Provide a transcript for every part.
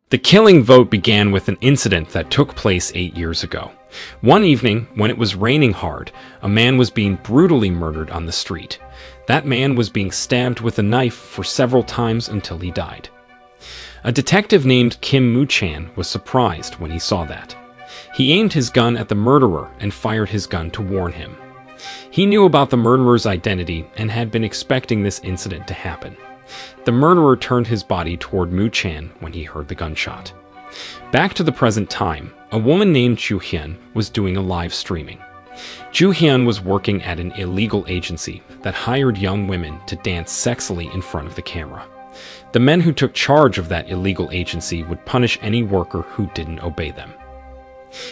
The killing vote began with an incident that took place 8 years ago. One evening, when it was raining hard, a man was being brutally murdered on the street. That man was being stabbed with a knife for several times until he died. A detective named Kim Moo-chan was surprised when he saw that. He aimed his gun at the murderer and fired his gun to warn him. He knew about the murderer's identity and had been expecting this incident to happen. The murderer turned his body toward Moo-chan when he heard the gunshot. Back to the present time, a woman named Ju-hyun was doing a live streaming. Ju-hyun was working at an illegal agency that hired young women to dance sexily in front of the camera. The men who took charge of that illegal agency would punish any worker who didn't obey them.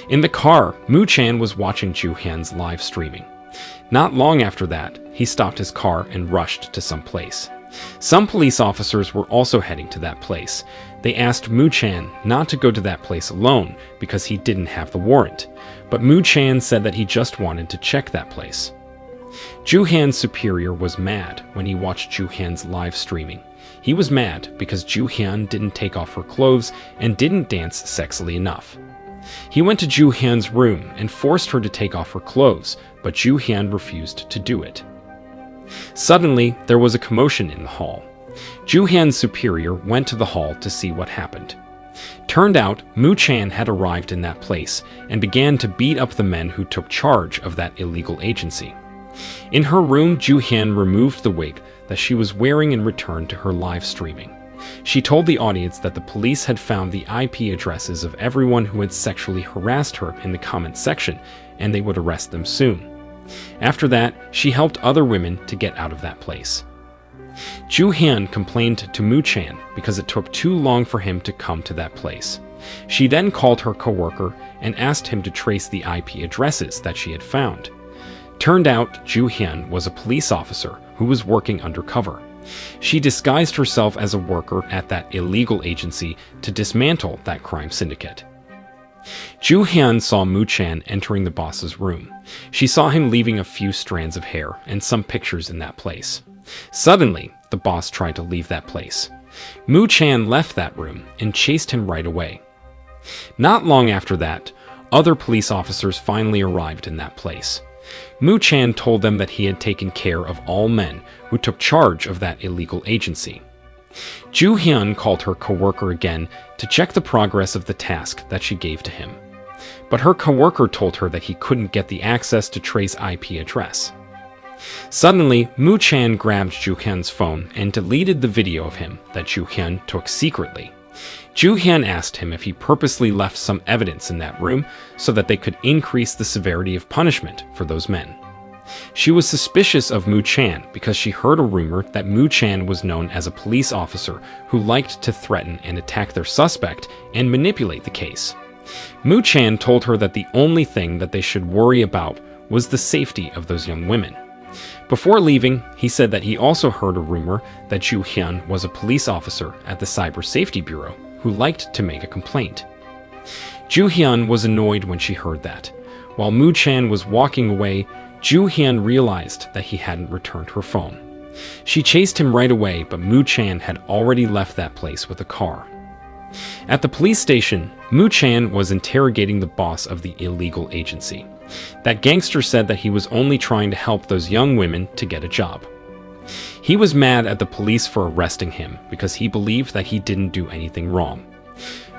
In the car, Moo-chan was watching Ju-hyun's live streaming. Not long after that, he stopped his car and rushed to some place. Some police officers were also heading to that place. They asked Moo-chan not to go to that place alone because he didn't have the warrant, but Moo-chan said that he just wanted to check that place. Ju-hyun's superior was mad when he watched Ju-hyun's live streaming. He was mad because Ju-hyun didn't take off her clothes and didn't dance sexily enough. He went to Ju-hyun's room and forced her to take off her clothes, but Ju-hyun refused to do it. Suddenly, there was a commotion in the hall. Ju-hyun's superior went to the hall to see what happened. Turned out, Moo-chan had arrived in that place and began to beat up the men who took charge of that illegal agency. In her room, Ju-hyun removed the wig that she was wearing and returned to her live streaming. She told the audience that the police had found the IP addresses of everyone who had sexually harassed her in the comment section, and they would arrest them soon. After that, she helped other women to get out of that place. Ju-hyun complained to Moo-chan because it took too long for him to come to that place. She then called her coworker and asked him to trace the IP addresses that she had found. Turned out, Ju-hyun was a police officer who was working undercover. She disguised herself as a worker at that illegal agency to dismantle that crime syndicate. Ju-hyun saw Moo-chan entering the boss's room. She saw him leaving a few strands of hair and some pictures in that place. Suddenly, the boss tried to leave that place. Moo-chan left that room and chased him right away. Not long after that, other police officers finally arrived in that place. Moo-chan told them that he had taken care of all men who took charge of that illegal agency. Ju-hyun called her coworker again to check the progress of the task that she gave to him. But her coworker told her that he couldn't get the access to trace IP address. Suddenly, Moo-chan grabbed Ju-hyun's phone and deleted the video of him that Ju-hyun took secretly. Ju-hyun asked him if he purposely left some evidence in that room so that they could increase the severity of punishment for those men. She was suspicious of Moo-chan because she heard a rumor that Moo-chan was known as a police officer who liked to threaten and attack their suspect and manipulate the case. Moo-chan told her that the only thing that they should worry about was the safety of those young women. Before leaving, he said that he also heard a rumor that Ju-hyun was a police officer at the Cyber Safety Bureau who liked to make a complaint. Ju-hyun was annoyed when she heard that. While Moo-chan was walking away, Ju-hyun realized that he hadn't returned her phone. She chased him right away, but Moo-chan had already left that place with a car. At the police station, Moo-chan was interrogating the boss of the illegal agency. That gangster said that he was only trying to help those young women to get a job. He was mad at the police for arresting him because he believed that he didn't do anything wrong.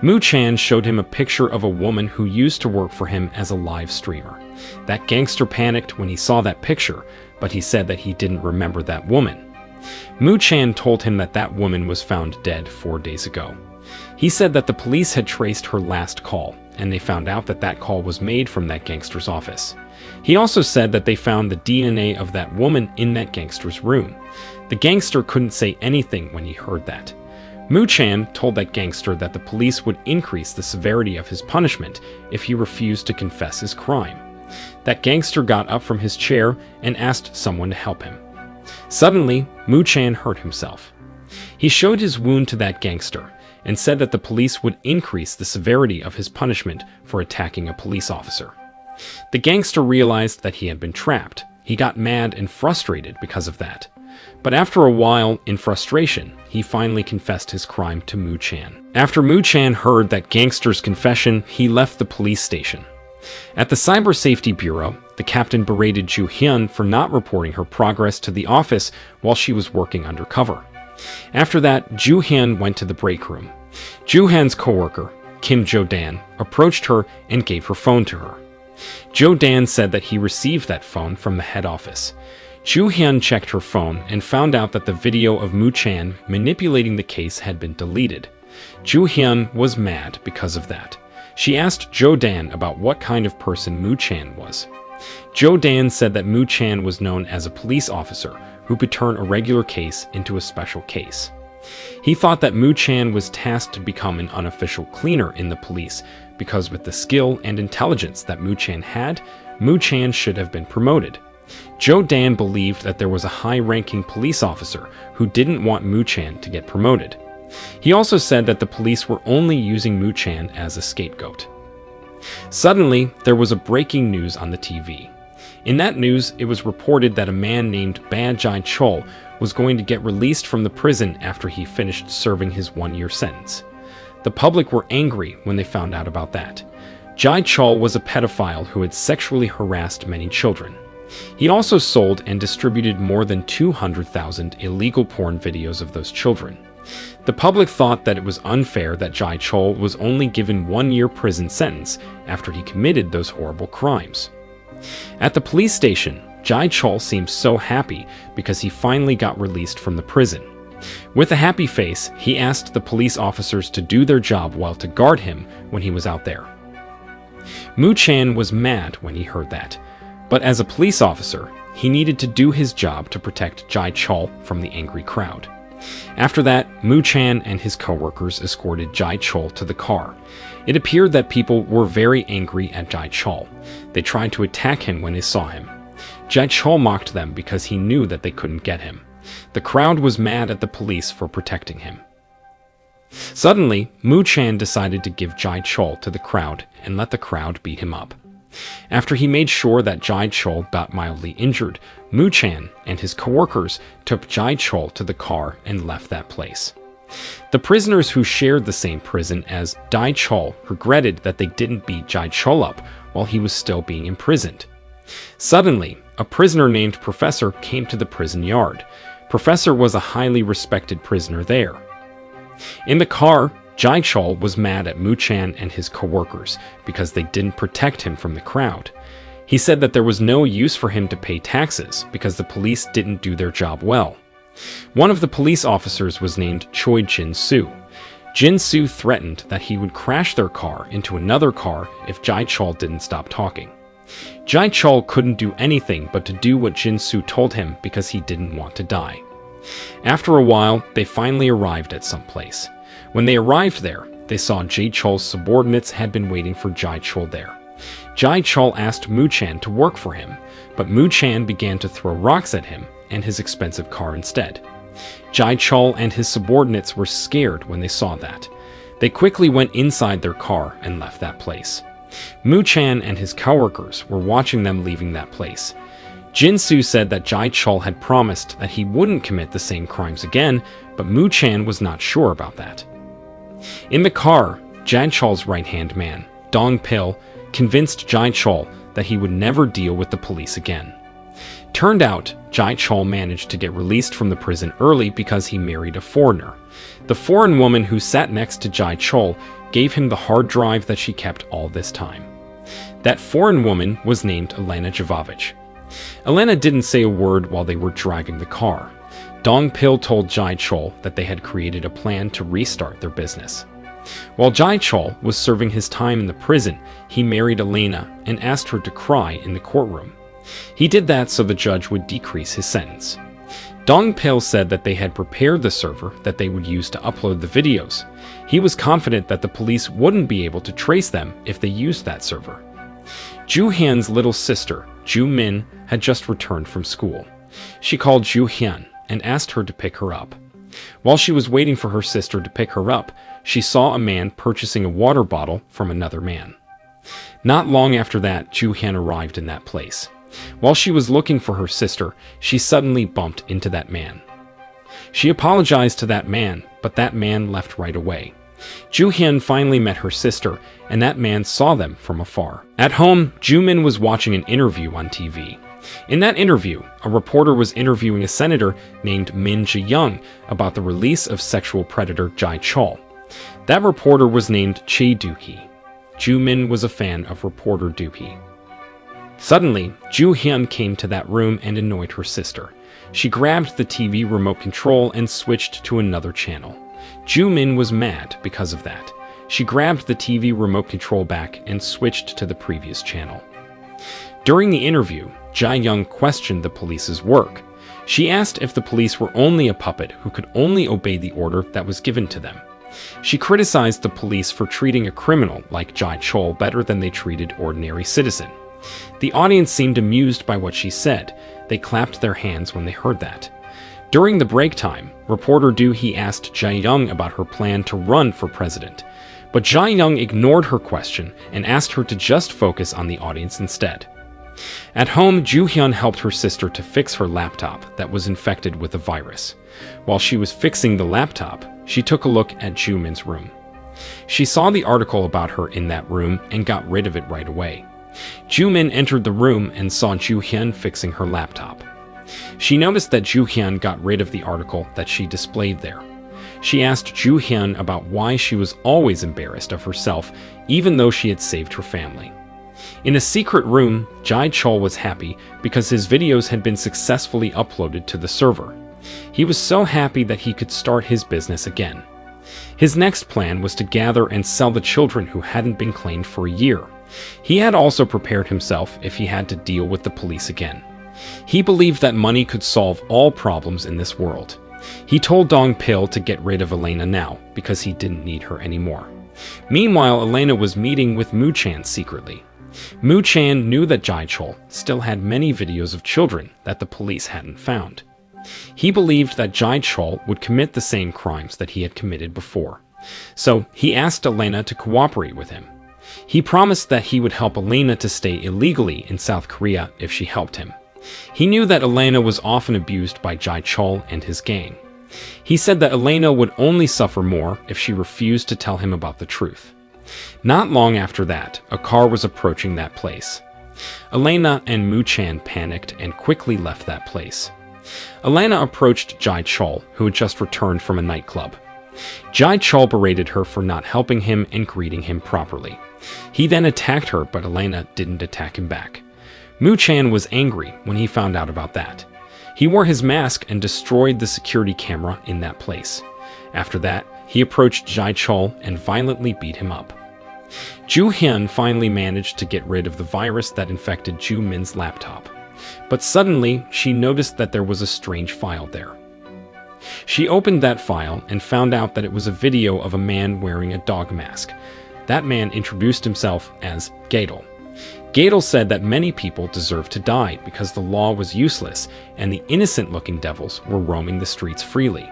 Moo-chan showed him a picture of a woman who used to work for him as a live streamer. That gangster panicked when he saw that picture, but he said that he didn't remember that woman. Moo-chan told him that that woman was found dead 4 days ago. He said that the police had traced her last call, and they found out that that call was made from that gangster's office. He also said that they found the DNA of that woman in that gangster's room. The gangster couldn't say anything when he heard that. Moo-chan told that gangster that the police would increase the severity of his punishment if he refused to confess his crime. That gangster got up from his chair and asked someone to help him. Suddenly, Moo-chan hurt himself. He showed his wound to that gangster and said that the police would increase the severity of his punishment for attacking a police officer. The gangster realized that he had been trapped. He got mad and frustrated because of that. But after a while, in frustration, he finally confessed his crime to Mu Chan. After Mu Chan heard that gangster's confession, he left the police station. At the Cyber Safety Bureau, the captain berated Ju Hyun for not reporting her progress to the office while she was working undercover. After that, Ju Hyun went to the break room. Ju Hyun's coworker, Kim Jo-dan, approached her and gave her phone to her. Jo-dan said that he received that phone from the head office. Ju Hyun checked her phone and found out that the video of Mu Chan manipulating the case had been deleted. Ju Hyun was mad because of that. She asked Jo-dan about what kind of person Mu Chan was. Jo-dan said that Mu Chan was known as a police officer who could turn a regular case into a special case. He thought that Mu Chan was tasked to become an unofficial cleaner in the police because with the skill and intelligence that Mu Chan had, Mu Chan should have been promoted. Jo-dan believed that there was a high-ranking police officer who didn't want Mu Chan to get promoted. He also said that the police were only using Mu Chan as a scapegoat. Suddenly, there was a breaking news on the TV. In that news, it was reported that a man named Ba Jae-chol was going to get released from the prison after he finished serving his one-year sentence. The public were angry when they found out about that. Jae-chol was a pedophile who had sexually harassed many children. He also sold and distributed more than 200,000 illegal porn videos of those children. The public thought that it was unfair that Jae-chol was only given 1-year prison sentence after he committed those horrible crimes. At the police station, Jae-chol seemed so happy because he finally got released from the prison. With a happy face, he asked the police officers to do their job while to guard him when he was out there. Mu Chan was mad when he heard that, but as a police officer, he needed to do his job to protect Jae-chol from the angry crowd. After that, Mu Chan and his co-workers escorted Jae-chol to the car. It appeared that people were very angry at Jae-chol. They tried to attack him when they saw him. Jae-chol mocked them because he knew that they couldn't get him. The crowd was mad at the police for protecting him. Suddenly, Mu Chan decided to give Jae-chol to the crowd and let the crowd beat him up. After he made sure that Jae-chol got mildly injured, Mu Chan and his co-workers took Jae-chol to the car and left that place. The prisoners who shared the same prison as Dae-chol regretted that they didn't beat Jae-chol up while he was still being imprisoned. Suddenly, a prisoner named Professor came to the prison yard. Professor was a highly respected prisoner there. In the car, Jae-chol was mad at Mu Chan and his co-workers because they didn't protect him from the crowd. He said that there was no use for him to pay taxes because the police didn't do their job well. One of the police officers was named Choi Jin-soo. Jin-soo threatened that he would crash their car into another car if Jae-chol didn't stop talking. Jae-chol couldn't do anything but to do what Jin-soo told him because he didn't want to die. After a while, they finally arrived at some place. When they arrived there, they saw Jae-chol's subordinates had been waiting for Jae-chol there. Jae-chol asked Mu Chan to work for him, but Mu Chan began to throw rocks at him and his expensive car instead. Jae-chol and his subordinates were scared when they saw that. They quickly went inside their car and left that place. Mu Chan and his coworkers were watching them leaving that place. Jin-soo said that Jae-chol had promised that he wouldn't commit the same crimes again, but Mu Chan was not sure about that. In the car, Jae-chol's right-hand man, Dong-pil, convinced Jae-chol that he would never deal with the police again. Turned out, Jae-chol managed to get released from the prison early because he married a foreigner. The foreign woman who sat next to Jae-chol gave him the hard drive that she kept all this time. That foreign woman was named Elena Jovovich. Elena didn't say a word while they were driving the car. Dong-pil told Jae-chol that they had created a plan to restart their business. While Jae-chol was serving his time in the prison, he married Elena and asked her to cry in the courtroom. He did that so the judge would decrease his sentence. Dong-pil said that they had prepared the server that they would use to upload the videos. He was confident that the police wouldn't be able to trace them if they used that server. Ju Hyun's little sister, Ju Min, had just returned from school. She called Ju Hyun and asked her to pick her up. While she was waiting for her sister to pick her up, she saw a man purchasing a water bottle from another man. Not long after that, Ju Hyun arrived in that place. While she was looking for her sister, she suddenly bumped into that man. She apologized to that man, but that man left right away. Ju-hyun finally met her sister, and that man saw them from afar. At home, Ju-min was watching an interview on TV. In that interview, a reporter was interviewing a senator named Min Jae-young about the release of sexual predator Jae Chol. That reporter was named Che Do-hee. Ju-min was a fan of reporter Do-hee. Suddenly, Ju-hyun came to that room and annoyed her sister. She grabbed the TV remote control and switched to another channel. Ju-min was mad because of that. She grabbed the TV remote control back and switched to the previous channel. During the interview, Jae-young questioned the police's work. She asked if the police were only a puppet who could only obey the order that was given to them. She criticized the police for treating a criminal like Jae Chol better than they treated ordinary citizen. The audience seemed amused by what she said. They clapped their hands when they heard that. During the break time, reporter Do-hee asked Jae-young about her plan to run for president. But Jae-young ignored her question and asked her to just focus on the audience instead. At home, Ju-hyun helped her sister to fix her laptop that was infected with a virus. While she was fixing the laptop, she took a look at Ju-min's room. She saw the article about her in that room and got rid of it right away. Ju-min entered the room and saw Ju-hyun fixing her laptop. She noticed that Ju-hyun got rid of the article that she displayed there. She asked Ju-hyun about why she was always embarrassed of herself, even though she had saved her family. In a secret room, Jae Chol was happy because his videos had been successfully uploaded to the server. He was so happy that he could start his business again. His next plan was to gather and sell the children who hadn't been claimed for a year. He had also prepared himself if he had to deal with the police again. He believed that money could solve all problems in this world. He told Dong-pil to get rid of Elena now, because he didn't need her anymore. Meanwhile, Elena was meeting with Moo-chan secretly. Moo-chan knew that Jae Chol still had many videos of children that the police hadn't found. He believed that Jae Chol would commit the same crimes that he had committed before. So he asked Elena to cooperate with him. He promised that he would help Elena to stay illegally in South Korea if she helped him. He knew that Elena was often abused by Jae Chol and his gang. He said that Elena would only suffer more if she refused to tell him about the truth. Not long after that, a car was approaching that place. Elena and Moo-chan panicked and quickly left that place. Elena approached Jae Chol, who had just returned from a nightclub. Jae Chol berated her for not helping him and greeting him properly. He then attacked her, but Elena didn't attack him back. Moo-chan was angry when he found out about that. He wore his mask and destroyed the security camera in that place. After that, he approached Jae Chol and violently beat him up. Ju-hyun finally managed to get rid of the virus that infected Ju-min's laptop. But suddenly, she noticed that there was a strange file there. She opened that file and found out that it was a video of a man wearing a dog mask. That man introduced himself as Gadol. Gadol said that many people deserved to die because the law was useless and the innocent-looking devils were roaming the streets freely.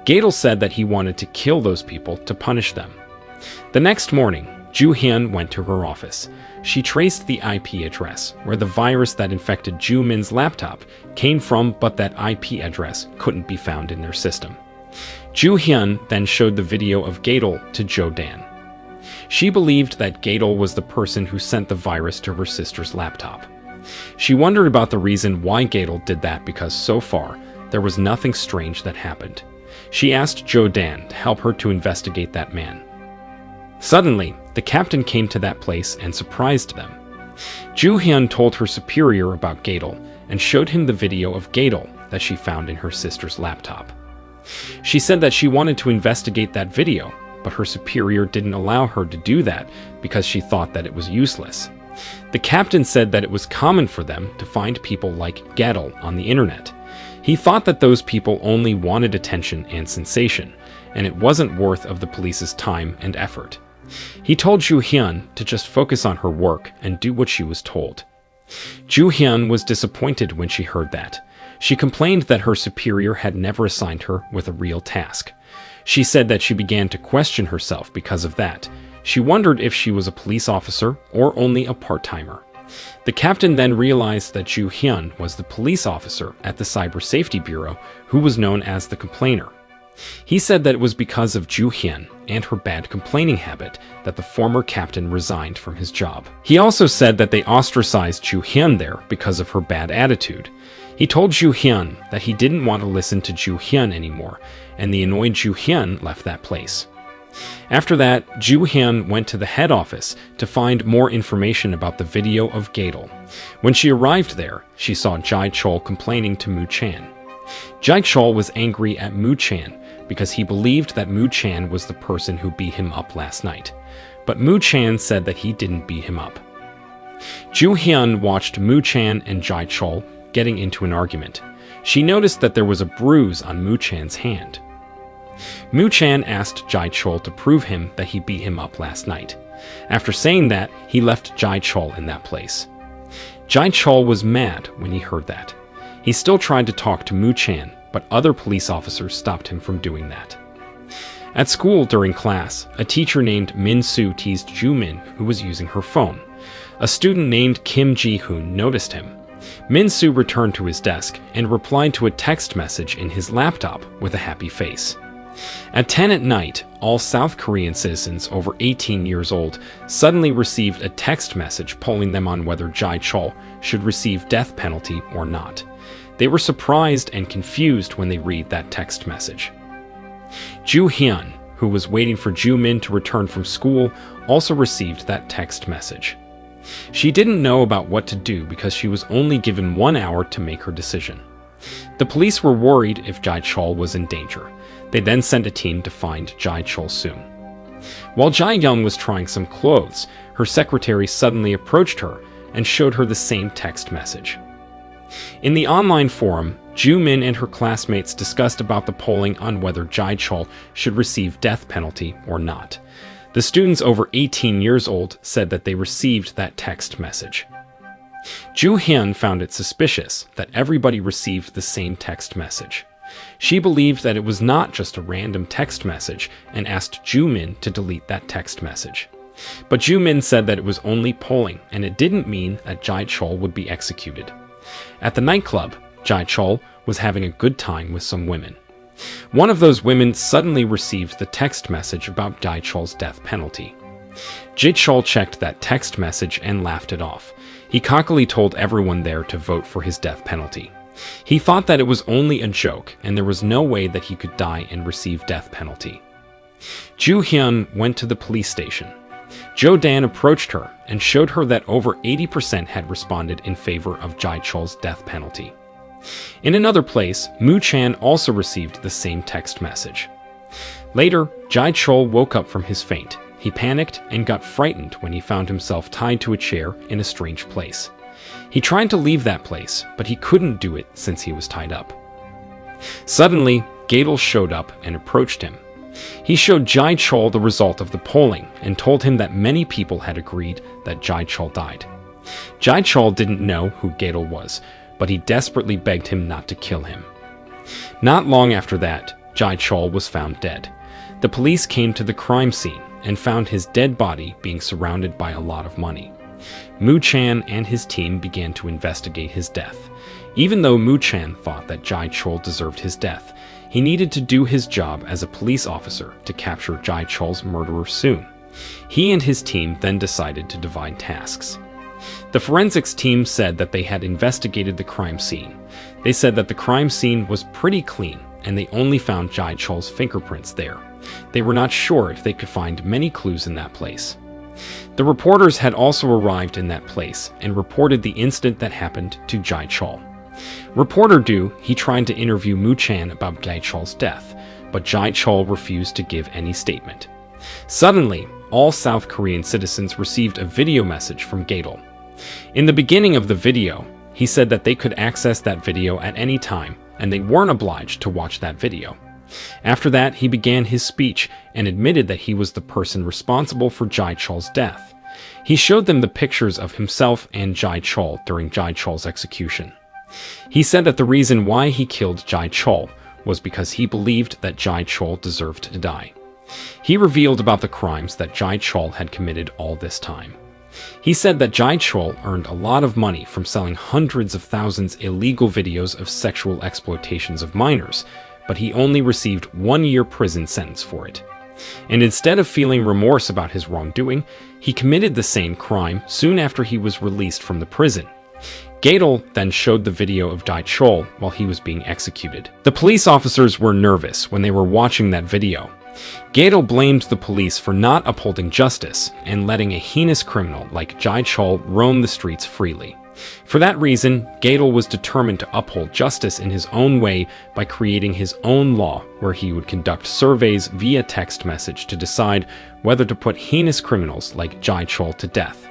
Gadol said that he wanted to kill those people to punish them. The next morning, Ju-hyun went to her office. She traced the IP address where the virus that infected Ju-min's laptop came from, but that IP address couldn't be found in their system. Ju-hyun then showed the video of Gadol to Jo-dan. She believed that Gadol was the person who sent the virus to her sister's laptop. She wondered about the reason why Gadol did that because so far, there was nothing strange that happened. She asked Jo-dan to help her to investigate that man. Suddenly, the captain came to that place and surprised them. Ju-hyun told her superior about Gadol and showed him the video of Gadol that she found in her sister's laptop. She said that she wanted to investigate that video, but her superior didn't allow her to do that because she thought that it was useless. The captain said that it was common for them to find people like Gadol on the internet. He thought that those people only wanted attention and sensation, and it wasn't worth of the police's time and effort. He told Ju-hyun to just focus on her work and do what she was told. Ju-hyun was disappointed when she heard that. She complained that her superior had never assigned her with a real task. She said that she began to question herself because of that. She wondered if she was a police officer or only a part-timer. The captain then realized that Ju Hyun was the police officer at the Cyber Safety Bureau who was known as the complainer. He said that it was because of Ju Hyun and her bad complaining habit that the former captain resigned from his job. He also said that they ostracized Ju Hyun there because of her bad attitude. He told Ju Hyun that he didn't want to listen to Ju Hyun anymore, and the annoyed Ju Hyun left that place. After that, Ju Hyun went to the head office to find more information about the video of Gadol. When she arrived there, she saw Jai Chol complaining to Moo Chan. Jai Chol was angry at Moo Chan because he believed that Moo Chan was the person who beat him up last night. But Moo Chan said that he didn't beat him up. Ju Hyun watched Moo Chan and Jai Chol getting into an argument. She noticed that there was a bruise on Moo Chan's hand. Moo Chan asked Jai Chol to prove him that he beat him up last night. After saying that, he left Jai Chol in that place. Jai Chol was mad when he heard that. He still tried to talk to Moo Chan, but other police officers stopped him from doing that. At school during class, a teacher named Min Soo teased Ju Min, who was using her phone. A student named Kim Ji-hoon noticed him. Min Soo returned to his desk and replied to a text message in his laptop with a happy face. At 10 at night, all South Korean citizens over 18 years old suddenly received a text message polling them on whether Jai Chol should receive death penalty or not. They were surprised and confused when they read that text message. Ju Hyun, who was waiting for Ju Min to return from school, also received that text message. She didn't know about what to do because she was only given 1 hour to make her decision. The police were worried if Jai Chol was in danger. They then sent a team to find Jai Chol soon. While Jai Young was trying some clothes, her secretary suddenly approached her and showed her the same text message. In the online forum, Ju Min and her classmates discussed about the polling on whether Jai Chol should receive death penalty or not. The students over 18 years old said that they received that text message. Ju Hyun found it suspicious that everybody received the same text message. She believed that it was not just a random text message and asked Ju Min to delete that text message. But Ju Min said that it was only polling and it didn't mean that Jai Chol would be executed. At the nightclub, Jai Chol was having a good time with some women. One of those women suddenly received the text message about Jai Chol's death penalty. Jai Chol checked that text message and laughed it off. He cockily told everyone there to vote for his death penalty. He thought that it was only a joke and there was no way that he could die and receive death penalty. Ju Hyun went to the police station. Jo Dan approached her and showed her that over 80% had responded in favor of Jai Chol's death penalty. In another place, Moo Chan also received the same text message. Later, Jai Chol woke up from his faint. He panicked and got frightened when he found himself tied to a chair in a strange place. He tried to leave that place, but he couldn't do it since he was tied up. Suddenly, Gadol showed up and approached him. He showed Jai Chol the result of the polling and told him that many people had agreed that Jai Chol died. Jai Chol didn't know who Gadol was, but he desperately begged him not to kill him. Not long after that, Jai Chol was found dead. The police came to the crime scene and found his dead body being surrounded by a lot of money. Moo Chan and his team began to investigate his death. Even though Moo Chan thought that Jai Chol deserved his death, he needed to do his job as a police officer to capture Jai Chol's murderer soon. He and his team then decided to divide tasks. The forensics team said that they had investigated the crime scene. They said that the crime scene was pretty clean and they only found Jai Chol's fingerprints there. They were not sure if they could find many clues in that place. The reporters had also arrived in that place and reported the incident that happened to Jai Chol. Reporter Du, he tried to interview Moo Chan about Jai Chol's death, but Jai Chol refused to give any statement. Suddenly, all South Korean citizens received a video message from Gadol. In the beginning of the video, he said that they could access that video at any time, and they weren't obliged to watch that video. After that, he began his speech and admitted that he was the person responsible for Jai Chol's death. He showed them the pictures of himself and Jai Chol during Jai Chol's execution. He said that the reason why he killed Jai Chol was because he believed that Jai Chol deserved to die. He revealed about the crimes that Jai Chol had committed all this time. He said that Jai Chol earned a lot of money from selling hundreds of thousands illegal videos of sexual exploitations of minors, but he only received 1-year prison sentence for it. And instead of feeling remorse about his wrongdoing, he committed the same crime soon after he was released from the prison. Gadel then showed the video of Jai Chol while he was being executed. The police officers were nervous when they were watching that video. Gadel blamed the police for not upholding justice and letting a heinous criminal like Jai Chol roam the streets freely. For that reason, Gadel was determined to uphold justice in his own way by creating his own law where he would conduct surveys via text message to decide whether to put heinous criminals like Jai Chol to death.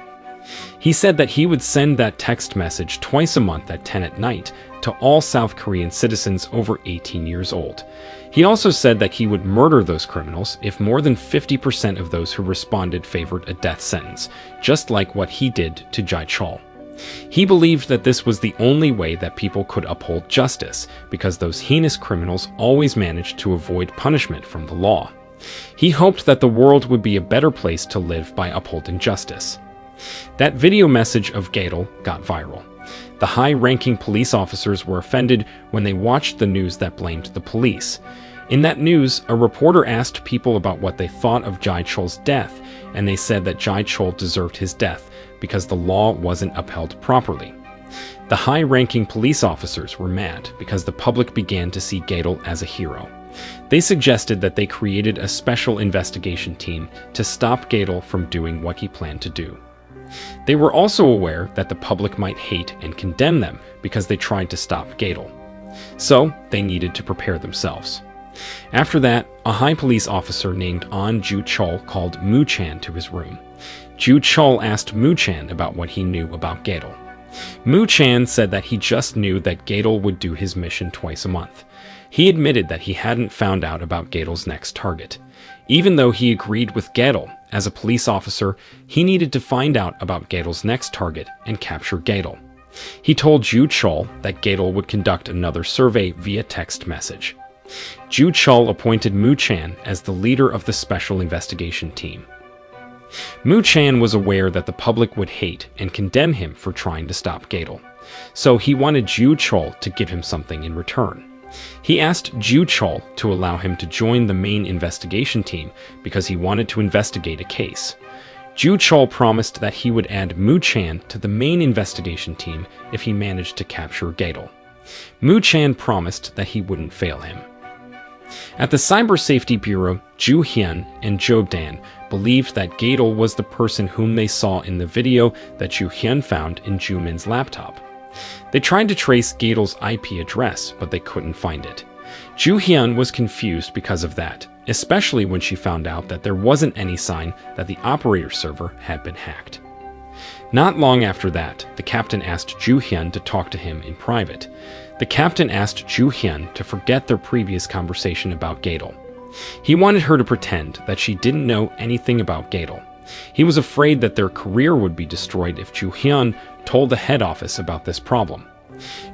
He said that he would send that text message twice a month at 10 at night to all South Korean citizens over 18 years old. He also said that he would murder those criminals if more than 50% of those who responded favored a death sentence, just like what he did to Jai Chol. He believed that this was the only way that people could uphold justice, because those heinous criminals always managed to avoid punishment from the law. He hoped that the world would be a better place to live by upholding justice. That video message of Gadel got viral. The high-ranking police officers were offended when they watched the news that blamed the police. In that news, a reporter asked people about what they thought of Jai Chol's death, and they said that Jai Chol deserved his death because the law wasn't upheld properly. The high-ranking police officers were mad because the public began to see Gadel as a hero. They suggested that they created a special investigation team to stop Gadel from doing what he planned to do. They were also aware that the public might hate and condemn them because they tried to stop Gadel. So they needed to prepare themselves. After that, a high police officer named An Ju Chol called Mu Chan to his room. Ju Chol asked Mu Chan about what he knew about Gadel. Mu Chan said that he just knew that Gadel would do his mission twice a month. He admitted that he hadn't found out about Gadel's next target. Even though he agreed with Gadel, as a police officer, he needed to find out about Gadel's next target and capture Gadel. He told Ju Chol that Gadel would conduct another survey via text message. Ju Chol appointed Mu Chan as the leader of the special investigation team. Mu Chan was aware that the public would hate and condemn him for trying to stop Gadel, so he wanted Ju Chol to give him something in return. He asked Ju Chol to allow him to join the main investigation team because he wanted to investigate a case. Ju Chol promised that he would add Mu Chan to the main investigation team if he managed to capture Gadel. Mu Chan promised that he wouldn't fail him. At the Cyber Safety Bureau, Ju Hyun and Jo Dan believed that Gadel was the person whom they saw in the video that Ju Hyun found in Ju Min's laptop. They tried to trace Gadel's IP address, but they couldn't find it. Ju Hyun was confused because of that, especially when she found out that there wasn't any sign that the operator server had been hacked. Not long after that, the captain asked Ju Hyun to talk to him in private. The captain asked Ju Hyun to forget their previous conversation about Gadel. He wanted her to pretend that she didn't know anything about Gadel. He was afraid that their career would be destroyed if Ju Hyun told the head office about this problem.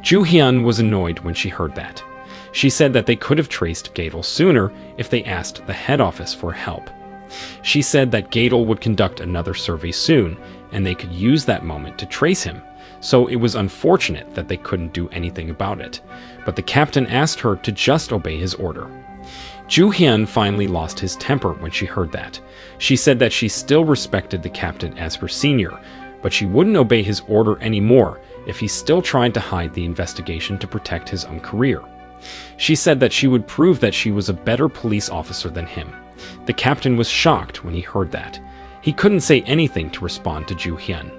Ju Hyun was annoyed when she heard that. She said that they could have traced Gadel sooner if they asked the head office for help. She said that Gadel would conduct another survey soon, and they could use that moment to trace him, so it was unfortunate that they couldn't do anything about it. But the captain asked her to just obey his order. Ju Hyun finally lost his temper when she heard that. She said that she still respected the captain as her senior, but she wouldn't obey his order anymore if he still tried to hide the investigation to protect his own career. She said that she would prove that she was a better police officer than him. The captain was shocked when he heard that. He couldn't say anything to respond to Ju Hyun.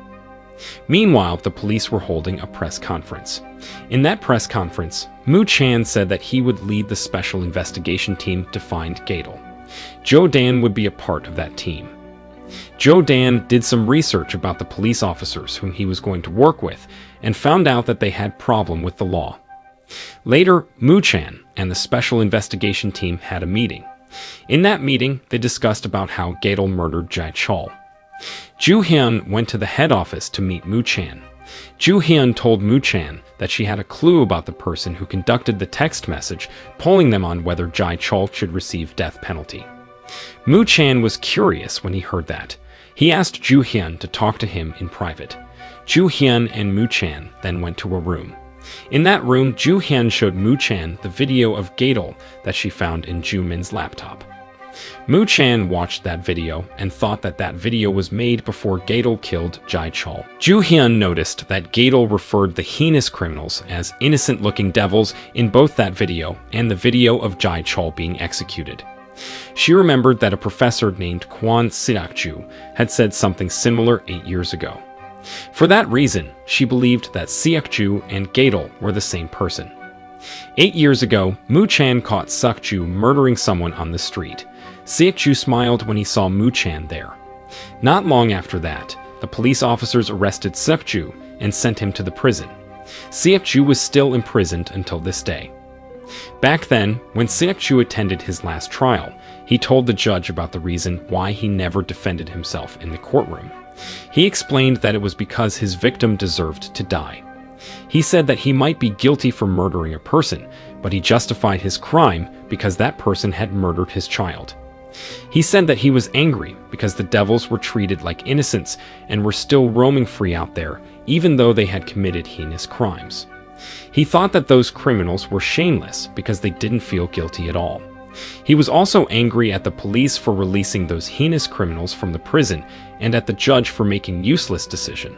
Meanwhile, the police were holding a press conference. In that press conference, Mu Chan said that he would lead the special investigation team to find Gadel. Jo Dan would be a part of that team. Jo Dan did some research about the police officers whom he was going to work with and found out that they had a problem with the law. Later, Mu Chan and the special investigation team had a meeting. In that meeting, they discussed about how Gadel murdered Jai Chol. Ju Hyun went to the head office to meet Mu Chan. Ju Hyun told Mu Chan that she had a clue about the person who conducted the text message, polling them on whether Jai Chol should receive death penalty. Mu Chan was curious when he heard that. He asked Ju Hyun to talk to him in private. Ju Hyun and Mu Chan then went to a room. In that room, Ju Hyun showed Mu Chan the video of Gadol that she found in Ju Min's laptop. Mu Chan watched that video and thought that that video was made before Gadol killed Jai Chol. Ju Hyun noticed that Gadol referred the heinous criminals as innocent-looking devils in both that video and the video of Jai Chol being executed. She remembered that a professor named Kwon Siak-ju had said something similar 8 years ago. For that reason, she believed that Siak-ju and Gadol were the same person. 8 years ago, Mu Chan caught Suk-ju murdering someone on the street. Siak-ju smiled when he saw Mu Chan there. Not long after that, the police officers arrested Suk-ju and sent him to the prison. Siak-ju was still imprisoned until this day. Back then, when Siak-ju attended his last trial, he told the judge about the reason why he never defended himself in the courtroom. He explained that it was because his victim deserved to die. He said that he might be guilty for murdering a person, but he justified his crime because that person had murdered his child. He said that he was angry because the devils were treated like innocents and were still roaming free out there, even though they had committed heinous crimes. He thought that those criminals were shameless because they didn't feel guilty at all. He was also angry at the police for releasing those heinous criminals from the prison and at the judge for making useless decision.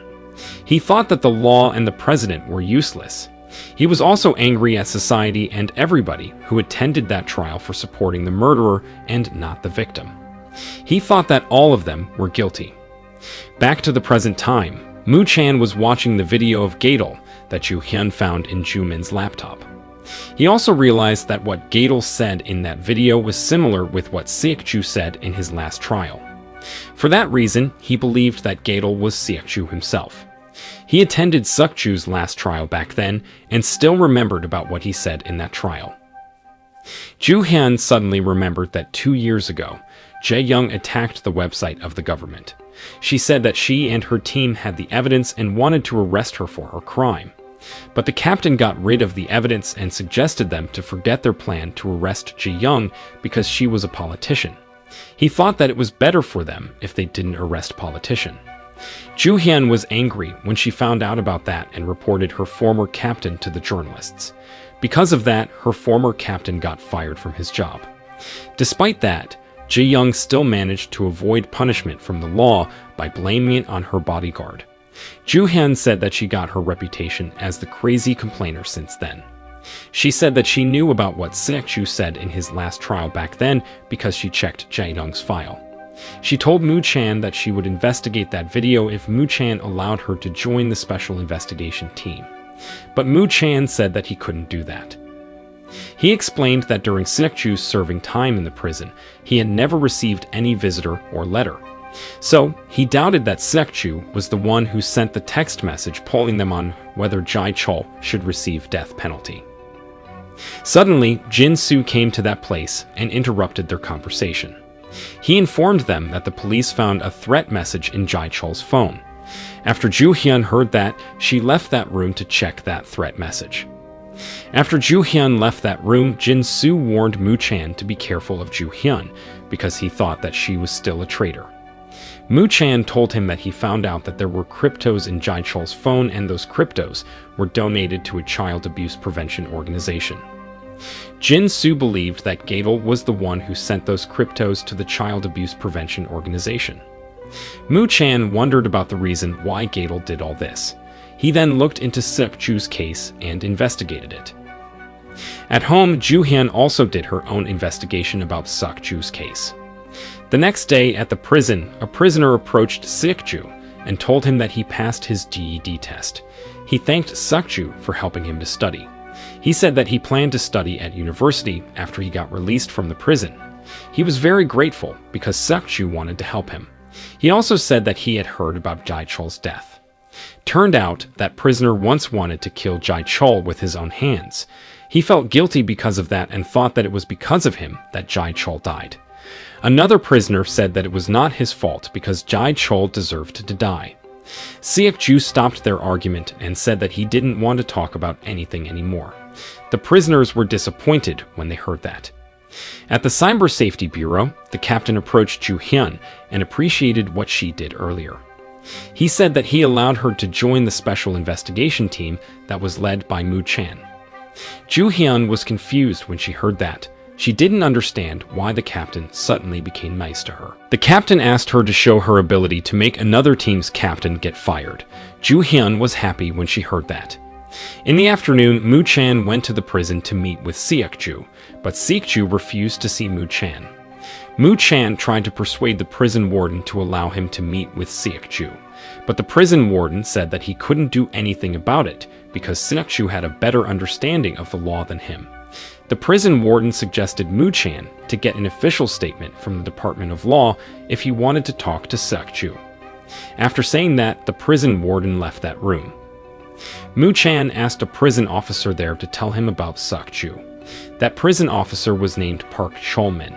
He thought that the law and the president were useless. He was also angry at society and everybody who attended that trial for supporting the murderer and not the victim. He thought that all of them were guilty. Back to the present time, Mu Chan was watching the video of Gadol that Ju Hyun found in Ju Min's laptop. He also realized that what Gadol said in that video was similar with what Siak-ju said in his last trial. For that reason, he believed that Gadol was Siak-ju himself. He attended Suk-ju's last trial back then and still remembered about what he said in that trial. Ju Hyun suddenly remembered that 2 years ago, Jae Young attacked the website of the government. She said that she and her team had the evidence and wanted to arrest her for her crime. But the captain got rid of the evidence and suggested them to forget their plan to arrest Jae Young because she was a politician. He thought that it was better for them if they didn't arrest politician. Ju Hyun was angry when she found out about that and reported her former captain to the journalists. Because of that, her former captain got fired from his job. Despite that, Jae Young still managed to avoid punishment from the law by blaming it on her bodyguard. Ju Hyun said that she got her reputation as the crazy complainer since then. She said that she knew about what Siak-ju said in his last trial back then because she checked Jae Young's file. She told Mu Chan that she would investigate that video if Mu Chan allowed her to join the special investigation team. But Mu Chan said that he couldn't do that. He explained that during Siak-ju's serving time in the prison, he had never received any visitor or letter. So, he doubted that Siak-ju was the one who sent the text message polling them on whether Jai Chol should receive death penalty. Suddenly, Jin Soo came to that place and interrupted their conversation. He informed them that the police found a threat message in Jai Chol's phone. After Ju Hyun heard that, she left that room to check that threat message. After Ju Hyun left that room, Jin Soo warned Mu Chan to be careful of Ju Hyun because he thought that she was still a traitor. Mu Chan told him that he found out that there were cryptos in Jai Chol's phone and those cryptos were donated to a child abuse prevention organization. Jin Soo believed that Gadol was the one who sent those cryptos to the child abuse prevention organization. Mu Chan wondered about the reason why Gadol did all this. He then looked into Suk-ju's case and investigated it. At home, Ju Hyun also did her own investigation about Suk-ju's case. The next day at the prison, a prisoner approached Suk-ju and told him that he passed his GED test. He thanked Suk-ju for helping him to study. He said that he planned to study at university after he got released from the prison. He was very grateful because Suk-ju wanted to help him. He also said that he had heard about Jai Chol's death. Turned out, that prisoner once wanted to kill Jai Chol with his own hands. He felt guilty because of that and thought that it was because of him that Jai Chol died. Another prisoner said that it was not his fault because Jai Chol deserved to die. Siak-ju stopped their argument and said that he didn't want to talk about anything anymore. The prisoners were disappointed when they heard that. At the Cyber Safety Bureau, the captain approached Ju Hyun and appreciated what she did earlier. He said that he allowed her to join the special investigation team that was led by Moo Chan. Ju Hyun was confused when she heard that. She didn't understand why the captain suddenly became nice to her. The captain asked her to show her ability to make another team's captain get fired. Ju Hyun was happy when she heard that. In the afternoon, Moo Chan went to the prison to meet with Seok-ju, but Seok-ju refused to see Moo Chan. Moo Chan tried to persuade the prison warden to allow him to meet with Seok-ju, but the prison warden said that he couldn't do anything about it because Seok-ju had a better understanding of the law than him. The prison warden suggested Moo Chan to get an official statement from the Department of Law if he wanted to talk to Seok-ju. After saying that, the prison warden left that room. Moo Chan asked a prison officer there to tell him about Seok-ju. That prison officer was named Park Chol-min.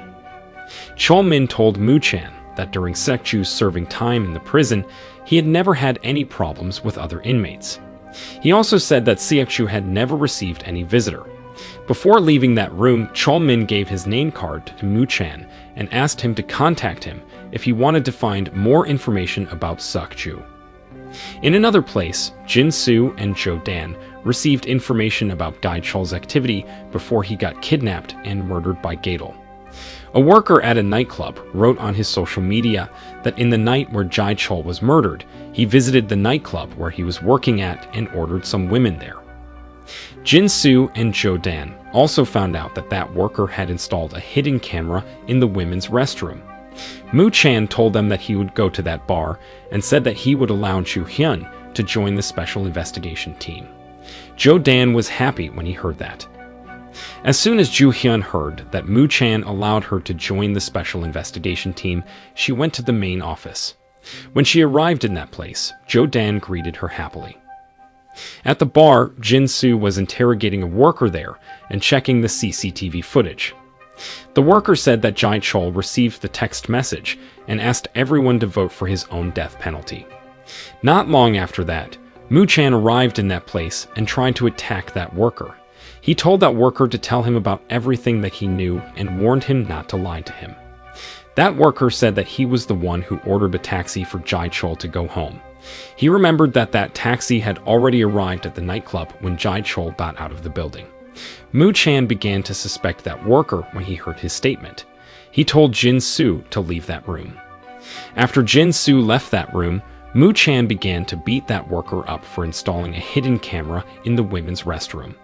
Chol-min told Moo Chan that during Seok-ju's serving time in the prison, he had never had any problems with other inmates. He also said that Seok-ju had never received any visitor. Before leaving that room, Chol-min gave his name card to Moo Chan and asked him to contact him if he wanted to find more information about Seok-ju. In another place, Jin-soo and Jo-dan received information about Gai-chol's activity before he got kidnapped and murdered by Gadol. A worker at a nightclub wrote on his social media that in the night where Gai-chol was murdered, he visited the nightclub where he was working at and ordered some women there. Jin-soo and Jo-dan also found out that that worker had installed a hidden camera in the women's restroom. Moo Chan told them that he would go to that bar and said that he would allow Ju Hyun to join the special investigation team. Jo-dan was happy when he heard that. As soon as Ju Hyun heard that Moo Chan allowed her to join the special investigation team, she went to the main office. When she arrived in that place, Jo-dan greeted her happily. At the bar, Jin-soo was interrogating a worker there and checking the CCTV footage. The worker said that Gai-chol received the text message and asked everyone to vote for his own death penalty. Not long after that, Moo Chan arrived in that place and tried to attack that worker. He told that worker to tell him about everything that he knew and warned him not to lie to him. That worker said that he was the one who ordered a taxi for Gai-chol to go home. He remembered that that taxi had already arrived at the nightclub when Gai-chol got out of the building. Moo Chan began to suspect that worker when he heard his statement. He told Jin-soo to leave that room. After Jin-soo left that room, Moo Chan began to beat that worker up for installing a hidden camera in the women's restroom.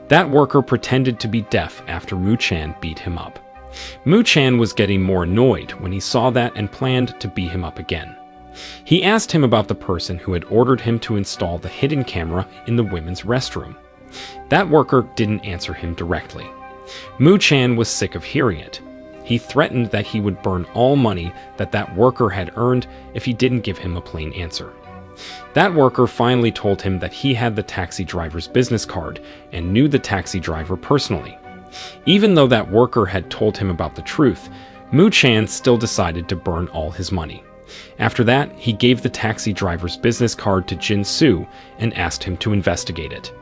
That worker pretended to be deaf after Moo Chan beat him up. Moo Chan was getting more annoyed when he saw that and planned to beat him up again. He asked him about the person who had ordered him to install the hidden camera in the women's restroom. That worker didn't answer him directly. Moo Chan was sick of hearing it. He threatened that he would burn all money that worker had earned if he didn't give him a plain answer. That worker finally told him that he had the taxi driver's business card and knew the taxi driver personally. Even though that worker had told him about the truth, Moo Chan still decided to burn all his money. After that, he gave the taxi driver's business card to Jin-soo and asked him to investigate it.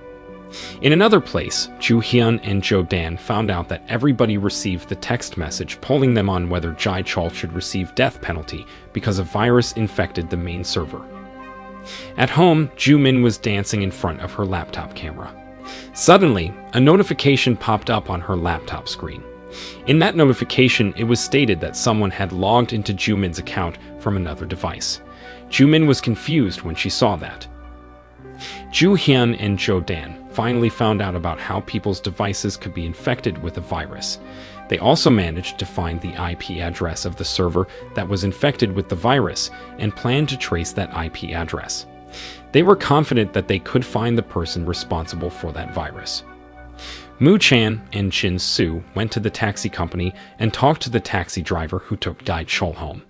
In another place, Ju Hyun and Jo-dan found out that everybody received the text message polling them on whether Gai-chol should receive death penalty because a virus infected the main server. At home, Ju-min was dancing in front of her laptop camera. Suddenly, a notification popped up on her laptop screen. In that notification, it was stated that someone had logged into Ju-min's account from another device. Ju-min was confused when she saw that. Ju Hyun and Jo-dan finally found out about how people's devices could be infected with a virus. They also managed to find the IP address of the server that was infected with the virus and planned to trace that IP address. They were confident that they could find the person responsible for that virus. Moo Chan and Jin-soo went to the taxi company and talked to the taxi driver who took Gai-chol home.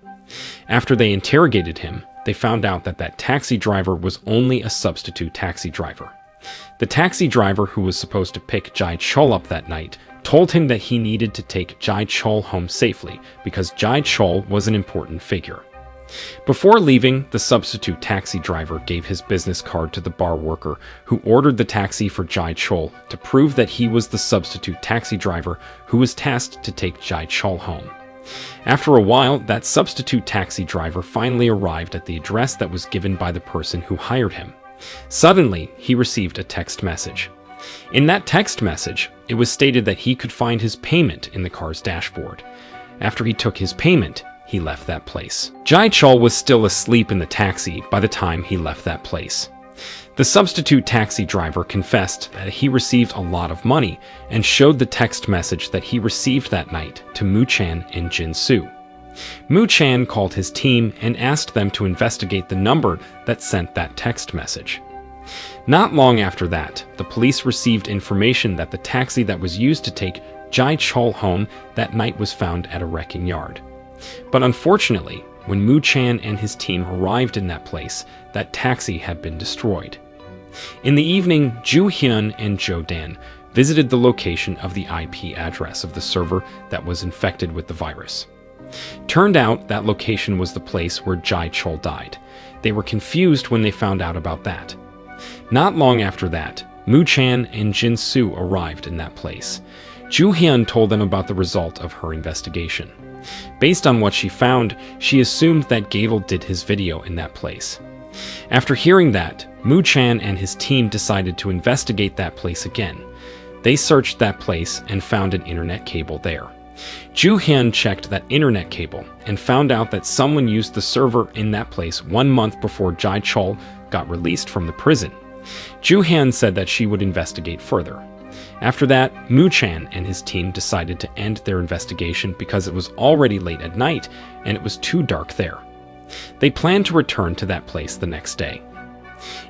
After they interrogated him, they found out that that taxi driver was only a substitute taxi driver. The taxi driver who was supposed to pick Gai-chol up that night told him that he needed to take Gai-chol home safely because Gai-chol was an important figure. Before leaving, the substitute taxi driver gave his business card to the bar worker, who ordered the taxi for Jai Chol to prove that he was the substitute taxi driver who was tasked to take Jai Chol home. After a while, that substitute taxi driver finally arrived at the address that was given by the person who hired him. Suddenly, he received a text message. In that text message, it was stated that he could find his payment in the car's dashboard. After he took his payment, he left that place. Jai Chol was still asleep in the taxi by the time he left that place. The substitute taxi driver confessed that he received a lot of money and showed the text message that he received that night to Mu Chan and Jin Soo. Mu Chan called his team and asked them to investigate the number that sent that text message. Not long after that, the police received information that the taxi that was used to take Jai Chol home that night was found at a wrecking yard. But unfortunately, when Mu Chan and his team arrived in that place, that taxi had been destroyed. In the evening, Ju Hyun and Jo Dan visited the location of the IP address of the server that was infected with the virus. Turned out that location was the place where Jai Chol died. They were confused when they found out about that. Not long after that, Mu Chan and Jin Soo arrived in that place. Ju Hyun told them about the result of her investigation. Based on what she found, she assumed that Gadel did his video in that place. After hearing that, Mu Chan and his team decided to investigate that place again. They searched that place and found an internet cable there. Ju Hyun checked that internet cable and found out that someone used the server in that place 1 month before Jai Chol got released from the prison. Ju Hyun said that she would investigate further. After that, Mu Chan and his team decided to end their investigation because it was already late at night and it was too dark there. They planned to return to that place the next day.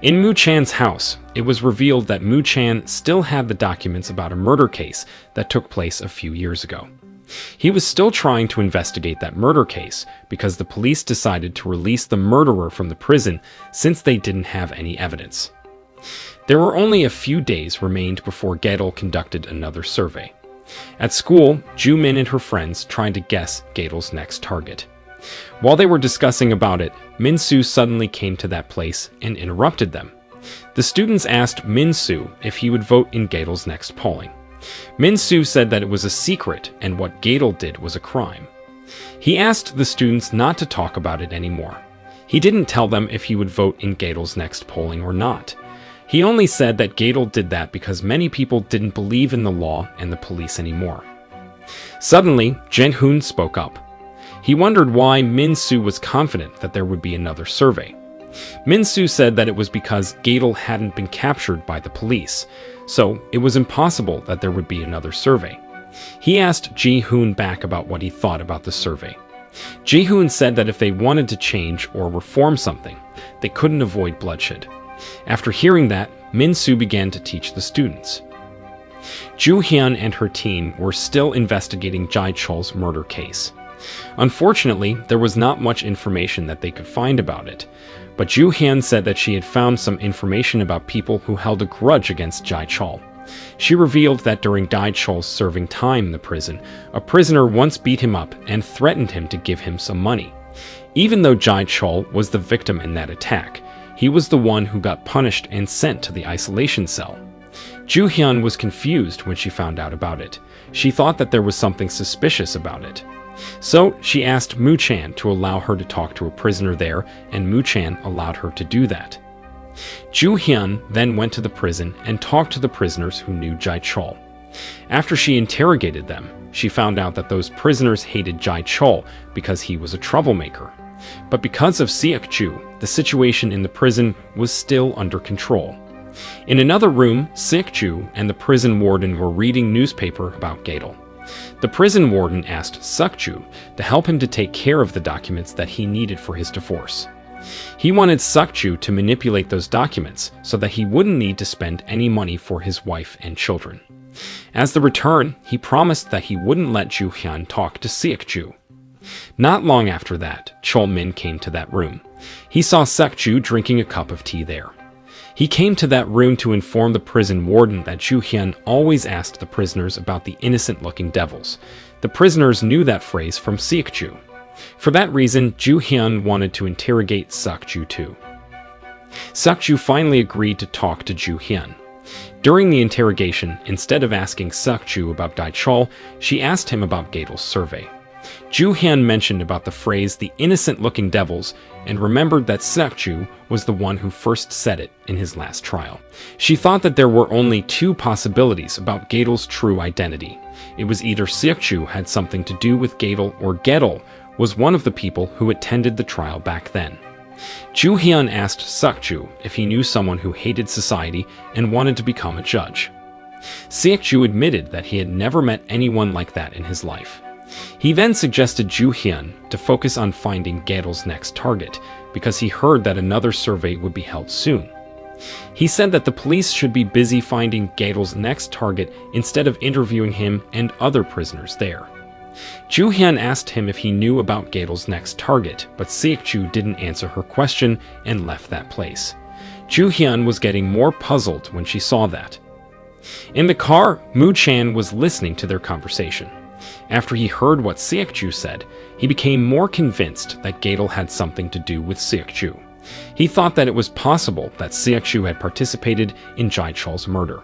In Mu Chan's house, it was revealed that Mu Chan still had the documents about a murder case that took place a few years ago. He was still trying to investigate that murder case because the police decided to release the murderer from the prison since they didn't have any evidence. There were only a few days remained before Gadel conducted another survey. At school, Ju Min and her friends tried to guess Gadel's next target. While they were discussing about it, Min Soo suddenly came to that place and interrupted them. The students asked Min Soo if he would vote in Gadel's next polling. Min Soo said that it was a secret and what Gadel did was a crime. He asked the students not to talk about it anymore. He didn't tell them if he would vote in Gadel's next polling or not. He only said that Gadel did that because many people didn't believe in the law and the police anymore. Suddenly, Jen Hoon spoke up. He wondered why Min Soo was confident that there would be another survey. Min Soo said that it was because Gadel hadn't been captured by the police, so it was impossible that there would be another survey. He asked Ji Hoon back about what he thought about the survey. Ji Hoon said that if they wanted to change or reform something, they couldn't avoid bloodshed. After hearing that, Min Soo began to teach the students. Ju Hyun and her team were still investigating Jai Chol's murder case. Unfortunately, there was not much information that they could find about it, but Ju Hyun said that she had found some information about people who held a grudge against Jai Chol. She revealed that during Jai Chol's serving time in the prison, a prisoner once beat him up and threatened him to give him some money. Even though Jai Chol was the victim in that attack, he was the one who got punished and sent to the isolation cell. Ju Hyun was confused when she found out about it. She thought that there was something suspicious about it. So she asked Mu Chan to allow her to talk to a prisoner there, and Mu Chan allowed her to do that. Ju Hyun then went to the prison and talked to the prisoners who knew Jai Chol. After she interrogated them, she found out that those prisoners hated Jai Chol because he was a troublemaker. But because of Seok Ju, the situation in the prison was still under control. In another room, Seok Ju and the prison warden were reading newspaper about Gadel. The prison warden asked Seok Ju to help him to take care of the documents that he needed for his divorce. He wanted Seok Ju to manipulate those documents so that he wouldn't need to spend any money for his wife and children. As the return, he promised that he wouldn't let Ju Hyun talk to Seok Ju. Not long after that, Chol Min came to that room. He saw Seok Ju drinking a cup of tea there. He came to that room to inform the prison warden that Ju Hyun always asked the prisoners about the innocent-looking devils. The prisoners knew that phrase from Seok Ju. For that reason, Ju-hyun wanted to interrogate Suk-ju too. Suk-ju finally agreed to talk to Ju-hyun. During the interrogation, instead of asking Suk-ju about Dae-chol, she asked him about Gadel's survey. Ju-hyun mentioned about the phrase "the innocent-looking devils" and remembered that Suk-ju was the one who first said it in his last trial. She thought that there were only two possibilities about Gadel's true identity. It was either Suk-ju had something to do with Gadel, or Gadel was one of the people who attended the trial back then. Ju-hyun asked Suk-ju if he knew someone who hated society and wanted to become a judge. Suk-ju admitted that he had never met anyone like that in his life. He then suggested Ju-hyun to focus on finding Gadel's next target, because he heard that another survey would be held soon. He said that the police should be busy finding Gadel's next target instead of interviewing him and other prisoners there. Ju-hyun asked him if he knew about Gadel's next target, but Suk-ju didn't answer her question and left that place. Ju-hyun was getting more puzzled when she saw that. In the car, Moo-chan was listening to their conversation. After he heard what Suk-ju said, he became more convinced that Gadel had something to do with Suk-ju. He thought that it was possible that Suk-ju had participated in Dae-chol's murder.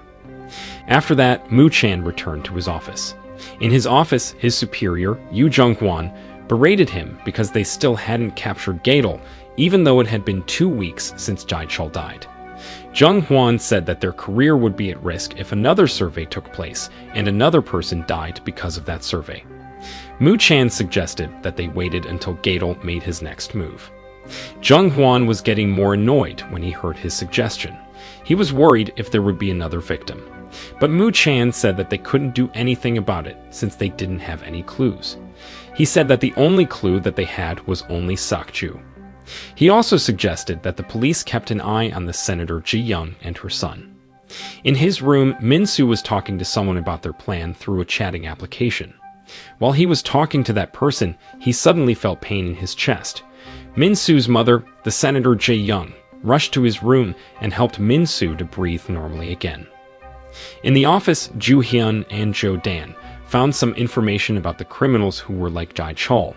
After that, Moo-chan returned to his office. In his office, his superior, Yoo Jung-hwan, berated him because they still hadn't captured Gadel, even though it had been 2 weeks since Dae-chol died. Jung-hwan said that their career would be at risk if another survey took place and another person died because of that survey. Moo-chan suggested that they waited until Gadel made his next move. Jung-hwan was getting more annoyed when he heard his suggestion. He was worried if there would be another victim. But Moo-chan said that they couldn't do anything about it since they didn't have any clues. He said that the only clue that they had was only Suk-ju. He also suggested that the police kept an eye on the Senator Ji-young and her son. In his room, Min-soo was talking to someone about their plan through a chatting application. While he was talking to that person, he suddenly felt pain in his chest. Min-soo's mother, the Senator Ji-young, rushed to his room and helped Min-soo to breathe normally again. In the office, Ju-hyun and Jo-dan found some information about the criminals who were like Dae-chol.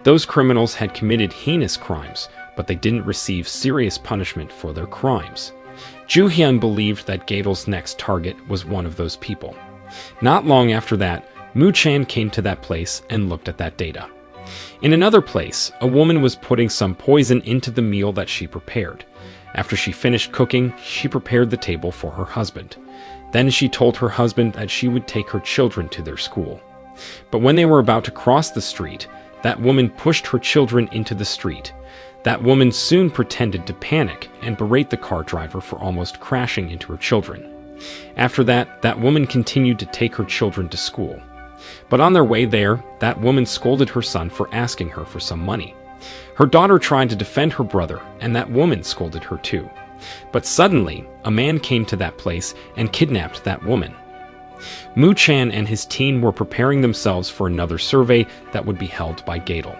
Those criminals had committed heinous crimes, but they didn't receive serious punishment for their crimes. Ju-hyun believed that Gadel's next target was one of those people. Not long after that, Moo-chan came to that place and looked at that data. In another place, a woman was putting some poison into the meal that she prepared. After she finished cooking, she prepared the table for her husband. Then she told her husband that she would take her children to their school. But when they were about to cross the street, that woman pushed her children into the street. That woman soon pretended to panic and berate the car driver for almost crashing into her children. After that, that woman continued to take her children to school. But on their way there, that woman scolded her son for asking her for some money. Her daughter tried to defend her brother, and that woman scolded her too. But suddenly, a man came to that place and kidnapped that woman. Moo-chan and his team were preparing themselves for another survey that would be held by Gadel.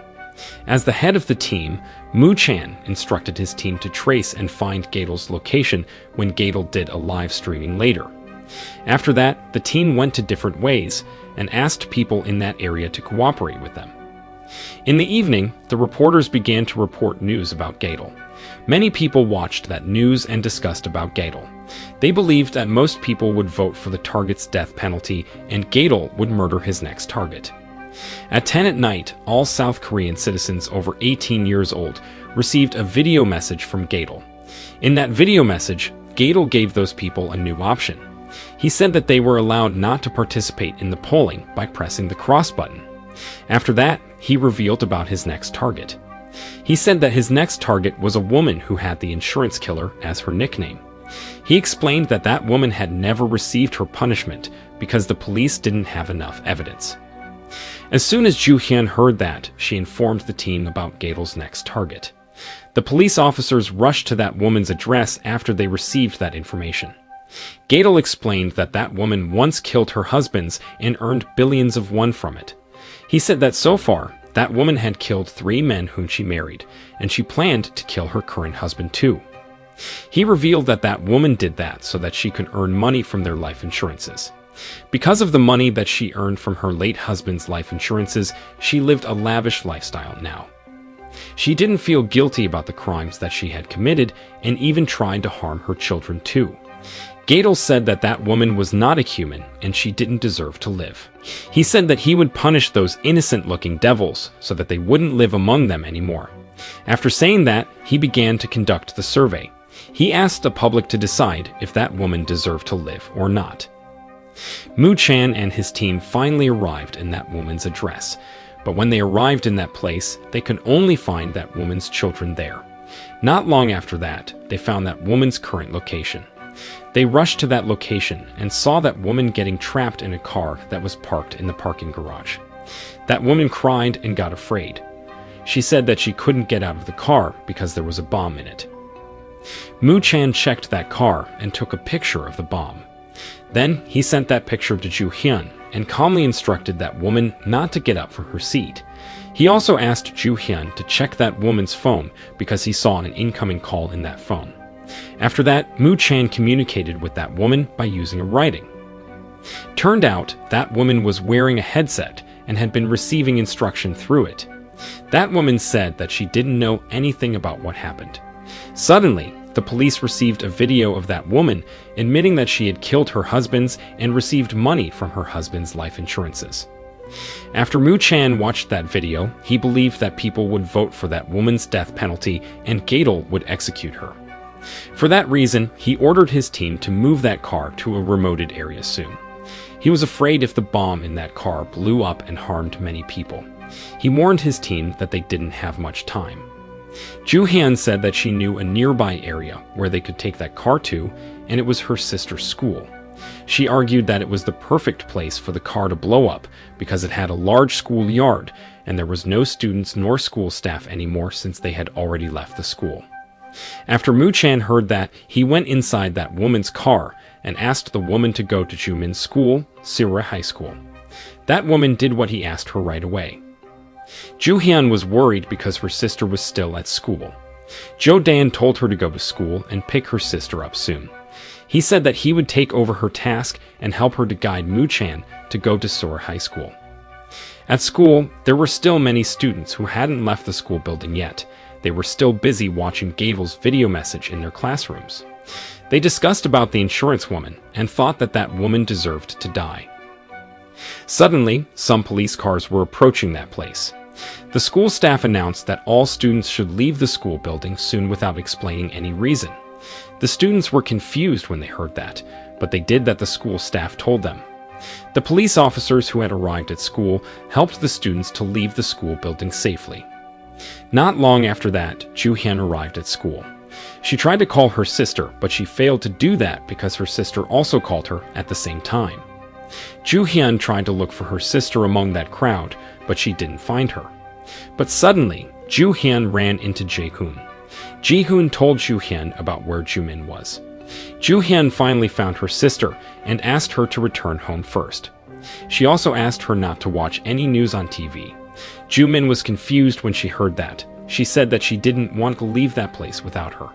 As the head of the team, Moo-chan instructed his team to trace and find Gadel's location when Gadel did a live streaming later. After that, the team went to different ways and asked people in that area to cooperate with them. In the evening, the reporters began to report news about Gadel. Many people watched that news and discussed about Gadel. They believed that most people would vote for the target's death penalty and Gadel would murder his next target. At 10 at night, all South Korean citizens over 18 years old received a video message from Gadel. In that video message, Gadel gave those people a new option. He said that they were allowed not to participate in the polling by pressing the cross button. After that, he revealed about his next target. He said that his next target was a woman who had the insurance killer as her nickname. He explained that that woman had never received her punishment because the police didn't have enough evidence. As soon as Ju-hyun heard that, she informed the team about Gadel's next target. The police officers rushed to that woman's address after they received that information. Gadel explained that that woman once killed her husbands and earned billions of won from it. He said that so far, that woman had killed 3 men whom she married, and she planned to kill her current husband too. He revealed that that woman did that so that she could earn money from their life insurances. Because of the money that she earned from her late husband's life insurances, she lived a lavish lifestyle now. She didn't feel guilty about the crimes that she had committed and even tried to harm her children too. Gadel said that that woman was not a human and she didn't deserve to live. He said that he would punish those innocent-looking devils so that they wouldn't live among them anymore. After saying that, he began to conduct the survey. He asked the public to decide if that woman deserved to live or not. Mu Chan and his team finally arrived in that woman's address, but when they arrived in that place, they could only find that woman's children there. Not long after that, they found that woman's current location. They rushed to that location and saw that woman getting trapped in a car that was parked in the parking garage. That woman cried and got afraid. She said that she couldn't get out of the car because there was a bomb in it. Mu Chan checked that car and took a picture of the bomb. Then he sent that picture to Ju Hyun and calmly instructed that woman not to get up from her seat. He also asked Ju Hyun to check that woman's phone because he saw an incoming call in that phone. After that, Mu Chan communicated with that woman by using a writing. Turned out, that woman was wearing a headset and had been receiving instruction through it. That woman said that she didn't know anything about what happened. Suddenly, the police received a video of that woman admitting that she had killed her husbands and received money from her husband's life insurances. After Mu Chan watched that video, he believed that people would vote for that woman's death penalty and Gadel would execute her. For that reason, he ordered his team to move that car to a remoted area soon. He was afraid if the bomb in that car blew up and harmed many people. He warned his team that they didn't have much time. Ju Hyun said that she knew a nearby area where they could take that car to, and it was her sister's school. She argued that it was the perfect place for the car to blow up because it had a large schoolyard and there was no students nor school staff anymore since they had already left the school. After Mu Chan heard that, he went inside that woman's car and asked the woman to go to Jumin's school, Sira High School. That woman did what he asked her right away. Ju Hyun was worried because her sister was still at school. Jo Dan told her to go to school and pick her sister up soon. He said that he would take over her task and help her to guide Mu Chan to go to Sora High School. At school, there were still many students who hadn't left the school building yet. They were still busy watching Gadel's video message in their classrooms. They discussed about the insurance woman and thought that that woman deserved to die. Suddenly, some police cars were approaching that place. The school staff announced that all students should leave the school building soon without explaining any reason. The students were confused when they heard that, but they did that the school staff told them. The police officers who had arrived at school helped the students to leave the school building safely. Not long after that, Ju Hyun arrived at school. She tried to call her sister, but she failed to do that because her sister also called her at the same time. Ju Hyun tried to look for her sister among that crowd, but she didn't find her. But suddenly, Ju Hyun ran into Jae-hoon. Ji-hoon told Ju Hyun about where Jumin was. Ju Hyun finally found her sister and asked her to return home first. She also asked her not to watch any news on TV. Jumin was confused when she heard that. She said that she didn't want to leave that place without her.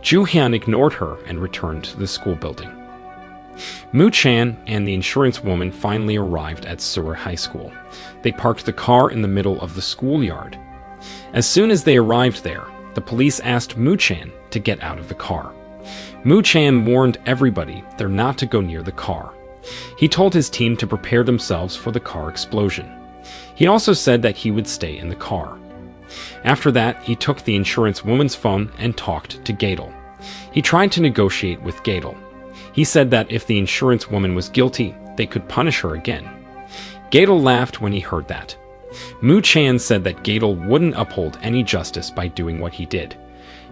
Ju Hyun ignored her and returned to the school building. Mu Chan and the insurance woman finally arrived at Sura High School. They parked the car in the middle of the schoolyard. As soon as they arrived there, the police asked Mu Chan to get out of the car. Mu Chan warned everybody they're not to go near the car. He told his team to prepare themselves for the car explosion. He also said that he would stay in the car. After that, he took the insurance woman's phone and talked to Gadel. He tried to negotiate with Gadel. He said that if the insurance woman was guilty, they could punish her again. Gadel laughed when he heard that. Mu Chan said that Gadel wouldn't uphold any justice by doing what he did.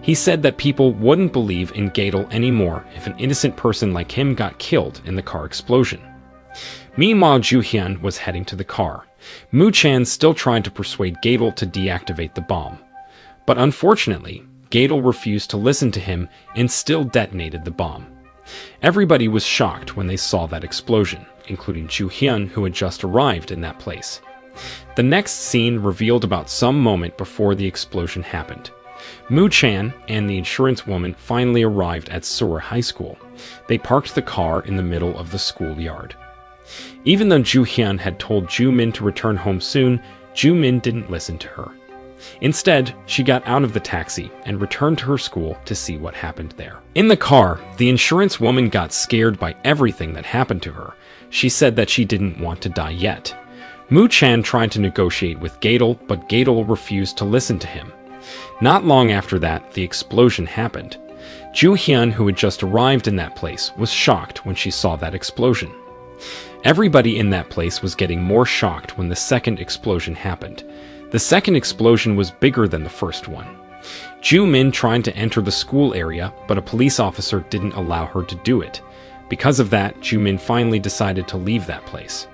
He said that people wouldn't believe in Gadel anymore if an innocent person like him got killed in the car explosion. Meanwhile, Ju Hyun was heading to the car. Mu Chan still tried to persuade Gadel to deactivate the bomb. But unfortunately, Gadel refused to listen to him and still detonated the bomb. Everybody was shocked when they saw that explosion, including Ju Hyun, who had just arrived in that place. The next scene revealed about some moment before the explosion happened. Mu Chan and the insurance woman finally arrived at Sura High School. They parked the car in the middle of the schoolyard. Even though Ju Hyun had told Ju Min to return home soon, Ju Min didn't listen to her. Instead, she got out of the taxi and returned to her school to see what happened there. In the car, the insurance woman got scared by everything that happened to her. She said that she didn't want to die yet. Moo Chan tried to negotiate with Gadel, but Gadel refused to listen to him. Not long after that, the explosion happened. Ju Hyun, who had just arrived in that place, was shocked when she saw that explosion. Everybody in that place was getting more shocked when the second explosion happened. The second explosion was bigger than the first one. Ju Min tried to enter the school area, but a police officer didn't allow her to do it. Because of that, Ju Min finally decided to leave that place.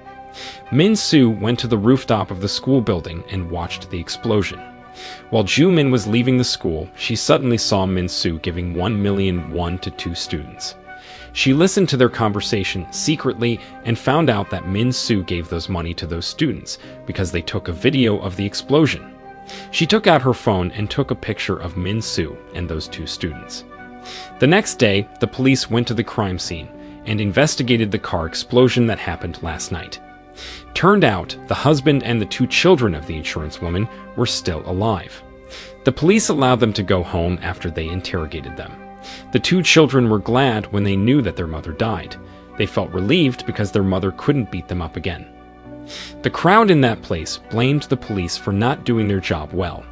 Min Soo went to the rooftop of the school building and watched the explosion. While Ju Min was leaving the school, she suddenly saw Min Soo giving 1 million won to 2 students. She listened to their conversation secretly and found out that Min Soo gave those money to those students because they took a video of the explosion. She took out her phone and took a picture of Min Soo and those 2 students. The next day, the police went to the crime scene and investigated the car explosion that happened last night. Turned out, the husband and the 2 children of the insurance woman were still alive. The police allowed them to go home after they interrogated them. The 2 children were glad when they knew that their mother died. They felt relieved because their mother couldn't beat them up again. The crowd in that place blamed the police for not doing their job well.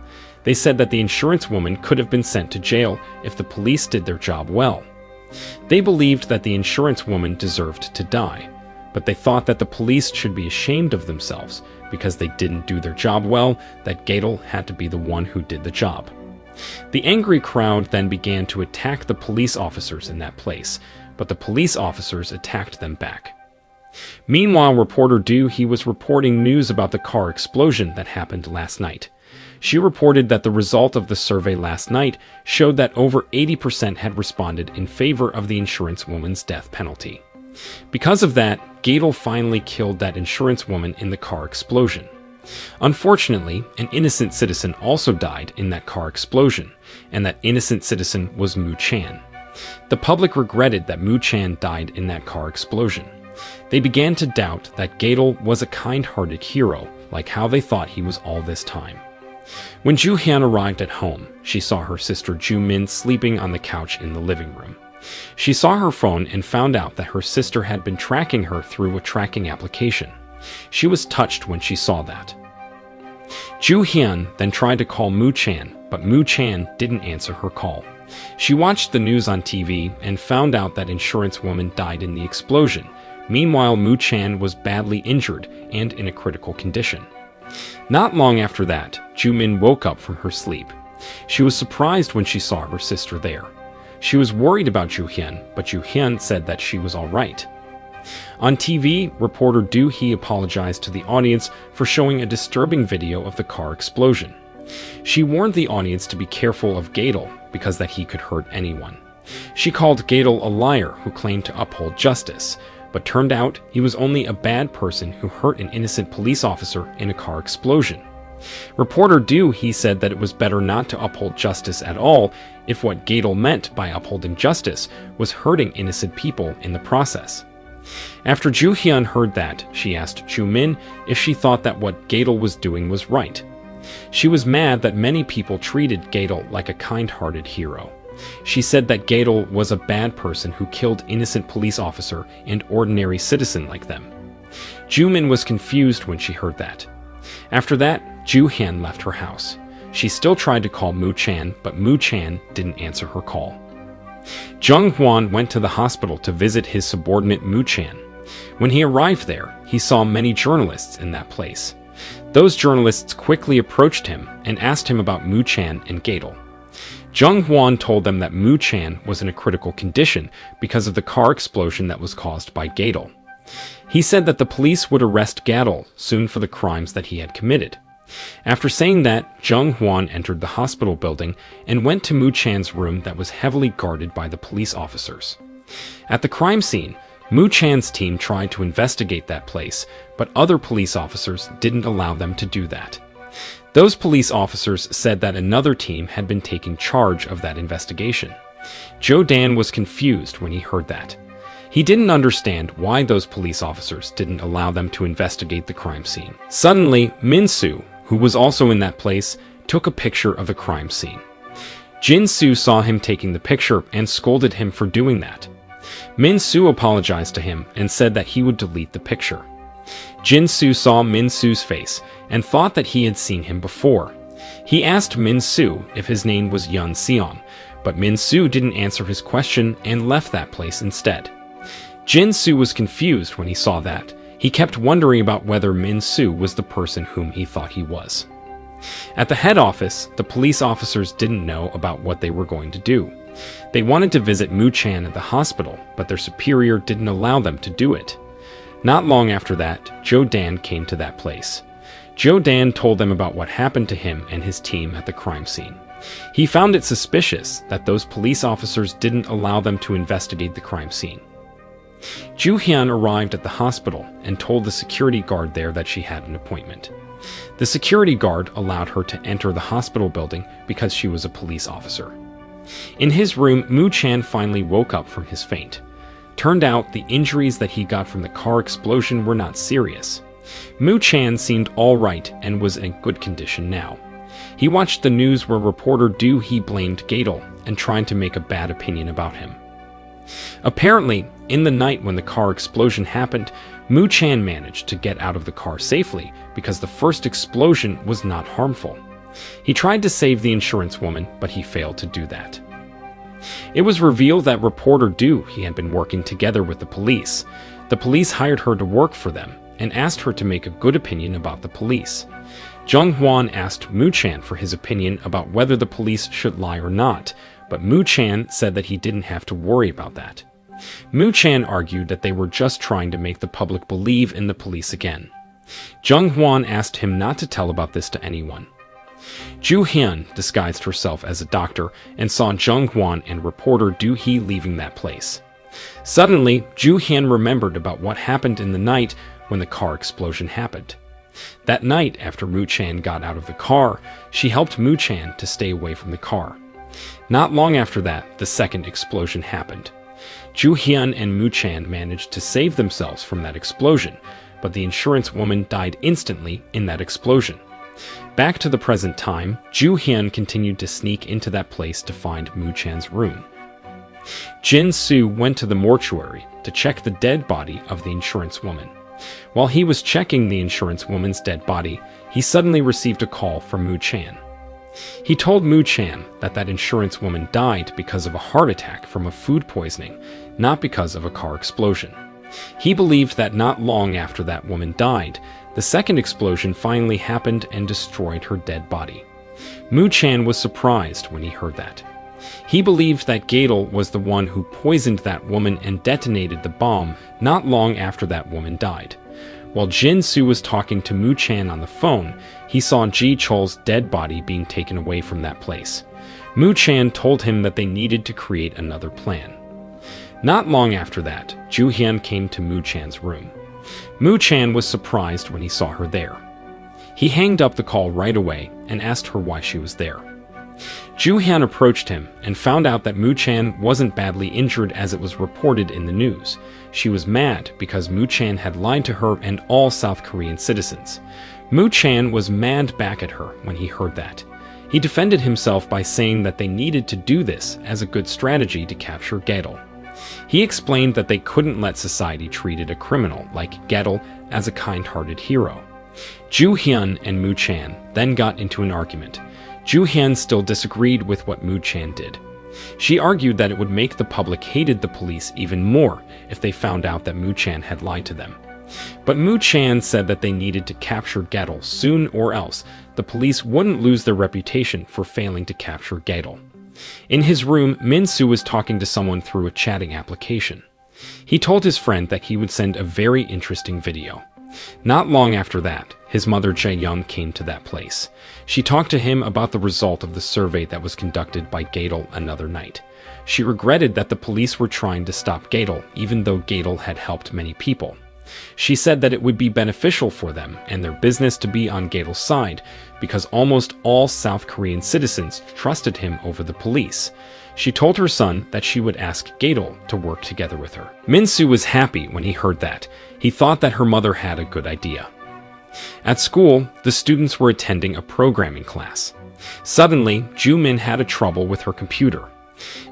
They said that the insurance woman could have been sent to jail if the police did their job well. They believed that the insurance woman deserved to die, but they thought that the police should be ashamed of themselves because they didn't do their job well, that Gadel had to be the one who did the job. The angry crowd then began to attack the police officers in that place, but the police officers attacked them back. Meanwhile, reporter Du He was reporting news about the car explosion that happened last night. She reported that the result of the survey last night showed that over 80% had responded in favor of the insurance woman's death penalty. Because of that, Gadel finally killed that insurance woman in the car explosion. Unfortunately, an innocent citizen also died in that car explosion, and that innocent citizen was Moo Chan. The public regretted that Moo Chan died in that car explosion. They began to doubt that Gadel was a kind-hearted hero, like how they thought he was all this time. When Ju Hyun arrived at home, she saw her sister Ju Min sleeping on the couch in the living room. She saw her phone and found out that her sister had been tracking her through a tracking application. She was touched when she saw that. Ju Hyun then tried to call Moo Chan, but Moo Chan didn't answer her call. She watched the news on TV and found out that insurance woman died in the explosion. Meanwhile, Moo Chan was badly injured and in a critical condition. Not long after that, Ju Min woke up from her sleep. She was surprised when she saw her sister there. She was worried about Ju Hyun, but Ju Hyun said that she was all right. On TV, reporter Du He apologized to the audience for showing a disturbing video of the car explosion. She warned the audience to be careful of Gadel because that he could hurt anyone. She called Gadel a liar who claimed to uphold justice, but turned out he was only a bad person who hurt an innocent police officer in a car explosion. Reporter Du He said that it was better not to uphold justice at all if what Gadel meant by upholding justice was hurting innocent people in the process. After Ju Hyun heard that, she asked Ju Min if she thought that what Gadel was doing was right. She was mad that many people treated Gadel like a kind-hearted hero. She said that Gadel was a bad person who killed innocent police officer and ordinary citizen like them. Ju Min was confused when she heard that. After that, Ju Hyun left her house. She still tried to call Moo Chan, but Moo Chan didn't answer her call. Jung Hwan went to the hospital to visit his subordinate Moo Chan. When he arrived there, he saw many journalists in that place. Those journalists quickly approached him and asked him about Moo Chan and Gadel. Jung Hwan told them that Moo Chan was in a critical condition because of the car explosion that was caused by Gadel. He said that the police would arrest Gadel soon for the crimes that he had committed. After saying that, Jung Hwan entered the hospital building and went to Moo Chan's room that was heavily guarded by the police officers. At the crime scene, Moo Chan's team tried to investigate that place, but other police officers didn't allow them to do that. Those police officers said that another team had been taking charge of that investigation. Jo Dan was confused when he heard that. He didn't understand why those police officers didn't allow them to investigate the crime scene. Suddenly, Min-soo, who was also in that place, took a picture of the crime scene. Jin-soo saw him taking the picture and scolded him for doing that. Min-soo apologized to him and said that he would delete the picture. Jin-soo saw Min-soo's face and thought that he had seen him before. He asked Min-soo if his name was Yun-seong, but Min-soo didn't answer his question and left that place instead. Jin-soo was confused when he saw that. He kept wondering about whether Min-soo was the person whom he thought he was. At the head office, the police officers didn't know about what they were going to do. They wanted to visit Moo-chan at the hospital, but their superior didn't allow them to do it. Not long after that, Jo-dan came to that place. Jo-dan told them about what happened to him and his team at the crime scene. He found it suspicious that those police officers didn't allow them to investigate the crime scene. Joo-hyun arrived at the hospital and told the security guard there that she had an appointment. The security guard allowed her to enter the hospital building because she was a police officer. In his room, Moo-chan finally woke up from his faint. Turned out the injuries that he got from the car explosion were not serious. Moo-chan seemed all right and was in good condition now. He watched the news where reporter Do-hee blamed Gadol and tried to make a bad opinion about him. Apparently, in the night when the car explosion happened, Moo-chan managed to get out of the car safely because the first explosion was not harmful. He tried to save the insurance woman, but he failed to do that. It was revealed that reporter Do-hee had been working together with the police. The police hired her to work for them and asked her to make a good opinion about the police. Jung-hwan asked Moo-chan for his opinion about whether the police should lie or not, but Moo-chan said that he didn't have to worry about that. Moo-chan argued that they were just trying to make the public believe in the police again. Jung-hwan asked him not to tell about this to anyone. Joo-hyun disguised herself as a doctor and saw Jung-hwan and reporter Do-hee leaving that place. Suddenly, Joo-hyun remembered about what happened in the night when the car explosion happened. That night, after Moo-chan got out of the car, she helped Moo-chan to stay away from the car. Not long after that, the second explosion happened. Joo-hyun and Moo-chan managed to save themselves from that explosion, but the insurance woman died instantly in that explosion. Back to the present time, Joo-hyun continued to sneak into that place to find Moo-chan's room. Jin-soo went to the mortuary to check the dead body of the insurance woman. While he was checking the insurance woman's dead body, he suddenly received a call from Moo-chan. He told Moo-chan that that insurance woman died because of a heart attack from a food poisoning, not because of a car explosion. He believed that not long after that woman died, the second explosion finally happened and destroyed her dead body. Moo-chan was surprised when he heard that. He believed that Gadol was the one who poisoned that woman and detonated the bomb not long after that woman died. While Jin-soo was talking to Moo-chan on the phone, he saw Ji-chol's dead body being taken away from that place. Moo-chan told him that they needed to create another plan. Not long after that, Joo-hyun came to Moo-chan's room. Moo-chan was surprised when he saw her there. He hanged up the call right away and asked her why she was there. Joo-hyun approached him and found out that Moo-chan wasn't badly injured as it was reported in the news. She was mad because Moo-chan had lied to her and all South Korean citizens. Moo-chan was mad back at her when he heard that. He defended himself by saying that they needed to do this as a good strategy to capture Gadol. He explained that they couldn't let society treat a criminal like Gadol as a kind-hearted hero. Joo-hyun and Moo-chan then got into an argument. Joo-hyun still disagreed with what Moo-chan did. She argued that it would make the public hated the police even more if they found out that Moo-chan had lied to them. But Moo-chan said that they needed to capture Gadol soon or else the police wouldn't lose their reputation for failing to capture Gadol. In his room, Min-soo was talking to someone through a chatting application. He told his friend that he would send a very interesting video. Not long after that, his mother Jae-young came to that place. She talked to him about the result of the survey that was conducted by Gadol another night. She regretted that the police were trying to stop Gadol, even though Gadol had helped many people. She said that it would be beneficial for them and their business to be on Gadel's side because almost all South Korean citizens trusted him over the police. She told her son that she would ask Gadel to work together with her. Min-soo was happy when he heard that. He thought that her mother had a good idea. At school, the students were attending a programming class. Suddenly, Joo-min had a trouble with her computer.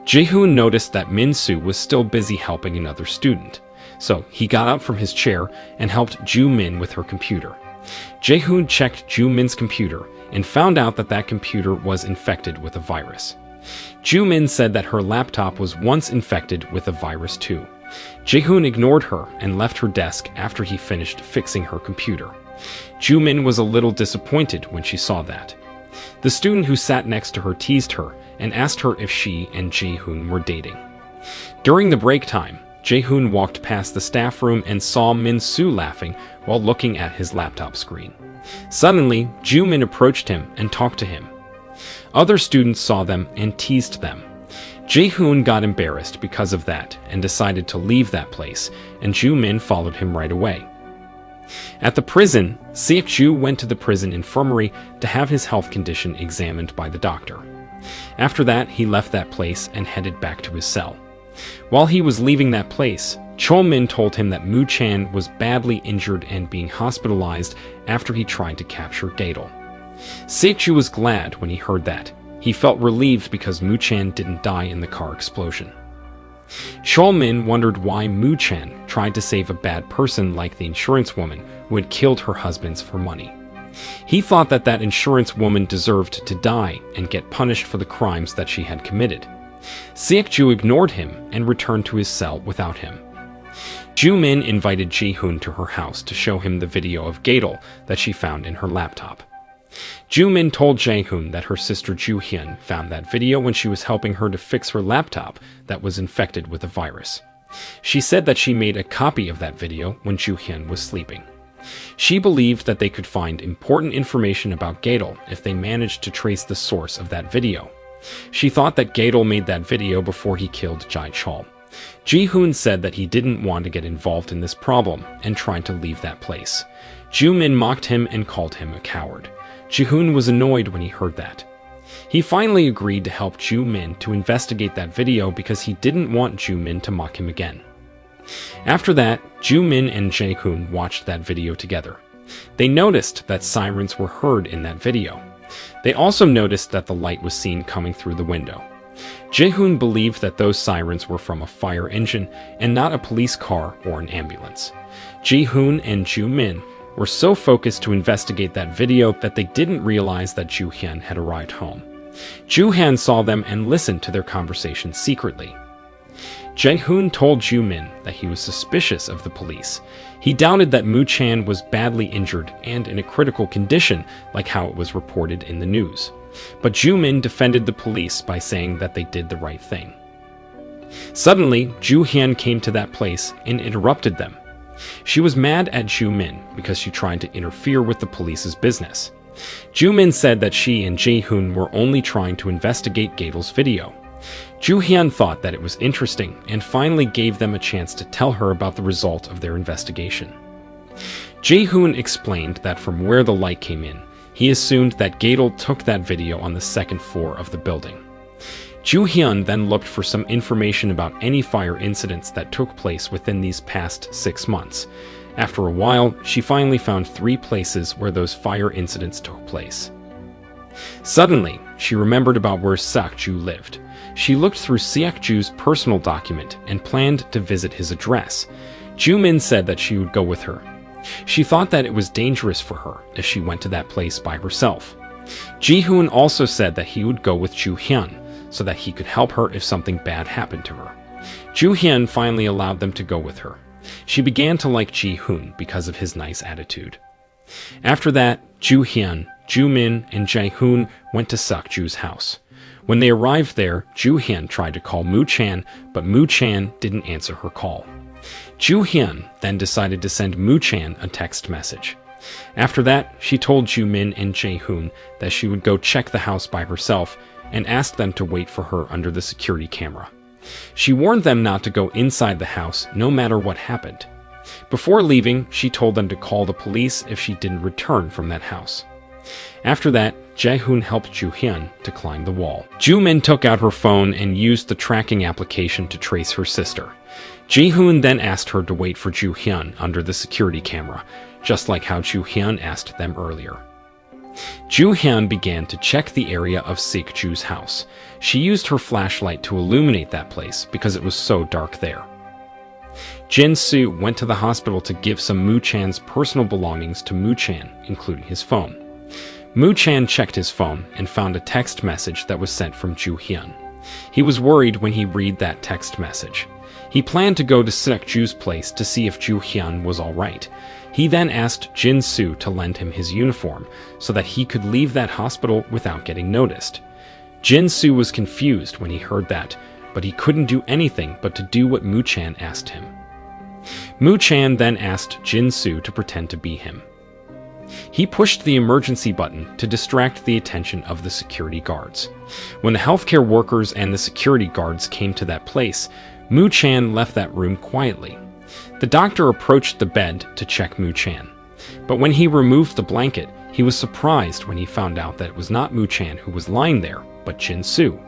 Jae-hoon noticed that Min-soo was still busy helping another student. So he got up from his chair and helped Joo-min with her computer. Jae-hoon checked Joo-min's computer and found out that that computer was infected with a virus. Joo-min said that her laptop was once infected with a virus too. Jae-hoon ignored her and left her desk after he finished fixing her computer. Joo-min was a little disappointed when she saw that. The student who sat next to her teased her and asked her if she and Jae-hoon were dating. During the break time, Jae-hoon walked past the staff room and saw Min-soo laughing while looking at his laptop screen. Suddenly, Joo-min approached him and talked to him. Other students saw them and teased them. Jae-hoon got embarrassed because of that and decided to leave that place, and Joo-min followed him right away. At the prison, Seok-ju went to the prison infirmary to have his health condition examined by the doctor. After that, he left that place and headed back to his cell. While he was leaving that place, Chol-min told him that Moo-chan was badly injured and being hospitalized after he tried to capture Gadel. Seok-ju was glad when he heard that. He felt relieved because Moo-chan didn't die in the car explosion. Chol-min wondered why Moo-chan tried to save a bad person like the insurance woman who had killed her husbands for money. He thought that that insurance woman deserved to die and get punished for the crimes that she had committed. Seok-ju ignored him and returned to his cell without him. Joo-min invited Jae-hoon to her house to show him the video of Gadel that she found in her laptop. Joo-min told Jae-hoon that her sister Joo-hyun found that video when she was helping her to fix her laptop that was infected with a virus. She said that she made a copy of that video when Joo-hyun was sleeping. She believed that they could find important information about Gadel if they managed to trace the source of that video. She thought that Gadel made that video before he killed Jae-chol. Jae-hoon said that he didn't want to get involved in this problem and tried to leave that place. Joo-min mocked him and called him a coward. Jae-hoon was annoyed when he heard that. He finally agreed to help Joo-min to investigate that video because he didn't want Joo-min to mock him again. After that, Joo-min and Jae-hoon watched that video together. They noticed that sirens were heard in that video. They also noticed that the light was seen coming through the window. Jae-hoon believed that those sirens were from a fire engine and not a police car or an ambulance. Jae-hoon and Joo-min were so focused to investigate that video that they didn't realize that Joo-hyun had arrived home. Joo-hyun saw them and listened to their conversation secretly. Jae-hoon told Joo-min that he was suspicious of the police. He doubted that Moo-chan was badly injured and in a critical condition like how it was reported in the news. But Joo-min defended the police by saying that they did the right thing. Suddenly, Joo-hyun came to that place and interrupted them. She was mad at Joo-min because she tried to interfere with the police's business. Joo-min said that she and Jae-hoon were only trying to investigate Gadel's video. Joo-hyun thought that it was interesting and finally gave them a chance to tell her about the result of their investigation. Jae-hoon explained that from where the light came in, he assumed that Gadel took that video on the second floor of the building. Joo-hyun then looked for some information about any fire incidents that took place within these past 6 months. After a while, she finally found 3 places where those fire incidents took place. Suddenly, she remembered about where Seok-ju lived. She looked through Seok-ju's personal document and planned to visit his address. Joo-min said that she would go with her. She thought that it was dangerous for her if she went to that place by herself. Jae-hoon also said that he would go with Joo-hyun, so that he could help her if something bad happened to her. Joo-hyun finally allowed them to go with her. She began to like Jae-hoon because of his nice attitude. After that, Joo-hyun, Joo-min, and Jae-hoon went to Seok-ju's house. When they arrived there, Joo-hyun tried to call Moo-chan, but Moo-chan didn't answer her call. Joo-hyun then decided to send Moo-chan a text message. After that, she told Joo-min and Jae-hoon that she would go check the house by herself and asked them to wait for her under the security camera. She warned them not to go inside the house no matter what happened. Before leaving, she told them to call the police if she didn't return from that house. After that, Jae-hoon helped Joo-hyun to climb the wall. Joo-min took out her phone and used the tracking application to trace her sister. Jae-hoon then asked her to wait for Joo-hyun under the security camera, just like how Joo-hyun asked them earlier. Joo-hyun began to check the area of Sik-ju's house. She used her flashlight to illuminate that place because it was so dark there. Jin-soo went to the hospital to give some Moo-chan's personal belongings to Moo-chan, including his phone. Moo-chan checked his phone and found a text message that was sent from Joo-hyun. He was worried when he read that text message. He planned to go to Sik-ju's place to see if Joo-hyun was alright. He then asked Jin-soo to lend him his uniform so that he could leave that hospital without getting noticed. Jin-soo was confused when he heard that, but he couldn't do anything but to do what Moo-chan asked him. Moo-chan then asked Jin-soo to pretend to be him. He pushed the emergency button to distract the attention of the security guards. When the healthcare workers and the security guards came to that place, Moo-chan left that room quietly. The doctor approached the bed to check Moo-chan. But when he removed the blanket, he was surprised when he found out that it was not Moo-chan who was lying there, but Jin-soo.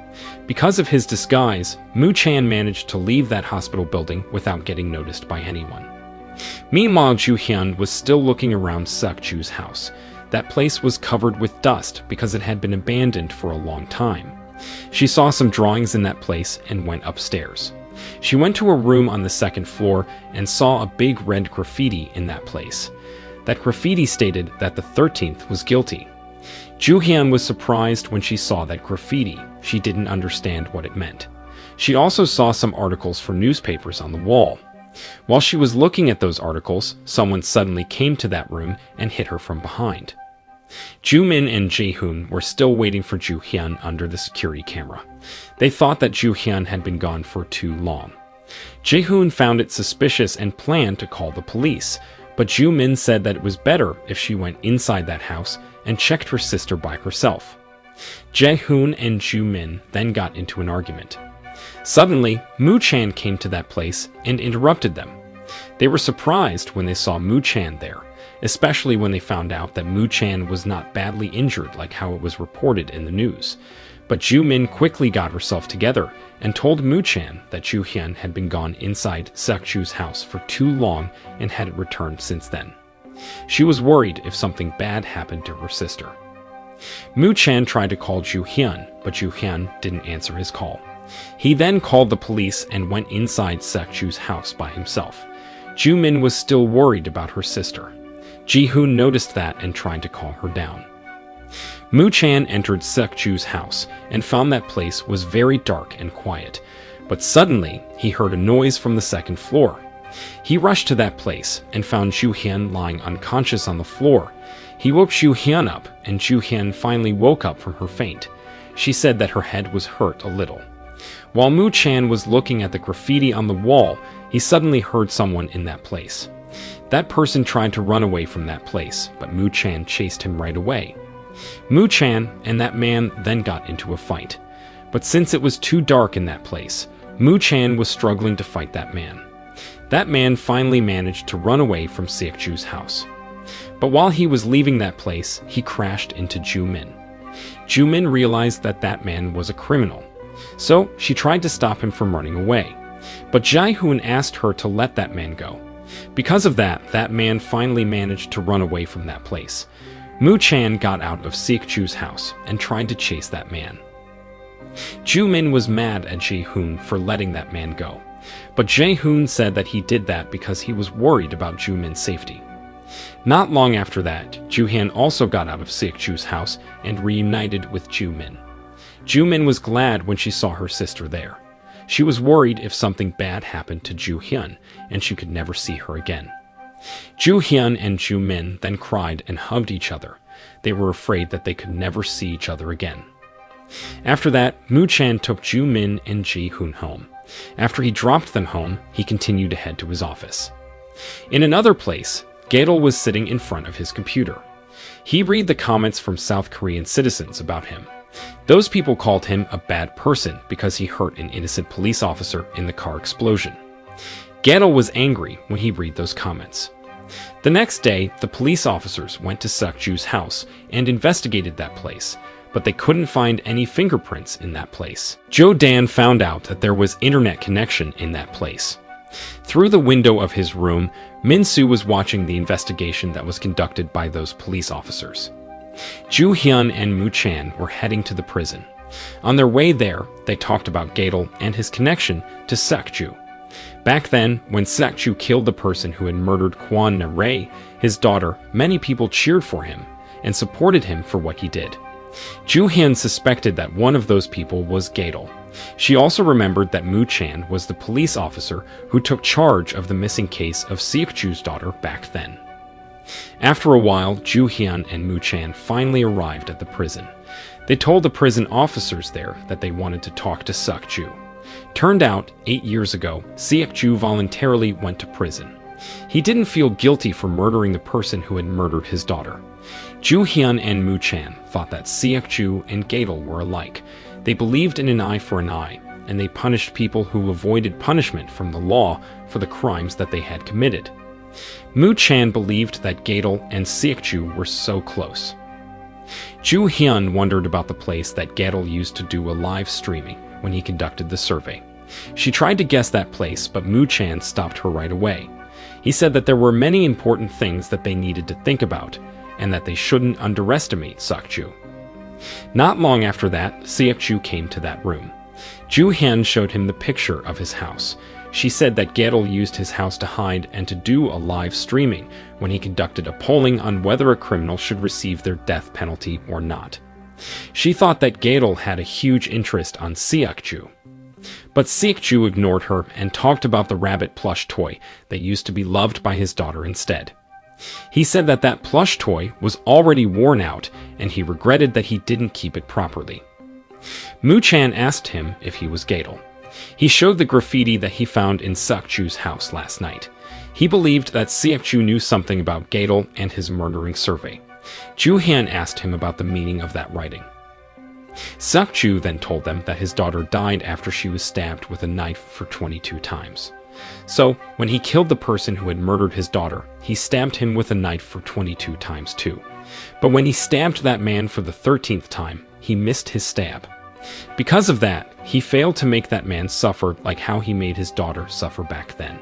Because of his disguise, Moo-chan managed to leave that hospital building without getting noticed by anyone. Meanwhile, Joo-hyun was still looking around Suk-ju's house. That place was covered with dust because it had been abandoned for a long time. She saw some drawings in that place and went upstairs. She went to a room on the second floor and saw a big red graffiti in that place. That graffiti stated that the 13th was guilty. Joo-hyun was surprised when she saw that graffiti. She didn't understand what it meant. She also saw some articles for newspapers on the wall. While she was looking at those articles, someone suddenly came to that room and hit her from behind. Joo-min and Jae-hoon were still waiting for Joo-hyun under the security camera. They thought that Joo-hyun had been gone for too long. Jae-hoon found it suspicious and planned to call the police, but Joo-min said that it was better if she went inside that house and checked her sister by herself. Jae-hoon and Joo-min then got into an argument. Suddenly, Moo-chan came to that place and interrupted them. They were surprised when they saw Moo-chan there, especially when they found out that Moo-chan was not badly injured like how it was reported in the news. But Joo-min quickly got herself together and told Moo-chan that Joo-hyun had been gone inside Suk-ju's house for too long and hadn't returned since then. She was worried if something bad happened to her sister. Moo-chan tried to call Joo-hyun, but Joo-hyun didn't answer his call. He then called the police and went inside Suk-ju's house by himself. Joo-min was still worried about her sister. Jae-hoon noticed that and tried to calm her down. Moo-chan entered Suk-ju's house and found that place was very dark and quiet, but suddenly he heard a noise from the second floor. He rushed to that place and found Joo-hyun lying unconscious on the floor. He woke Joo-hyun up, and Joo-hyun finally woke up from her faint. She said that her head was hurt a little. While Moo-chan was looking at the graffiti on the wall, he suddenly heard someone in that place. That person tried to run away from that place, but Moo-chan chased him right away. Moo-chan and that man then got into a fight. But since it was too dark in that place, Moo-chan was struggling to fight that man. That man finally managed to run away from Sik-ju's house. But while he was leaving that place, he crashed into Joo-min. Joo-min realized that that man was a criminal. So she tried to stop him from running away. But Jae-hoon asked her to let that man go. Because of that, that man finally managed to run away from that place. Moo-chan got out of Sik-ju's house and tried to chase that man. Joo-min was mad at Jae-hoon for letting that man go. But Jae-hoon said that he did that because he was worried about Joo-min's safety. Not long after that, Joo-hyun also got out of Sik-ju's house and reunited with Joo-min. Joo-min was glad when she saw her sister there. She was worried if something bad happened to Joo-hyun, and she could never see her again. Joo-hyun and Joo-min then cried and hugged each other. They were afraid that they could never see each other again. After that, Moo-chan took Joo-min and Jae-hoon home. After he dropped them home, he continued to head to his office. In another place, Gaedel was sitting in front of his computer. He read the comments from South Korean citizens about him. Those people called him a bad person because he hurt an innocent police officer in the car explosion. Gadol was angry when he read those comments. The next day, the police officers went to Sukju's house and investigated that place, but they couldn't find any fingerprints in that place. Jo Dan found out that there was internet connection in that place. Through the window of his room, Min-soo was watching the investigation that was conducted by those police officers. Joo Hyun and Moo Chan were heading to the prison. On their way there, they talked about Gadol and his connection to Sukju. Back then, when Sukju killed the person who had murdered Kwon Na-rae, his daughter, many people cheered for him and supported him for what he did. Joo Hyun suspected that one of those people was Gadol. She also remembered that Moo Chan was the police officer who took charge of the missing case of Sukju's daughter back then. After a while, Joo Hyun and Moo Chan finally arrived at the prison. They told the prison officers there that they wanted to talk to Sukju. Turned out, 8 years ago, Sukju voluntarily went to prison. He didn't feel guilty for murdering the person who had murdered his daughter. Joo Hyun and Moo Chan thought that Sukju and Gadol were alike. They believed in an eye for an eye, and they punished people who avoided punishment from the law for the crimes that they had committed. Moo Chan believed that Gadol and Sukju were so close. Joo Hyun wondered about the place that Gadol used to do a live streaming when he conducted the survey. She tried to guess that place, but Moo Chan stopped her right away. He said that there were many important things that they needed to think about, and that they shouldn't underestimate Sukju. Not long after that, Sukju came to that room. Joo Hyun showed him the picture of his house. She said that Gadol used his house to hide and to do a live streaming when he conducted a polling on whether a criminal should receive their death penalty or not. She thought that Gadol had a huge interest on Sukju. But Sukju ignored her and talked about the rabbit plush toy that used to be loved by his daughter instead. He said that that plush toy was already worn out and he regretted that he didn't keep it properly. Moo Chan asked him if he was Gadol. He showed the graffiti that he found in Sukju's house last night. He believed that Sukju knew something about Gadol and his murdering survey. Joo Hyun asked him about the meaning of that writing. Sukju then told them that his daughter died after she was stabbed with a knife for 22 times. So, when he killed the person who had murdered his daughter, he stabbed him with a knife for 22 times too. But when he stabbed that man for the 13th time, he missed his stab. Because of that, he failed to make that man suffer like how he made his daughter suffer back then.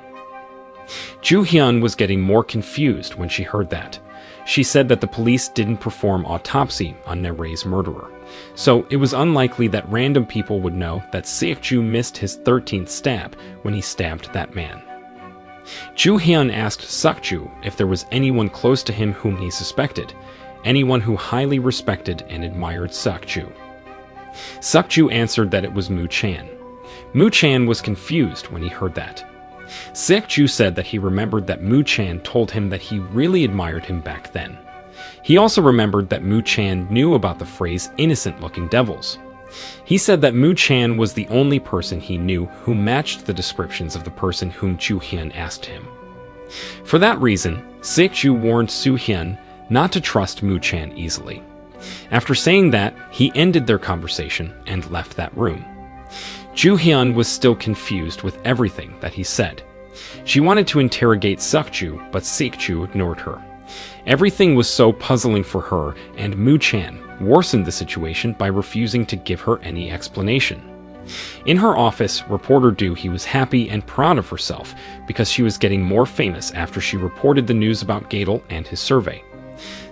Joo Hyun was getting more confused when she heard that. She said that the police didn't perform autopsy on Na-rae's murderer, so it was unlikely that random people would know that Sukju missed his 13th stab when he stabbed that man. Joo Hyun asked Sukju if there was anyone close to him whom he suspected, anyone who highly respected and admired Sukju. Sukju answered that it was Moo Chan. Moo Chan was confused when he heard that. Sukju said that he remembered that Moo Chan told him that he really admired him back then. He also remembered that Moo Chan knew about the phrase innocent-looking devils. He said that Moo Chan was the only person he knew who matched the descriptions of the person whom Joo Hyun asked him. For that reason, Sukju warned Soo Hyun not to trust Moo Chan easily. After saying that, he ended their conversation and left that room. Joo Hyun was still confused with everything that he said. She wanted to interrogate Sukju, but Sukju ignored her. Everything was so puzzling for her, and Moo Chan worsened the situation by refusing to give her any explanation. In her office, reporter Doo-hee was happy and proud of herself because she was getting more famous after she reported the news about Gadol and his survey.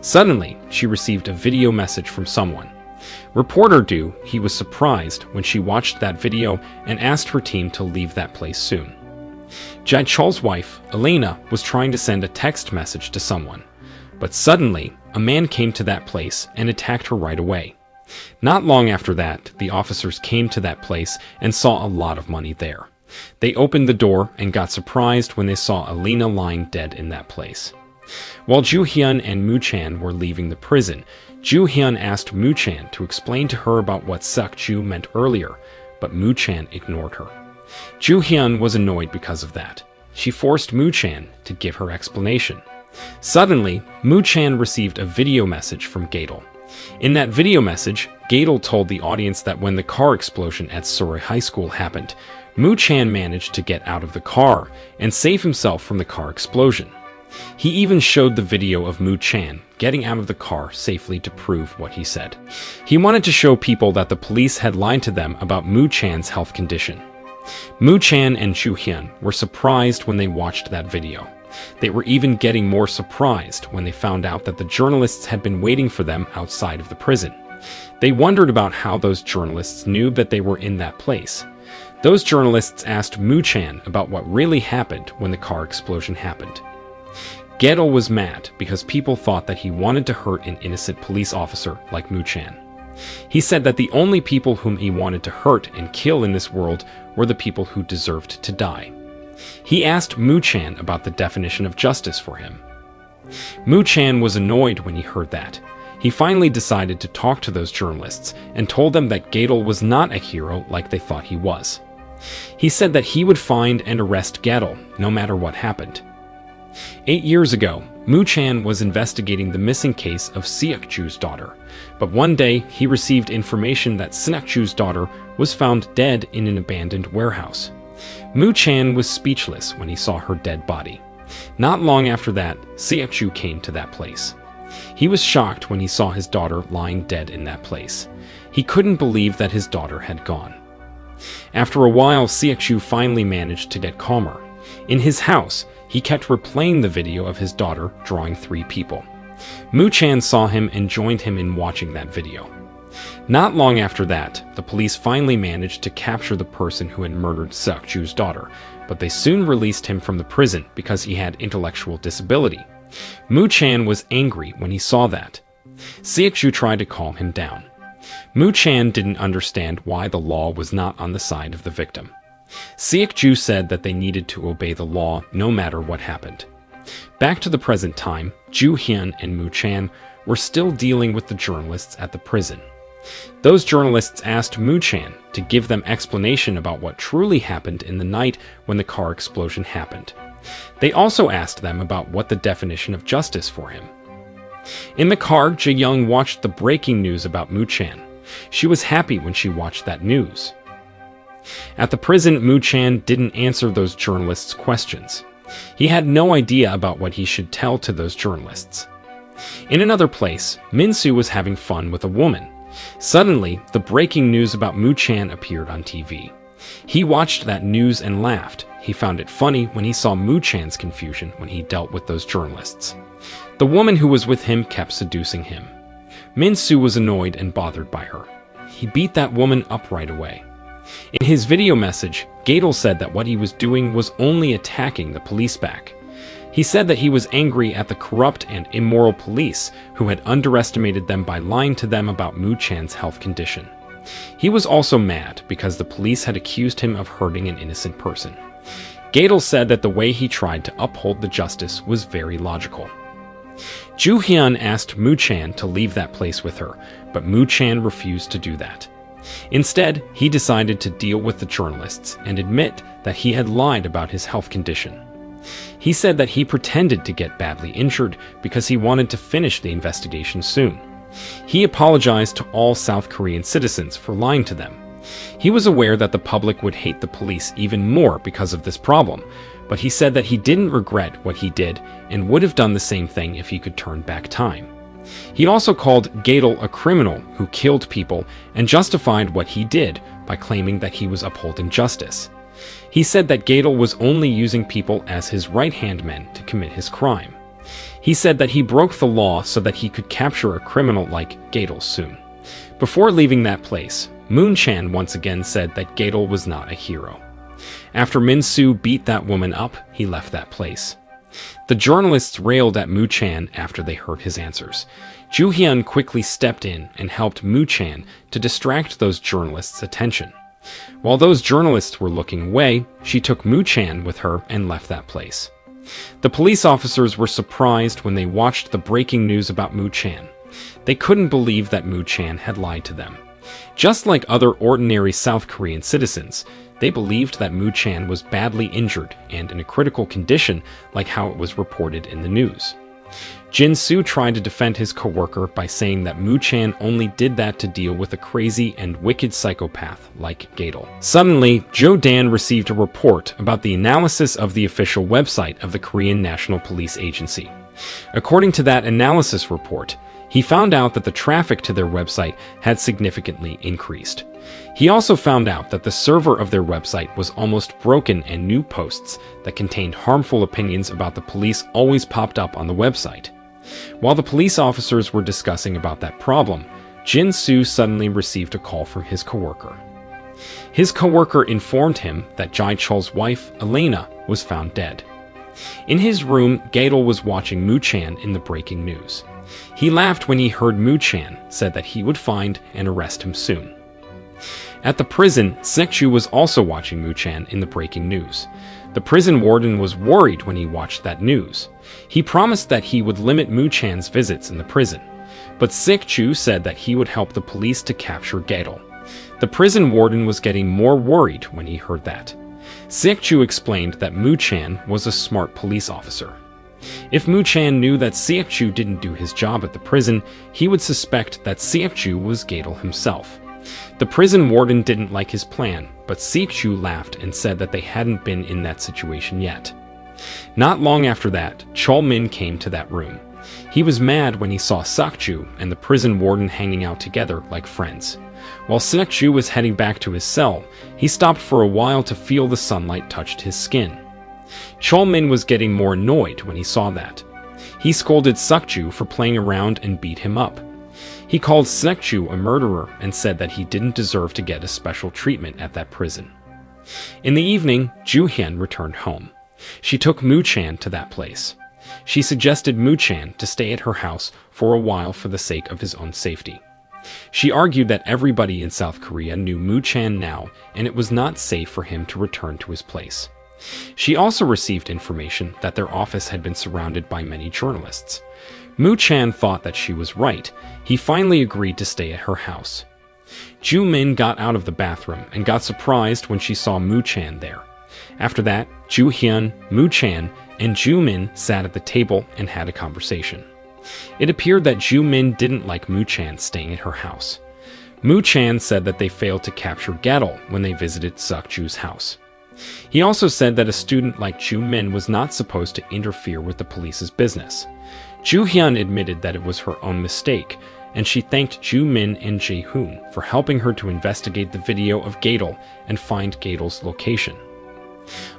Suddenly, she received a video message from someone. Reporter Doo-hee was surprised when she watched that video and asked her team to leave that place soon. Jae Chol's wife, Elena, was trying to send a text message to someone, but suddenly, a man came to that place and attacked her right away. Not long after that, the officers came to that place and saw a lot of money there. They opened the door and got surprised when they saw Elena lying dead in that place. While Joo Hyun and Moo Chan were leaving the prison, Joo Hyun asked Moo Chan to explain to her about what Sukju meant earlier, but Moo Chan ignored her. Joo Hyun was annoyed because of that. She forced Moo Chan to give her explanation. Suddenly, Moo Chan received a video message from Gadol. In that video message, Gadol told the audience that when the car explosion at Sorry High School happened, Mu Chan managed to get out of the car and save himself from the car explosion. He even showed the video of Mu Chan getting out of the car safely to prove what he said. He wanted to show people that the police had lied to them about Mu Chan's health condition. Mu Chan and Zhu Hyun were surprised when they watched that video. They were even getting more surprised when they found out that the journalists had been waiting for them outside of the prison. They wondered about how those journalists knew that they were in that place. Those journalists asked Mu Chan about what really happened when the car explosion happened. Gedel was mad because people thought that he wanted to hurt an innocent police officer like Mu Chan. He said that the only people whom he wanted to hurt and kill in this world were the people who deserved to die. He asked Mu Chan about the definition of justice for him. Mu Chan was annoyed when he heard that. He finally decided to talk to those journalists and told them that Gedel was not a hero like they thought he was. He said that he would find and arrest Gedel no matter what happened. 8 years ago, Mu Chan was investigating the missing case of Seokju's daughter, but one day he received information that Seokju's daughter was found dead in an abandoned warehouse. Mu Chan was speechless when he saw her dead body. Not long after that, Seokju came to that place. He was shocked when he saw his daughter lying dead in that place. He couldn't believe that his daughter had gone. After a while, Seokju finally managed to get calmer. In his house, he kept replaying the video of his daughter drawing 3 people. Mu Chan saw him and joined him in watching that video. Not long after that, the police finally managed to capture the person who had murdered Seokju's daughter, but they soon released him from the prison because he had intellectual disability. Mu Chan was angry when he saw that. Seokju tried to calm him down. Mu Chan didn't understand why the law was not on the side of the victim. Seokju said that they needed to obey the law no matter what happened. Back to the present time, Zhu Hyun and Mu Chan were still dealing with the journalists at the prison. Those journalists asked Mu Chan to give them explanation about what truly happened in the night when the car explosion happened. They also asked them about what the definition of justice for him. In the car, Jae-young watched the breaking news about Mu Chan. She was happy when she watched that news. At the prison, Mu Chan didn't answer those journalists' questions. He had no idea about what he should tell to those journalists. In another place, Min-soo was having fun with a woman. Suddenly, the breaking news about Mu Chan appeared on TV. He watched that news and laughed. He found it funny when he saw Mu Chan's confusion when he dealt with those journalists. The woman who was with him kept seducing him. Min-soo was annoyed and bothered by her. He beat that woman up right away. In his video message, Gedel said that what he was doing was only attacking the police back. He said that he was angry at the corrupt and immoral police who had underestimated them by lying to them about Mu Chan's health condition. He was also mad because the police had accused him of hurting an innocent person. Gedel said that the way he tried to uphold the justice was very logical. Zhu Hyun asked Mu Chan to leave that place with her, but Mu Chan refused to do that. Instead, he decided to deal with the journalists and admit that he had lied about his health condition. He said that he pretended to get badly injured because he wanted to finish the investigation soon. He apologized to all South Korean citizens for lying to them. He was aware that the public would hate the police even more because of this problem, but he said that he didn't regret what he did and would have done the same thing if he could turn back time. He also called Gedel a criminal who killed people and justified what he did by claiming that he was upholding justice. He said that Gedel was only using people as his right-hand men to commit his crime. He said that he broke the law so that he could capture a criminal like Gedel soon. Before leaving that place, Mu Chan once again said that Gedel was not a hero. After Min-soo beat that woman up, he left that place. The journalists railed at Mu Chan after they heard his answers. Zhu Hyun quickly stepped in and helped Mu Chan to distract those journalists' attention. While those journalists were looking away, she took Mu Chan with her and left that place. The police officers were surprised when they watched the breaking news about Mu Chan. They couldn't believe that Mu Chan had lied to them. Just like other ordinary South Korean citizens, they believed that Mu Chan was badly injured and in a critical condition like how it was reported in the news. Jin Soo tried to defend his coworker by saying that Moo Chan only did that to deal with a crazy and wicked psychopath like Gadol. Suddenly, Jo Dan received a report about the analysis of the official website of the Korean National Police Agency. According to that analysis report, he found out that the traffic to their website had significantly increased. He also found out that the server of their website was almost broken and new posts that contained harmful opinions about the police always popped up on the website. While the police officers were discussing about that problem, Jin Soo suddenly received a call from his coworker. His coworker informed him that Jai Chol's wife, Elena, was found dead. In his room, Gadol was watching Moo Chan in the breaking news. He laughed when he heard Moo Chan said that he would find and arrest him soon. At the prison, Sek-chu was also watching Moo Chan in the breaking news. The prison warden was worried when he watched that news. He promised that he would limit Moo Chan's visits in the prison, but Sek-chu said that he would help the police to capture Gadol. The prison warden was getting more worried when he heard that. Sek-chu explained that Moo Chan was a smart police officer. If Moo Chan knew that Sek-chu didn't do his job at the prison, he would suspect that Sek-chu was Gadol himself. The prison warden didn't like his plan, but Sek-chu laughed and said that they hadn't been in that situation yet. Not long after that, Chol-min came to that room. He was mad when he saw Sek-chu and the prison warden hanging out together like friends. While Sek-chu was heading back to his cell, he stopped for a while to feel the sunlight touched his skin. Chol-min was getting more annoyed when he saw that. He scolded Sek-chu for playing around and beat him up. He called Sek-chu a murderer and said that he didn't deserve to get a special treatment at that prison. In the evening, Ju-hyun returned home. She took Moo Chan to that place. She suggested Moo Chan to stay at her house for a while for the sake of his own safety. She argued that everybody in South Korea knew Moo Chan now, and it was not safe for him to return to his place. She also received information that their office had been surrounded by many journalists. Moo Chan thought that she was right. He finally agreed to stay at her house. Ju-min got out of the bathroom and got surprised when she saw Moo Chan there. After that, Ju-hyun, Moo Chan, and Ju-min sat at the table and had a conversation. It appeared that Ju-min didn't like Moo Chan staying at her house. Moo Chan said that they failed to capture Gadol when they visited Suk-ju's house. He also said that a student like Ju-min was not supposed to interfere with the police's business. Ju-hyun admitted that it was her own mistake, and she thanked Ju-min and Jae-hoon for helping her to investigate the video of Gadol and find Gadol's location.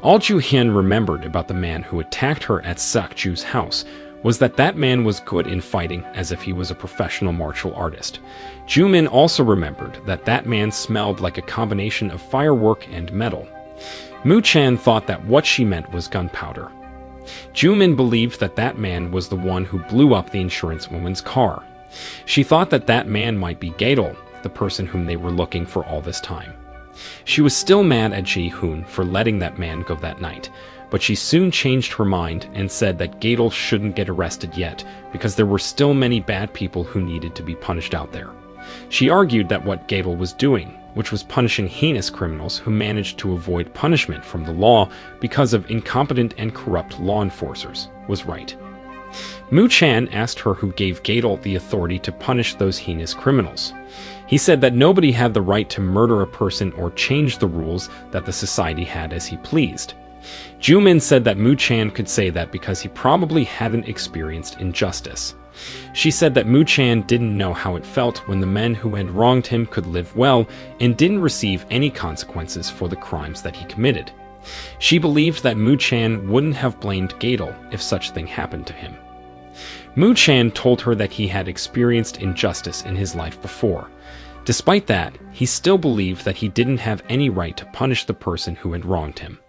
All Ju-hyun remembered about the man who attacked her at Suk-ju's house was that that man was good in fighting as if he was a professional martial artist. Ju-min also remembered that that man smelled like a combination of firework and metal. Moo Chan thought that what she meant was gunpowder. Ju-min believed that that man was the one who blew up the insurance woman's car. She thought that that man might be Gadol, the person whom they were looking for all this time. She was still mad at Jae-hoon for letting that man go that night, but she soon changed her mind and said that Gadol shouldn't get arrested yet because there were still many bad people who needed to be punished out there. She argued that what Gadol was doing, which was punishing heinous criminals who managed to avoid punishment from the law because of incompetent and corrupt law enforcers, was right. Moo Chan asked her who gave Gadol the authority to punish those heinous criminals. He said that nobody had the right to murder a person or change the rules that the society had as he pleased. Ju-min said that Moo Chan could say that because he probably hadn't experienced injustice. She said that Moo Chan didn't know how it felt when the men who had wronged him could live well and didn't receive any consequences for the crimes that he committed. She believed that Moo Chan wouldn't have blamed Gadol if such thing happened to him. Moo Chan told her that he had experienced injustice in his life before. Despite that, he still believed that he didn't have any right to punish the person who had wronged him.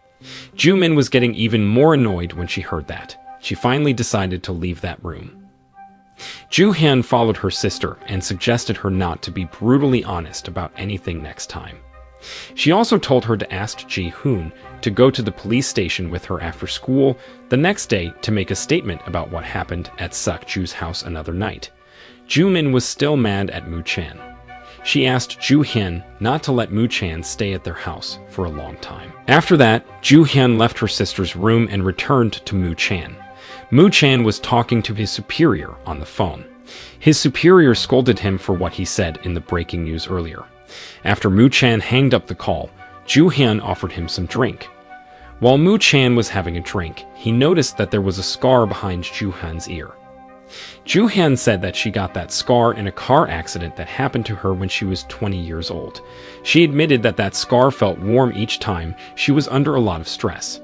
Ju-min was getting even more annoyed when she heard that. She finally decided to leave that room. Ju-hyun followed her sister and suggested her not to be brutally honest about anything next time. She also told her to ask Jae-hoon to go to the police station with her after school the next day to make a statement about what happened at Suk-ju's house another night. Ju-min was still mad at Moo Chan. She asked Ju-hyun not to let Moo Chan stay at their house for a long time. After that, Ju-hyun left her sister's room and returned to Moo Chan. Mu Chan was talking to his superior on the phone. His superior scolded him for what he said in the breaking news earlier. After Mu Chan hanged up the call, Ju Hyun offered him some drink. While Mu Chan was having a drink, he noticed that there was a scar behind Ju Hyun's ear. Ju Hyun said that she got that scar in a car accident that happened to her when she was 20 years old. She admitted that that scar felt warm each time she was under a lot of stress.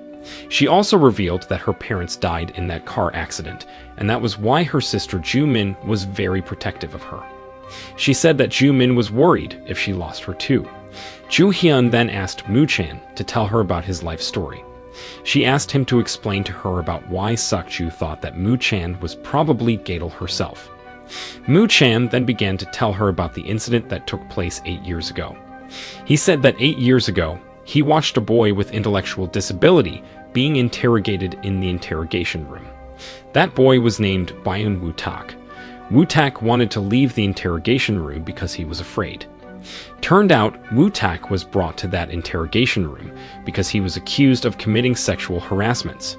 She also revealed that her parents died in that car accident, and that was why her sister Ju Min was very protective of her. She said that Ju Min was worried if she lost her too. Ju Hyun then asked Mu Chan to tell her about his life story. She asked him to explain to her about why Seok-ju thought that Mu Chan was probably Gadol herself. Mu Chan then began to tell her about the incident that took place 8 years ago. He said that 8 years ago, he watched a boy with intellectual disability being interrogated in the interrogation room. That boy was named Byun Woo-tak. Woo-tak wanted to leave the interrogation room because he was afraid. Turned out, Woo-tak was brought to that interrogation room because he was accused of committing sexual harassments.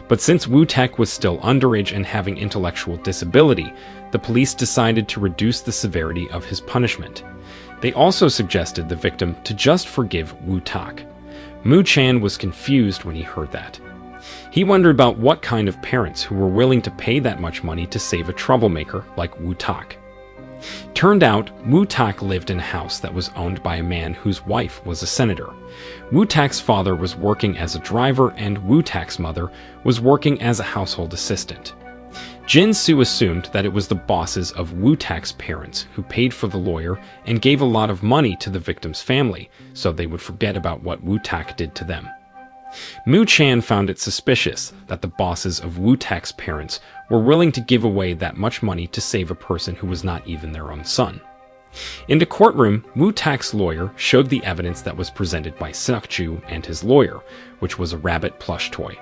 But since Woo-tak was still underage and having intellectual disability, the police decided to reduce the severity of his punishment. They also suggested the victim to just forgive Woo-tak. Mu Chan was confused when he heard that. He wondered about what kind of parents who were willing to pay that much money to save a troublemaker like Woo-tak. Turned out, Woo-tak lived in a house that was owned by a man whose wife was a senator. Woo-tak's father was working as a driver and Woo-tak's mother was working as a household assistant. Jin-soo assumed that it was the bosses of Woo-tak's parents who paid for the lawyer and gave a lot of money to the victim's family so they would forget about what Woo-tak did to them. Mu Chan found it suspicious that the bosses of Woo-tak's parents were willing to give away that much money to save a person who was not even their own son. In the courtroom, Woo-tak's lawyer showed the evidence that was presented by Seok-ju and his lawyer, which was a rabbit plush toy.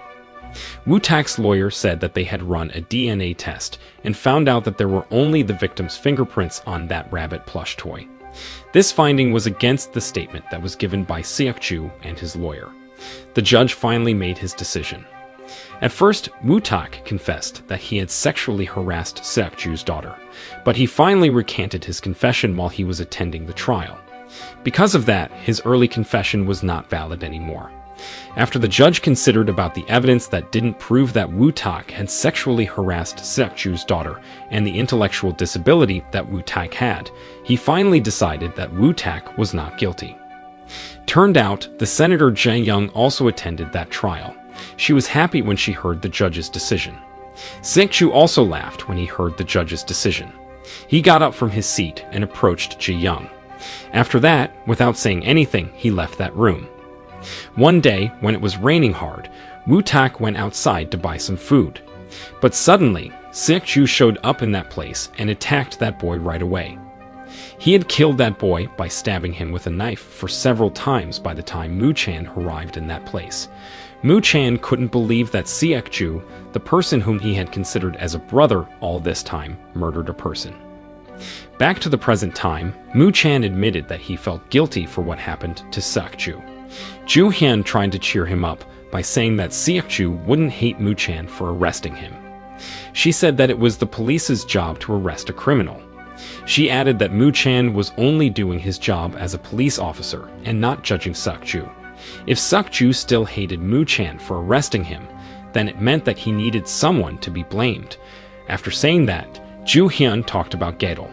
Woo-tak's lawyer said that they had run a DNA test and found out that there were only the victim's fingerprints on that rabbit plush toy. This finding was against the statement that was given by Seok-ju and his lawyer. The judge finally made his decision. At first, Woo-tak confessed that he had sexually harassed Seok-ju's daughter, but he finally recanted his confession while he was attending the trial. Because of that, his early confession was not valid anymore. After the judge considered about the evidence that didn't prove that Woo-tak had sexually harassed Seok-ju's daughter and the intellectual disability that Woo-tak had, he finally decided that Woo-tak was not guilty. Turned out, the Senator Jae-young also attended that trial. She was happy when she heard the judge's decision. Seok-ju also laughed when he heard the judge's decision. He got up from his seat and approached Jae-young. After that, without saying anything, he left that room. One day, when it was raining hard, Woo-tak went outside to buy some food. But suddenly, Seok-ju showed up in that place and attacked that boy right away. He had killed that boy by stabbing him with a knife for several times by the time Mu Chan arrived in that place. Mu Chan couldn't believe that Seok-ju, the person whom he had considered as a brother all this time, murdered a person. Back to the present time, Mu Chan admitted that he felt guilty for what happened to Seok-ju. Ju Hyun tried to cheer him up by saying that Seok-ju wouldn't hate Mu Chan for arresting him. She said that it was the police's job to arrest a criminal. She added that Mu Chan was only doing his job as a police officer and not judging Seok-ju. If Seok-ju still hated Mu Chan for arresting him, then it meant that he needed someone to be blamed. After saying that, Ju Hyun talked about Gadol.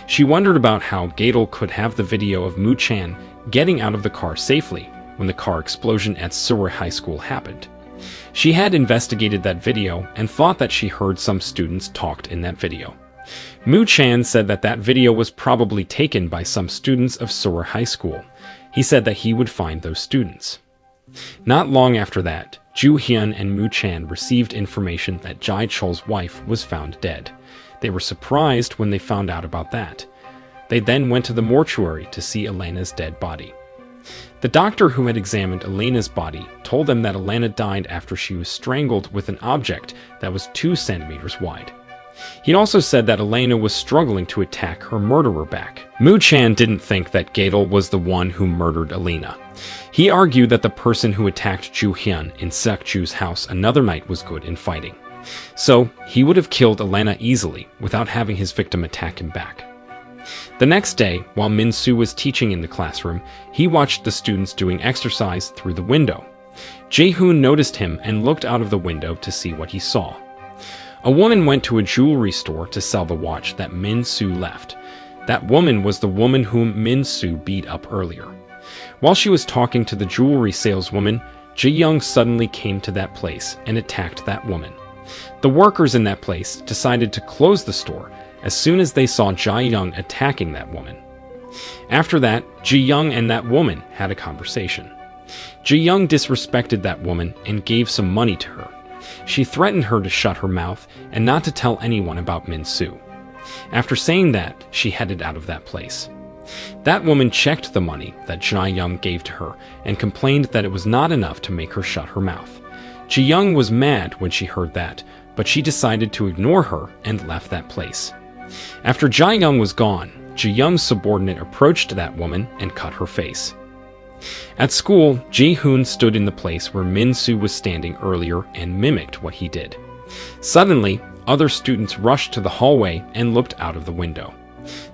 She wondered about how Gadol could have the video of Mu Chan getting out of the car safely when the car explosion at Seoul High School happened. She had investigated that video and thought that she heard some students talked in that video. Mu Chan said that that video was probably taken by some students of Seoul High School. He said that he would find those students. Not long after that, Ju Hyun and Mu Chan received information that Jae Chol's wife was found dead. They were surprised when they found out about that. They then went to the mortuary to see Elena's dead body. The doctor who had examined Elena's body told them that Elena died after she was strangled with an object that was 2 centimeters wide. He also said that Elena was struggling to attack her murderer back. Mu Chan didn't think that Gadol was the one who murdered Elena. He argued that the person who attacked Ju Hyun in Seok-ju's house another night was good in fighting. So he would have killed Elena easily without having his victim attack him back. The next day, while Min-soo was teaching in the classroom, he watched the students doing exercise through the window. Jae-hoon noticed him and looked out of the window to see what he saw. A woman went to a jewelry store to sell the watch that Min-soo left. That woman was the woman whom Min-soo beat up earlier. While she was talking to the jewelry saleswoman, Ji-young suddenly came to that place and attacked that woman. The workers in that place decided to close the store as soon as they saw Ji-young attacking that woman. After that, Ji-young and that woman had a conversation. Ji-young disrespected that woman and gave some money to her. She threatened her to shut her mouth and not to tell anyone about Min-soo. After saying that, she headed out of that place. That woman checked the money that Ji-young gave to her and complained that it was not enough to make her shut her mouth. Ji-young was mad when she heard that, but she decided to ignore her and left that place. After Ji-young was gone, Ji-young's subordinate approached that woman and cut her face. At school, Ji-hoon stood in the place where Min-soo was standing earlier and mimicked what he did. Suddenly, other students rushed to the hallway and looked out of the window.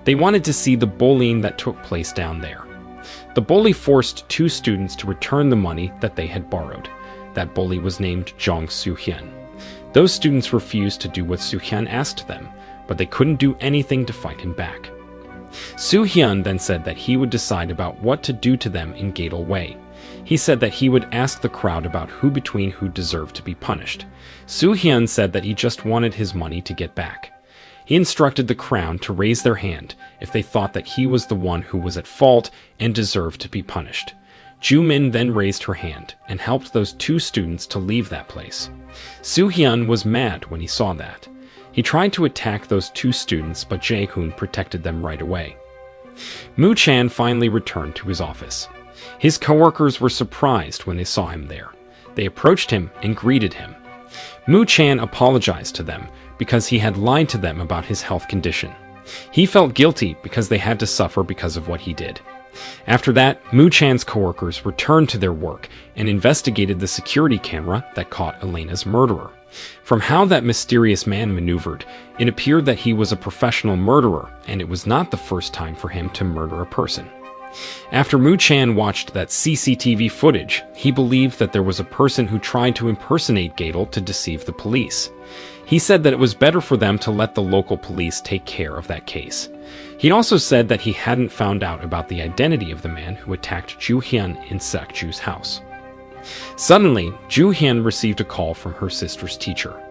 They wanted to see the bullying that took place down there. The bully forced two students to return the money that they had borrowed. That bully was named Jong Soo-hyun. Those students refused to do what Soo-hyun asked them, but they couldn't do anything to fight him back. Soo-hyun then said that he would decide about what to do to them in Gadol Way. He said that he would ask the crowd about who deserved to be punished. Soo-hyun said that he just wanted his money to get back. He instructed the crowd to raise their hand if they thought that he was the one who was at fault and deserved to be punished. Ju-min then raised her hand and helped those two students to leave that place. Soo-hyun was mad when he saw that. He tried to attack those two students, but Jae-hoon protected them right away. Moo-chan finally returned to his office. His coworkers were surprised when they saw him there. They approached him and greeted him. Moo-chan apologized to them because he had lied to them about his health condition. He felt guilty because they had to suffer because of what he did. After that, Moo-chan's coworkers returned to their work and investigated the security camera that caught Elena's murderer. From how that mysterious man maneuvered, it appeared that he was a professional murderer, and it was not the first time for him to murder a person. After Moo-chan watched that CCTV footage, he believed that there was a person who tried to impersonate Gadol to deceive the police. He said that it was better for them to let the local police take care of that case. He also said that he hadn't found out about the identity of the man who attacked Ju-hyun in Sak-ju's house. Suddenly, Ju-hyun received a call from her sister's teacher.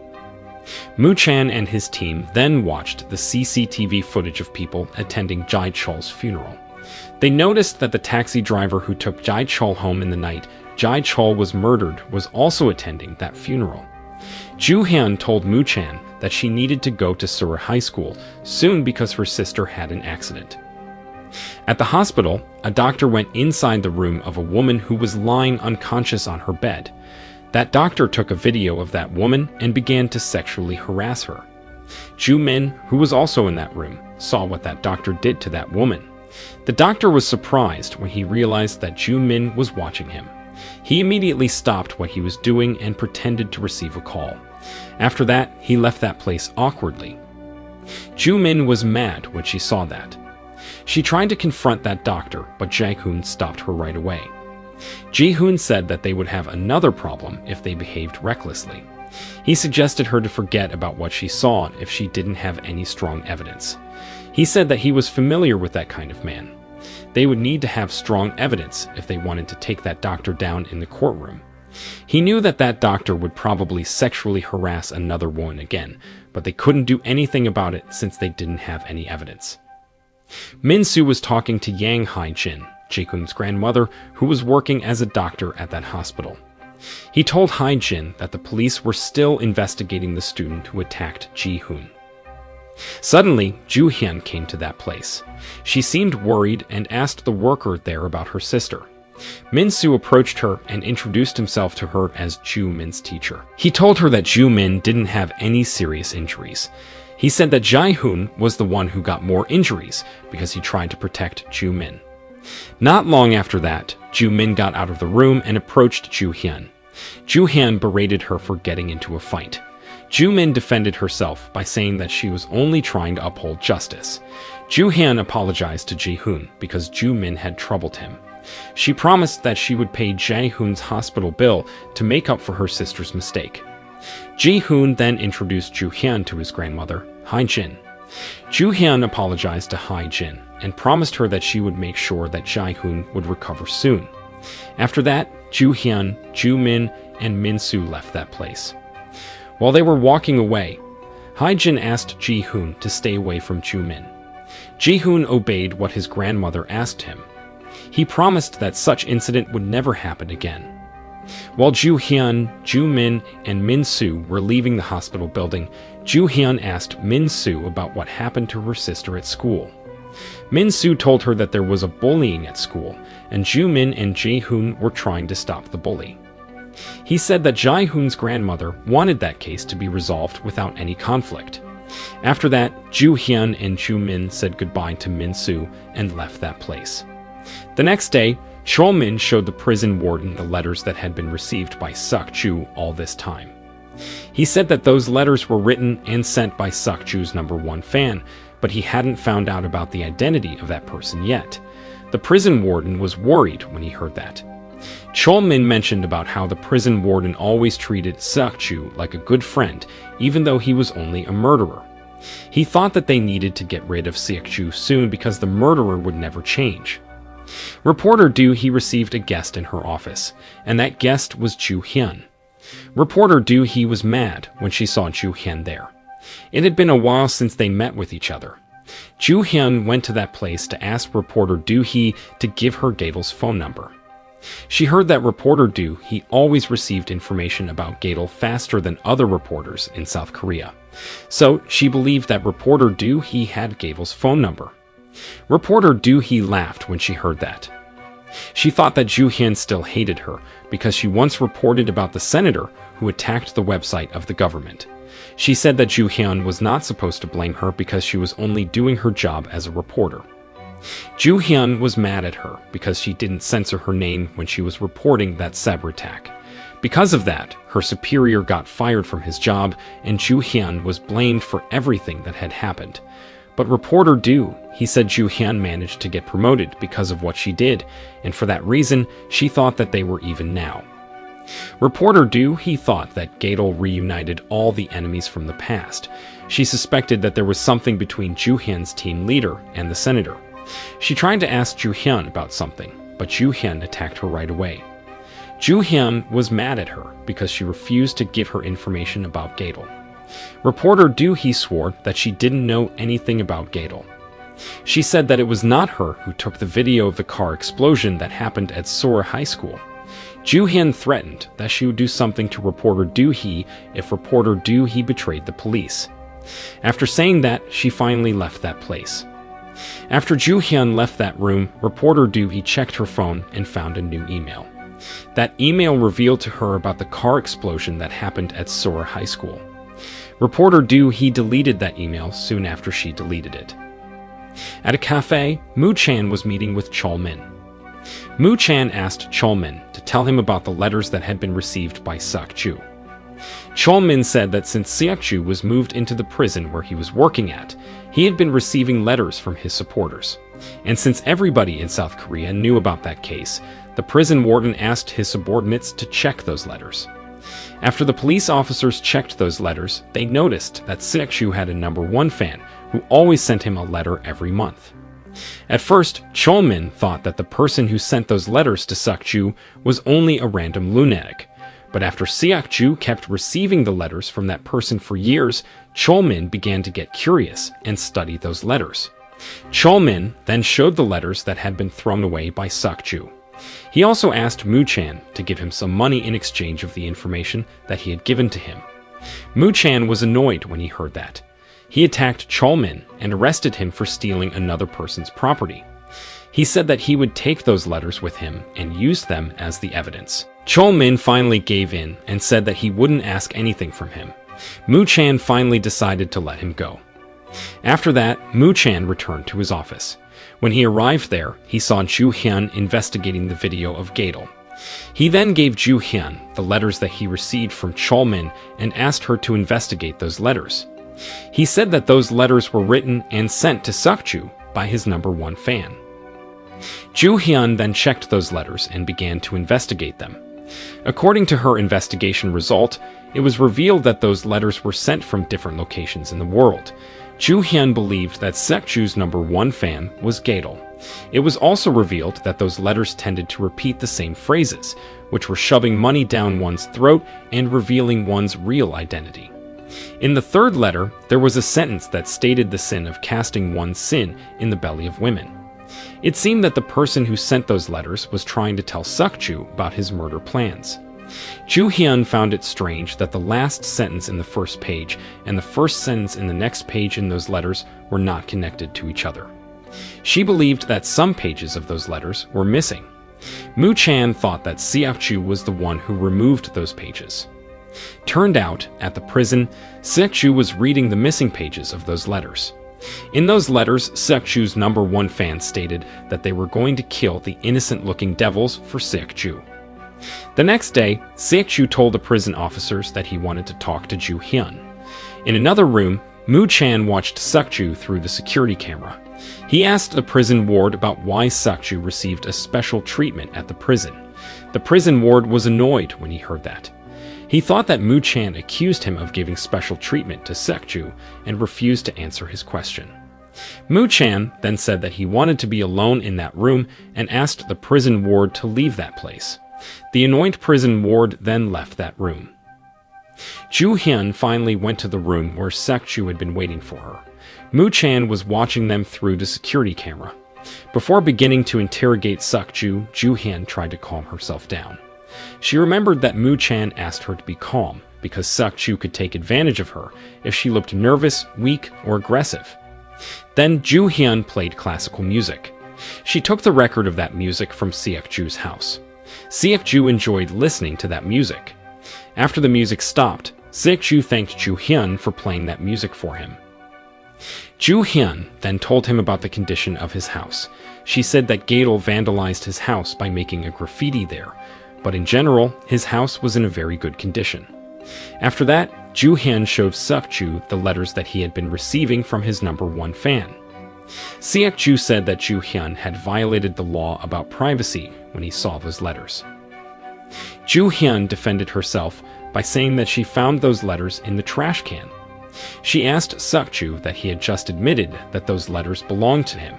Moo-chan and his team then watched the CCTV footage of people attending Jae-chol's funeral. They noticed that the taxi driver who took Jae-chol home in the night Jae-chol was murdered was also attending that funeral. Ju-hyun told Moo-chan that she needed to go to Sura High School soon because her sister had an accident. At the hospital, a doctor went inside the room of a woman who was lying unconscious on her bed. That doctor took a video of that woman and began to sexually harass her. Ju-min, who was also in that room, saw what that doctor did to that woman. The doctor was surprised when he realized that Ju-min was watching him. He immediately stopped what he was doing and pretended to receive a call. After that, he left that place awkwardly. Ju-min was mad when she saw that. She tried to confront that doctor, but Jae-hoon stopped her right away. Ji-hoon said that they would have another problem if they behaved recklessly. He suggested her to forget about what she saw if she didn't have any strong evidence. He said that he was familiar with that kind of man. They would need to have strong evidence if they wanted to take that doctor down in the courtroom. He knew that that doctor would probably sexually harass another woman again, but they couldn't do anything about it since they didn't have any evidence. Min-soo was talking to Yang Hae-jin, Jae-hoon's grandmother, who was working as a doctor at that hospital. He told Hae-jin that the police were still investigating the student who attacked Ji-hoon. Suddenly, Ju-hyun came to that place. She seemed worried and asked the worker there about her sister. Min-soo approached her and introduced himself to her as Ju-min's teacher. He told her that Ju-min didn't have any serious injuries. He said that Jae-hoon was the one who got more injuries because he tried to protect Ju-min. Not long after that, Ju-min got out of the room and approached Ju-hyun. Ju-hyun berated her for getting into a fight. Ju Min defended herself by saying that she was only trying to uphold justice. Ju Hyun apologized to Ji Hoon because Ju Min had troubled him. She promised that she would pay Jae Hoon's hospital bill to make up for her sister's mistake. Ji Hoon then introduced Ju Hyun to his grandmother, Hai Jin. Ju Hyun apologized to Hai Jin and promised her that she would make sure that Jae Hoon would recover soon. After that, Ju Hyun, Ju Min, and Min Soo left that place. While they were walking away, Hai Jin asked Ji Hoon to stay away from Ju Min. Ji Hoon obeyed what his grandmother asked him. He promised that such incident would never happen again. While Ju Hyun, Ju Min, and Min Soo were leaving the hospital building, Ju Hyun asked Min Soo about what happened to her sister at school. Min Soo told her that there was a bullying at school, and Ju Min and Ji Hoon were trying to stop the bully. He said that Jae Hoon's grandmother wanted that case to be resolved without any conflict. After that, Ju Hyun and Ju Min said goodbye to Min Soo and left that place. The next day, Chol Min showed the prison warden the letters that had been received by Suk Ju all this time. He said that those letters were written and sent by Suk Ju's #1 fan, but he hadn't found out about the identity of that person yet. The prison warden was worried when he heard that. Chol Min mentioned about how the prison warden always treated Suk Ju like a good friend, even though he was only a murderer. He thought that they needed to get rid of Suk Ju soon because the murderer would never change. Reporter Do Hee received a guest in her office, and that guest was Ju Hyun. Reporter Do Hee was mad when she saw Ju Hyun there. It had been a while since they met with each other. Ju Hyun went to that place to ask reporter Do Hee to give her Gadel's phone number. She heard that reporter Do Hee always received information about Gadel faster than other reporters in South Korea. So she believed that reporter Do Hee had Gadel's phone number. Reporter Do Hee laughed when she heard that. She thought that Ju Hyun still hated her because she once reported about the senator who attacked the website of the government. She said that Ju Hyun was not supposed to blame her because she was only doing her job as a reporter. Ju Hyun was mad at her because she didn't censor her name when she was reporting that cyber attack. Because of that, her superior got fired from his job, and Ju Hyun was blamed for everything that had happened. But reporter Do Hee said Ju Hyun managed to get promoted because of what she did, and for that reason, she thought that they were even now. Reporter Do Hee thought that Gadel reunited all the enemies from the past. She suspected that there was something between Ju Hyun's team leader and the senator. She tried to ask Ju Hyun about something, but Ju Hyun attacked her right away. Ju Hyun was mad at her because she refused to give her information about Gadel. Reporter Do Hee swore that she didn't know anything about Gadel. She said that it was not her who took the video of the car explosion that happened at Sora High School. Ju Hyun threatened that she would do something to reporter Do Hee if reporter Do Hee betrayed the police. After saying that, she finally left that place. After Ju Hyun left that room, reporter Do Hee checked her phone and found a new email. That email revealed to her about the car explosion that happened at Sora High School. Reporter Do Hee deleted that email soon after she deleted it. At a cafe, Moo Chan was meeting with Chol Min. Moo Chan asked Chol Min to tell him about the letters that had been received by Suk Ju. Chol Min said that since Suk Ju was moved into the prison where he was working at, he had been receiving letters from his supporters. And since everybody in South Korea knew about that case, the prison warden asked his subordinates to check those letters. After the police officers checked those letters, they noticed that Suk Ju had a #1 fan who always sent him a letter every month. At first, Chol Min thought that the person who sent those letters to Suk Ju was only a random lunatic. But after Suk Ju kept receiving the letters from that person for years, Chol Min began to get curious and study those letters. Chol Min then showed the letters that had been thrown away by Suk Ju. He also asked Moo Chan to give him some money in exchange of the information that he had given to him. Moo Chan was annoyed when he heard that. He attacked Chol Min and arrested him for stealing another person's property. He said that he would take those letters with him and use them as the evidence. Chol Min finally gave in and said that he wouldn't ask anything from him. Moo Chan finally decided to let him go. After that, Moo Chan returned to his office. When he arrived there, he saw Ju Hyun investigating the video of Gadel. He then gave Ju Hyun the letters that he received from Cholmin and asked her to investigate those letters. He said that those letters were written and sent to Seokju by his #1 fan. Ju Hyun then checked those letters and began to investigate them. According to her investigation result, it was revealed that those letters were sent from different locations in the world. Ju Hyun believed that Seokju's #1 fan was Gadol. It was also revealed that those letters tended to repeat the same phrases, which were shoving money down one's throat and revealing one's real identity. In the third letter, there was a sentence that stated the sin of casting one's sin in the belly of women. It seemed that the person who sent those letters was trying to tell Seokju about his murder plans. Ju Hyun found it strange that the last sentence in the first page and the first sentence in the next page in those letters were not connected to each other. She believed that some pages of those letters were missing. Moo Chan thought that Seokju was the one who removed those pages. Turned out, at the prison, Seokju was reading the missing pages of those letters. In those letters, Seokju's #1 fan stated that they were going to kill the innocent-looking devils for Seokju. The next day, Seokju told the prison officers that he wanted to talk to Ju Hyun. In another room, Moo Chan watched Seokju through the security camera. He asked the prison ward about why Seokju received a special treatment at the prison. The prison ward was annoyed when he heard that. He thought that Moo Chan accused him of giving special treatment to Seokju and refused to answer his question. Moo Chan then said that he wanted to be alone in that room and asked the prison ward to leave that place. The annoyed prison ward then left that room. Ju Hyun finally went to the room where Seokju had been waiting for her. Moo Chan was watching them through the security camera. Before beginning to interrogate Seokju, Ju Hyun tried to calm herself down. She remembered that Moo Chan asked her to be calm because Seokju could take advantage of her if she looked nervous, weak, or aggressive. Then Ju Hyun played classical music. She took the record of that music from Seokju's house. Seokju enjoyed listening to that music. After the music stopped, Seokju thanked Ju Hyun for playing that music for him. Ju Hyun then told him about the condition of his house. She said that Gadol vandalized his house by making a graffiti there, but in general, his house was in a very good condition. After that, Ju Hyun showed Seokju the letters that he had been receiving from his #1 fan. Seokju said that Ju Hyun had violated the law about privacy when he saw those letters. Ju Hyun defended herself by saying that she found those letters in the trash can. She asked Seokju that he had just admitted that those letters belonged to him.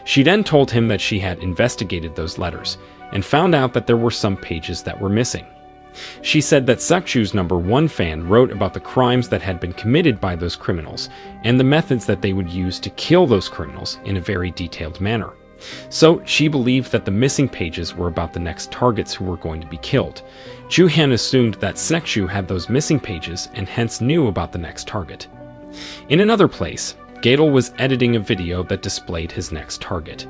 She then told him that she had investigated those letters and found out that there were some pages that were missing. She said that Seokju's #1 fan wrote about the crimes that had been committed by those criminals and the methods that they would use to kill those criminals in a very detailed manner. So she believed that the missing pages were about the next targets who were going to be killed. Ju Hyun assumed that Seokju had those missing pages and hence knew about the next target. In another place, Gadol was editing a video that displayed his next target.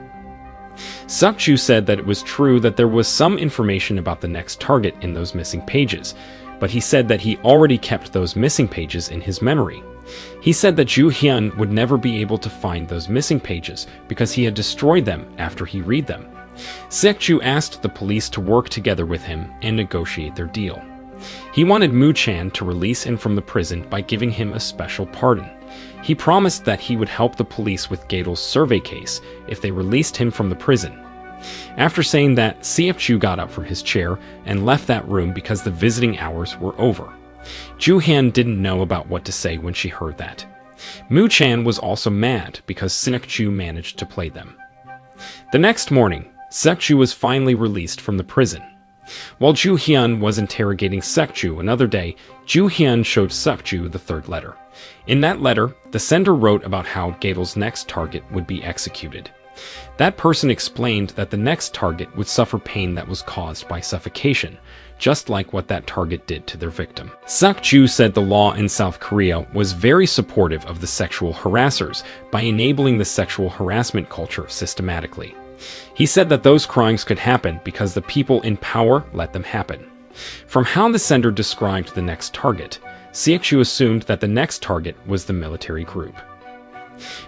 Seokju said that it was true that there was some information about the next target in those missing pages, but he said that he already kept those missing pages in his memory. He said that Ju Hyun would never be able to find those missing pages because he had destroyed them after he read them. Seokju asked the police to work together with him and negotiate their deal. He wanted Moo Chan to release him from the prison by giving him a special pardon. He promised that he would help the police with Gadol's survey case if they released him from the prison. After saying that, Seokju got up from his chair and left that room because the visiting hours were over. Ju Hyun didn't know about what to say when she heard that. Moo Chan was also mad because Seokju managed to play them. The next morning, Seokju was finally released from the prison. While Ju Hyun was interrogating Seokju another day, Ju Hyun showed Seokju the third letter. In that letter, the sender wrote about how Gadol's next target would be executed. That person explained that the next target would suffer pain that was caused by suffocation, just like what that target did to their victim. Seokju said the law in South Korea was very supportive of the sexual harassers by enabling the sexual harassment culture systematically. He said that those crimes could happen because the people in power let them happen. From how the sender described the next target, Seokju assumed that the next target was the military group.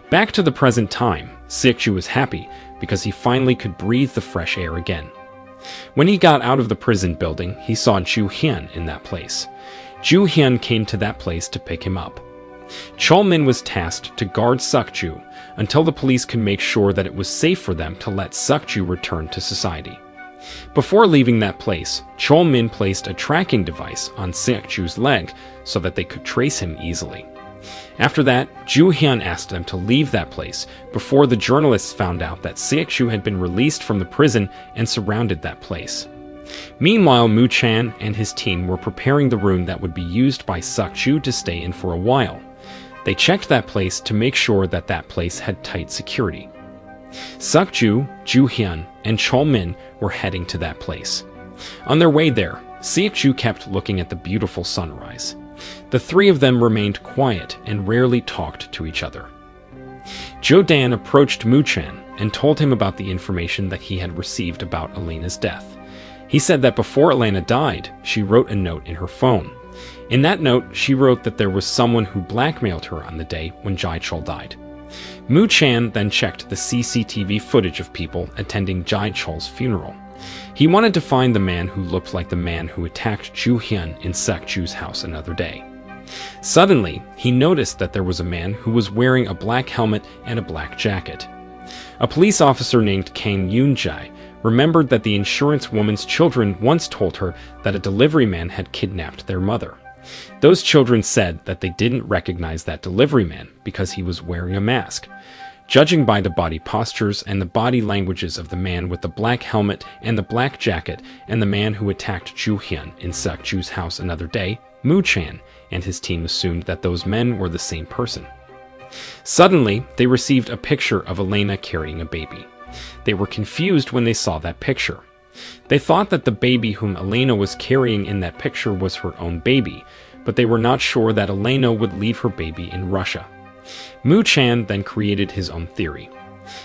Back to the present time, Seokju was happy because he finally could breathe the fresh air again. When he got out of the prison building, he saw Ju Hyun in that place. Ju Hyun came to that place to pick him up. Chol Min was tasked to guard Suk-ju until the police could make sure that it was safe for them to let Suk-ju return to society. Before leaving that place, Chol Min placed a tracking device on Suk-ju's leg so that they could trace him easily. After that, Ju Hyun asked them to leave that place before the journalists found out that Suk-ju had been released from the prison and surrounded that place. Meanwhile, Moo Chan and his team were preparing the room that would be used by Suk-ju to stay in for a while. They checked that place to make sure that that place had tight security. Suk-ju, Ju Hyun, and Chol Min were heading to that place. On their way there, Suk-ju kept looking at the beautiful sunrise. The three of them remained quiet and rarely talked to each other. Jo Dan approached Moo Chan and told him about the information that he had received about Elena's death. He said that before Elena died, she wrote a note in her phone. In that note, she wrote that there was someone who blackmailed her on the day when Jai Chol died. Moo Chan then checked the CCTV footage of people attending Jai Chol's funeral. He wanted to find the man who looked like the man who attacked Ju Hyun in Suk-ju's house another day. Suddenly, he noticed that there was a man who was wearing a black helmet and a black jacket. A police officer named Kang Yoon-jae remembered that the insurance woman's children once told her that a delivery man had kidnapped their mother. Those children said that they didn't recognize that delivery man because he was wearing a mask. Judging by the body postures and the body languages of the man with the black helmet and the black jacket and the man who attacked Ju Hyun in Suk-ju's house another day, Moo Chan and his team assumed that those men were the same person. Suddenly, they received a picture of Elena carrying a baby. They were confused when they saw that picture. They thought that the baby whom Elena was carrying in that picture was her own baby, but they were not sure that Elena would leave her baby in Russia. Moo Chan then created his own theory.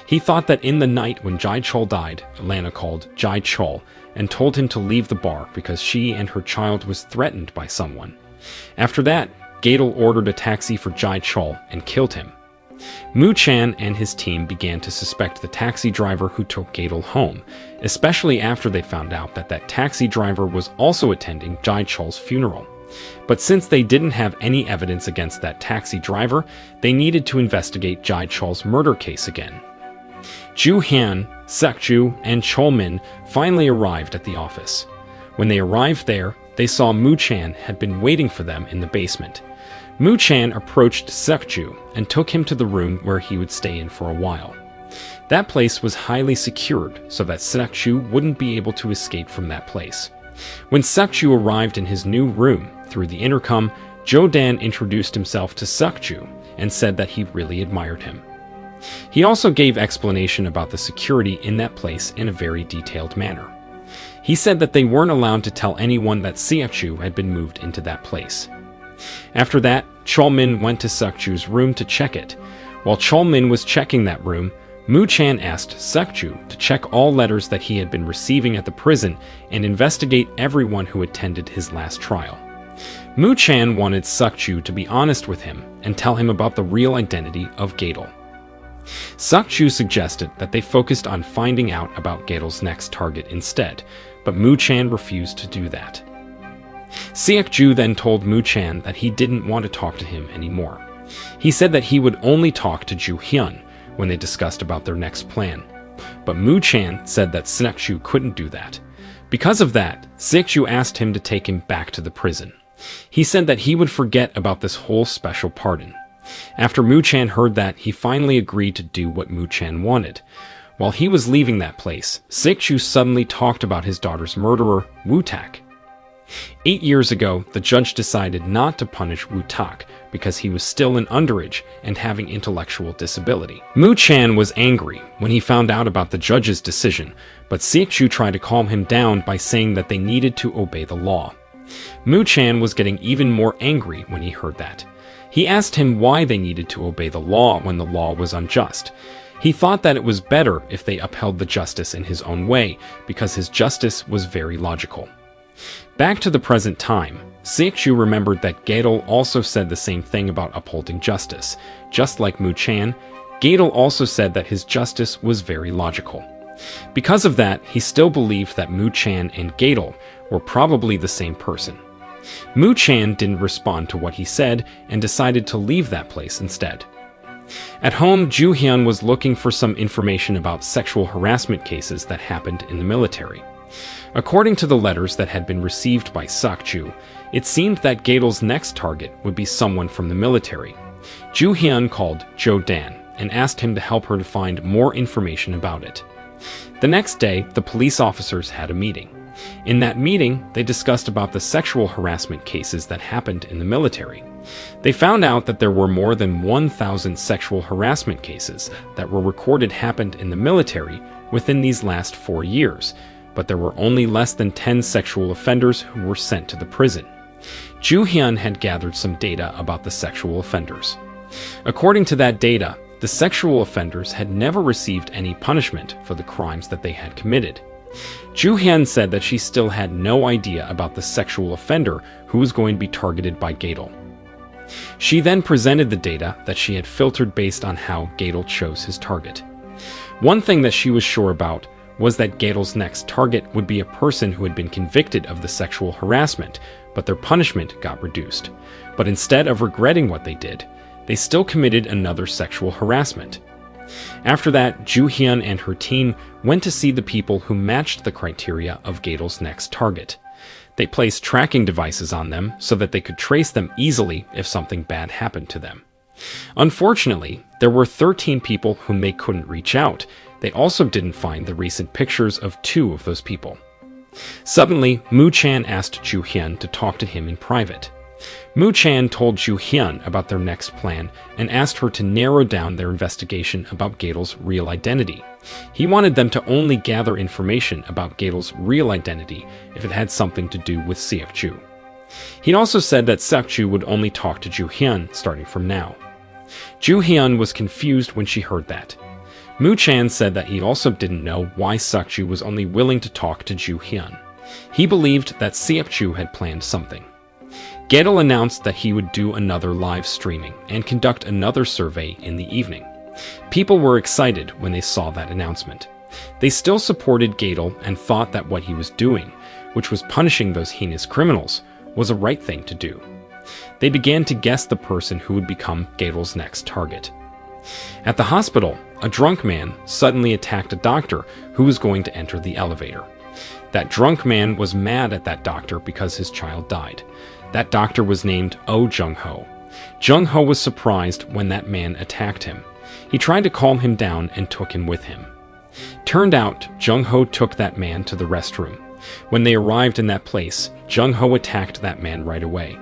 He thought that in the night when Jai Chol died, Elena called Jai Chol and told him to leave the bar because she and her child was threatened by someone. After that, Gadol ordered a taxi for Jai Chol and killed him. Moo Chan and his team began to suspect the taxi driver who took Gadol home, especially after they found out that that taxi driver was also attending Jai Chol's funeral. But since they didn't have any evidence against that taxi driver, they needed to investigate Jai Chol's murder case again. Ju Hyun, Suk-ju, and Chol Min finally arrived at the office. When they arrived there, they saw Moo Chan had been waiting for them in the basement. Moo Chan approached Suk-ju and took him to the room where he would stay in for a while. That place was highly secured so that Suk-ju wouldn't be able to escape from that place. When Suk-ju arrived in his new room through the intercom, Jo Dan introduced himself to Suk-ju and said that he really admired him. He also gave explanation about the security in that place in a very detailed manner. He said that they weren't allowed to tell anyone that Suk-ju had been moved into that place. After that, Chol Min went to Suk-ju's room to check it. While Chol Min was checking that room, Moo Chan asked Suk-ju to check all letters that he had been receiving at the prison and investigate everyone who attended his last trial. Moo Chan wanted Suk-ju to be honest with him and tell him about the real identity of Gadol. Suk-ju suggested that they focused on finding out about Gadol's next target instead, but Moo Chan refused to do that. Suk-ju then told Moo Chan that he didn't want to talk to him anymore. He said that he would only talk to Ju Hyun when they discussed about their next plan. But Moo Chan said that Suk-ju couldn't do that. Because of that, Suk-ju asked him to take him back to the prison. He said that he would forget about this whole special pardon. After Moo Chan heard that, he finally agreed to do what Moo Chan wanted. While he was leaving that place, Suk-ju suddenly talked about his daughter's murderer, Woo-tak. 8 years ago, the judge decided not to punish Woo-tak because he was still an underage and having intellectual disability. Moo Chan was angry when he found out about the judge's decision, but Suk-ju tried to calm him down by saying that they needed to obey the law. Moo Chan was getting even more angry when he heard that. He asked him why they needed to obey the law when the law was unjust. He thought that it was better if they upheld the justice in his own way because his justice was very logical. Back to the present time, Suk-ju remembered that Gadol also said the same thing about upholding justice. Just like Moo Chan, Gadol also said that his justice was very logical. Because of that, he still believed that Mu Chan and Gadel were probably the same person. Mu Chan didn't respond to what he said and decided to leave that place instead. At home, Ju Hyun was looking for some information about sexual harassment cases that happened in the military. According to the letters that had been received by Seok-ju, it seemed that Gadel's next target would be someone from the military. Ju Hyun called Jo Dan and asked him to help her to find more information about it. The next day, the police officers had a meeting. In that meeting, they discussed about the sexual harassment cases that happened in the military. They found out that there were more than 1,000 sexual harassment cases that were recorded happened in the military within these last 4 years, but there were only less than 10 sexual offenders who were sent to the prison. Ju Hyun had gathered some data about the sexual offenders. According to that data, the sexual offenders had never received any punishment for the crimes that they had committed. Ju Hyun said that she still had no idea about the sexual offender who was going to be targeted by Gadel. She then presented the data that she had filtered based on how Gadel chose his target. One thing that she was sure about was that Gadel's next target would be a person who had been convicted of the sexual harassment, but their punishment got reduced. But instead of regretting what they did, they still committed another sexual harassment. After that, Ju Hyun and her team went to see the people who matched the criteria of Gadel's next target. They placed tracking devices on them so that they could trace them easily if something bad happened to them. Unfortunately, there were 13 people whom they couldn't reach out. They also didn't find the recent pictures of 2 of those people. Suddenly, Mu Chan asked Ju Hyun to talk to him in private. Mu Chan told Ju Hyun about their next plan and asked her to narrow down their investigation about Gadel's real identity. He wanted them to only gather information about Gadel's real identity if it had something to do with Seok-ju. He also said that Seok-ju would only talk to Ju Hyun starting from now. Ju Hyun was confused when she heard that. Mu Chan said that he also didn't know why Seok-ju was only willing to talk to Ju Hyun. He believed that Seok-ju had planned something. Gadel announced that he would do another live streaming and conduct another survey in the evening. People were excited when they saw that announcement. They still supported Gadel and thought that what he was doing, which was punishing those heinous criminals, was a right thing to do. They began to guess the person who would become Gadel's next target. At the hospital, a drunk man suddenly attacked a doctor who was going to enter the elevator. That drunk man was mad at that doctor because his child died. That doctor was named Oh Jung-ho. Jung-ho was surprised when that man attacked him. He tried to calm him down and took him with him. Turned out, Jung-ho took that man to the restroom. When they arrived in that place, Jung-ho attacked that man right away.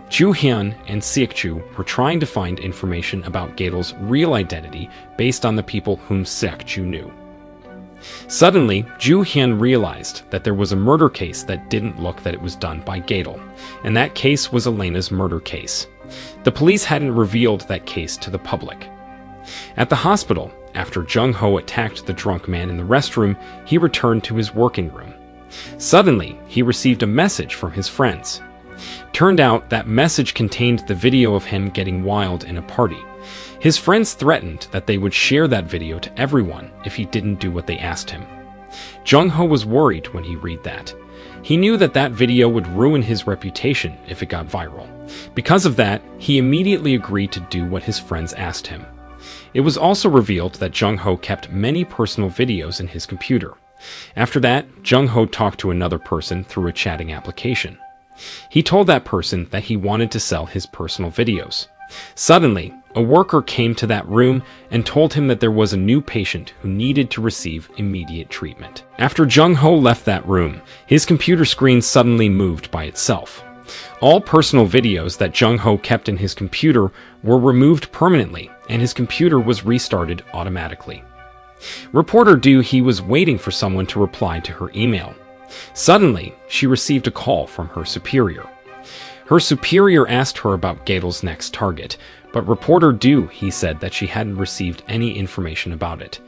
Ju Hyun and Seok-ju were trying to find information about Gadel's real identity based on the people whom Seok-ju knew. Suddenly, Ju Hyun realized that there was a murder case that didn't look that it was done by Gadel, and that case was Elena's murder case. The police hadn't revealed that case to the public. At the hospital, after Jung-ho attacked the drunk man in the restroom, he returned to his working room. Suddenly, he received a message from his friends. Turned out that message contained the video of him getting wild in a party. His friends threatened that they would share that video to everyone if he didn't do what they asked him. Jung-ho was worried when he read that. He knew that that video would ruin his reputation if it got viral. Because of that, he immediately agreed to do what his friends asked him. It was also revealed that Jung-ho kept many personal videos in his computer. After that, Jung-ho talked to another person through a chatting application. He told that person that he wanted to sell his personal videos. Suddenly, a worker came to that room and told him that there was a new patient who needed to receive immediate treatment. After Jung-ho left that room, his computer screen suddenly moved by itself. All personal videos that Jung-ho kept in his computer were removed permanently, and his computer was restarted automatically. Reporter Doo-hee was waiting for someone to reply to her email. Suddenly, she received a call from her superior. Her superior asked her about Gadel's next target, but reporter Doo-hee said that she hadn't received any information about it.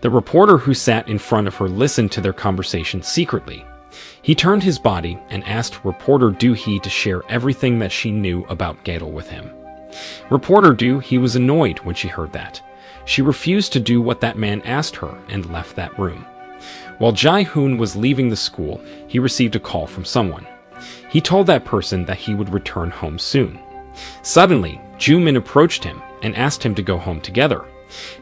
The reporter who sat in front of her listened to their conversation secretly. He turned his body and asked reporter Doo-hee to share everything that she knew about Gadel with him. Reporter Doo-hee was annoyed when she heard that. She refused to do what that man asked her and left that room. While Jae-hoon was leaving the school, he received a call from someone. He told that person that he would return home soon. Suddenly, Joo-min approached him and asked him to go home together.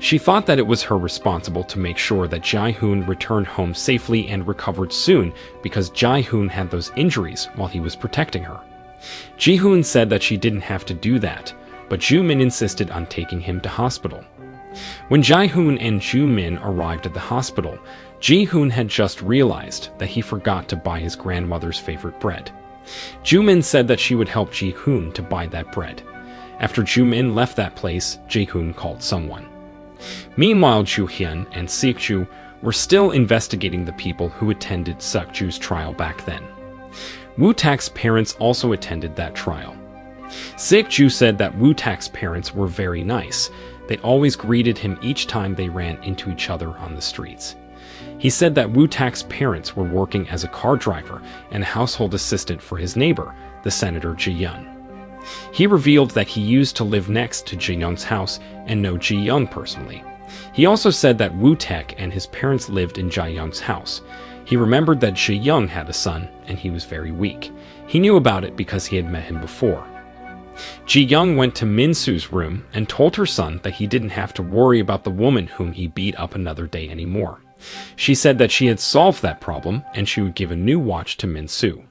She thought that it was her responsible to make sure that Jae-hoon returned home safely and recovered soon because Jae-hoon had those injuries while he was protecting her. Ji-hoon said that she didn't have to do that, but Joo-min insisted on taking him to hospital. When Jae-hoon and Joo-min arrived at the hospital, Ji-hoon had just realized that he forgot to buy his grandmother's favorite bread. Joo-min said that she would help Ji-hoon to buy that bread. After Joo-min left that place, Ji-hoon called someone. Meanwhile, Joo-hyun and Sik-ju were still investigating the people who attended Suk-ju's trial back then. Woo-tak's parents also attended that trial. Sik-ju said that Woo-tak's parents were very nice. They always greeted him each time they ran into each other on the streets. He said that Woo-tak's parents were working as a car driver and a household assistant for his neighbor, the Senator Ji-young. He revealed that he used to live next to Ji-young's house and know Ji-young personally. He also said that Woo-tak and his parents lived in Ji-young's house. He remembered that Ji-young had a son, and he was very weak. He knew about it because he had met him before. Ji-young went to Min-soo's room and told her son that he didn't have to worry about the woman whom he beat up another day anymore. She said that she had solved that problem, and she would give a new watch to Min-soo.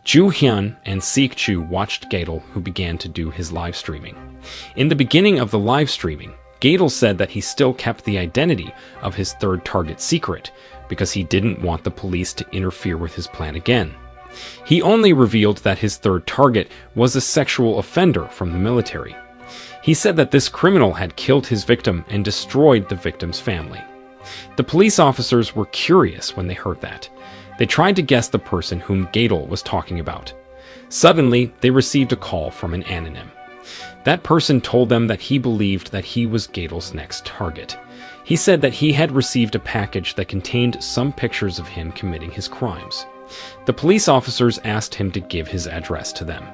Joo-hyun and Sik-ju watched Gadol, who began to do his live streaming. In the beginning of the live streaming, Gadol said that he still kept the identity of his third target secret because he didn't want the police to interfere with his plan again. He only revealed that his third target was a sexual offender from the military. He said that this criminal had killed his victim and destroyed the victim's family. The police officers were curious when they heard that. They tried to guess the person whom Gadol was talking about. Suddenly, they received a call from an anonym. That person told them that he believed that he was Gadol's next target. He said that he had received a package that contained some pictures of him committing his crimes. The police officers asked him to give his address to them.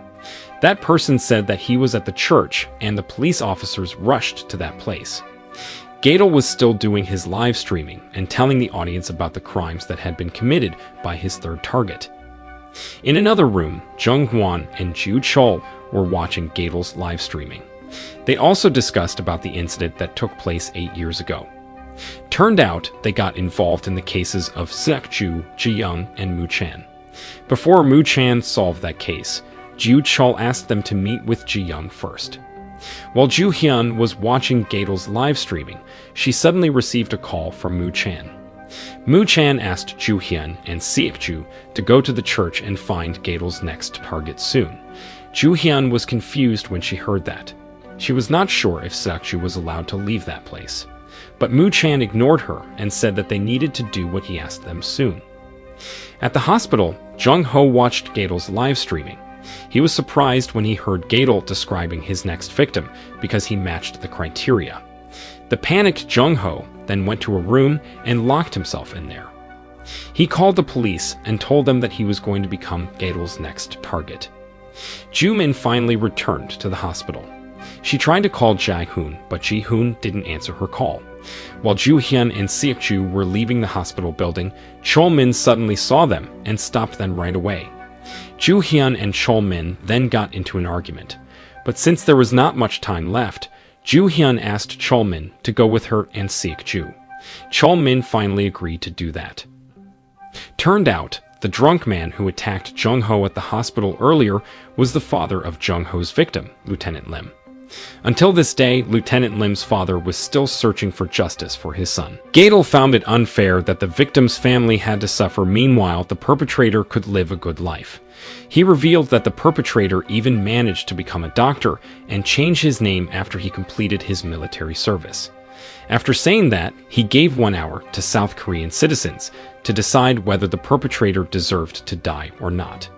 That person said that he was at the church, and the police officers rushed to that place. Gadol was still doing his live streaming and telling the audience about the crimes that had been committed by his third target. In another room, Jung-hwan and Ju Chol were watching Gadol's live streaming. They also discussed about the incident that took place 8 years ago. Turned out, they got involved in the cases of Suk-ju, Ji-young, and Moo-chan. Before Moo-chan solved that case, Ju Chol asked them to meet with Ji-young first. While Joo-hyun was watching Gadol's live streaming, she suddenly received a call from Moo-chan. Moo-chan asked Joo-hyun and Sik-ju to go to the church and find Gadol's next target soon. Joo-hyun was confused when she heard that. She was not sure if Suk-ju was allowed to leave that place. But Moo-chan ignored her and said that they needed to do what he asked them soon. At the hospital, Jung-ho watched Gadol's live streaming. He was surprised when he heard Gadol describing his next victim because he matched the criteria. The panicked Jung-ho then went to a room and locked himself in there. He called the police and told them that he was going to become Gadol's next target. Joo-min finally returned to the hospital. She tried to call Jae-hoon, but Ji-hoon didn't answer her call. While Joo-hyun and Sik-ju were leaving the hospital building, Chol-min suddenly saw them and stopped them right away. Joo-hyun and Chol-min then got into an argument. But since there was not much time left, Joo-hyun asked Chol-min to go with her and Sik-ju. Chol-min finally agreed to do that. Turned out, the drunk man who attacked Jung-ho at the hospital earlier was the father of Jung-ho's victim, Lieutenant Lim. Until this day, Lieutenant Lim's father was still searching for justice for his son. Gadol found it unfair that the victim's family had to suffer, meanwhile the perpetrator could live a good life. He revealed that the perpetrator even managed to become a doctor and change his name after he completed his military service. After saying that, he gave 1 hour to South Korean citizens to decide whether the perpetrator deserved to die or not.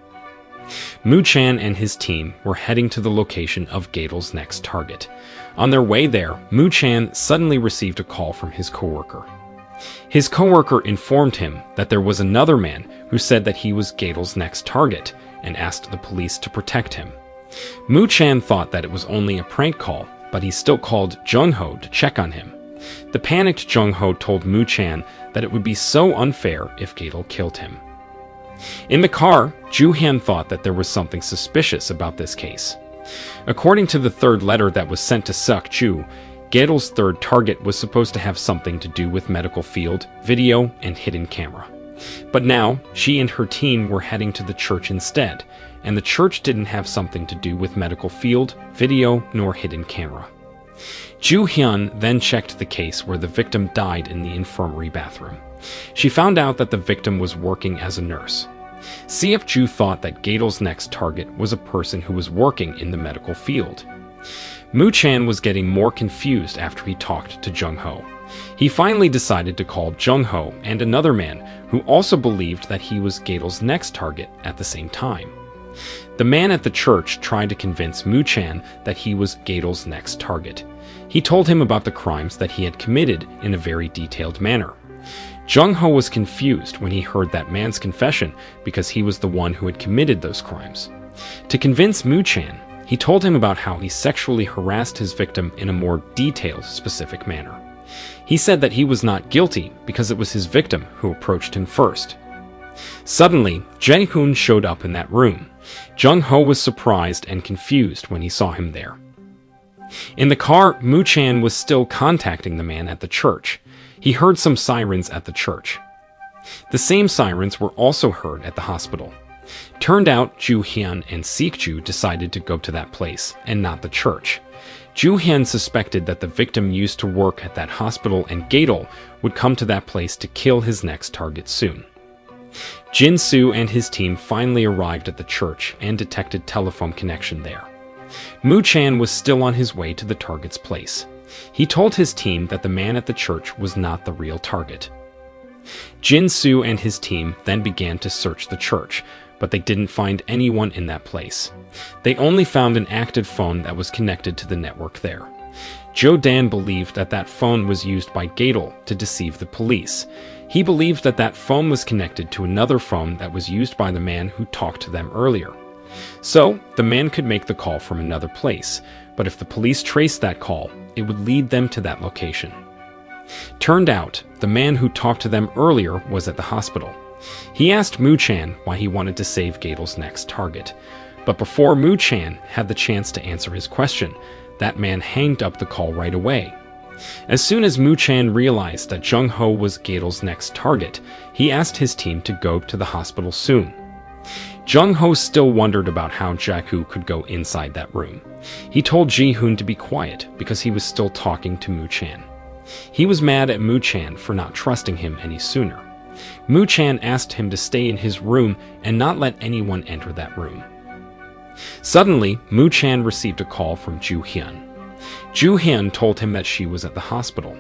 Moo-chan and his team were heading to the location of Gadol's next target. On their way there, Moo-chan suddenly received a call from his coworker. His coworker informed him that there was another man who said that he was Gadol's next target and asked the police to protect him. Moo-chan thought that it was only a prank call, but he still called Jung-ho to check on him. The panicked Jung-ho told Moo-chan that it would be so unfair if Gadol killed him. In the car, Joo-hyun thought that there was something suspicious about this case. According to the third letter that was sent to Seok-ju, Gadol's third target was supposed to have something to do with medical field, video, and hidden camera. But now, she and her team were heading to the church instead, and the church didn't have something to do with medical field, video, nor hidden camera. Joo-hyun then checked the case where the victim died in the infirmary bathroom. She found out that the victim was working as a nurse. CF-ju thought that Gadol's next target was a person who was working in the medical field. Moo-chan was getting more confused after he talked to Jung-ho. He finally decided to call Jung-ho and another man who also believed that he was Gadol's next target at the same time. The man at the church tried to convince Moo-chan that he was Gadol's next target. He told him about the crimes that he had committed in a very detailed manner. Jung-ho was confused when he heard that man's confession because he was the one who had committed those crimes. To convince Moo-chan, he told him about how he sexually harassed his victim in a more detailed, specific manner. He said that he was not guilty because it was his victim who approached him first. Suddenly, Jae-hoon showed up in that room. Jung-ho was surprised and confused when he saw him there. In the car, Moo-chan was still contacting the man at the church. He heard some sirens at the church. The same sirens were also heard at the hospital. Turned out, Joo-hyun and Seok-ju decided to go to that place, and not the church. Joo-hyun suspected that the victim used to work at that hospital and Gadol would come to that place to kill his next target soon. Jin-soo and his team finally arrived at the church and detected telephone connection there. Moo-chan was still on his way to the target's place. He told his team that the man at the church was not the real target. Jin-soo and his team then began to search the church, but they didn't find anyone in that place. They only found an active phone that was connected to the network there. Jo-dan believed that that phone was used by Gadol to deceive the police. He believed that that phone was connected to another phone that was used by the man who talked to them earlier. So, the man could make the call from another place, but if the police traced that call, it would lead them to that location. Turned out, the man who talked to them earlier was at the hospital. He asked Moo-chan why he wanted to save Gadol's next target. But before Moo-chan had the chance to answer his question, that man hanged up the call right away. As soon as Moo-chan realized that Jung-ho was Gadol's next target, he asked his team to go to the hospital soon. Jung-ho still wondered about how Jae-hoo could go inside that room. He told Ji-hoon to be quiet because he was still talking to Moo-chan. He was mad at Moo-chan for not trusting him any sooner. Moo-chan asked him to stay in his room and not let anyone enter that room. Suddenly, Moo-chan received a call from Joo-hyun. Joo-hyun told him that she was at the hospital.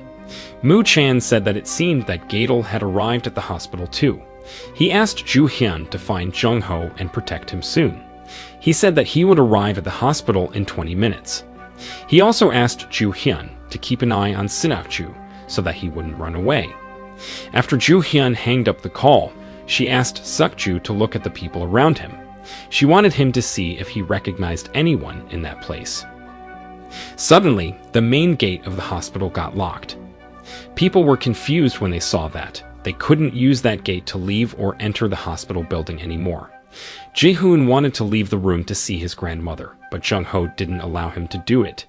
Moo-chan said that it seemed that Gadol had arrived at the hospital too. He asked Joo-hyun to find Jung-ho and protect him soon. He said that he would arrive at the hospital in 20 minutes. He also asked Joo-hyun to keep an eye on Seok-ju so that he wouldn't run away. After Joo-hyun hanged up the call, she asked Seok-ju to look at the people around him. She wanted him to see if he recognized anyone in that place. Suddenly, the main gate of the hospital got locked. People were confused when they saw that. They couldn't use that gate to leave or enter the hospital building anymore. Ji-hoon wanted to leave the room to see his grandmother, but Jung-ho didn't allow him to do it.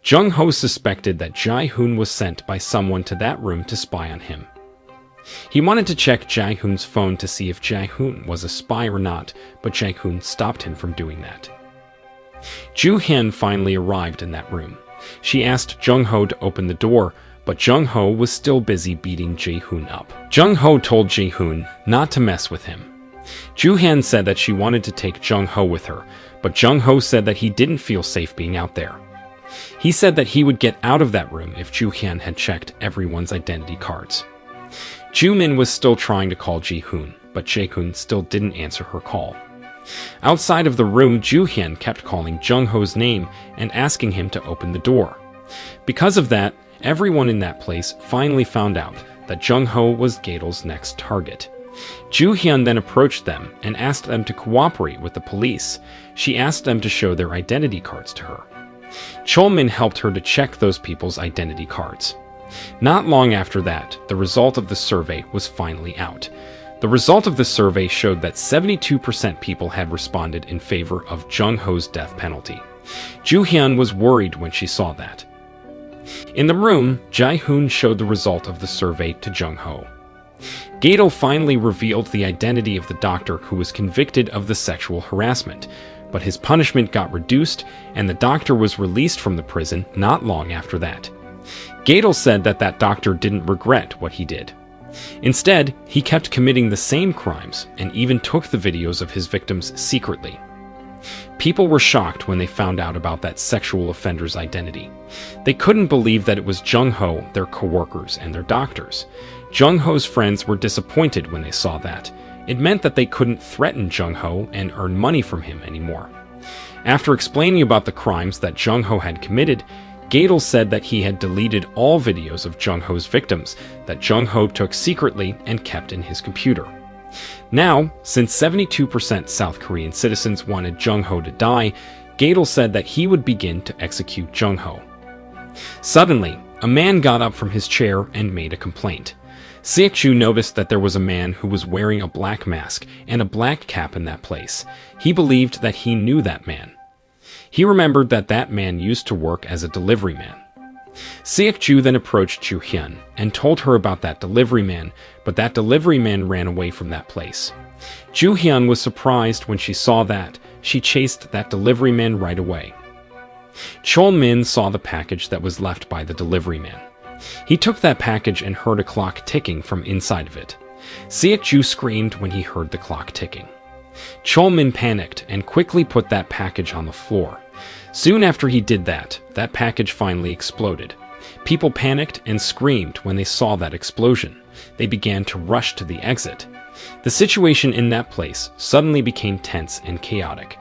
Jung-ho suspected that Jae-hoon was sent by someone to that room to spy on him. He wanted to check Jae-hoon's phone to see if Jae-hoon was a spy or not, but Jae-hoon stopped him from doing that. Joo-hyun finally arrived in that room. She asked Jung-ho to open the door, but Jung-ho was still busy beating Jae-hoon up. Jung-ho told Jae-hoon not to mess with him. Joo-hyun said that she wanted to take Jung-ho with her, but Jung-ho said that he didn't feel safe being out there. He said that he would get out of that room if Joo-hyun had checked everyone's identity cards. Joo-min was still trying to call Ji-hoon, but Jae-hoon still didn't answer her call. Outside of the room, Joo-hyun kept calling Jung-ho's name and asking him to open the door. Because of that, everyone in that place finally found out that Jung-ho was Gadol's next target. Joo-hyun then approached them and asked them to cooperate with the police. She asked them to show their identity cards to her. Chol-min helped her to check those people's identity cards. Not long after that, the result of the survey was finally out. The result of the survey showed that 72% people had responded in favor of Jung-ho's death penalty. Joo-hyun was worried when she saw that. In the room, Jae-hoon showed the result of the survey to Jung-ho. Gaedel finally revealed the identity of the doctor who was convicted of the sexual harassment, but his punishment got reduced and the doctor was released from the prison not long after that. Gaedel said that that doctor didn't regret what he did. Instead, he kept committing the same crimes and even took the videos of his victims secretly. People were shocked when they found out about that sexual offender's identity. They couldn't believe that it was Jung-ho, their co-workers, and their doctors. Jung-ho's friends were disappointed when they saw that. It meant that they couldn't threaten Jung-ho and earn money from him anymore. After explaining about the crimes that Jung-ho had committed, Gaedel said that he had deleted all videos of Jung-ho's victims that Jung-ho took secretly and kept in his computer. Now, since 72% South Korean citizens wanted Jung-ho to die, Gaedel said that he would begin to execute Jung-ho. Suddenly, a man got up from his chair and made a complaint. Seok-ju noticed that there was a man who was wearing a black mask and a black cap in that place. He believed that he knew that man. He remembered that that man used to work as a delivery man. Seok-ju then approached Joo-hyun and told her about that delivery man, but that delivery man ran away from that place. Joo-hyun was surprised when she saw that. She chased that delivery man right away. Chol-min saw the package that was left by the delivery man. He took that package and heard a clock ticking from inside of it. Seok-ju screamed when he heard the clock ticking. Chol-min panicked and quickly put that package on the floor. Soon after he did that, that package finally exploded. People panicked and screamed when they saw that explosion. They began to rush to the exit. The situation in that place suddenly became tense and chaotic.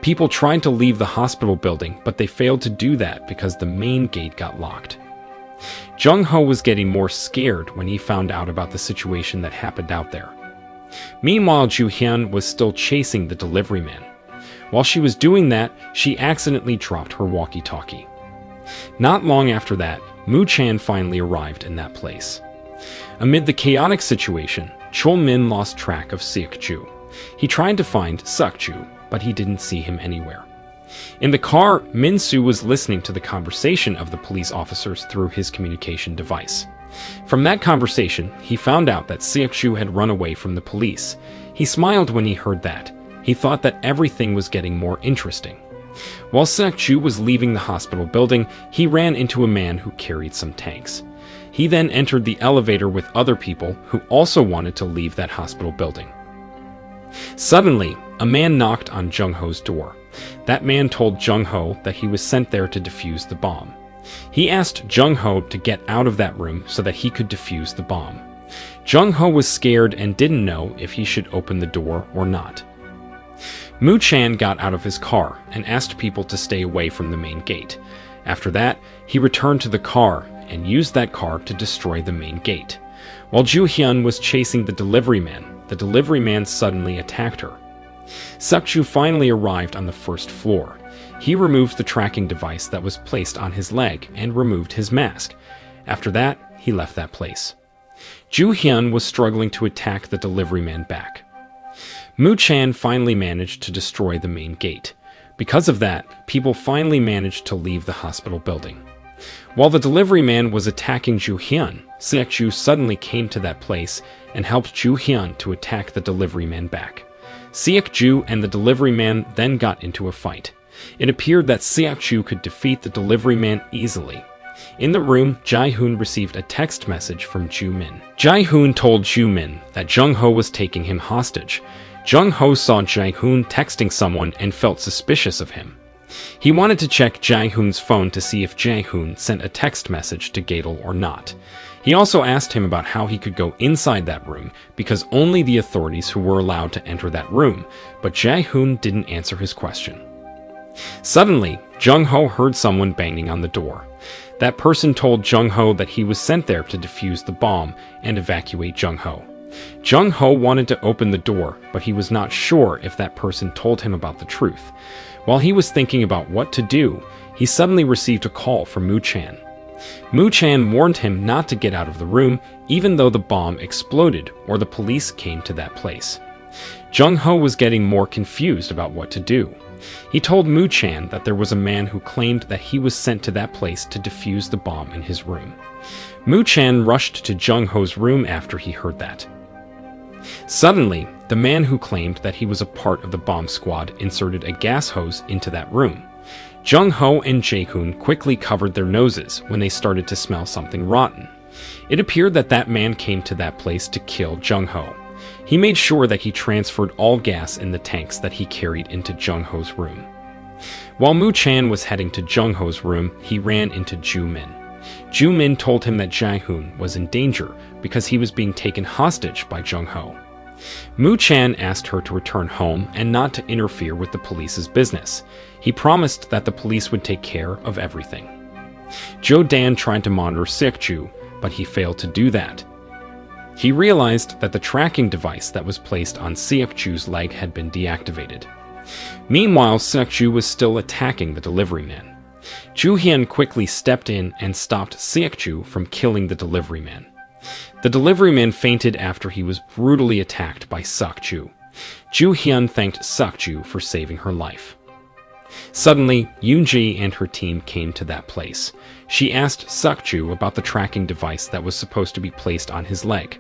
People tried to leave the hospital building, but they failed to do that because the main gate got locked. Jung-ho was getting more scared when he found out about the situation that happened out there. Meanwhile, Joo-hyun was still chasing the delivery man. While she was doing that, she accidentally dropped her walkie-talkie. Not long after that, Moo-chan finally arrived in that place. Amid the chaotic situation, Chol-min lost track of Seok-ju. He tried to find Seok-ju, but he didn't see him anywhere. In the car, Min-soo was listening to the conversation of the police officers through his communication device. From that conversation, he found out that Seok-ju had run away from the police. He smiled when he heard that. He thought that everything was getting more interesting. While Seok-ju was leaving the hospital building, he ran into a man who carried some tanks. He then entered the elevator with other people who also wanted to leave that hospital building. Suddenly, a man knocked on Jung-ho's door. That man told Jung-ho that he was sent there to defuse the bomb. He asked Jung-ho to get out of that room so that he could defuse the bomb. Jung-ho was scared and didn't know if he should open the door or not. Moo-chan got out of his car and asked people to stay away from the main gate. After that, he returned to the car and used that car to destroy the main gate. While Joo-hyun was chasing the delivery man suddenly attacked her. Seok-ju finally arrived on the first floor. He removed the tracking device that was placed on his leg and removed his mask. After that, he left that place. Joo-hyun was struggling to attack the delivery man back. Moo-chan finally managed to destroy the main gate. Because of that, people finally managed to leave the hospital building. While the delivery man was attacking Joo-hyun, Seok-ju suddenly came to that place and helped Joo-hyun to attack the delivery man back. Seok-ju and the delivery man then got into a fight. It appeared that Seok-ju could defeat the delivery man easily. In the room, Jae-hoon received a text message from Joo-min. Jae-hoon told Joo-min that Jung-ho was taking him hostage. Jung-ho saw Jae-hoon texting someone and felt suspicious of him. He wanted to check Jae-hoon's phone to see if Jae-hoon sent a text message to Gaedel or not. He also asked him about how he could go inside that room because only the authorities who were allowed to enter that room, but Jae-hoon didn't answer his question. Suddenly, Jung-ho heard someone banging on the door. That person told Jung-ho that he was sent there to defuse the bomb and evacuate Jung-ho. Jung-ho wanted to open the door, but he was not sure if that person told him about the truth. While he was thinking about what to do, he suddenly received a call from Mu-chan. Mu-chan warned him not to get out of the room, even though the bomb exploded or the police came to that place. Jung-ho was getting more confused about what to do. He told Mu-chan that there was a man who claimed that he was sent to that place to defuse the bomb in his room. Mu-chan rushed to Jung-ho's room after he heard that. Suddenly, the man who claimed that he was a part of the bomb squad inserted a gas hose into that room. Jung-ho and Jae-hoon quickly covered their noses when they started to smell something rotten. It appeared that that man came to that place to kill Jung-ho. He made sure that he transferred all gas in the tanks that he carried into Jung-ho's room. While Mu-chan was heading to Jung-ho's room, he ran into Ju-min. Ju-min told him that Jae-hoon was in danger because he was being taken hostage by Jung-ho. Mu-chan asked her to return home and not to interfere with the police's business. He promised that the police would take care of everything. Jo-dan tried to monitor Seok-ju, but he failed to do that. He realized that the tracking device that was placed on Seok-ju's leg had been deactivated. Meanwhile, Seok-ju was still attacking the delivery man. Ju-hyun quickly stepped in and stopped Seok-ju from killing the delivery man. The delivery man fainted after he was brutally attacked by Seok-ju. Ju-hyun thanked Seok-ju for saving her life. Suddenly, Yoon-ji and her team came to that place. She asked Seok-ju about the tracking device that was supposed to be placed on his leg.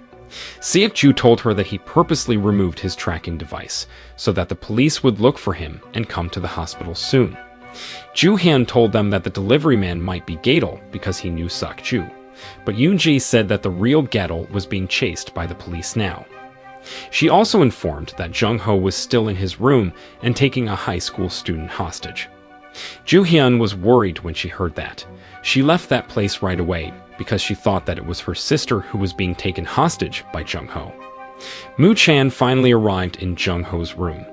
Seok-ju told her that he purposely removed his tracking device so that the police would look for him and come to the hospital soon. Ju-hyun told them that the delivery man might be Gadol because he knew Seok-ju, but Yoon-ji said that the real Gadol was being chased by the police now. She also informed that Jung-ho was still in his room and taking a high school student hostage. Ju-hyun was worried when she heard that. She left that place right away because she thought that it was her sister who was being taken hostage by Jung-ho. Mu-chan finally arrived in Jung-ho's room.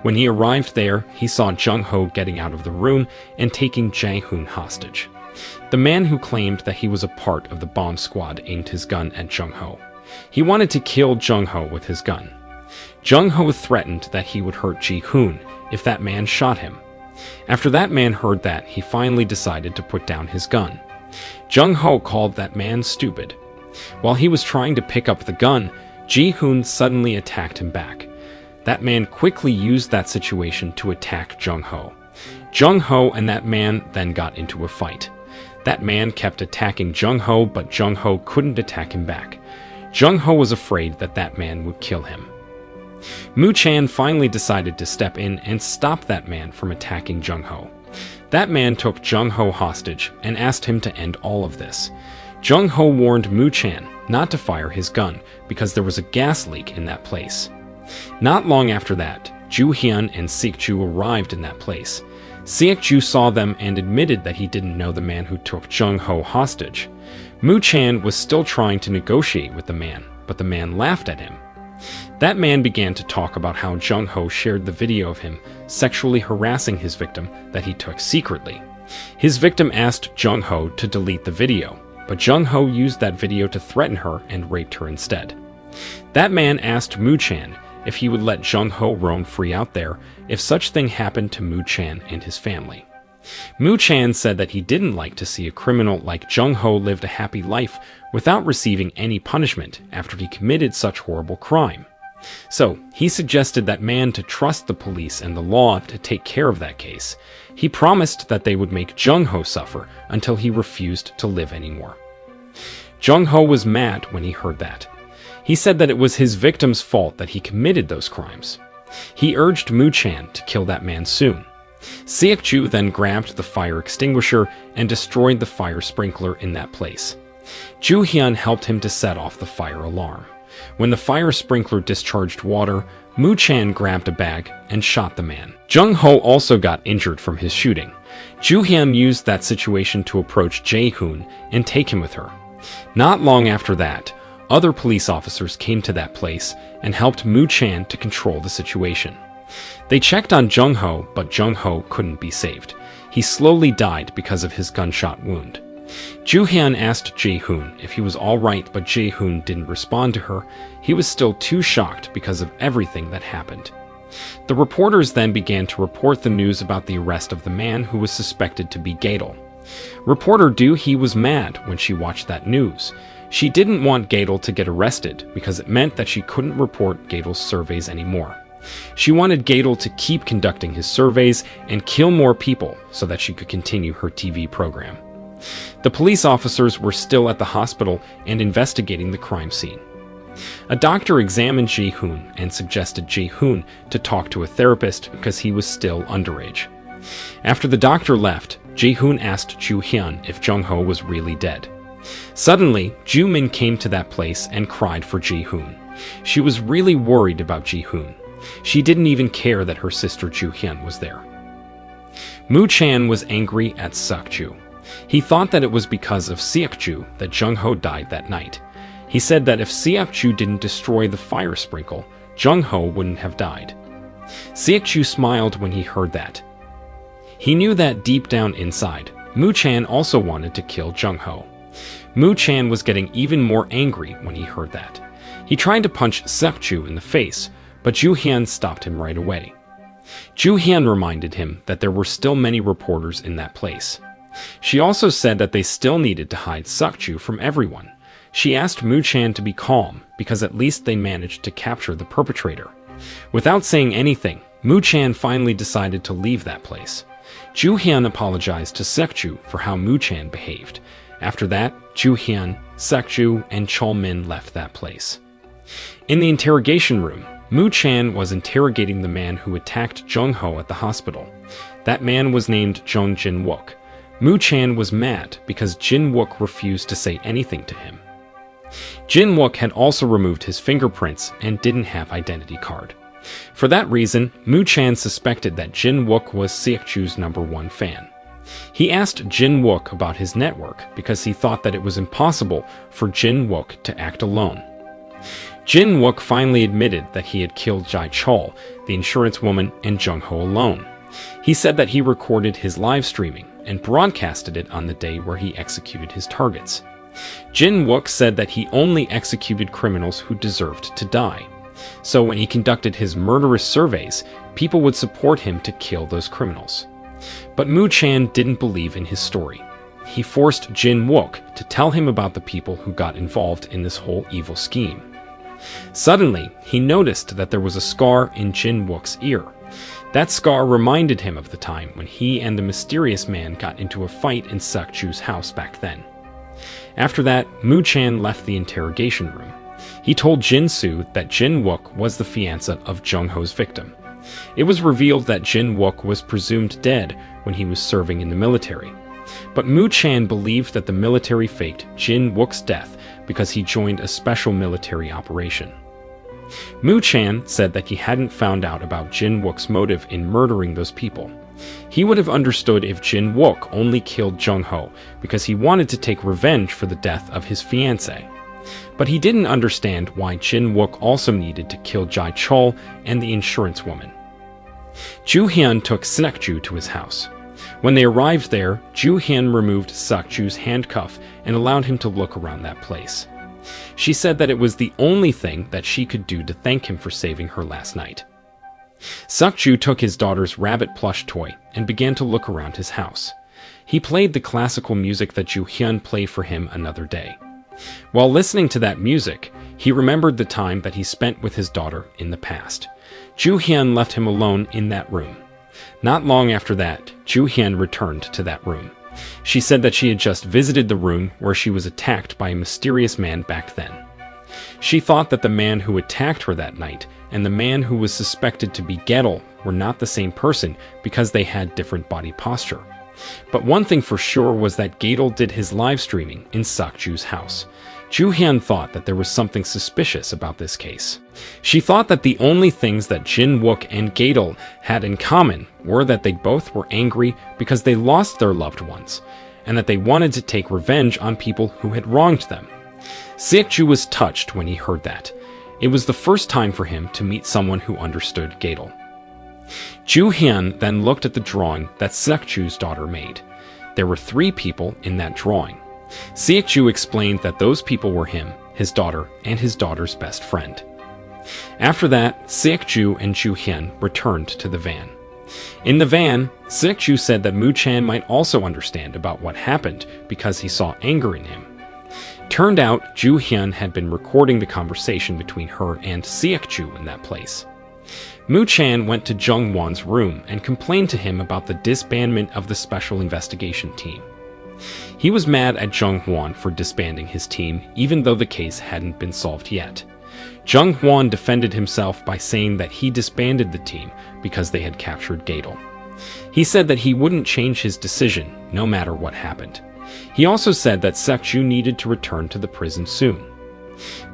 When he arrived there, he saw Jung-ho getting out of the room and taking Jae-hoon hostage. The man who claimed that he was a part of the bomb squad aimed his gun at Jung-ho. He wanted to kill Jung-ho with his gun. Jung-ho threatened that he would hurt Ji-hoon if that man shot him. After that man heard that, he finally decided to put down his gun. Jung-ho called that man stupid. While he was trying to pick up the gun, Ji-hoon suddenly attacked him back. That man quickly used that situation to attack Jung-ho. Jung-ho and that man then got into a fight. That man kept attacking Jung-ho, but Jung-ho couldn't attack him back. Jung-ho was afraid that that man would kill him. Mu-chan finally decided to step in and stop that man from attacking Jung-ho. That man took Jung-ho hostage and asked him to end all of this. Jung-ho warned Mu-chan not to fire his gun because there was a gas leak in that place. Not long after that, Ju-hyun and Seok-ju arrived in that place. Seok-ju saw them and admitted that he didn't know the man who took Jung-ho hostage. Mu-chan was still trying to negotiate with the man, but the man laughed at him. That man began to talk about how Jung-ho shared the video of him sexually harassing his victim that he took secretly. His victim asked Jung-ho to delete the video, but Jung-ho used that video to threaten her and raped her instead. That man asked Mu-chan if he would let Jung-ho roam free out there if such thing happened to Mu-chan and his family. Mu-chan said that he didn't like to see a criminal like Jung-ho lived a happy life without receiving any punishment after he committed such horrible crime. So, he suggested that man to trust the police and the law to take care of that case. He promised that they would make Jung-ho suffer until he refused to live anymore. Jung-ho was mad when he heard that. He said that it was his victim's fault that he committed those crimes. He urged Mu-chan to kill that man soon. Seok-ju then grabbed the fire extinguisher and destroyed the fire sprinkler in that place. Ju-hyun helped him to set off the fire alarm. When the fire sprinkler discharged water, Mu-chan grabbed a bag and shot the man. Jung-ho also got injured from his shooting. Ju-hyun used that situation to approach Jae-hoon and take him with her. Not long after that, other police officers came to that place and helped Mu-chan to control the situation. They checked on Jung-ho, but Jung-ho couldn't be saved. He slowly died because of his gunshot wound. Ju-hyun asked Jae-hoon if he was alright, but Jae-hoon didn't respond to her. He was still too shocked because of everything that happened. The reporters then began to report the news about the arrest of the man who was suspected to be Gadol. Reporter Do-hee was mad when she watched that news. She didn't want Gadol to get arrested because it meant that she couldn't report Gadol's surveys anymore. She wanted Gadol to keep conducting his surveys and kill more people so that she could continue her TV program. The police officers were still at the hospital and investigating the crime scene. A doctor examined Jae-hoon and suggested Jae-hoon to talk to a therapist because he was still underage. After the doctor left, Jae-hoon asked Ju-hyun if Jung-ho was really dead. Suddenly, Ju-min came to that place and cried for Jae-hoon. She was really worried about Jae-hoon. She didn't even care that her sister Ju-hyun was there. Moo-chan was angry at Seok-ju. He thought that it was because of Seok-ju that Jung-ho died that night. He said that if Seok-ju didn't destroy the fire sprinkle, Jung-ho wouldn't have died. Seok-ju smiled when he heard that. He knew that deep down inside, Moo-chan also wanted to kill Jung-ho. Moo-chan was getting even more angry when he heard that. He tried to punch Seok-ju in the face, but Ju-hyun stopped him right away. Ju-hyun reminded him that there were still many reporters in that place. She also said that they still needed to hide Seok-ju from everyone. She asked Moo-chan to be calm because at least they managed to capture the perpetrator. Without saying anything, Moo-chan finally decided to leave that place. Ju-hyun apologized to Seok-ju for how Moo-chan behaved. After that, Ju-hyun, Seok-ju, and Chol-min left that place. In the interrogation room, Moo-chan was interrogating the man who attacked Jung-ho at the hospital. That man was named Jung Jin-wook. Moo-chan was mad because Jin-wook refused to say anything to him. Jin-wook had also removed his fingerprints and didn't have identity card. For that reason, Moo-chan suspected that Jin-wook was Seok-ju's #1 fan. He asked Jin-wook about his network because he thought that it was impossible for Jin-wook to act alone. Jin-wook finally admitted that he had killed Jae-chol, the insurance woman, and Jung-ho alone. He said that he recorded his live streaming and broadcasted it on the day where he executed his targets. Jin-wook said that he only executed criminals who deserved to die. So when he conducted his murderous surveys, people would support him to kill those criminals. But Moo-chan didn't believe in his story. He forced Jin-wook to tell him about the people who got involved in this whole evil scheme. Suddenly, he noticed that there was a scar in Jin-wook's ear. That scar reminded him of the time when he and the mysterious man got into a fight in Seok-ju's house back then. After that, Moo-chan left the interrogation room. He told Jin-soo that Jin-wook was the fiancé of Jung-ho's victim. It was revealed that Jin-wook was presumed dead when he was serving in the military. But Moo-chan believed that the military faked Jin-wook's death because he joined a special military operation. Moo-chan said that he hadn't found out about Jin-wook's motive in murdering those people. He would have understood if Jin-wook only killed Jung-ho because he wanted to take revenge for the death of his fiancée. But he didn't understand why Jin-wook also needed to kill Jae-chol and the insurance woman. Ju-hyun took Seok-ju to his house. When they arrived there, Ju-hyun removed Seok-ju's handcuff and allowed him to look around that place. She said that it was the only thing that she could do to thank him for saving her last night. Seok-ju took his daughter's rabbit plush toy and began to look around his house. He played the classical music that Ju-hyun played for him another day. While listening to that music, he remembered the time that he spent with his daughter in the past. Ju-hyun left him alone in that room. Not long after that, Ju-hyun returned to that room. She said that she had just visited the room where she was attacked by a mysterious man back then. She thought that the man who attacked her that night and the man who was suspected to be Gadol were not the same person because they had different body posture. But one thing for sure was that Gadol did his live streaming in Seok-ju's house. Ju-hyun thought that there was something suspicious about this case. She thought that the only things that Jin-wook and Gadol had in common were that they both were angry because they lost their loved ones, and that they wanted to take revenge on people who had wronged them. Seok-ju was touched when he heard that. It was the first time for him to meet someone who understood Gadol. Ju-hyun then looked at the drawing that Seok-ju's daughter made. There were 3 people in that drawing. Siak-ju explained that those people were him, his daughter, and his daughter's best friend. After that, Siak-ju and Ju-hyun returned to the van. In the van, Siak-ju said that Moo-chan might also understand about what happened because he saw anger in him. Turned out, Ju-hyun had been recording the conversation between her and Siak-ju in that place. Moo-chan went to Jung-won's room and complained to him about the disbandment of the special investigation team. He was mad at Jung-won for disbanding his team, even though the case hadn't been solved yet. Jung-won defended himself by saying that he disbanded the team because they had captured Gadol. He said that he wouldn't change his decision, no matter what happened. He also said that Siak-ju needed to return to the prison soon.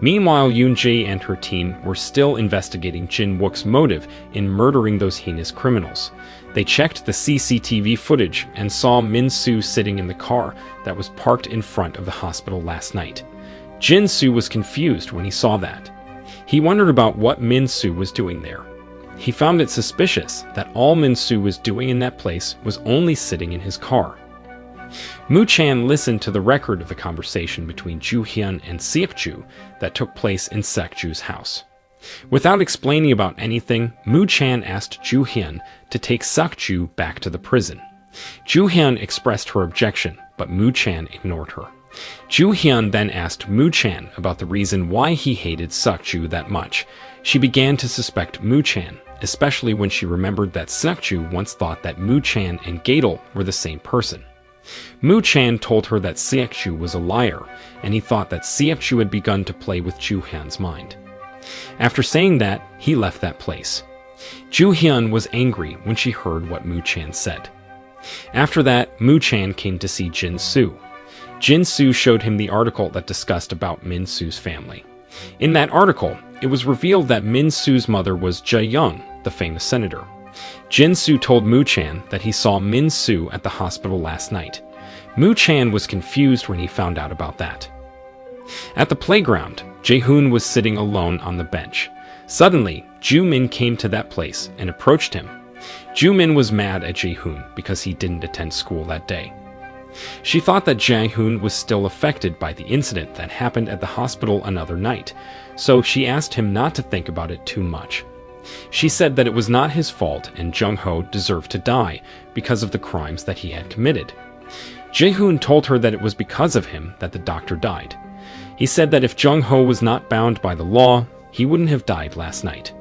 Meanwhile, Yoon-jae and her team were still investigating Jin-wook's motive in murdering those heinous criminals. They checked the CCTV footage and saw Min-soo sitting in the car that was parked in front of the hospital last night. Jin-soo was confused when he saw that. He wondered about what Min-soo was doing there. He found it suspicious that all Min-soo was doing in that place was only sitting in his car. Moo-chan listened to the record of the conversation between Ju-hyun and Siak-ju that took place in Siak-ju's house. Without explaining about anything, Moo-chan asked Ju-hyun to take Siak-ju back to the prison. Ju-hyun expressed her objection, but Moo-chan ignored her. Ju-hyun then asked Moo-chan about the reason why he hated Siak-ju that much. She began to suspect Moo-chan, especially when she remembered that Siak-ju once thought that Moo-chan and Gadol were the same person. Moo-chan told her that Siak-ju was a liar, and he thought that Siak-ju had begun to play with Ju-hyun's mind. After saying that, he left that place. Ju-hyun was angry when she heard what Moo-chan said. After that, Moo-chan came to see Jin-soo. Jin-soo showed him the article that discussed about Min-soo's family. In that article, it was revealed that Min-soo's mother was Jae-young, the famous senator. Jin-soo told Moo-chan that he saw Min-soo at the hospital last night. Moo-chan was confused when he found out about that. At the playground, Jae-hoon was sitting alone on the bench. Suddenly, Ju-min came to that place and approached him. Ju-min was mad at Jae-hoon because he didn't attend school that day. She thought that Jae-hoon was still affected by the incident that happened at the hospital another night, so she asked him not to think about it too much. She said that it was not his fault and Jung-ho deserved to die because of the crimes that he had committed. Jae-hoon told her that it was because of him that the doctor died. He said that if Jung-ho was not bound by the law, he wouldn't have died last night.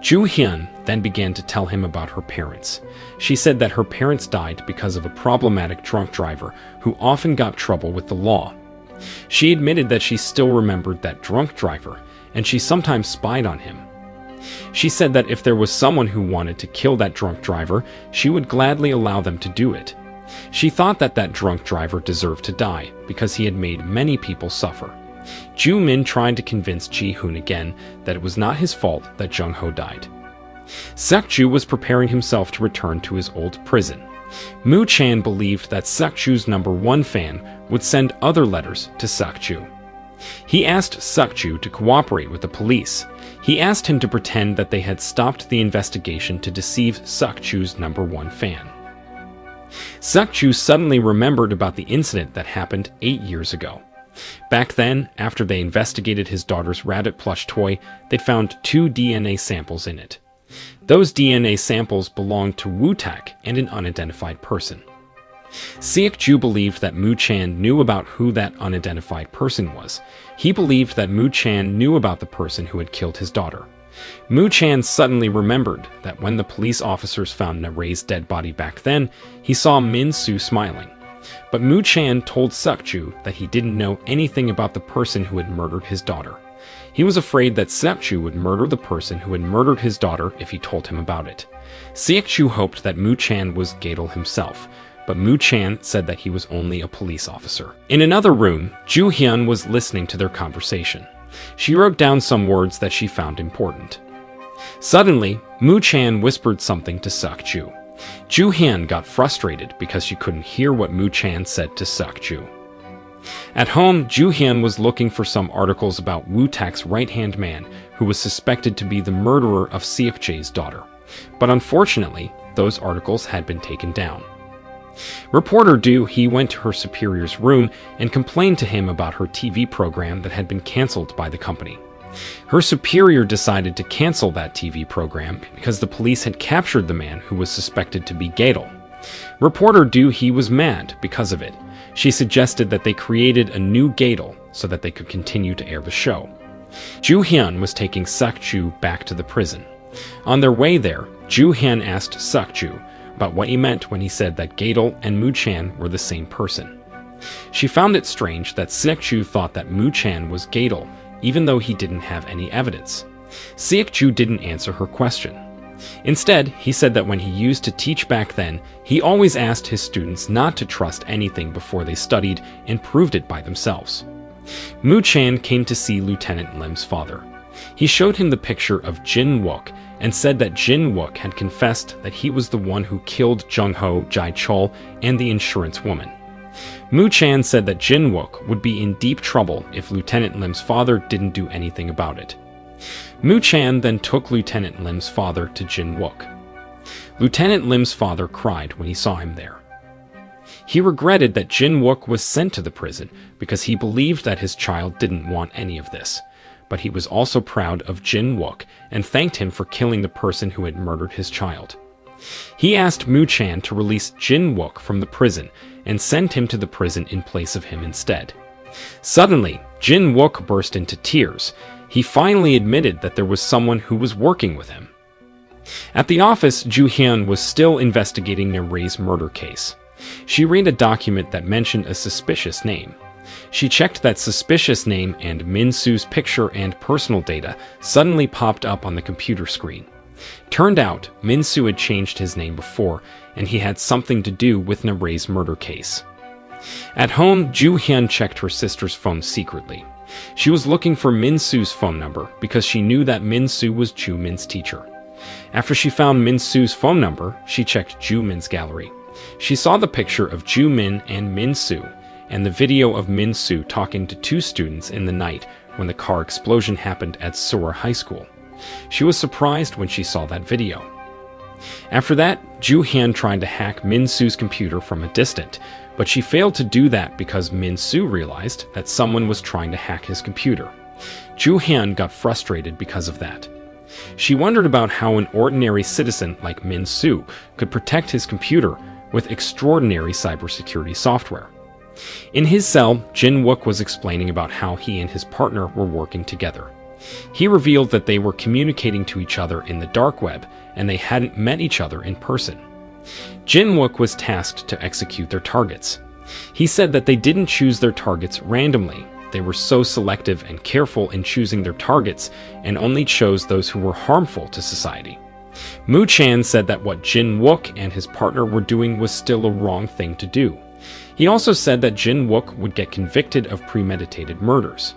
Ju-hyun then began to tell him about her parents. She said that her parents died because of a problematic drunk driver who often got trouble with the law. She admitted that she still remembered that drunk driver, and she sometimes spied on him. She said that if there was someone who wanted to kill that drunk driver, she would gladly allow them to do it. She thought that that drunk driver deserved to die because he had made many people suffer. Ju-min tried to convince Ji-hoon again that it was not his fault that Jung-ho died. Siak-ju was preparing himself to return to his old prison. Moo-chan believed that Siak-ju's #1 fan would send other letters to Siak-ju. He asked Siak-ju to cooperate with the police. He asked him to pretend that they had stopped the investigation to deceive Siak-ju's #1 fan. Siak-ju suddenly remembered about the incident that happened 8 years ago. Back then, after they investigated his daughter's rabbit plush toy, they'd found 2 DNA samples in it. Those DNA samples belonged to Woo-tak and an unidentified person. Siak-ju believed that Moo-chan knew about who that unidentified person was. He believed that Moo-chan knew about the person who had killed his daughter. Moo-chan suddenly remembered that when the police officers found Nare's dead body back then, he saw Min-soo smiling. But Moo-chan told Siak-ju that he didn't know anything about the person who had murdered his daughter. He was afraid that Siak-ju would murder the person who had murdered his daughter if he told him about it. Siak-ju hoped that Moo-chan was Gadol himself, but Moo-chan said that he was only a police officer. In another room, Ju-hyun was listening to their conversation. She wrote down some words that she found important. Suddenly, Moo-chan whispered something to Siak-ju. Ju-hyun got frustrated because she couldn't hear what Moo-chan said to Siak-ju. At home, Ju-hyun was looking for some articles about Woo-tak's right-hand man who was suspected to be the murderer of Siak-jae's daughter. But unfortunately, those articles had been taken down. Reporter Du He went to her superior's room and complained to him about her TV program that had been canceled by the company. Her superior decided to cancel that TV program because the police had captured the man who was suspected to be Gadel. Reporter Du He was mad because of it. She suggested that they created a new Gadel so that they could continue to air the show. Ju Hyun was taking Suk-ju back to the prison. On their way there, Ju Hyun asked Suk-ju about what he meant when he said that Gadel and Mu-chan were the same person. She found it strange that Suk-ju thought that Mu-chan was Gadel, even though he didn't have any evidence. Suk-ju didn't answer her question. Instead, he said that when he used to teach back then, he always asked his students not to trust anything before they studied and proved it by themselves. Mu-chan came to see Lieutenant Lim's father. He showed him the picture of Jin-wook and said that Jin-wook had confessed that he was the one who killed Jung-ho, Jae-chol, and the insurance woman. Mu-chan said that Jin-wook would be in deep trouble if Lieutenant Lim's father didn't do anything about it. Mu-chan then took Lieutenant Lim's father to Jin-wook. Lieutenant Lim's father cried when he saw him there. He regretted that Jin-wook was sent to the prison because he believed that his child didn't want any of this, but he was also proud of Jin-wook and thanked him for killing the person who had murdered his child. He asked Mu-chan to release Jin-wook from the prison and send him to the prison in place of him instead. Suddenly, Jin-wook burst into tears. He finally admitted that there was someone who was working with him. At the office, Ju Hyun was still investigating Nae's murder case. She read a document that mentioned a suspicious name. She checked that suspicious name and Min-soo's picture and personal data suddenly popped up on the computer screen. Turned out, Min-soo had changed his name before, and he had something to do with Nae's murder case. At home, Ju Hyun checked her sister's phone secretly. She was looking for Min-soo's phone number because she knew that Min-soo was Ju-min's teacher. After she found Min-soo's phone number, she checked Ju-min's gallery. She saw the picture of Ju-min and Min-soo, and the video of Min-soo talking to two students in the night when the car explosion happened at Sora High School. She was surprised when she saw that video. After that, Ju Hyun tried to hack Min-soo's computer from a distance, but she failed to do that because Min-soo realized that someone was trying to hack his computer. Ju Hyun got frustrated because of that. She wondered about how an ordinary citizen like Min-soo could protect his computer with extraordinary cybersecurity software. In his cell, Jin-wook was explaining about how he and his partner were working together. He revealed that they were communicating to each other in the dark web, and they hadn't met each other in person. Jin-wook was tasked to execute their targets. He said that they didn't choose their targets randomly. They were so selective and careful in choosing their targets and only chose those who were harmful to society. Mu-chan said that what Jin-wook and his partner were doing was still a wrong thing to do. He also said that Jin-wook would get convicted of premeditated murders.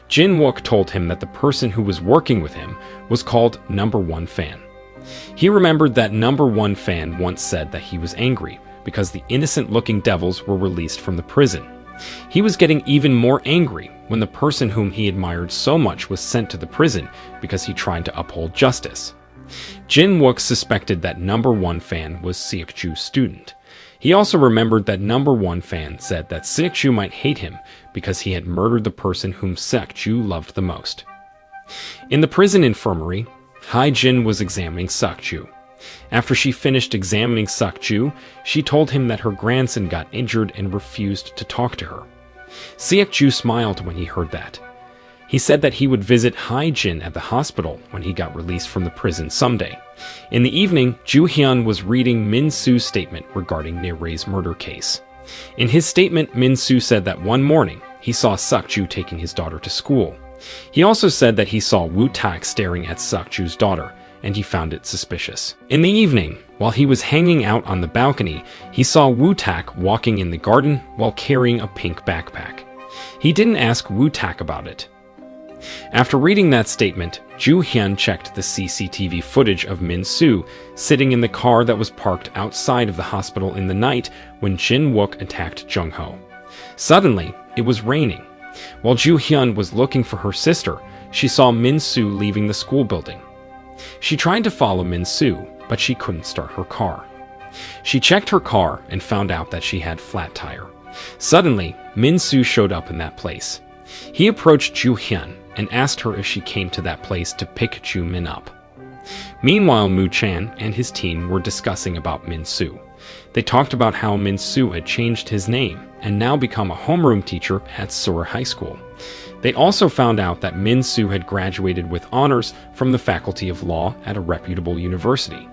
Jin-wook told him that the person who was working with him was called Number One Fan. He remembered that Number One Fan once said that he was angry because the innocent-looking devils were released from the prison. He was getting even more angry when the person whom he admired so much was sent to the prison because he tried to uphold justice. Jin-wook suspected that Number One Fan was Seok-ju's student. He also remembered that Number One Fan said that Seok-ju might hate him because he had murdered the person whom Seok-ju loved the most. In the prison infirmary, Hai-jin was examining Seok-ju. After she finished examining Seok-ju, she told him that her grandson got injured and refused to talk to her. Seok-ju smiled when he heard that. He said that he would visit Hai-jin at the hospital when he got released from the prison someday. In the evening, Ju Hyun was reading Min-soo's statement regarding Nae's murder case. In his statement, Min-soo said that one morning, he saw Seok-ju taking his daughter to school. He also said that he saw Woo-tak staring at Seok-ju's daughter, and he found it suspicious. In the evening, while he was hanging out on the balcony, he saw Woo-tak walking in the garden while carrying a pink backpack. He didn't ask Woo-tak about it. After reading that statement, Ju Hyun checked the CCTV footage of Min-soo sitting in the car that was parked outside of the hospital in the night when Jin-wook attacked Jung-ho. Suddenly, it was raining. While Ju Hyun was looking for her sister, she saw Min-soo leaving the school building. She tried to follow Min-soo, but she couldn't start her car. She checked her car and found out that she had flat tire. Suddenly, Min-soo showed up in that place. He approached Ju-hyun and asked her if she came to that place to pick Ju-min up. Meanwhile, Moo-chan and his team were discussing about Min-soo. They talked about how Min-soo had changed his name and now become a homeroom teacher at mshorror High School. They also found out that Min-soo had graduated with honors from the Faculty of Law at a reputable university.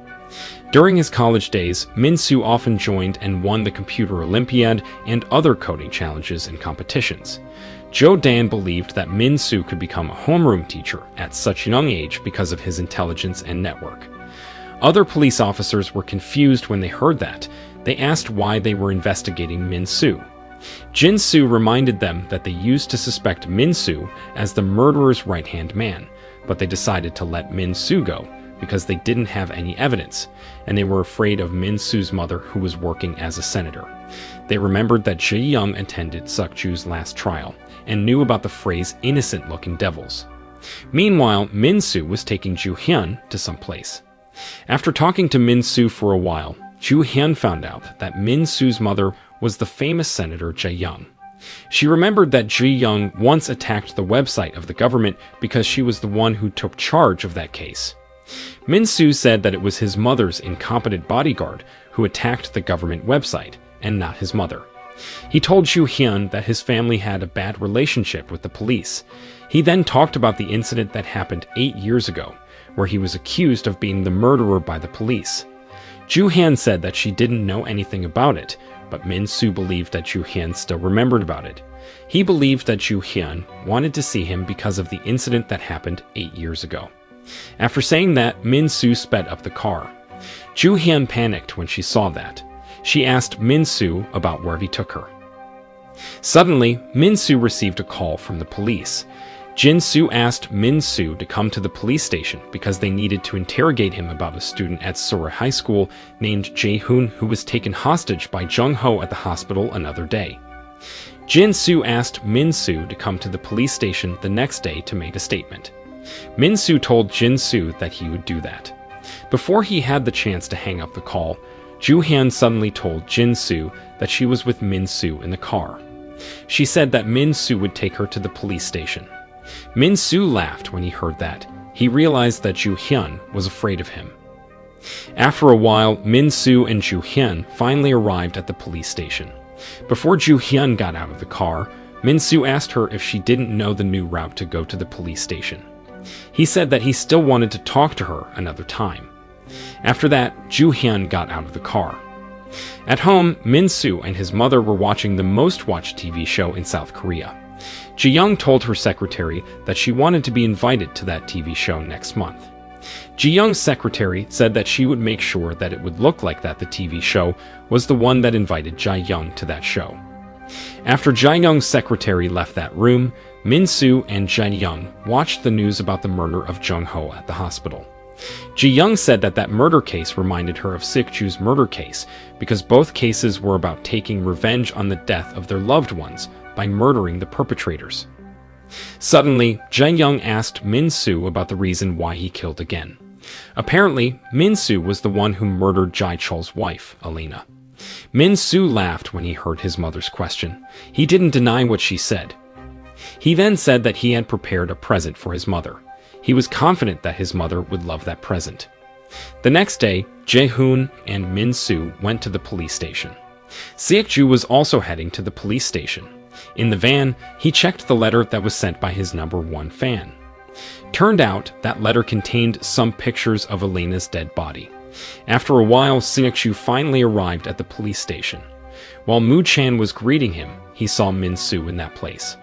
During his college days, Min-soo often joined and won the Computer Olympiad and other coding challenges and competitions. Jo-dan believed that Min-soo could become a homeroom teacher at such a young age because of his intelligence and network. Other police officers were confused when they heard that. They asked why they were investigating Min-soo. Jin-soo reminded them that they used to suspect Min-soo as the murderer's right-hand man, but they decided to let Min-soo go because they didn't have any evidence, and they were afraid of Min-soo's mother, who was working as a senator. They remembered that Jae-young attended Suk-ju's last trial and knew about the phrase innocent-looking devils. Meanwhile, Min-soo was taking Ju-hyun to some place. After talking to Min-soo for a while, Ju-hyun found out that Min-soo's mother was the famous Senator Jae-young. She remembered that Jae-young once attacked the website of the government because she was the one who took charge of that case. Min-soo said that it was his mother's incompetent bodyguard who attacked the government website, and not his mother. He told Ju-hyun that his family had a bad relationship with the police. He then talked about the incident that happened 8 years ago, where he was accused of being the murderer by the police. Ju-hyun said that she didn't know anything about it, but Min-soo believed that Ju-hyun still remembered about it. He believed that Ju-hyun wanted to see him because of the incident that happened 8 years ago. After saying that, Min-soo sped up the car. Ju-hyun panicked when she saw that. She asked Min-soo about where he took her. Suddenly, Min-soo received a call from the police. Jin-soo asked Min-soo to come to the police station because they needed to interrogate him about a student at mshorror High School named Jae-hoon who was taken hostage by Jung-ho at the hospital another day. Jin-soo asked Min-soo to come to the police station the next day to make a statement. Min-soo told Jin-soo that he would do that. Before he had the chance to hang up the call, Ju-hyun suddenly told Jin-soo that she was with Min-soo in the car. She said that Min-soo would take her to the police station. Min-soo laughed when he heard that. He realized that Ju-hyun was afraid of him. After a while, Min-soo and Ju-hyun finally arrived at the police station. Before Ju-hyun got out of the car, Min-soo asked her if she didn't know the new route to go to the police station. He said that he still wanted to talk to her another time. After that, Ju-hyun got out of the car. At home, Min-soo and his mother were watching the most watched TV show in South Korea. Ji-young told her secretary that she wanted to be invited to that TV show next month. Ji-young's secretary said that she would make sure that it would look like that the TV show was the one that invited Jae-young to that show. After Jae-young's secretary left that room, Min-soo and Jae-young watched the news about the murder of Jung-ho at the hospital. Ji-young said that that murder case reminded her of Suk-ju's murder case because both cases were about taking revenge on the death of their loved ones by murdering the perpetrators. Suddenly, Jae-young asked Min-soo about the reason why he killed again. Apparently, Min-soo was the one who murdered Jae-chol's wife, Alina. Min-soo laughed when he heard his mother's question. He didn't deny what she said. He then said that he had prepared a present for his mother. He was confident that his mother would love that present. The next day, Jae-hoon and Min-soo went to the police station. Suk-ju was also heading to the police station. In the van, he checked the letter that was sent by his #1 fan. Turned out, that letter contained some pictures of Elena's dead body. After a while, Suk-ju finally arrived at the police station. While Moo-chan was greeting him, he saw Min-soo in that place.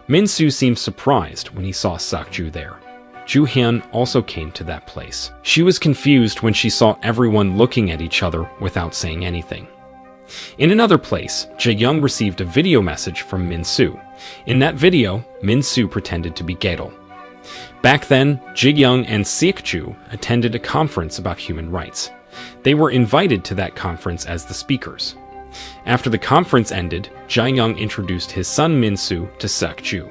Min-soo seemed surprised when he saw Suk-ju there. Ju-hyun also came to that place. She was confused when she saw everyone looking at each other without saying anything. In another place, Jae-young received a video message from Min-soo. In that video, Min-soo pretended to be Gaedol. Back then, Jae-young and Suk-ju attended a conference about human rights. They were invited to that conference as the speakers. After the conference ended, Jae-young introduced his son Min-soo to Suk-ju.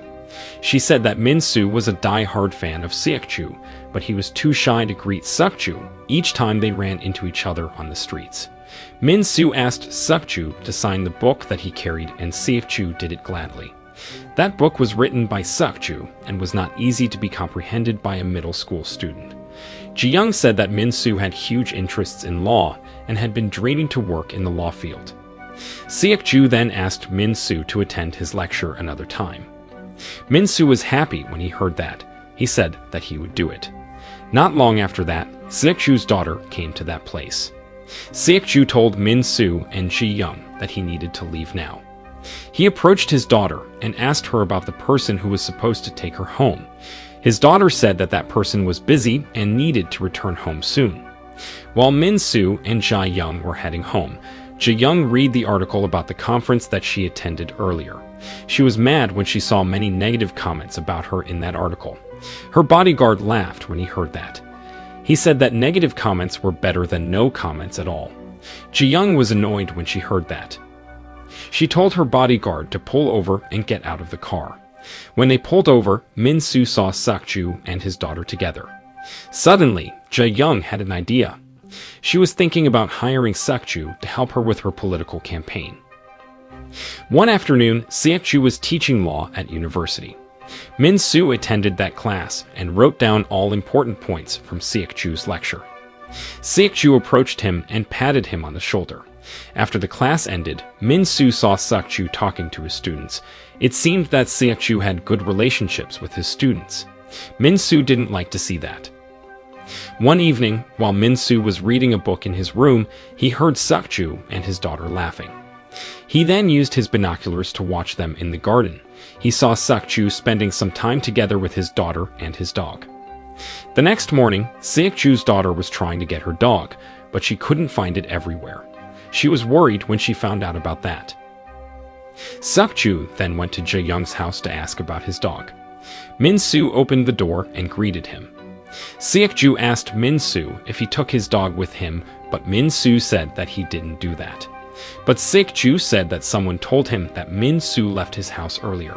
She said that Min-soo was a die-hard fan of Seok-ju, but he was too shy to greet Seok-ju each time they ran into each other on the streets. Min-soo asked Seok-ju to sign the book that he carried, and Seok-ju did it gladly. That book was written by Seok-ju and was not easy to be comprehended by a middle school student. Ji-young said that Min-soo had huge interests in law and had been dreaming to work in the law field. Seok-ju then asked Min-soo to attend his lecture another time. Min-soo was happy when he heard that. He said that he would do it. Not long after that, Seok-ju's daughter came to that place. Seok-ju told Min-soo and Ji-young that he needed to leave now. He approached his daughter and asked her about the person who was supposed to take her home. His daughter said that that person was busy and needed to return home soon. While Min-soo and Ji-young were heading home, Ji-young read the article about the conference that she attended earlier. She was mad when she saw many negative comments about her in that article. Her bodyguard laughed when he heard that. He said that negative comments were better than no comments at all. Ji-young was annoyed when she heard that. She told her bodyguard to pull over and get out of the car. When they pulled over, Min-soo saw Seok-ju and his daughter together. Suddenly, Ji-young had an idea. She was thinking about hiring Seok-ju to help her with her political campaign. One afternoon, Seok-ju was teaching law at university. Min-soo attended that class and wrote down all important points from Seok-ju's lecture. Seok-ju approached him and patted him on the shoulder. After the class ended, Min-soo saw Seok-ju talking to his students. It seemed that Seok-ju had good relationships with his students. Min-soo didn't like to see that. One evening, while Min-soo was reading a book in his room, he heard Seok-ju and his daughter laughing. He then used his binoculars to watch them in the garden. He saw Seok-ju spending some time together with his daughter and his dog. The next morning, Seok-ju's daughter was trying to get her dog, but she couldn't find it everywhere. She was worried when she found out about that. Seok-ju then went to Ji-young's house to ask about his dog. Min-soo opened the door and greeted him. Seok-ju asked Min-soo if he took his dog with him, but Min-soo said that he didn't do that. But Seok-ju said that someone told him that Min-soo left his house earlier.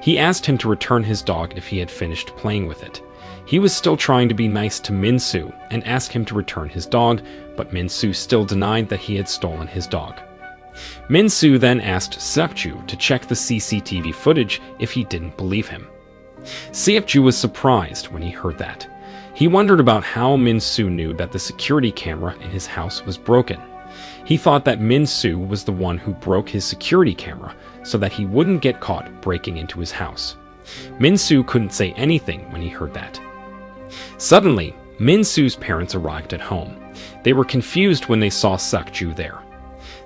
He asked him to return his dog if he had finished playing with it. He was still trying to be nice to Min-soo and asked him to return his dog, but Min-soo still denied that he had stolen his dog. Min-soo then asked Seok-ju to check the CCTV footage if he didn't believe him. Seok-ju was surprised when he heard that. He wondered about how Min-soo knew that the security camera in his house was broken. He thought that Min-soo was the one who broke his security camera so that he wouldn't get caught breaking into his house. Min-soo couldn't say anything when he heard that. Suddenly, Min-soo's parents arrived at home. They were confused when they saw Seok-ju there.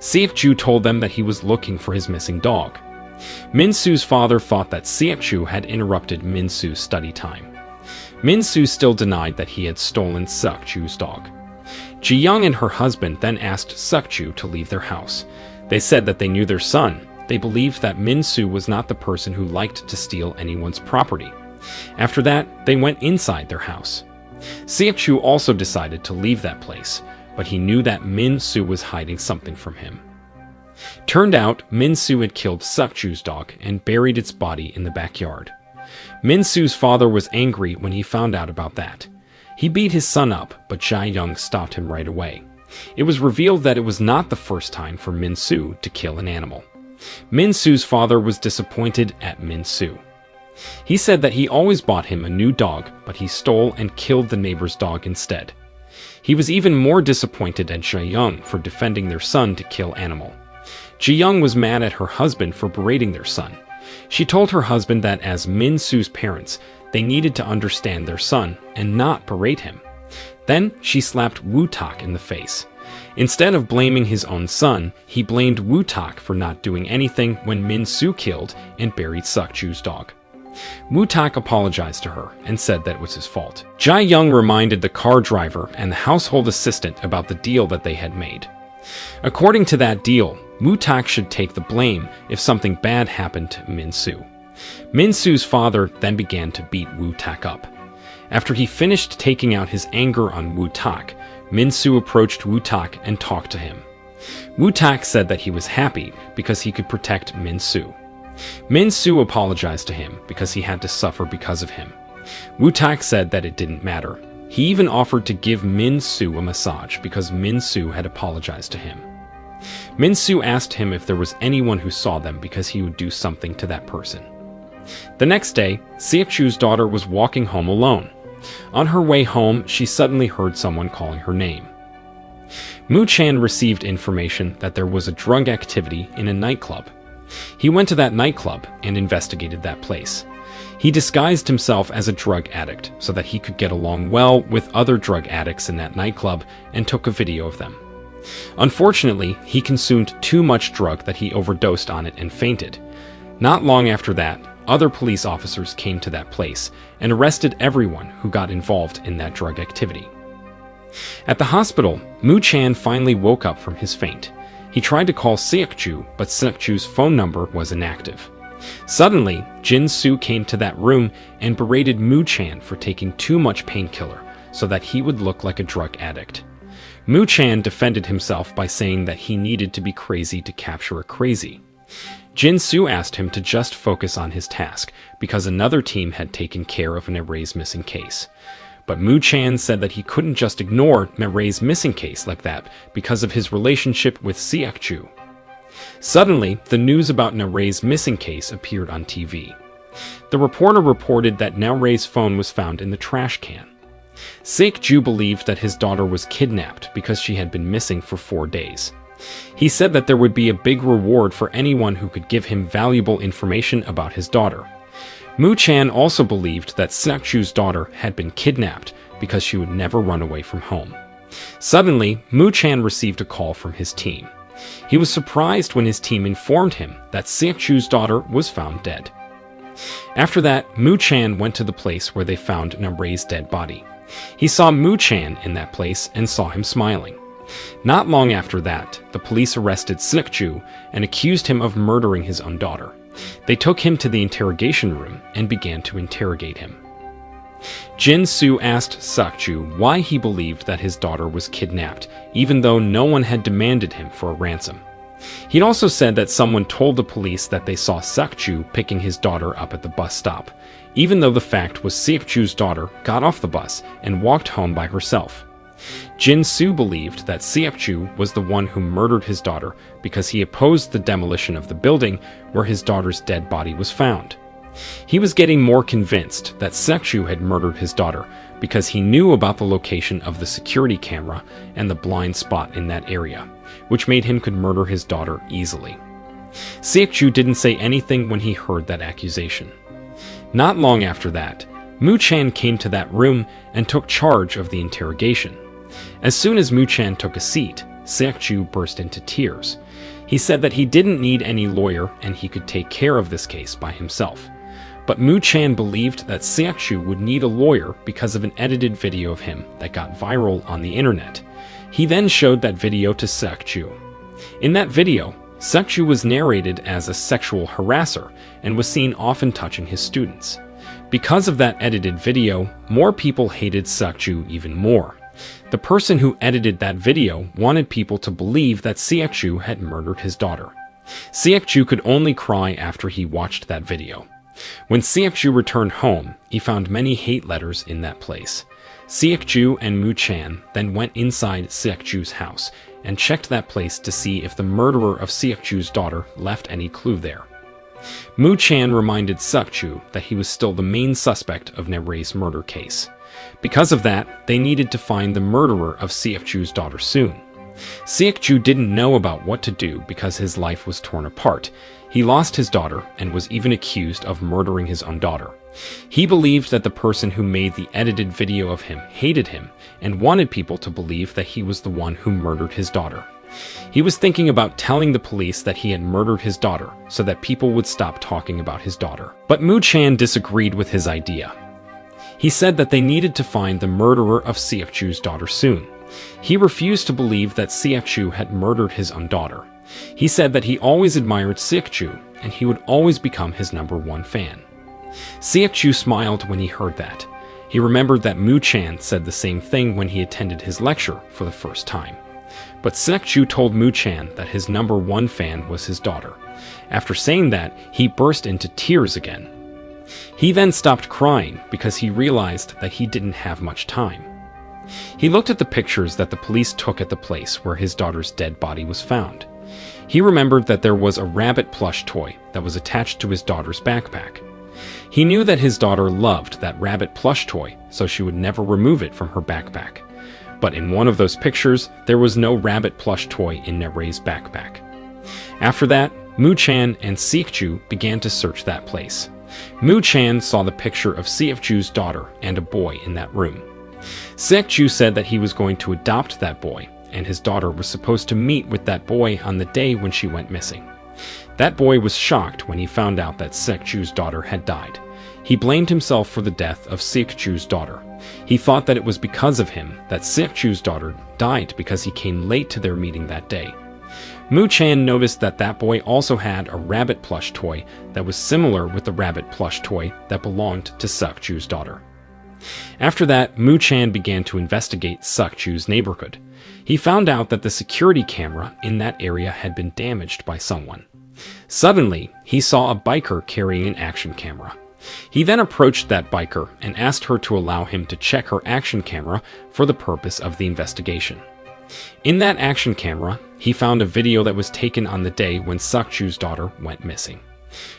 Seok-ju told them that he was looking for his missing dog. Min-soo's father thought that Seok-ju had interrupted Min-soo's study time. Min-soo still denied that he had stolen Seok-ju's dog. Ji-young and her husband then asked Seok-ju to leave their house. They said that they knew their son. They believed that Min-soo was not the person who liked to steal anyone's property. After that, they went inside their house. Seok-ju also decided to leave that place, but he knew that Min-soo was hiding something from him. Turned out, Min-soo had killed Seok-ju's dog and buried its body in the backyard. Min-soo's father was angry when he found out about that. He beat his son up, but Ji-young stopped him right away. It was revealed that it was not the first time for Min-soo to kill an animal. Min-soo's father was disappointed at Min-soo. He said that he always bought him a new dog, but he stole and killed the neighbor's dog instead. He was even more disappointed at Ji-young for defending their son to kill animal. Ji-young was mad at her husband for berating their son. She told her husband that as Min-soo's parents, they needed to understand their son and not berate him. Then she slapped Woo-tak in the face. Instead of blaming his own son, he blamed Woo-tak for not doing anything when Min-soo killed and buried Seok-ju's dog. Woo-tak apologized to her and said that it was his fault. Ji-young reminded the car driver and the household assistant about the deal that they had made. According to that deal, Woo-tak should take the blame if something bad happened to Min-soo. Min-soo's father then began to beat Woo-tak up. After he finished taking out his anger on Woo-tak, Min-soo approached Woo-tak and talked to him. Woo-tak said that he was happy because he could protect Min-soo. Min Soo apologized to him because he had to suffer because of him. Woo Tak said that it didn't matter. He even offered to give Min Soo a massage because Min Soo had apologized to him. Min Soo asked him if there was anyone who saw them because he would do something to that person. The next day, Seok Chu's daughter was walking home alone. On her way home, she suddenly heard someone calling her name. Moo Chan received information that there was a drug activity in a nightclub. He went to that nightclub and investigated that place. He disguised himself as a drug addict so that he could get along well with other drug addicts in that nightclub and took a video of them. Unfortunately, he consumed too much drug that he overdosed on it and fainted. Not long after that, other police officers came to that place and arrested everyone who got involved in that drug activity. At the hospital, Moo Chan finally woke up from his faint. He tried to call Seok Chu, but Seok Chu's phone number was inactive. Suddenly, Jin Soo came to that room and berated Moo Chan for taking too much painkiller so that he would look like a drug addict. Moo Chan defended himself by saying that he needed to be crazy to capture a crazy. Jin Soo asked him to just focus on his task because another team had taken care of Nare's missing case. But Moo Chan said that he couldn't just ignore Nare's missing case like that because of his relationship with Seok Chu. Suddenly, the news about Nare's missing case appeared on TV. The reporter reported that Nare's phone was found in the trash can. Seok Chu believed that his daughter was kidnapped because she had been missing for 4 days. He said that there would be a big reward for anyone who could give him valuable information about his daughter. Moo Chan also believed that Seok Chu's daughter had been kidnapped because she would never run away from home. Suddenly, Moo Chan received a call from his team. He was surprised when his team informed him that Seok Chu's daughter was found dead. After that, Moo Chan went to the place where they found Nare's dead body. He saw Moo Chan in that place and saw him smiling. Not long after that, the police arrested Seok Chu and accused him of murdering his own daughter. They took him to the interrogation room and began to interrogate him. Jin Soo asked Seok Chu why he believed that his daughter was kidnapped, even though no one had demanded him for a ransom. He'd also said that someone told the police that they saw Seok Chu picking his daughter up at the bus stop, even though the fact was Seok Chu's daughter got off the bus and walked home by herself. Jin Soo believed that Seok Chu was the one who murdered his daughter because he opposed the demolition of the building where his daughter's dead body was found. He was getting more convinced that Seok Chu had murdered his daughter because he knew about the location of the security camera and the blind spot in that area, which made him could murder his daughter easily. Seok Chu didn't say anything when he heard that accusation. Not long after that, Moo Chan came to that room and took charge of the interrogation. As soon as Moo Chan took a seat, Seok Chu burst into tears. He said that he didn't need any lawyer and he could take care of this case by himself. But Moo Chan believed that Seok Chu would need a lawyer because of an edited video of him that got viral on the internet. He then showed that video to Seok Chu. In that video, Seok Chu was narrated as a sexual harasser and was seen often touching his students. Because of that edited video, more people hated Seok Chu even more. The person who edited that video wanted people to believe that Seok Chu had murdered his daughter. Seok Chu could only cry after he watched that video. When Seok Chu returned home, he found many hate letters in that place. Seok Chu and Moo Chan then went inside Seok Chu's house and checked that place to see if the murderer of Seok Chu's daughter left any clue there. Moo Chan reminded Seok Chu that he was still the main suspect of Nare's murder case. Because of that, they needed to find the murderer of Seok Chu's daughter soon. Seok Chu didn't know about what to do because his life was torn apart. He lost his daughter and was even accused of murdering his own daughter. He believed that the person who made the edited video of him hated him and wanted people to believe that he was the one who murdered his daughter. He was thinking about telling the police that he had murdered his daughter so that people would stop talking about his daughter. But Moo Chan disagreed with his idea. He said that they needed to find the murderer of Seok Chu's daughter soon. He refused to believe that Seok Chu had murdered his own daughter. He said that he always admired Seok Chu and he would always become his #1 fan. Seok Chu smiled when he heard that. He remembered that Moo Chan said the same thing when he attended his lecture for the first time. But Sek-ju told Mu-chan that his #1 fan was his daughter. After saying that, he burst into tears again. He then stopped crying because he realized that he didn't have much time. He looked at the pictures that the police took at the place where his daughter's dead body was found. He remembered that there was a rabbit plush toy that was attached to his daughter's backpack. He knew that his daughter loved that rabbit plush toy, so she would never remove it from her backpack. But in one of those pictures, there was no rabbit plush toy in Nere's backpack. After that, Mu-chan and Sek-ju began to search that place. Mu-chan saw the picture of Sek-ju's daughter and a boy in that room. Sek-ju said that he was going to adopt that boy, and his daughter was supposed to meet with that boy on the day when she went missing. That boy was shocked when he found out that Sek-ju's daughter had died. He blamed himself for the death of Sek-ju's daughter. He thought that it was because of him that Sek-ju's daughter died because he came late to their meeting that day. Mu-chan noticed that that boy also had a rabbit plush toy that was similar with the rabbit plush toy that belonged to Sek-ju's daughter. After that, Mu-chan began to investigate Sek-ju's neighborhood. He found out that the security camera in that area had been damaged by someone. Suddenly, he saw a biker carrying an action camera. He then approached that biker and asked her to allow him to check her action camera for the purpose of the investigation. In that action camera, he found a video that was taken on the day when Sek-ju's daughter went missing.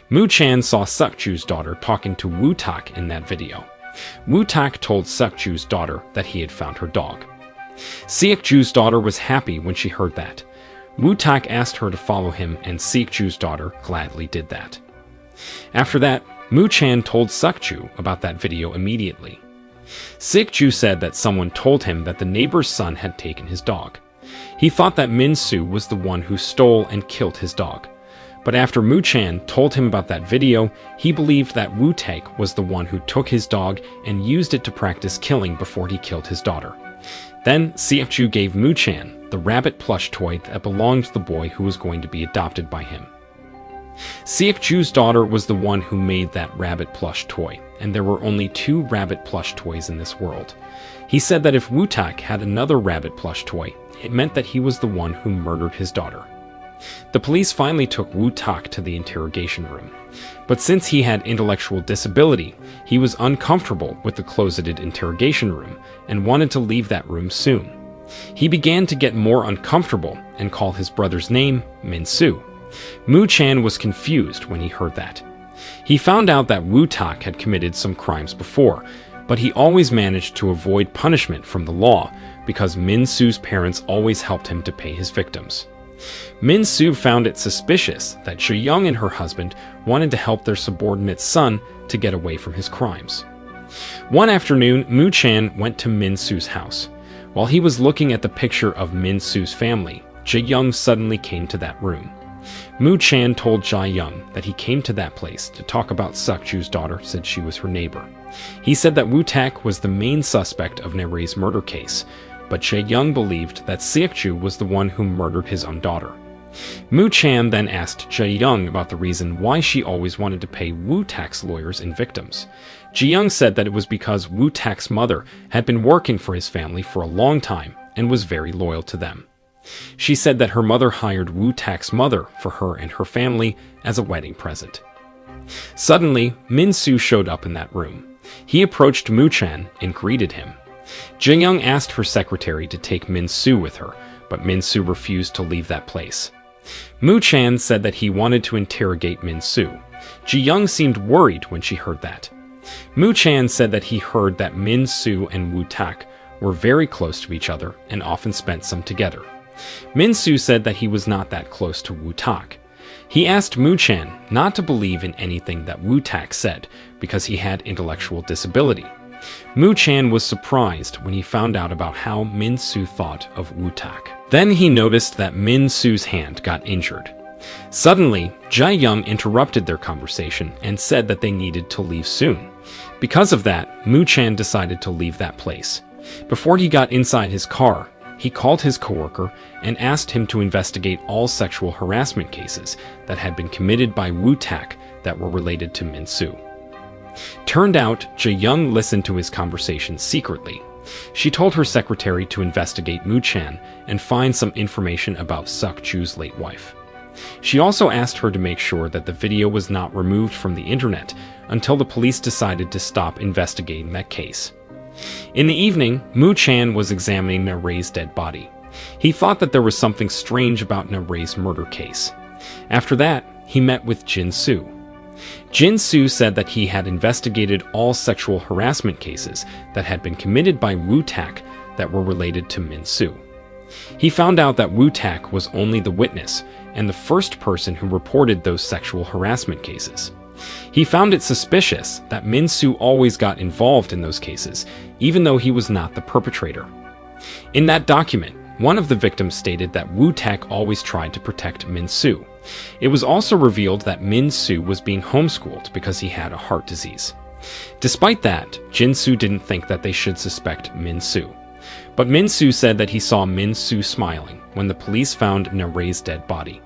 Mu-chan saw Sek-ju's daughter talking to Woo-tak in that video. Woo-tak told Sek-ju's daughter that he had found her dog. Sek-ju's daughter was happy when she heard that. Woo-tak asked her to follow him, and Sek-ju's daughter gladly did that. After that, Mu-chan told Sek-ju about that video immediately. Sek-ju said that someone told him that the neighbor's son had taken his dog. He thought that Min-soo was the one who stole and killed his dog. But after Mu-chan told him about that video, he believed that Woo-tak was the one who took his dog and used it to practice killing before he killed his daughter. Then Sek-ju gave Mu-chan the rabbit plush toy that belonged to the boy who was going to be adopted by him. Sek-ju's daughter was the one who made that rabbit plush toy, and there were only 2 rabbit plush toys in this world. He said that if Woo-tak had another rabbit plush toy, it meant that he was the one who murdered his daughter. The police finally took Woo-tak to the interrogation room. But since he had intellectual disability, he was uncomfortable with the closeted interrogation room and wanted to leave that room soon. He began to get more uncomfortable and call his brother's name Min-soo. Mu-chan was confused when he heard that. He found out that Woo-tak had committed some crimes before, but he always managed to avoid punishment from the law because Min-soo's parents always helped him to pay his victims. Min-soo found it suspicious that Jae-young and her husband wanted to help their subordinate son to get away from his crimes. One afternoon, Mu-chan went to Min-soo's house. While he was looking at the picture of Min-soo's family, Jae-young suddenly came to that room. Mu-chan told Jae-young that he came to that place to talk about Sek-ju's daughter since she was her neighbor. He said that Woo-tak was the main suspect of Nere's murder case, but Jae-young believed that Sek-ju was the one who murdered his own daughter. Mu-chan then asked Jae-young about the reason why she always wanted to pay Woo-tak's lawyers and victims. Jae-young said that it was because Woo-tak's mother had been working for his family for a long time and was very loyal to them. She said that her mother hired Woo-tak's mother for her and her family as a wedding present. Suddenly, Min-soo showed up in that room. He approached Mu-chan and greeted him. Jae-young asked her secretary to take Min-soo with her, but Min-soo refused to leave that place. Mu-chan said that he wanted to interrogate Min-soo. Jae-young seemed worried when she heard that. Mu-chan said that he heard that Min-soo and Woo-tak were very close to each other and often spent some together. Min-soo said that he was not that close to Woo-tak. He asked Mu-chan not to believe in anything that Woo-tak said because he had intellectual disability. Mu-chan was surprised when he found out about how Min-soo thought of Woo-tak. Then he noticed that Min-soo's hand got injured. Suddenly, Jae-young interrupted their conversation and said that they needed to leave soon. Because of that, Mu-chan decided to leave that place. Before he got inside his car, he called his coworker and asked him to investigate all sexual harassment cases that had been committed by Woo-tak that were related to Min-soo. Turned out, Jae-young listened to his conversation secretly, She told her secretary to investigate Mu Chan and find some information about Suk Ju's late wife. She also asked her to make sure that the video was not removed from the internet until the police decided to stop investigating that case. In the evening, Mu Chan was examining Na Rei's dead body. He thought that there was something strange about Na Rei's murder case. After that, he met with Jin Soo. Jin Soo said that he had investigated all sexual harassment cases that had been committed by Woo Tak that were related to Min Soo. He found out that Woo Tak was only the witness and the first person who reported those sexual harassment cases. He found it suspicious that Min Soo always got involved in those cases, even though he was not the perpetrator. In that document, one of the victims stated that Woo Tak always tried to protect Min Soo. It was also revealed that Min Soo was being homeschooled because he had a heart disease. Despite that, Jin Soo didn't think that they should suspect Min Soo. But Min Soo said that he saw Min Soo smiling when the police found Na Rei's dead body.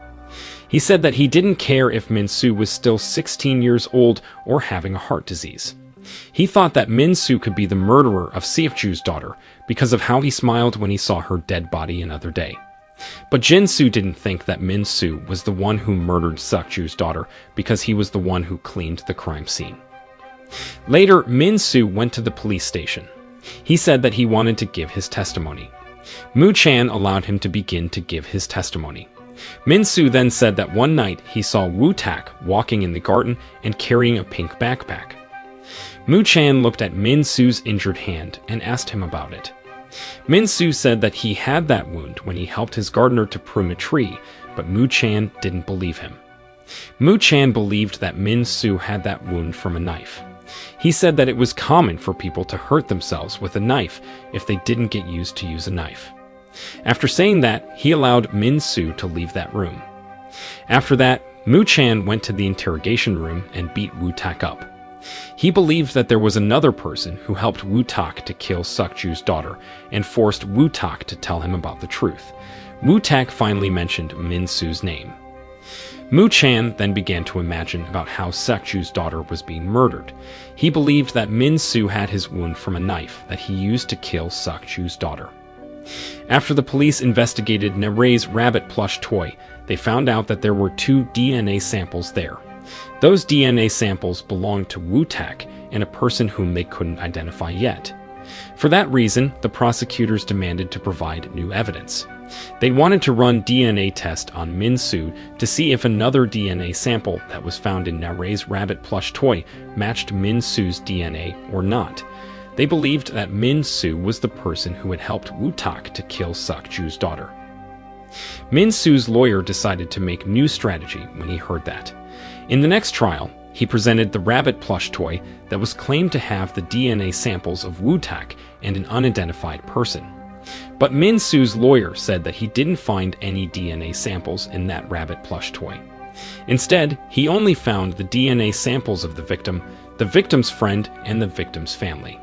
He said that he didn't care if Min Soo was still 16 years old or having a heart disease. He thought that Min Soo could be the murderer of Seok Ju's daughter because of how he smiled when he saw her dead body another day. But Jin Soo didn't think that Min Soo was the one who murdered Seok Ju's daughter because he was the one who cleaned the crime scene. Later, Min Soo went to the police station. He said that he wanted to give his testimony. Mu Chan allowed him to begin to give his testimony. Min Soo then said that one night he saw Woo Tak walking in the garden and carrying a pink backpack. Mu Chan looked at Min Soo's injured hand and asked him about it. Min Soo said that he had that wound when he helped his gardener to prune a tree, but Mu Chan didn't believe him. Mu Chan believed that Min Soo had that wound from a knife. He said that it was common for people to hurt themselves with a knife if they didn't get used to use a knife. After saying that, he allowed Min Soo to leave that room. After that, Mu Chan went to the interrogation room and beat Woo Tak up. He believed that there was another person who helped Woo Tak to kill Seok Ju's daughter and forced Woo Tak to tell him about the truth. Woo Tak finally mentioned Min Soo's name. Mu Chan then began to imagine about how Seok Ju's daughter was being murdered. He believed that Min Soo had his wound from a knife that he used to kill Seok Ju's daughter. After the police investigated Na Rei's rabbit plush toy, they found out that there were 2 DNA samples there. Those DNA samples belonged to Woo Tak and a person whom they couldn't identify yet. For that reason, the prosecutors demanded to provide new evidence. They wanted to run DNA tests on Min Soo to see if another DNA sample that was found in Na Rei's rabbit plush toy matched Min Soo's DNA or not. They believed that Min Soo was the person who had helped Woo Tak to kill Seok Ju's daughter. Min Soo's lawyer decided to make new strategy when he heard that. In the next trial, he presented the rabbit plush toy that was claimed to have the DNA samples of Woo Tak and an unidentified person. But Min Soo's lawyer said that he didn't find any DNA samples in that rabbit plush toy. Instead, he only found the DNA samples of the victim's friend, and the victim's family.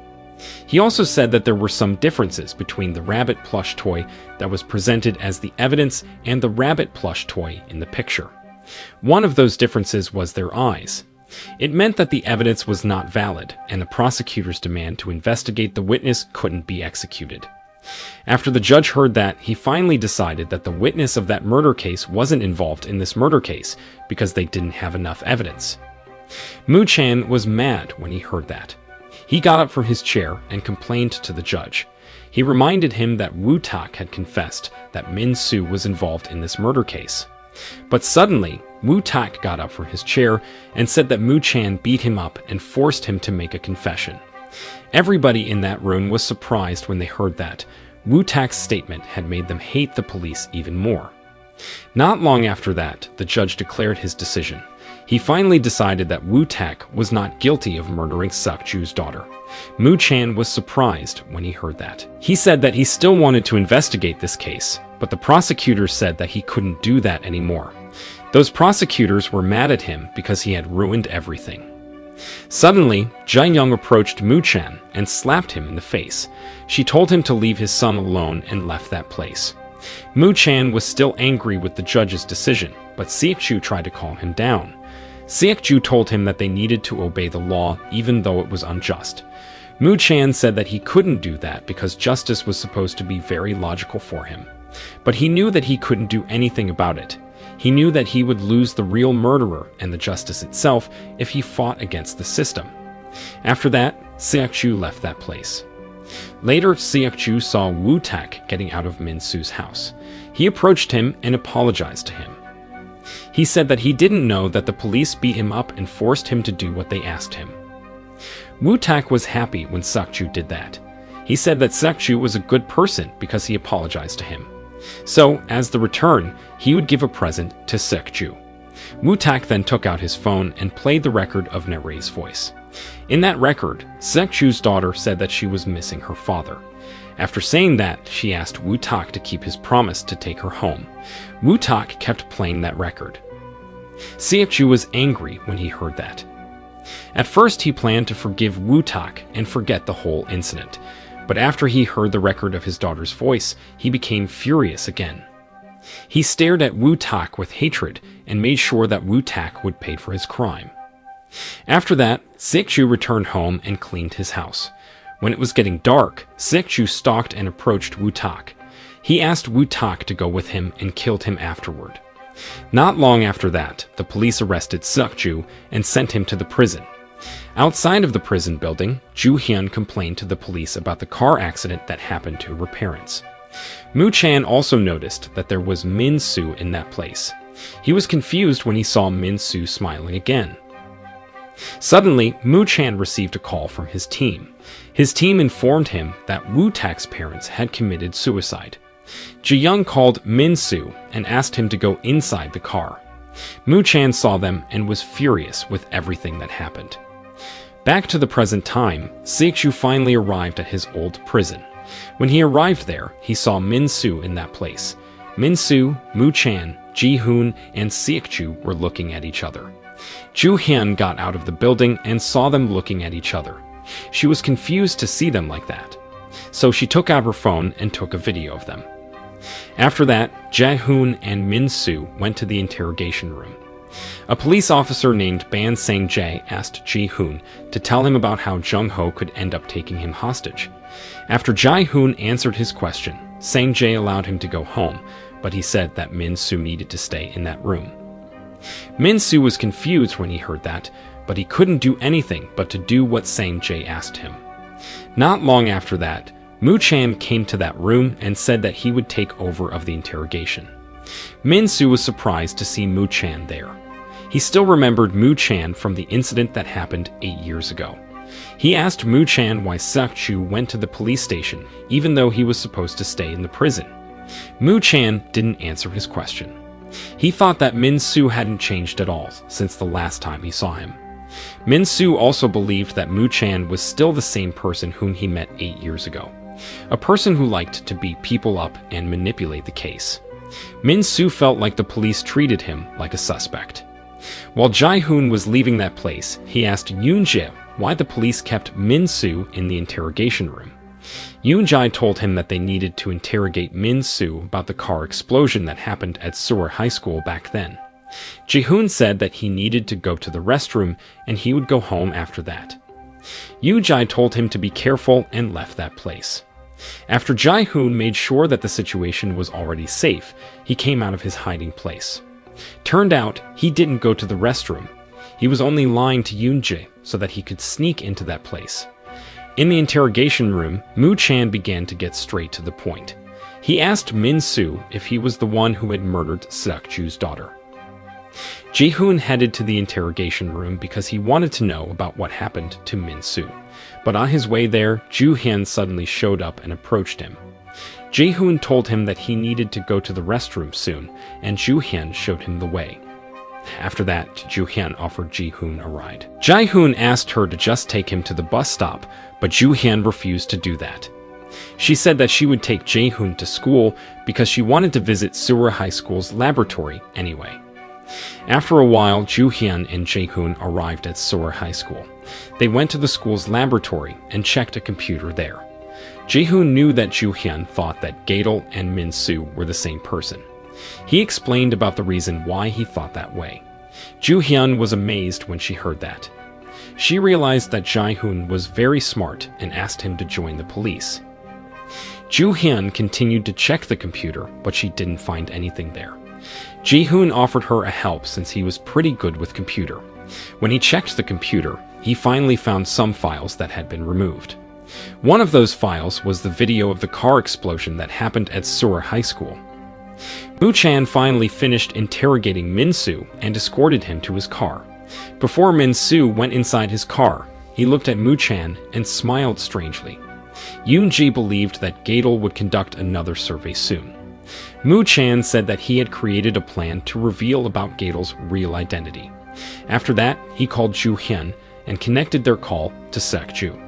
He also said that there were some differences between the rabbit plush toy that was presented as the evidence and the rabbit plush toy in the picture. One of those differences was their eyes. It meant that the evidence was not valid, and the prosecutor's demand to investigate the witness couldn't be executed. After the judge heard that, he finally decided that the witness of that murder case wasn't involved in this murder case because they didn't have enough evidence. Mu Chan was mad when he heard that. He got up from his chair and complained to the judge. He reminded him that Woo Tak had confessed that Min Soo was involved in this murder case. But suddenly, Woo Tak got up from his chair and said that Mu Chan beat him up and forced him to make a confession. Everybody in that room was surprised when they heard that. Woo Tak's statement had made them hate the police even more. Not long after that, the judge declared his decision. He finally decided that Woo Tak was not guilty of murdering Seok Ju's daughter. Mu Chan was surprised when he heard that. He said that he still wanted to investigate this case, but the prosecutors said that he couldn't do that anymore. Those prosecutors were mad at him because he had ruined everything. Suddenly, Jin Young approached Mu Chan and slapped him in the face. She told him to leave his son alone and left that place. Mu Chan was still angry with the judge's decision, but Seok Ju tried to calm him down. Seok Ju told him that they needed to obey the law even though it was unjust. Mu Chan said that he couldn't do that because justice was supposed to be very logical for him. But he knew that he couldn't do anything about it. He knew that he would lose the real murderer and the justice itself if he fought against the system. After that, Seok-ju left that place. Later, Seok-ju saw Woo-tak getting out of Min-soo's house. He approached him and apologized to him. He said that he didn't know that the police beat him up and forced him to do what they asked him. Woo-tak was happy when Seok-ju did that. He said that Seok-ju was a good person because he apologized to him. So, as the return, he would give a present to Seok-ju. Woo-tak then took out his phone and played the record of Nare's voice. In that record, Seok-ju's daughter said that she was missing her father. After saying that, she asked Woo-tak to keep his promise to take her home. Woo-tak kept playing that record. Seok-ju was angry when he heard that. At first, he planned to forgive Woo-tak and forget the whole incident. But after he heard the record of his daughter's voice, he became furious again. He stared at Woo-tak with hatred and made sure that Woo-tak would pay for his crime. After that, Seok-ju returned home and cleaned his house. When it was getting dark, Seok-ju stalked and approached Woo-tak. He asked Woo-tak to go with him and killed him afterward. Not long after that, the police arrested Seok-ju and sent him to the prison. Outside of the prison building, Ju-hyun complained to the police about the car accident that happened to her parents. Mu Chan also noticed that there was Min-soo in that place. He was confused when he saw Min-soo smiling again. Suddenly, Mu Chan received a call from his team. His team informed him that Woo-tak's parents had committed suicide. Ji-young called Min-soo and asked him to go inside the car. Mu Chan saw them and was furious with everything that happened. Back to the present time, Seok-ju finally arrived at his old prison. When he arrived there, he saw Min-soo in that place. Min-soo, Mu Chan, Ji-hoon, and Seok-ju were looking at each other. Ju-hyun got out of the building and saw them looking at each other. She was confused to see them like that. So she took out her phone and took a video of them. After that, Jae-hoon and Min-soo went to the interrogation room. A police officer named Ban Sang-jae asked Ji-hoon to tell him about how Jung-ho could end up taking him hostage. After Jae-hoon answered his question, Sang-jae allowed him to go home, but he said that Min-soo needed to stay in that room. Min-soo was confused when he heard that, but he couldn't do anything but to do what Sang-jae asked him. Not long after that, Mu Chan came to that room and said that he would take over of the interrogation. Min-soo was surprised to see Mu Chan there. He still remembered Mu Chan from the incident that happened 8 years ago. He asked Mu Chan why Seok-ju went to the police station even though he was supposed to stay in the prison. Mu Chan didn't answer his question. He thought that Min-soo hadn't changed at all since the last time he saw him. Min-soo also believed that Mu Chan was still the same person whom he met 8 years ago. A person who liked to beat people up and manipulate the case. Min-soo felt like the police treated him like a suspect. While Jae-hoon was leaving that place, he asked Yoon-jae why the police kept Min-soo in the interrogation room. Yoon-jae told him that they needed to interrogate Min-soo about the car explosion that happened at Sewar High School back then. Ji-hoon said that he needed to go to the restroom and he would go home after that. Yoon-jae told him to be careful and left that place. After Jae-hoon made sure that the situation was already safe, he came out of his hiding place. Turned out, he didn't go to the restroom. He was only lying to Yoon-jae so that he could sneak into that place. In the interrogation room, Mu Chan began to get straight to the point. He asked Min-soo if he was the one who had murdered Seok-ju's daughter. Ji-hoon headed to the interrogation room because he wanted to know about what happened to Min-soo. But on his way there, Ju-hyun suddenly showed up and approached him. Ji-hoon told him that he needed to go to the restroom soon, and Ju-hyun showed him the way. After that, Ju-hyun offered Ji-hoon a ride. Jae-hoon asked her to just take him to the bus stop, but Ju-hyun refused to do that. She said that she would take Jae-hoon to school because she wanted to visit Sewar High School's laboratory anyway. After a while, Ju-hyun and Jae-hoon arrived at Sewar High School. They went to the school's laboratory and checked a computer there. Jae-hoon knew that Ju-hyun thought that Gadol and Min-soo were the same person. He explained about the reason why he thought that way. Ju-hyun was amazed when she heard that. She realized that Jae-hoon was very smart and asked him to join the police. Joo-hyun continued to check the computer, but she didn't find anything there. Ji-hoon offered her a help since he was pretty good with computer. When he checked the computer, he finally found some files that had been removed. One of those files was the video of the car explosion that happened at Sura High School. Moo-chan finally finished interrogating Min-soo and escorted him to his car. Before Min-soo went inside his car, he looked at Moo-chan and smiled strangely. Yoon-ji believed that Gadol would conduct another survey soon. Moo-chan said that he had created a plan to reveal about Gadol's real identity. After that, he called Joo-hyun and connected their call to Suk-ju.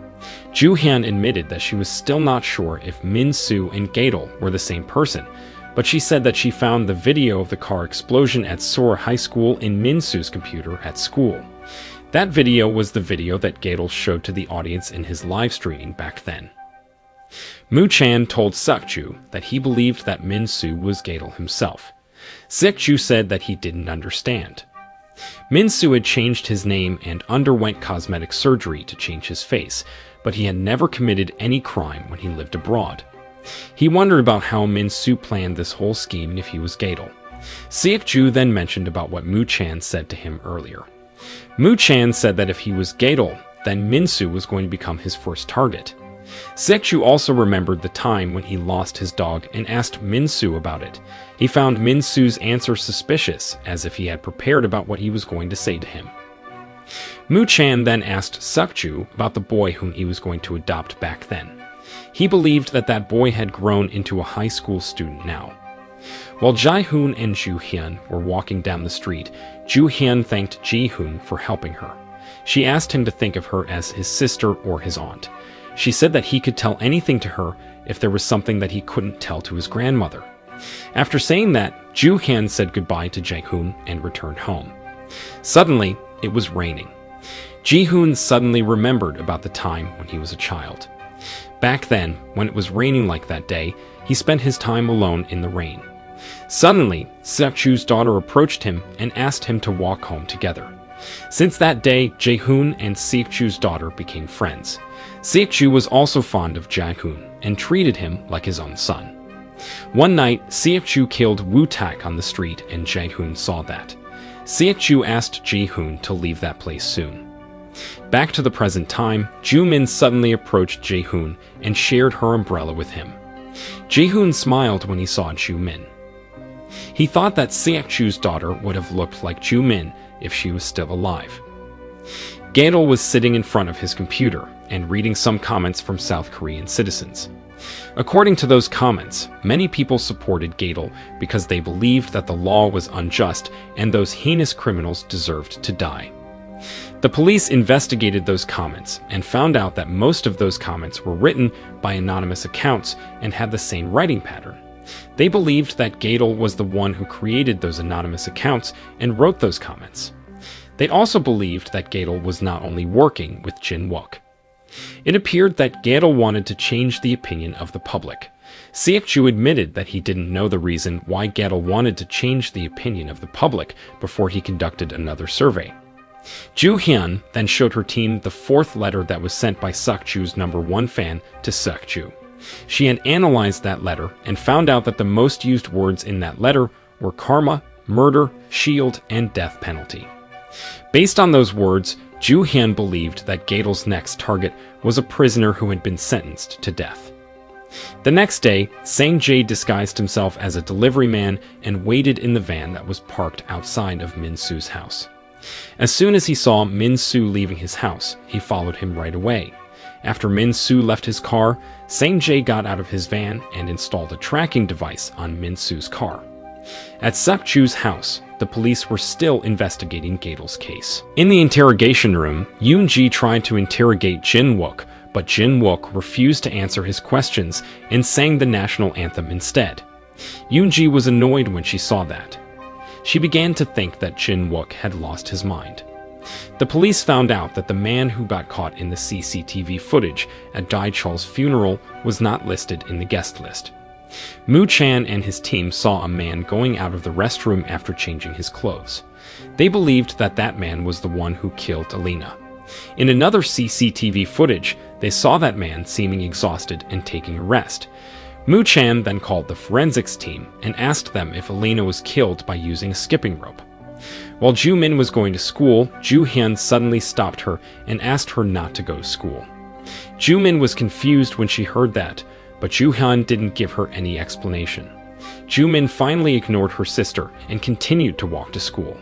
Joo-hyun admitted that she was still not sure if Min-soo and Gadol were the same person, but she said that she found the video of the car explosion at Sora High School in Min-soo's computer at school. That video was the video that Gadol showed to the audience in his live streaming back then. Moo-chan told Suk-ju that he believed that Min-soo was Gadol himself. Suk-ju said that he didn't understand. Min-soo had changed his name and underwent cosmetic surgery to change his face, but he had never committed any crime when he lived abroad. He wondered about how Min-soo planned this whole scheme if he was Gadol. Suk-ju then mentioned about what Moo-chan said to him earlier. Moo-chan said that if he was Gadol, then Min-soo was going to become his first target. Suk-ju also remembered the time when he lost his dog and asked Min-soo about it. He found Min-soo's answer suspicious, as if he had prepared about what he was going to say to him. Moo-chan then asked Suk-ju about the boy whom he was going to adopt back then. He believed that that boy had grown into a high school student now. While Jae-hoon and Joo-hyun were walking down the street, Joo-hyun thanked Ji-hoon for helping her. She asked him to think of her as his sister or his aunt. She said that he could tell anything to her if there was something that he couldn't tell to his grandmother. After saying that, Joo-hyun said goodbye to Jae-hoon and returned home. Suddenly, it was raining. Ji-hoon suddenly remembered about the time when he was a child. Back then, when it was raining like that day, he spent his time alone in the rain. Suddenly, Suk-ju's daughter approached him and asked him to walk home together. Since that day, Jae-hoon and Suk-ju's daughter became friends. Suk-ju was also fond of Jae-hoon and treated him like his own son. One night, Suk-ju killed Woo-tak on the street and Jae-hoon saw that. Suk-ju asked Ji-hoon to leave that place soon. Back to the present time, Joo-min suddenly approached Jae-hoon and shared her umbrella with him. Ji-hoon smiled when he saw Joo-min. He thought that Suk-ju's daughter would have looked like Joo-min if she was still alive. Gadol was sitting in front of his computer and reading some comments from South Korean citizens. According to those comments, many people supported Gadol because they believed that the law was unjust and those heinous criminals deserved to die. The police investigated those comments and found out that most of those comments were written by anonymous accounts and had the same writing pattern. They believed that Gadol was the one who created those anonymous accounts and wrote those comments. They also believed that Gadol was not only working with Jin-wook. It appeared that Gadol wanted to change the opinion of the public. Suk-ju admitted that he didn't know the reason why Gadol wanted to change the opinion of the public before he conducted another survey. Joo-hyun then showed her team the fourth letter that was sent by Suk-ju's #1 fan to Suk-ju. She had analyzed that letter and found out that the most used words in that letter were karma, murder, shield, and death penalty. Based on those words, Joo-hyun believed that Gadol's next target was a prisoner who had been sentenced to death. The next day, Sang-jae disguised himself as a delivery man and waited in the van that was parked outside of Min-soo's house. As soon as he saw Min-soo leaving his house, he followed him right away. After Min-soo left his car, Sang-jae got out of his van and installed a tracking device on Min-soo's car. At Suk-ju's house, the police were still investigating Gadol's case. In the interrogation room, Yoon-ji tried to interrogate Jin-wook, but Jin-wook refused to answer his questions and sang the national anthem instead. Yoon-ji was annoyed when she saw that. She began to think that Jin-wook had lost his mind. The police found out that the man who got caught in the CCTV footage at Dae-cheol's funeral was not listed in the guest list. Moo-chan and his team saw a man going out of the restroom after changing his clothes. They believed that that man was the one who killed Alina. In another CCTV footage, they saw that man seeming exhausted and taking a rest. Mu Chan then called the forensics team and asked them if Elena was killed by using a skipping rope. While Ju Min was going to school, Ju Hyun suddenly stopped her and asked her not to go to school. Ju Min was confused when she heard that, but Ju Hyun didn't give her any explanation. Ju Min finally ignored her sister and continued to walk to school.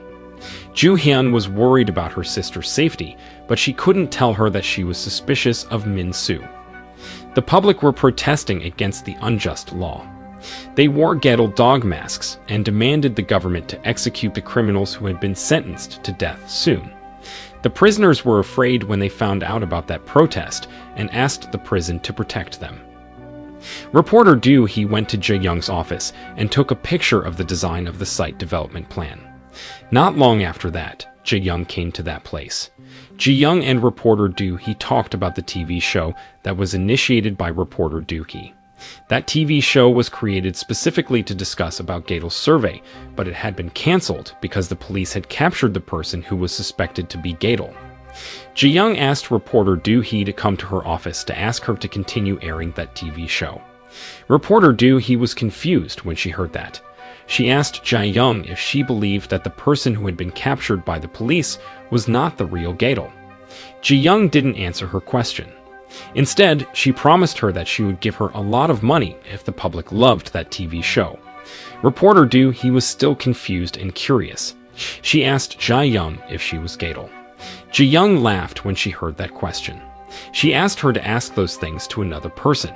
Ju Hyun was worried about her sister's safety, but she couldn't tell her that she was suspicious of Min Soo. The public were protesting against the unjust law. They wore ghetto dog masks and demanded the government to execute the criminals who had been sentenced to death soon. The prisoners were afraid when they found out about that protest and asked the prison to protect them. Reporter Do Hee went to Jae Young's office and took a picture of the design of the site development plan. Not long after that, Jae Young came to that place. Jae Young and reporter Do Hee talked about the TV show that was initiated by reporter Do Hee. That TV show was created specifically to discuss about Gadel's survey, but it had been cancelled because the police had captured the person who was suspected to be Gadel. Jae Young asked reporter Do Hee to come to her office to ask her to continue airing that TV show. Reporter Do Hee was confused when she heard that. She asked Jae Young if she believed that the person who had been captured by the police was not the real Gadel. Jae Young didn't answer her question. Instead, she promised her that she would give her a lot of money if the public loved that TV show. Reporter Do Hee was still confused and curious. She asked Jae Young if she was Gadel. Jae Young laughed when she heard that question. She asked her to ask those things to another person.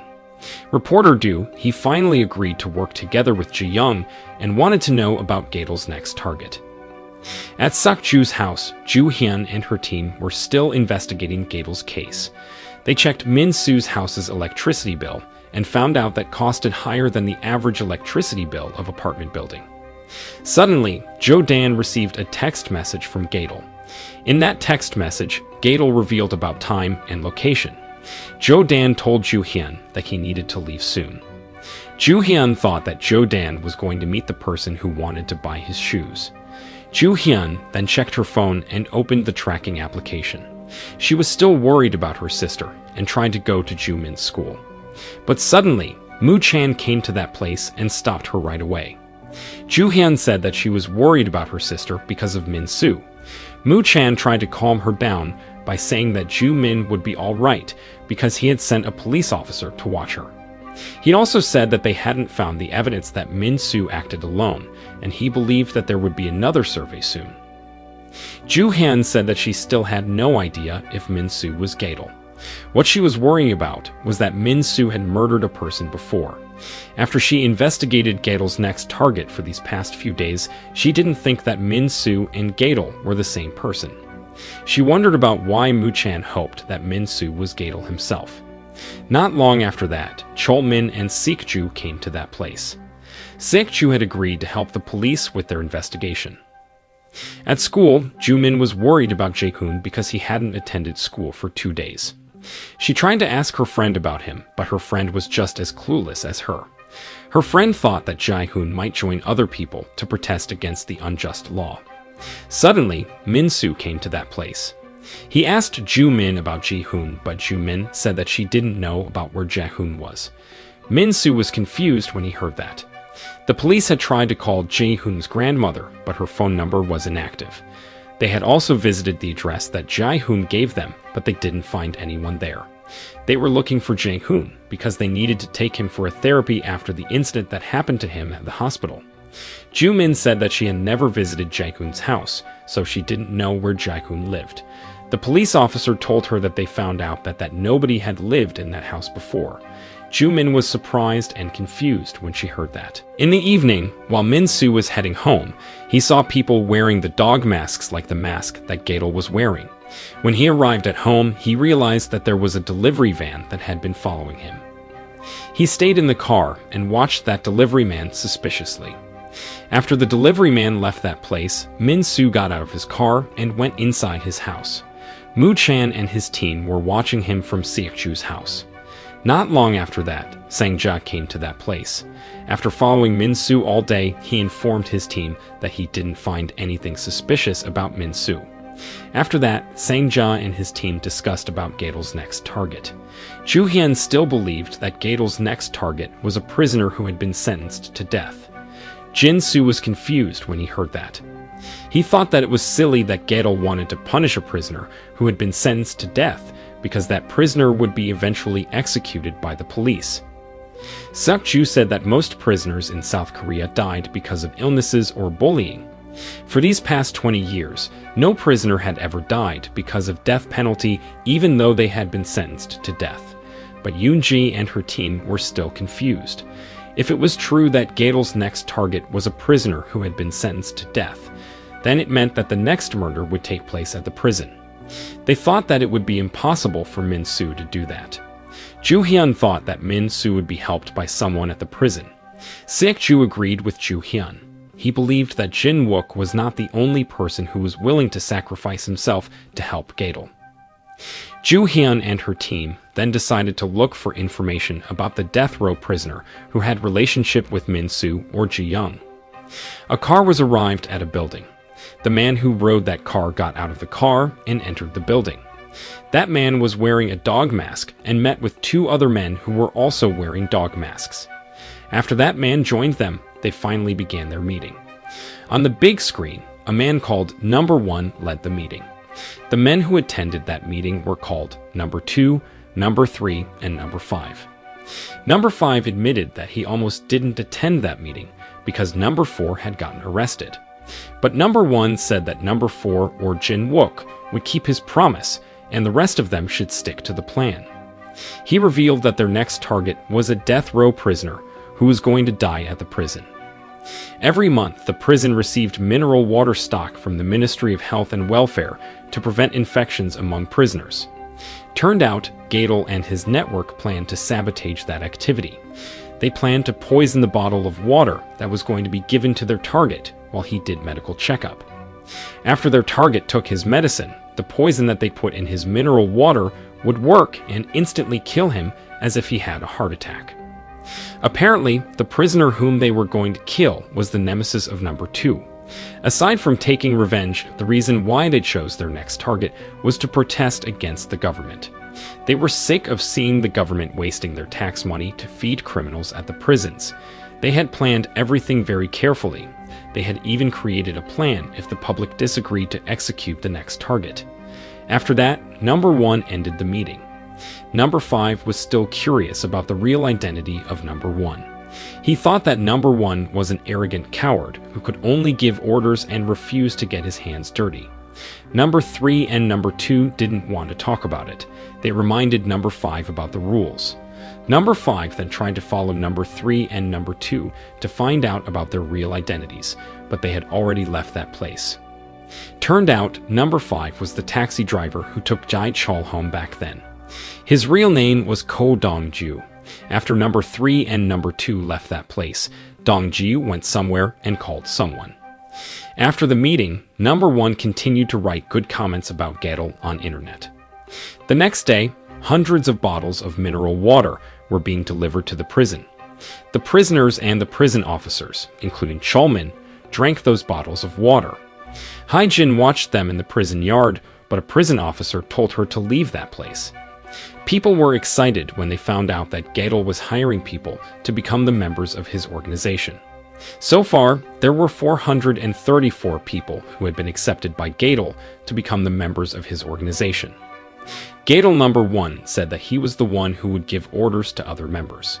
Reporter Do Hee finally agreed to work together with Jae Young and wanted to know about Gadel's next target. At Sakju's house, Ju Hyun and her team were still investigating Gadel's case. They checked Min Soo's house's electricity bill and found out that costed higher than the average electricity bill of apartment building. Suddenly, Jo Dan received a text message from Gadel. In that text message, Gadel revealed about time and location. Jo Dan told Ju Hyun that he needed to leave soon. Ju Hyun thought that Jo Dan was going to meet the person who wanted to buy his shoes. Ju Hyun then checked her phone and opened the tracking application. She was still worried about her sister and tried to go to Ju Min's school. But suddenly, Mu Chan came to that place and stopped her right away. Ju Hyun said that she was worried about her sister because of Min Soo. Mu Chan tried to calm her down by saying that Ju Min would be all right because he had sent a police officer to watch her. He also said that they hadn't found the evidence that Min Soo acted alone, and he believed that there would be another survey soon. Ju Hyun said that she still had no idea if Min Soo was Gadel. What she was worrying about was that Min Soo had murdered a person before. After she investigated Gadel's next target for these past few days, she didn't think that Min Soo and Gadel were the same person. She wondered about why Mu Chan hoped that Min Soo was Gadel himself. Not long after that, Chol Min and Seok-ju came to that place. Seok-ju had agreed to help the police with their investigation. At school, Ju Min was worried about Jae-hoon because he hadn't attended school for 2 days. She tried to ask her friend about him, but her friend was just as clueless as her. Her friend thought that Jae-hoon might join other people to protest against the unjust law. Suddenly, Min Soo came to that place. He asked Ju Min about Jae-hoon, but Ju Min said that she didn't know about where Jae-hoon was. Min Soo was confused when he heard that. The police had tried to call Jae-hoon's grandmother, but her phone number was inactive. They had also visited the address that Jae-hoon gave them, but they didn't find anyone there. They were looking for Jae-hoon because they needed to take him for a therapy after the incident that happened to him at the hospital. Ju Min said that she had never visited Jae-hoon's house, so she didn't know where Jae-hoon lived. The police officer told her that they found out that nobody had lived in that house before. Ju Min was surprised and confused when she heard that. In the evening, while Min Soo was heading home, he saw people wearing the dog masks like the mask that Gadel was wearing. When he arrived at home, he realized that there was a delivery van that had been following him. He stayed in the car and watched that delivery man suspiciously. After the delivery man left that place, Min Soo got out of his car and went inside his house. Mu Chan and his team were watching him from Seok-ju's house. Not long after that, Sang-ja came to that place. After following Min Soo all day, he informed his team that he didn't find anything suspicious about Min Soo. After that, Sang-ja and his team discussed about Gadel's next target. Ju-hyun still believed that Gadel's next target was a prisoner who had been sentenced to death. Jin-soo was confused when he heard that. He thought that it was silly that Gadel wanted to punish a prisoner who had been sentenced to death because that prisoner would be eventually executed by the police. Seok-ju said that most prisoners in South Korea died because of illnesses or bullying. For these past 20 years, no prisoner had ever died because of death penalty even though they had been sentenced to death. But Yoon-ji and her team were still confused. If it was true that Gadel's next target was a prisoner who had been sentenced to death, then it meant that the next murder would take place at the prison. They thought that it would be impossible for Min-soo to do that. Ju-hyun thought that Min-soo would be helped by someone at the prison. Seok-ju agreed with Ju-hyun. He believed that Jin-wook was not the only person who was willing to sacrifice himself to help Gadel. Ju-hyun and her team then decided to look for information about the death row prisoner who had relationship with Min-soo or Ji-young. A car was arrived at a building. The man who rode that car got out of the car and entered the building. That man was wearing a dog mask and met with two other men who were also wearing dog masks. After that man joined them, they finally began their meeting. On the big screen, a man called Number 1 led the meeting. The men who attended that meeting were called Number 2, Number 3, and Number 5. Number 5 admitted that he almost didn't attend that meeting because Number 4 had gotten arrested. But Number 1 said that Number 4 or Jin-wook would keep his promise and the rest of them should stick to the plan. He revealed that their next target was a death row prisoner who was going to die at the prison. Every month, the prison received mineral water stock from the Ministry of Health and Welfare to prevent infections among prisoners. Turned out, Gadel and his network planned to sabotage that activity. They planned to poison the bottle of water that was going to be given to their target while he did medical checkup. After their target took his medicine, the poison that they put in his mineral water would work and instantly kill him as if he had a heart attack. Apparently, the prisoner whom they were going to kill was the nemesis of Number 2. Aside from taking revenge, the reason why they chose their next target was to protest against the government. They were sick of seeing the government wasting their tax money to feed criminals at the prisons. They had planned everything very carefully. They had even created a plan if the public disagreed to execute the next target. After that, Number 1 ended the meeting. Number 5 was still curious about the real identity of Number 1. He thought that Number 1 was an arrogant coward who could only give orders and refuse to get his hands dirty. Number 3 and Number 2 didn't want to talk about it. They reminded Number 5 about the rules. Number 5 then tried to follow Number 3 and Number 2 to find out about their real identities, but they had already left that place. Turned out, Number 5 was the taxi driver who took Jae-chol home back then. His real name was Ko Dong-ju. After Number 3 and Number 2 left that place, Dong-ju went somewhere and called someone. After the meeting, Number 1 continued to write good comments about Gadel on internet. The next day, hundreds of bottles of mineral water were being delivered to the prison. The prisoners and the prison officers, including Cholmin, drank those bottles of water. Hae-jin watched them in the prison yard, but a prison officer told her to leave that place. People were excited when they found out that Gadel was hiring people to become the members of his organization. So far, there were 434 people who had been accepted by Gadel to become the members of his organization. Gadel Number 1 said that he was the one who would give orders to other members.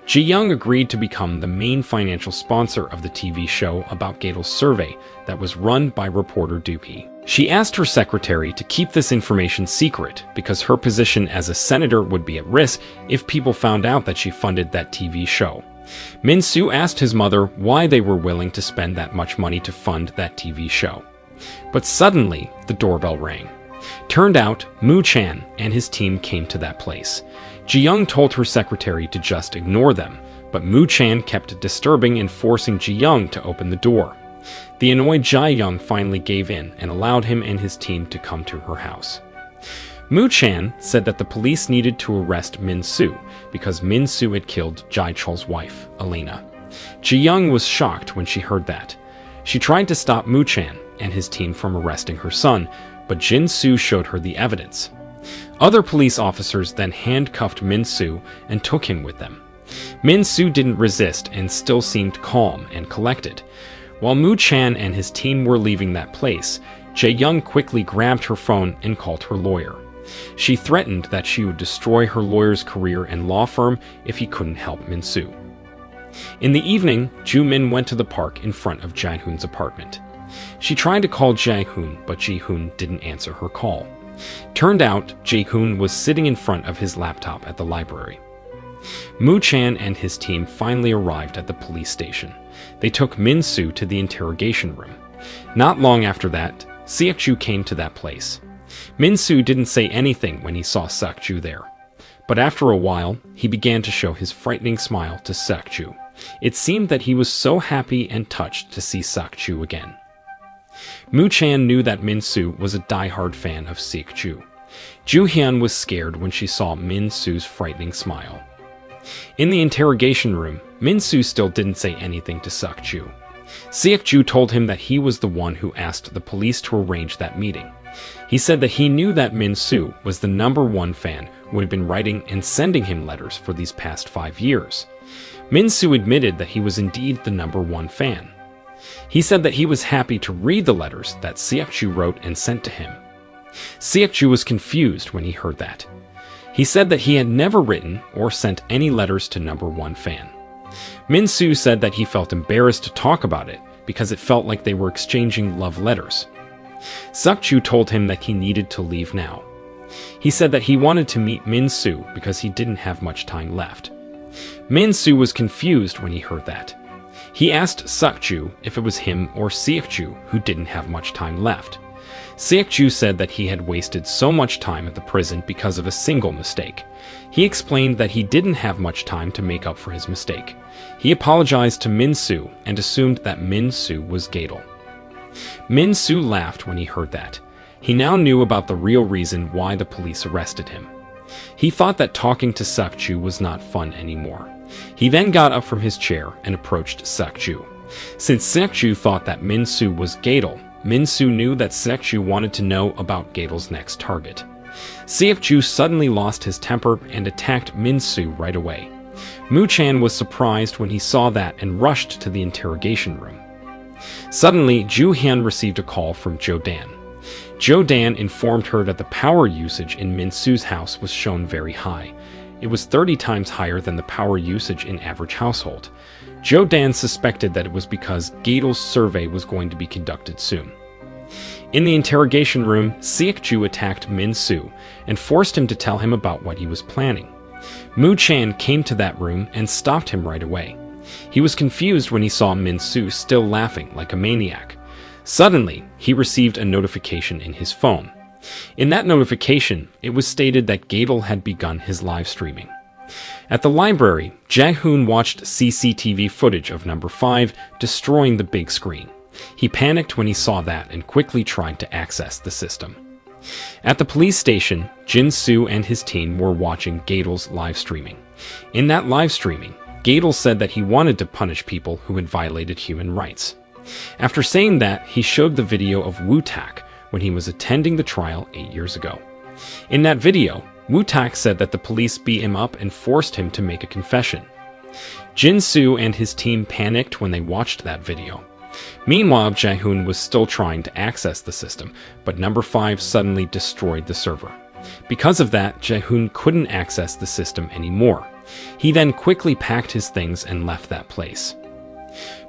Ji-young agreed to become the main financial sponsor of the TV show about Gadel's survey that was run by reporter Dookie. She asked her secretary to keep this information secret because her position as a senator would be at risk if people found out that she funded that TV show. Min-soo asked his mother why they were willing to spend that much money to fund that TV show. But suddenly, the doorbell rang. Turned out, Moo-chan and his team came to that place. Ji-young told her secretary to just ignore them, but Moo-chan kept disturbing and forcing Ji-young to open the door. The annoyed Jae-young finally gave in and allowed him and his team to come to her house. Moo-chan said that the police needed to arrest Min-soo because Min-soo had killed Jae-chol's wife, Elena. Ji-young was shocked when she heard that. She tried to stop Moo-chan, and his team from arresting her son, but Jin Soo showed her the evidence. Other police officers then handcuffed Min Soo and took him with them. Min Soo didn't resist and still seemed calm and collected. While Moo Chan and his team were leaving that place, Jae Young quickly grabbed her phone and called her lawyer. She threatened that she would destroy her lawyer's career and law firm if he couldn't help Min Soo. In the evening, Joo Min went to the park in front of Jae Hoon's apartment. She tried to call Jae Hoon, but Jae Hoon didn't answer her call. Turned out, Jae Hoon was sitting in front of his laptop at the library. Moo Chan and his team finally arrived at the police station. They took Min Soo to the interrogation room. Not long after that, Seok-ju came to that place. Min Soo didn't say anything when he saw Seok-ju there. But after a while, he began to show his frightening smile to Seok-ju. It seemed that he was so happy and touched to see Seok-ju again. Moo Chan knew that Min Soo was a die-hard fan of Seok-ju. Joo Hyun was scared when she saw Min Soo's frightening smile. In the interrogation room, Min Soo still didn't say anything to Seok-ju. Seok-ju told him that he was the one who asked the police to arrange that meeting. He said that he knew that Min Soo was the #1 fan who had been writing and sending him letters for these past 5 years. Min Soo admitted that he was indeed the #1 fan. He said that he was happy to read the letters that Seok-ju wrote and sent to him. Seok-ju was confused when he heard that. He said that he had never written or sent any letters to #1 fan. Min Soo said that he felt embarrassed to talk about it because it felt like they were exchanging love letters. Seok-ju told him that he needed to leave now. He said that he wanted to meet Min Soo because he didn't have much time left. Min Soo was confused when he heard that. He asked Seok-ju if it was him or Seok-ju who didn't have much time left. Seok-ju said that he had wasted so much time at the prison because of a single mistake. He explained that he didn't have much time to make up for his mistake. He apologized to Min Soo and assumed that Min Soo was Gadol. Min Soo laughed when he heard that. He now knew about the real reason why the police arrested him. He thought that talking to Seok-ju was not fun anymore. He then got up from his chair and approached Seok-ju. Since Seok-ju thought that Min Soo was Gadol, Min Soo knew that Seok-ju wanted to know about Gadol's next target. Seok-ju suddenly lost his temper and attacked Min Soo right away. Moo Chan was surprised when he saw that and rushed to the interrogation room. Suddenly, Joo Hyun received a call from Jo Dan. Jo Dan informed her that the power usage in Min Soo's house was shown very high. It was 30 times higher than the power usage in average household. Jo Dan suspected that it was because Gadol's survey was going to be conducted soon. In the interrogation room, Seok-ju attacked Min Soo and forced him to tell him about what he was planning. Moo Chan came to that room and stopped him right away. He was confused when he saw Min Soo still laughing like a maniac. Suddenly, he received a notification in his phone. In that notification, it was stated that Gadol had begun his live streaming. At the library, Jae Hoon watched CCTV footage of number 5 destroying the big screen. He panicked when he saw that and quickly tried to access the system. At the police station, Jin Soo and his team were watching Gadol's live streaming. In that live streaming, Gadol said that he wanted to punish people who had violated human rights. After saying that, he showed the video of Woo-tak when he was attending the trial 8 years ago. In that video, Woo-tak said that the police beat him up and forced him to make a confession. Jin Soo and his team panicked when they watched that video. Meanwhile, Jae Hoon was still trying to access the system, but number 5 suddenly destroyed the server. Because of that, Jae Hoon couldn't access the system anymore. He then quickly packed his things and left that place.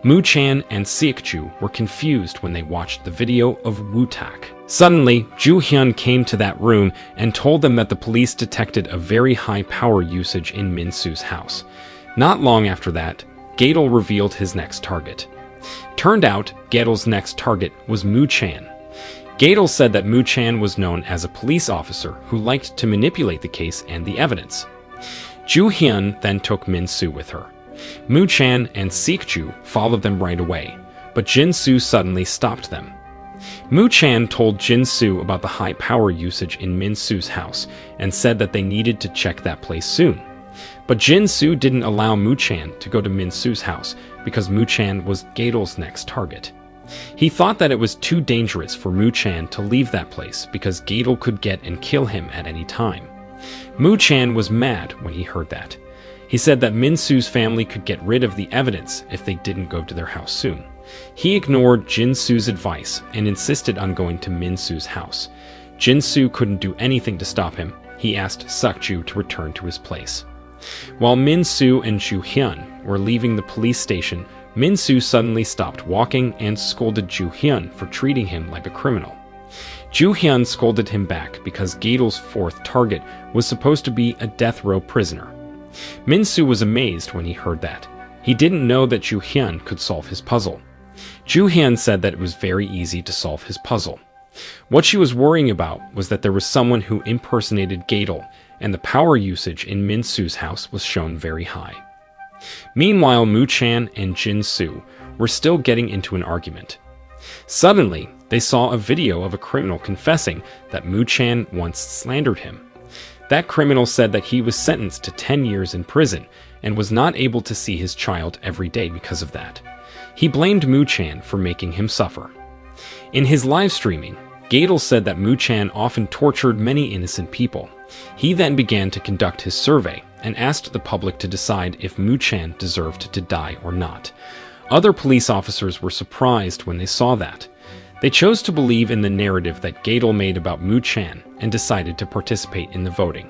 Moo Chan and Seok-ju were confused when they watched the video of Woo-tak. Suddenly, Joo Hyun came to that room and told them that the police detected a very high power usage in Min Soo's house. Not long after that, Gadol revealed his next target. Turned out, Gadol's next target was Moo Chan. Gadol said that Moo Chan was known as a police officer who liked to manipulate the case and the evidence. Joo Hyun then took Min Soo with her. Moo Chan and Seok-ju followed them right away, but Jin Soo suddenly stopped them. Moo Chan told Jin Soo about the high power usage in Min Soo's house and said that they needed to check that place soon. But Jin Soo didn't allow Moo Chan to go to Min Soo's house because Moo Chan was Gadol's next target. He thought that it was too dangerous for Mu Chan to leave that place because Gadol could get and kill him at any time. Mu Chan was mad when he heard that. He said that Min Su's family could get rid of the evidence if they didn't go to their house soon. He ignored Jin Su's advice and insisted on going to Min Su's house. Jin Su couldn't do anything to stop him. He asked Sukju to return to his place. While Min Su and Ju Hyun were leaving the police station, Min Su suddenly stopped walking and scolded Ju Hyun for treating him like a criminal. Ju Hyun scolded him back because Gadol's fourth target was supposed to be a death row prisoner. Min Su was amazed when he heard that. He didn't know that Ju Hyun could solve his puzzle. Ju Hyun said that it was very easy to solve his puzzle. What she was worrying about was that there was someone who impersonated Gadol, and the power usage in Min Su's house was shown very high. Meanwhile, Mu Chan and Jin Su were still getting into an argument. Suddenly, they saw a video of a criminal confessing that Mu Chan once slandered him. That criminal said that he was sentenced to 10 years in prison and was not able to see his child every day because of that. He blamed Mu Chan for making him suffer. In his live streaming, Gadol said that Mu Chan often tortured many innocent people. He then began to conduct his survey and asked the public to decide if Mu Chan deserved to die or not. Other police officers were surprised when they saw that. They chose to believe in the narrative that Gadol made about Mu Chan and decided to participate in the voting.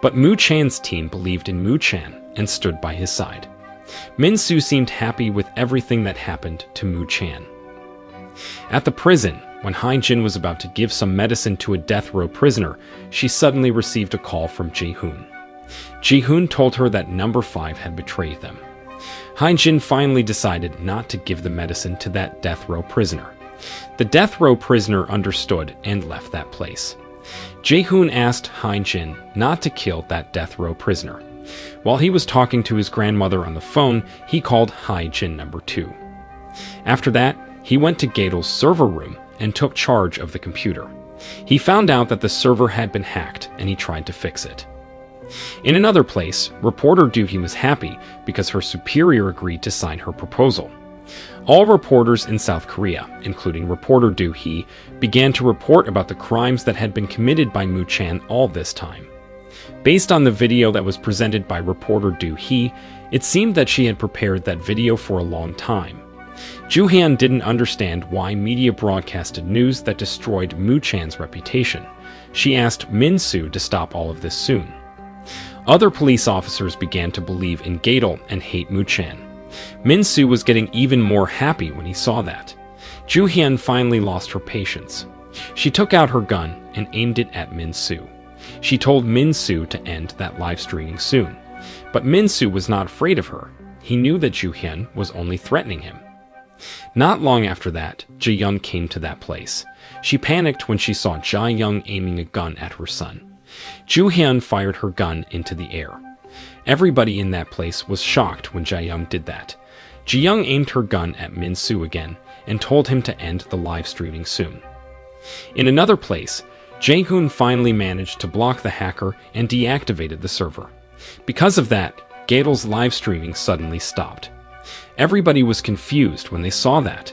But Mu Chan's team believed in Mu Chan and stood by his side. Min Su seemed happy with everything that happened to Mu Chan. At the prison, when Hai Jin was about to give some medicine to a death row prisoner, she suddenly received a call from Ji-hoon. Ji-hoon told her that number 5 had betrayed them. Hai Jin finally decided not to give the medicine to that death row prisoner. The death row prisoner understood and left that place. Ji-hoon asked Hai Jin not to kill that death row prisoner. While he was talking to his grandmother on the phone, he called Hai Jin number 2. After that, he went to Gadol's server room and took charge of the computer. He found out that the server had been hacked and he tried to fix it. In another place, reporter Doohee was happy because her superior agreed to sign her proposal. All reporters in South Korea, including reporter Doohee, began to report about the crimes that had been committed by Mu Chan all this time. Based on the video that was presented by reporter Doohee, it seemed that she had prepared that video for a long time. Ju-hyun didn't understand why media broadcasted news that destroyed Mu Chan's reputation. She asked Min Su to stop all of this soon. Other police officers began to believe in Gadol and hate Mu Chan. Min Su was getting even more happy when he saw that. Ju-hyun finally lost her patience. She took out her gun and aimed it at Min Su. She told Min Su to end that live streaming soon. But Min Su was not afraid of her. He knew that Ju-hyun was only threatening him. Not long after that, Jae-young came to that place. She panicked when she saw Jae-young aiming a gun at her son. Ju-hyun fired her gun into the air. Everybody in that place was shocked when Jae-young did that. Jae-young aimed her gun at Min Su again and told him to end the live streaming soon. In another place, Jae-hoon finally managed to block the hacker and deactivated the server. Because of that, Gadol's live streaming suddenly stopped. Everybody was confused when they saw that.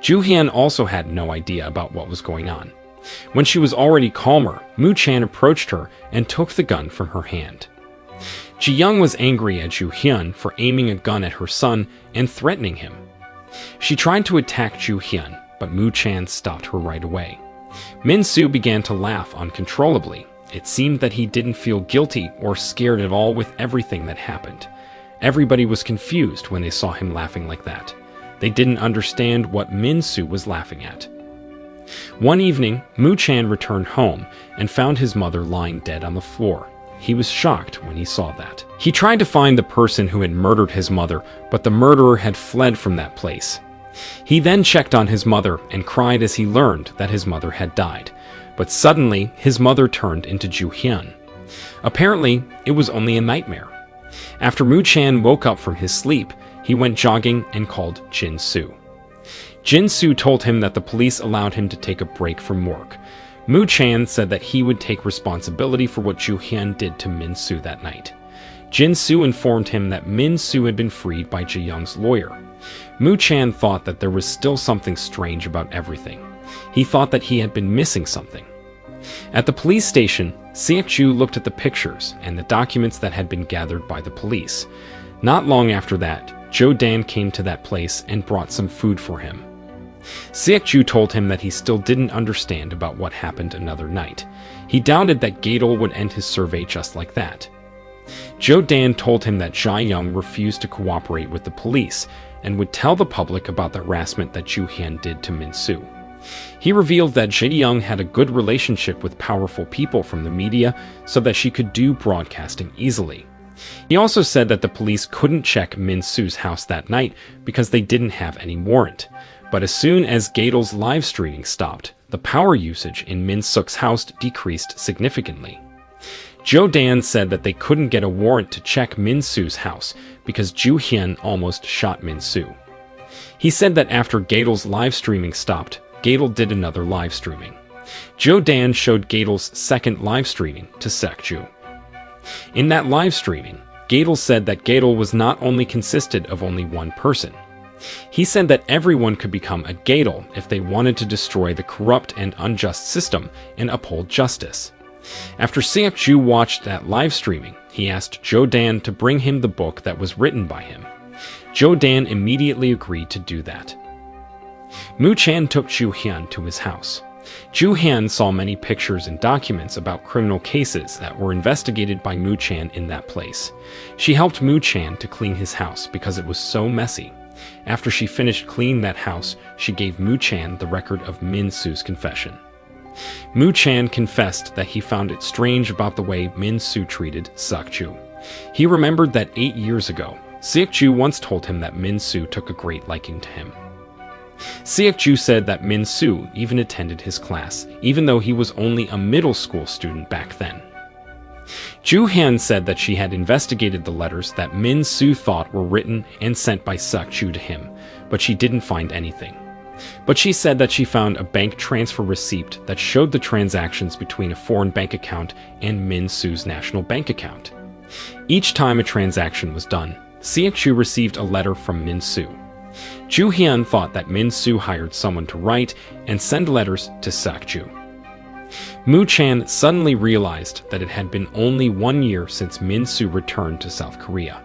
Ju-hyun also had no idea about what was going on. When she was already calmer, Mu Chan approached her and took the gun from her hand. Ji-young was angry at Ju-hyun for aiming a gun at her son and threatening him. She tried to attack Ju-hyun, but Mu Chan stopped her right away. Min Su began to laugh uncontrollably. It seemed that he didn't feel guilty or scared at all with everything that happened. Everybody was confused when they saw him laughing like that. They didn't understand what Min Su was laughing at. One evening, Mu Chan returned home and found his mother lying dead on the floor. He was shocked when he saw that. He tried to find the person who had murdered his mother, but the murderer had fled from that place. He then checked on his mother and cried as he learned that his mother had died. But suddenly, his mother turned into Ju-hyun. Apparently, it was only a nightmare. After Mu Chan woke up from his sleep, he went jogging and called Jin Su. Jin Su told him that the police allowed him to take a break from work. Mu Chan said that he would take responsibility for what Ju-hyun did to Min Su that night. Jin Su informed him that Min Su had been freed by Jae-young's lawyer. Mu Chan thought that there was still something strange about everything. He thought that he had been missing something. At the police station, Siak-ju looked at the pictures and the documents that had been gathered by the police. Not long after that, Jo Dan came to that place and brought some food for him. Siak-ju told him that he still didn't understand about what happened another night. He doubted that Gadol would end his survey just like that. Jo Dan told him that Jia Young refused to cooperate with the police and would tell the public about the harassment that Ju Hyun did to Min Soo. He revealed that Ji Young had a good relationship with powerful people from the media so that she could do broadcasting easily. He also said that the police couldn't check Min Soo's house that night because they didn't have any warrant. But as soon as Gadol's live streaming stopped, the power usage in Min Suk's house decreased significantly. Jo Dan said that they couldn't get a warrant to check Min Soo's house because Ju Hyun almost shot Min Soo. He said that after Gadol's live streaming stopped, Gadol did another live streaming. Jo Dan showed Gadol's second live streaming to Siak-ju. In that live streaming, Gadol said that Gadol was not only consisted of only one person. He said that everyone could become a Gadol if they wanted to destroy the corrupt and unjust system and uphold justice. After Siak-ju watched that live streaming, he asked Jo Dan to bring him the book that was written by him. Jo Dan immediately agreed to do that. Mu Chan took Ju Hyun to his house. Ju Hyun saw many pictures and documents about criminal cases that were investigated by Mu Chan in that place. She helped Mu Chan to clean his house because it was so messy. After she finished cleaning that house, she gave Mu Chan the record of Min Soo's confession. Mu Chan confessed that he found it strange about the way Min Soo treated Siak-ju. He remembered that 8 years ago, Siak-ju once told him that Min Soo took a great liking to him. Siak-ju said that Min Soo even attended his class, even though he was only a middle school student back then. Ju Hyun said that she had investigated the letters that Min Soo thought were written and sent by Siak-ju to him, but she didn't find anything. But she said that she found a bank transfer receipt that showed the transactions between a foreign bank account and Min Soo's national bank account. Each time a transaction was done, Siak-ju received a letter from Min Soo. Ju Hyun thought that Min Soo hired someone to write and send letters to Siak-ju. Mu Chan suddenly realized that it had been only 1 year since Min Soo returned to South Korea.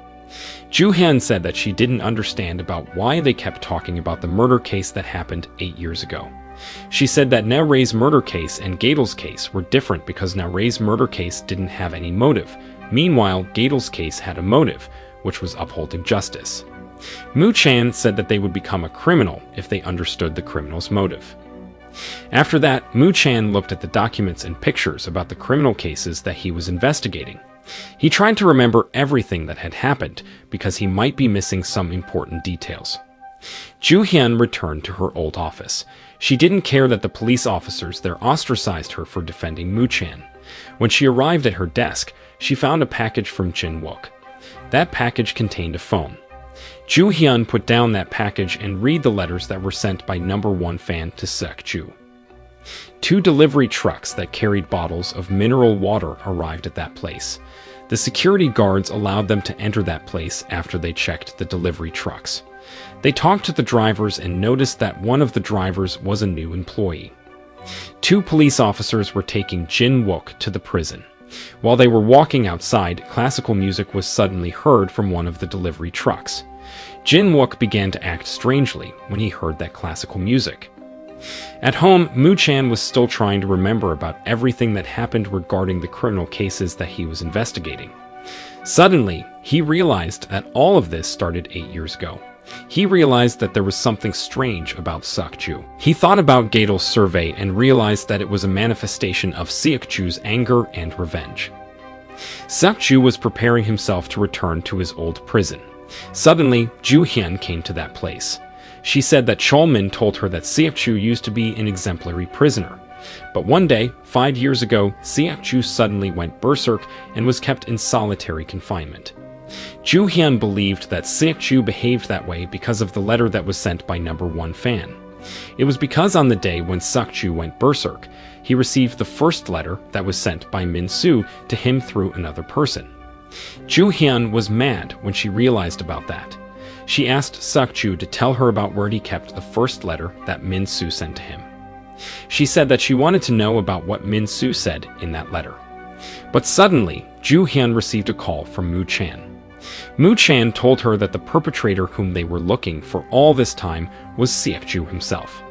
Ju Hyun said that she didn't understand about why they kept talking about the murder case that happened 8 years ago. She said that Na Rae's murder case and Gadol's case were different because Na Rae's murder case didn't have any motive. Meanwhile, Gadol's case had a motive, which was upholding justice. Mu Chan said that they would become a criminal if they understood the criminal's motive. After that, Mu Chan looked at the documents and pictures about the criminal cases that he was investigating. He tried to remember everything that had happened because he might be missing some important details. Ju Hyun returned to her old office. She didn't care that the police officers there ostracized her for defending Mu Chan. When she arrived at her desk, she found a package from Jin Wook. That package contained a phone. Ju Hyun put down that package and read the letters that were sent by #1 fan to Siak-ju. 2 delivery trucks that carried bottles of mineral water arrived at that place. The security guards allowed them to enter that place after they checked the delivery trucks. They talked to the drivers and noticed that one of the drivers was a new employee. 2 police officers were taking Jin Wook to the prison. While they were walking outside, classical music was suddenly heard from one of the delivery trucks. Jin Wook began to act strangely when he heard that classical music. At home, Mu Chan was still trying to remember about everything that happened regarding the criminal cases that he was investigating. Suddenly, he realized that all of this started 8 years ago. He realized that there was something strange about Siak-ju. He thought about Gadol's survey and realized that it was a manifestation of Siak-ju's anger and revenge. Siak-ju was preparing himself to return to his old prison. Suddenly, Ju Hyun came to that place. She said that Cholmin told her that Siak-ju used to be an exemplary prisoner. But one day, 5 years ago, Siak-ju suddenly went berserk and was kept in solitary confinement. Ju Hyun believed that Siak-ju behaved that way because of the letter that was sent by #1 fan. It was because on the day when Siak-ju went berserk, he received the first letter that was sent by Min Soo to him through another person. Ju Hyun was mad when she realized about that. She asked Suk-ju to tell her about where he kept the first letter that Min-soo sent to him. She said that she wanted to know about what Min-soo said in that letter. But suddenly, Ju-hyun received a call from Moo-chan. Moo-chan told her that the perpetrator whom they were looking for all this time was Seok-ju himself.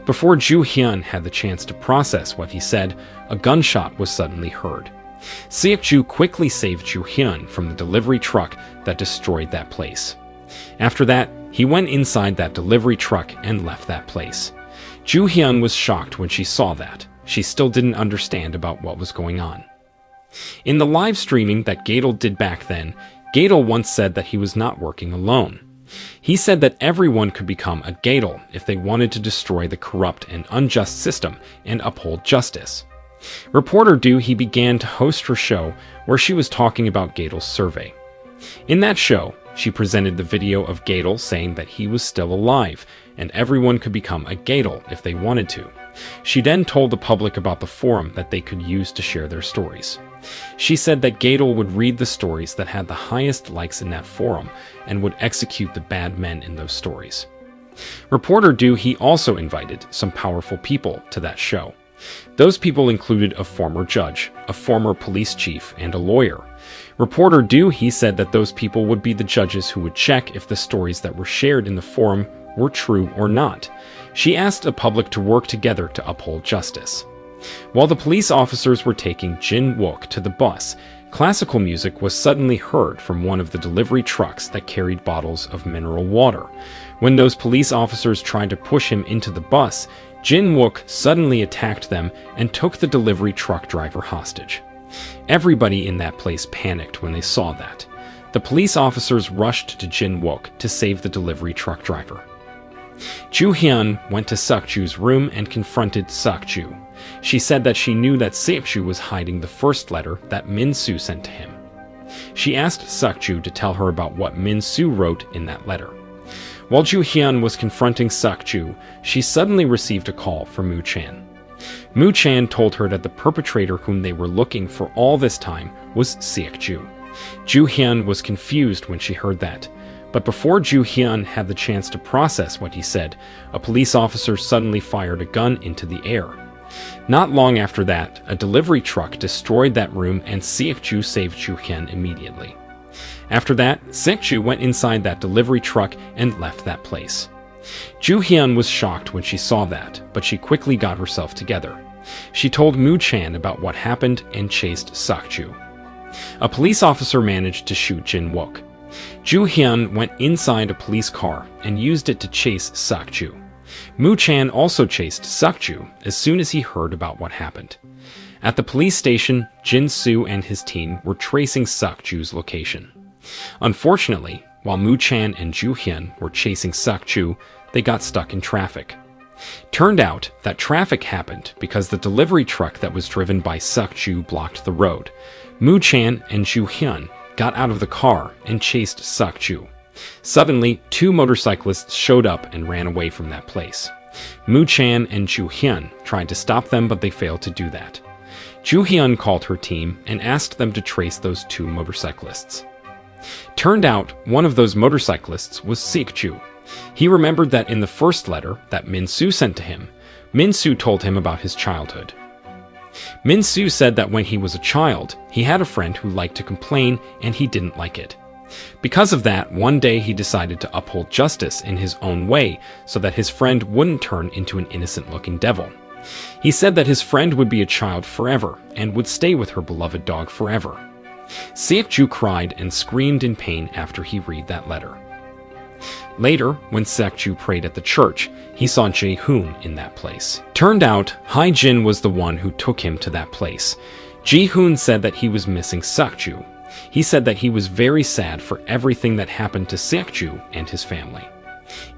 Before Ju-hyun had the chance to process what he said, a gunshot was suddenly heard. Seok-ju quickly saved Ju-hyun from the delivery truck that destroyed that place. After that, he went inside that delivery truck and left that place. Ju-hyun was shocked when she saw that. She still didn't understand about what was going on. In the live streaming that Gadol did back then, Gadol once said that he was not working alone. He said that everyone could become a Gadol if they wanted to destroy the corrupt and unjust system and uphold justice. Reporter Do he began to host her show where she was talking about Gadol's survey. In that show, she presented the video of Gadol saying that he was still alive and everyone could become a Gadol if they wanted to. She then told the public about the forum that they could use to share their stories. She said that Gadol would read the stories that had the highest likes in that forum and would execute the bad men in those stories. Reporter Do he also invited some powerful people to that show. Those people included a former judge, a former police chief, and a lawyer. Reporter Do he said that those people would be the judges who would check if the stories that were shared in the forum were true or not. She asked the public to work together to uphold justice. While the police officers were taking Jin Wook to the bus, classical music was suddenly heard from one of the delivery trucks that carried bottles of mineral water. When those police officers tried to push him into the bus, Jin Wook suddenly attacked them and took the delivery truck driver hostage. Everybody in that place panicked when they saw that. The police officers rushed to Jin Wook to save the delivery truck driver. Ju-hyun went to Suk-ju's room and confronted Suk-ju. She said that she knew that Seok-ju was hiding the first letter that Min-soo sent to him. She asked Suk-ju to tell her about what Min-soo wrote in that letter. While Ju-hyun was confronting Suk-ju, she suddenly received a call from Moo-chan. Moo-chan told her that the perpetrator whom they were looking for all this time was Seok-ju. Ju-hyun was confused when she heard that. But before Ju-hyun had the chance to process what he said, a police officer suddenly fired a gun into the air. Not long after that, a delivery truck destroyed that room and Seok-ju saved Ju-hyun immediately. After that, Seok-ju went inside that delivery truck and left that place. Ju-hyun was shocked when she saw that, but she quickly got herself together. She told Moo-chan about what happened and chased Suk-ju. A police officer managed to shoot Jin Wook. Ju-hyun went inside a police car and used it to chase Suk-ju. Moo-chan also chased Suk-ju as soon as he heard about what happened. At the police station, Jin-soo and his team were tracing Suk-ju's location. Unfortunately, while Moo-chan and Ju-hyun were chasing Suk-ju, they got stuck in traffic. Turned out that traffic happened because the delivery truck that was driven by Suk-ju blocked the road. Moo-chan and Ju-hyun got out of the car and chased Suk-ju. Suddenly, two motorcyclists showed up and ran away from that place. Moo-chan and Ju-hyun tried to stop them, but they failed to do that. Ju-hyun called her team and asked them to trace those two motorcyclists. Turned out, one of those motorcyclists was Seok-ju. He remembered that in the first letter that Min-soo sent to him, Min-soo told him about his childhood. Min-soo said that when he was a child, he had a friend who liked to complain and he didn't like it. Because of that, one day he decided to uphold justice in his own way so that his friend wouldn't turn into an innocent-looking devil. He said that his friend would be a child forever and would stay with her beloved dog forever. Seok-ju cried and screamed in pain after he read that letter. Later, when Seok-ju prayed at the church, he saw Jae-hoon in that place. Turned out, Hae-jin was the one who took him to that place. Jae-hoon said that he was missing Seok-ju. He said that he was very sad for everything that happened to Seok-ju and his family.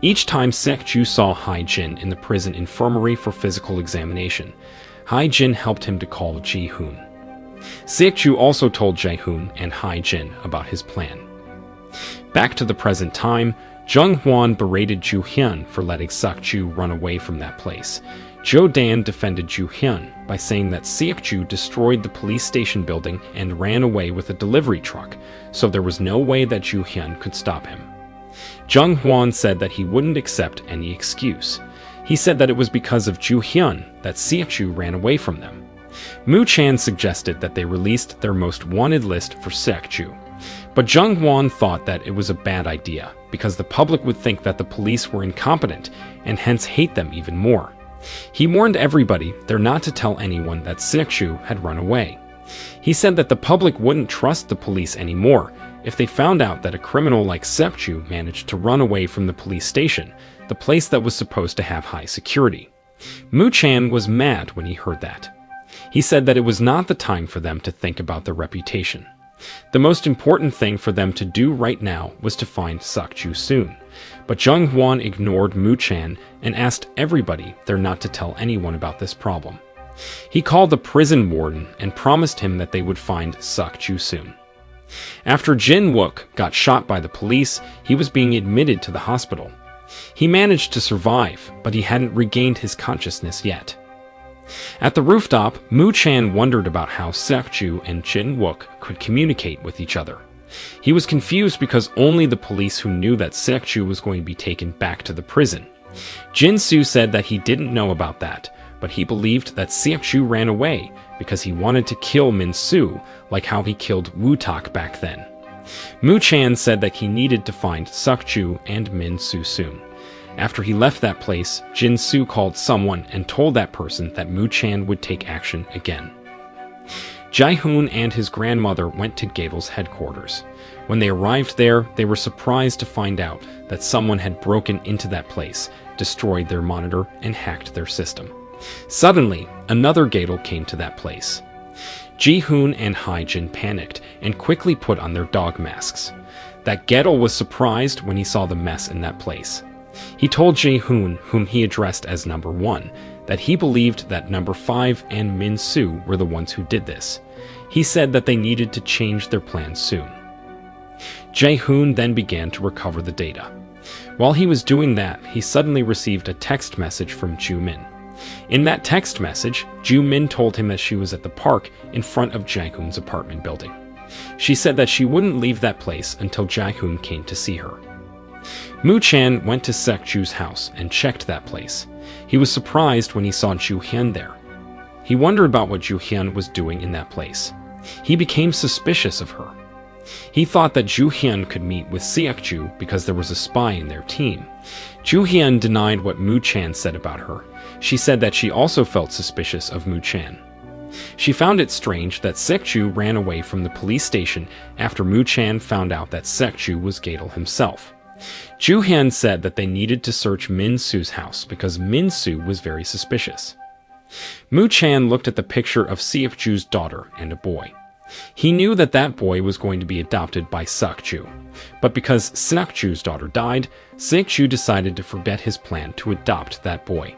Each time Seok-ju saw Hae-jin in the prison infirmary for physical examination, Hae-jin helped him to call Jae-hoon. Seok-ju also told Jae-hoon and Hae-jin about his plan. Back to the present time, Jung-hwan berated Ju-hyun for letting Seok-ju run away from that place. Jo-dan defended Ju-hyun by saying that Seok-ju destroyed the police station building and ran away with a delivery truck, so there was no way that Ju-hyun could stop him. Jung Hwan said that he wouldn't accept any excuse. He said that it was because of Ju Hyun that Seok-ju ran away from them. Moo Chan suggested that they released their most wanted list for Seok-ju. But Jung Hwan thought that it was a bad idea, because the public would think that the police were incompetent and hence hate them even more. He warned everybody they're not to tell anyone that Seok-ju had run away. He said that the public wouldn't trust the police anymore if they found out that a criminal like Seok-ju managed to run away from the police station, the place that was supposed to have high security. Moo Chan was mad when he heard that. He said that it was not the time for them to think about their reputation. The most important thing for them to do right now was to find Seok-ju soon. But Jung Hwan ignored Moo Chan and asked everybody they're not to tell anyone about this problem. He called the prison warden and promised him that they would find Seok-ju soon. After Jin Wook got shot by the police, he was being admitted to the hospital. He managed to survive, but he hadn't regained his consciousness yet. At the rooftop, Moo Chan wondered about how Seok-ju and Jin Wook could communicate with each other. He was confused because only the police who knew that Seok-ju was going to be taken back to the prison. Jin Soo said that he didn't know about that, but he believed that Seok-ju ran away because he wanted to kill Min Soo, like how he killed Woo Tak back then. Moo Chan said that he needed to find Seok-ju and Min Soo soon. After he left that place, Jin Soo called someone and told that person that Moo Chan would take action again. Jae-hoon and his grandmother went to Gadel's headquarters. When they arrived there, they were surprised to find out that someone had broken into that place, destroyed their monitor, and hacked their system. Suddenly, another Gadel came to that place. Ji-hoon and Hae-jin panicked and quickly put on their dog masks. That Gadel was surprised when he saw the mess in that place. He told Jae-hoon, whom he addressed as number 1, that he believed that number 5 and Min Soo were the ones who did this. He said that they needed to change their plans soon. Jae-hoon then began to recover the data. While he was doing that, he suddenly received a text message from Ju-min. In that text message, Ju-min told him that she was at the park in front of Jae-hoon's apartment building. She said that she wouldn't leave that place until Jae-hoon came to see her. Moo Chan went to Seok-ju's house and checked that place. He was surprised when he saw Ju Hyun there. He wondered about what Ju Hyun was doing in that place. He became suspicious of her. He thought that Ju Hyun could meet with Seok-ju because there was a spy in their team. Ju Hyun denied what Moo Chan said about her. She said that she also felt suspicious of Moo Chan. She found it strange that Seok-ju ran away from the police station after Moo Chan found out that Seok-ju was Gadel himself. Ju Hyun said that they needed to search Min Soo's house because Min Soo was very suspicious. Moo Chan looked at the picture of Seok-ju's daughter and a boy. He knew that that boy was going to be adopted by Seok-ju, but because Seok-ju's daughter died, Seok-ju decided to forget his plan to adopt that boy.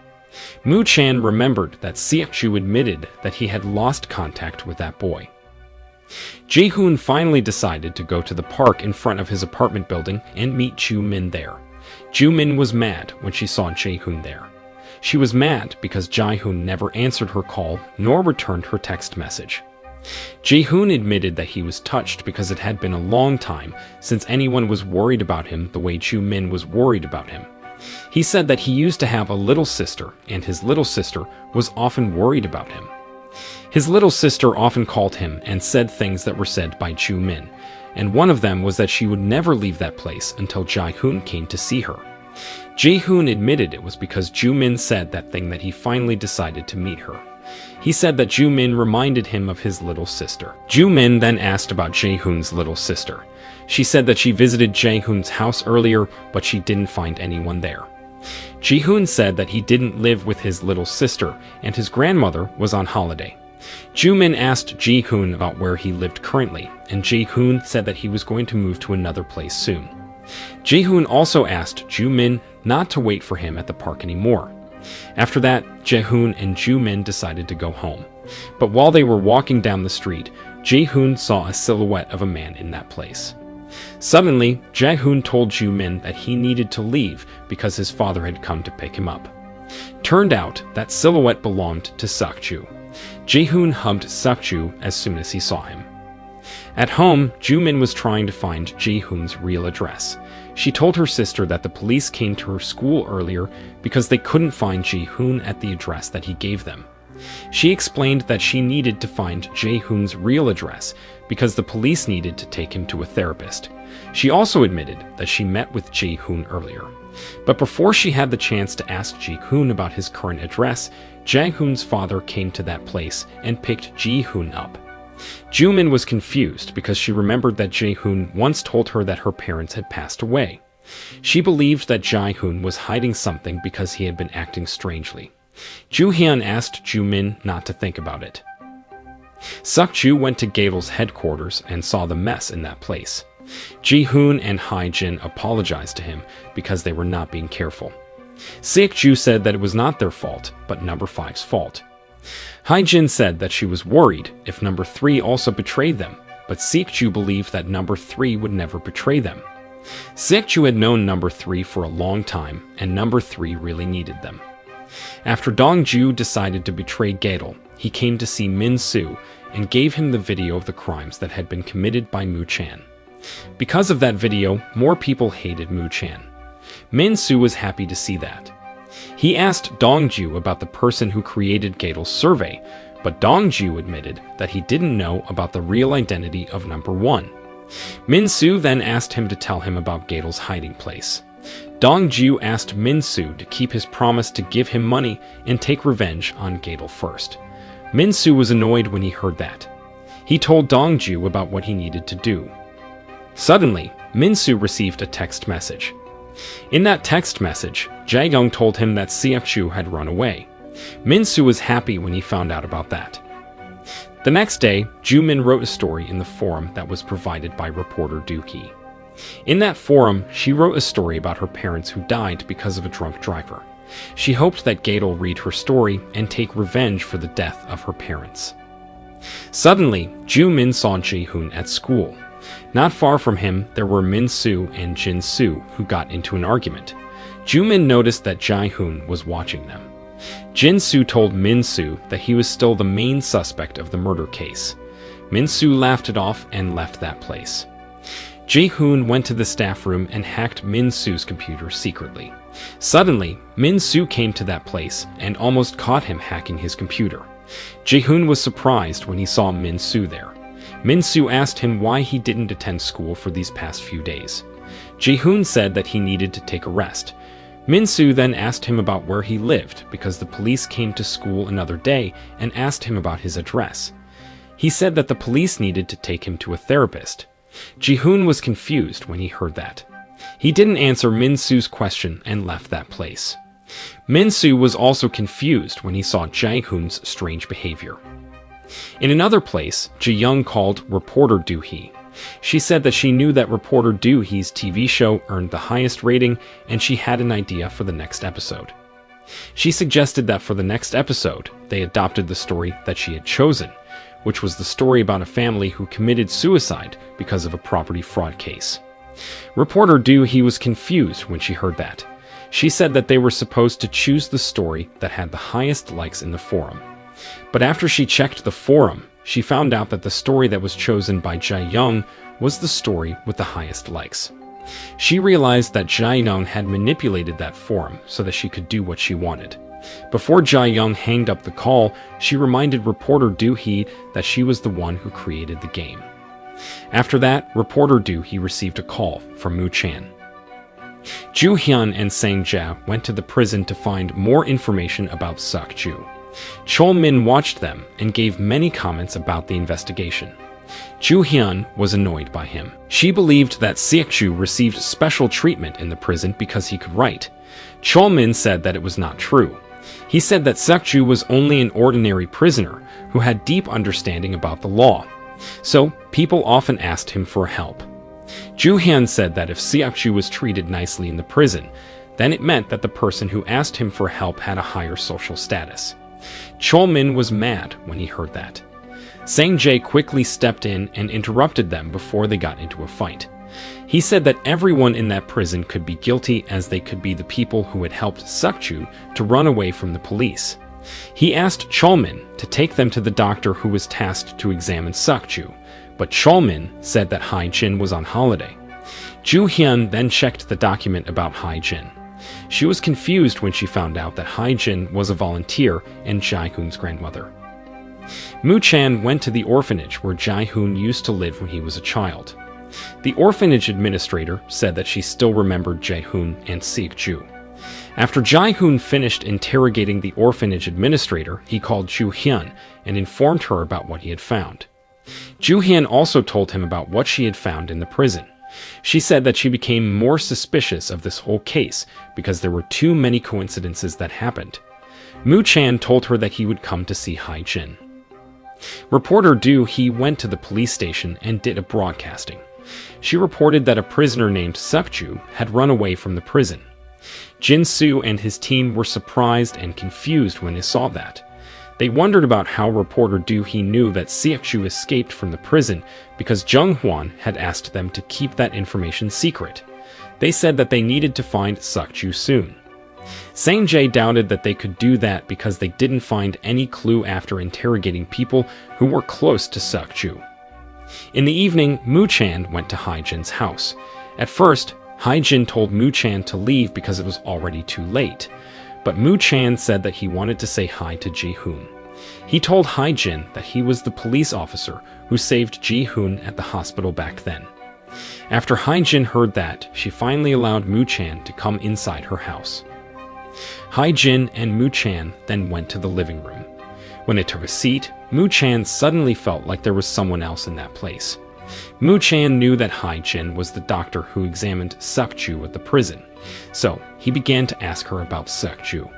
Moo Chan remembered that Seok-ju admitted that he had lost contact with that boy. Jae-hoon finally decided to go to the park in front of his apartment building and meet Ju-min there. Ju-min was mad when she saw Jae-hoon there. She was mad because Jae-hoon never answered her call nor returned her text message. Jae-hoon admitted that he was touched because it had been a long time since anyone was worried about him the way Ju-min was worried about him. He said that he used to have a little sister, and his little sister was often worried about him. His little sister often called him and said things that were said by Ju-min, and one of them was that she would never leave that place until Jae-hoon came to see her. Jae-hoon admitted it was because Ju-min said that thing that he finally decided to meet her. He said that Ju-min reminded him of his little sister. Ju-min then asked about Jae-hoon's little sister. She said that she visited Jae-hoon's house earlier, but she didn't find anyone there. Ji-hoon said that he didn't live with his little sister, and his grandmother was on holiday. Ju-min asked Ji-hoon about where he lived currently, and Ji-hoon said that he was going to move to another place soon. Ji-hoon also asked Ju-min not to wait for him at the park anymore. After that, Jae-hoon and Ju-min decided to go home. But while they were walking down the street, Ji-hoon saw a silhouette of a man in that place. Suddenly, Jae-hoon told Ju-min that he needed to leave because his father had come to pick him up. Turned out, that silhouette belonged to Seok-ju. Jae-hoon hugged Seok-ju as soon as he saw him. At home, Ju-min was trying to find Ji-hoon's real address. She told her sister that the police came to her school earlier because they couldn't find Ji-hoon at the address that he gave them. She explained that she needed to find Jae-hoon's real address because the police needed to take him to a therapist. She also admitted that she met with Ji-hoon earlier. But before she had the chance to ask Ji-hoon about his current address, Jae-hoon's father came to that place and picked Ji-hoon up. Joo-min was confused because she remembered that Jae-hoon once told her that her parents had passed away. She believed that Jae-hoon was hiding something because he had been acting strangely. Joo-hyun asked Joo-min not to think about it. Suk-ju went to Gadel's headquarters and saw the mess in that place. Ji-hoon and Hae-jin apologized to him because they were not being careful. Seok-ju said that it was not their fault, but number 5's fault. Hae-jin said that she was worried if number 3 also betrayed them, but Seok-ju believed that number 3 would never betray them. Seok-ju had known number 3 for a long time, and number 3 really needed them. After Dong-ju decided to betray Gadel, he came to see Min-soo and gave him the video of the crimes that had been committed by Moo-chan. Because of that video, more people hated Moo-chan. Min-soo was happy to see that. He asked Dong-ju about the person who created Gadel's survey, but Dong-ju admitted that he didn't know about the real identity of number 1. Min-soo then asked him to tell him about Gadel's hiding place. Dong-ju asked Min-soo to keep his promise to give him money and take revenge on Gadel first. Min-soo was annoyed when he heard that. He told Dong-ju about what he needed to do. Suddenly, Min-soo received a text message. In that text message, Jae-young told him that Seok-ju had run away. Min-soo was happy when he found out about that. The next day, Joo-min wrote a story in the forum that was provided by reporter Do-hee. In that forum, she wrote a story about her parents who died because of a drunk driver. She hoped that Gadel read her story and take revenge for the death of her parents. Suddenly, Joo-min saw Jae-hoon at school. Not far from him, there were Min-soo and Jin-soo who got into an argument. Joo-min noticed that Jae-hoon was watching them. Jin-soo told Min-soo that he was still the main suspect of the murder case. Min-soo laughed it off and left that place. Jae-hoon went to the staff room and hacked Min-soo's computer secretly. Suddenly, Min-soo came to that place and almost caught him hacking his computer. Jae-hoon was surprised when he saw Min-soo there. Min-soo asked him why he didn't attend school for these past few days. Jae-hoon said that he needed to take a rest. Min-soo then asked him about where he lived because the police came to school another day and asked him about his address. He said that the police needed to take him to a therapist. Jae-hoon was confused when he heard that. He didn't answer Min-soo's question and left that place. Min-soo was also confused when he saw Jae-hoon's strange behavior. In another place, Jae-young called reporter Do-hee. She said that she knew that reporter Do-hee's TV show earned the highest rating and she had an idea for the next episode. She suggested that for the next episode, they adopted the story that she had chosen, which was the story about a family who committed suicide because of a property fraud case. Reporter Do-hee was confused when she heard that. She said that they were supposed to choose the story that had the highest likes in the forum. But after she checked the forum, she found out that the story that was chosen by Jae-young was the story with the highest likes. She realized that Jae-young had manipulated that forum so that she could do what she wanted. Before Jae-young hanged up the call, she reminded reporter Do-hee that she was the one who created the game. After that, reporter Do-hee received a call from Moo-chan. Joo-hyun and Sang-ja went to the prison to find more information about Suk-ju. Chol-min watched them and gave many comments about the investigation. Joo-hyun was annoyed by him. She believed that Seok-ju received special treatment in the prison because he could write. Chol-min said that it was not true. He said that Seok-ju was only an ordinary prisoner who had deep understanding about the law. So, people often asked him for help. Joo-hyun said that if Seok-ju was treated nicely in the prison, then it meant that the person who asked him for help had a higher social status. Chol-min was mad when he heard that. Sang-jae quickly stepped in and interrupted them before they got into a fight. He said that everyone in that prison could be guilty as they could be the people who had helped Suk-ju to run away from the police. He asked Chol-min to take them to the doctor who was tasked to examine Suk-ju, but Chol-min said that Hae-jin was on holiday. Ju Hyun then checked the document about Hai Jin. She was confused when she found out that Hai Jin was a volunteer and Jae-hoon's grandmother. Moo Chan went to the orphanage where Jae-hoon used to live when he was a child. The orphanage administrator said that she still remembered Jae-hoon and Seok-ju. After Jae-hoon finished interrogating the orphanage administrator, he called Ju Hyun and informed her about what he had found. Ju Hyun also told him about what she had found in the prison. She said that she became more suspicious of this whole case because there were too many coincidences that happened. Moo Chan told her that he would come to see Hai Jin. Reporter Do Hee went to the police station and did a broadcasting. She reported that a prisoner named Seok-ju had run away from the prison. Jin Soo and his team were surprised and confused when they saw that. They wondered about how reporter Do Hee knew that Seok-ju escaped from the prison because Jung Hwan had asked them to keep that information secret. They said that they needed to find Seok-ju soon. Sang Jae doubted that they could do that because they didn't find any clue after interrogating people who were close to Seok-ju. In the evening, Moo Chan went to Hai Jin's house. At first, Hai Jin told Moo Chan to leave because it was already too late. But Moo Chan said that he wanted to say hi to Ji-hoon. He told Hai Jin that he was the police officer who saved Ji-hoon at the hospital back then. After Hai Jin heard that, she finally allowed Moo Chan to come inside her house. Hai Jin and Moo Chan then went to the living room. When they took a seat, Moo Chan suddenly felt like there was someone else in that place. Moo Chan knew that Hai Jin was the doctor who examined Seok-ju at the prison, so he began to ask her about Seok-ju.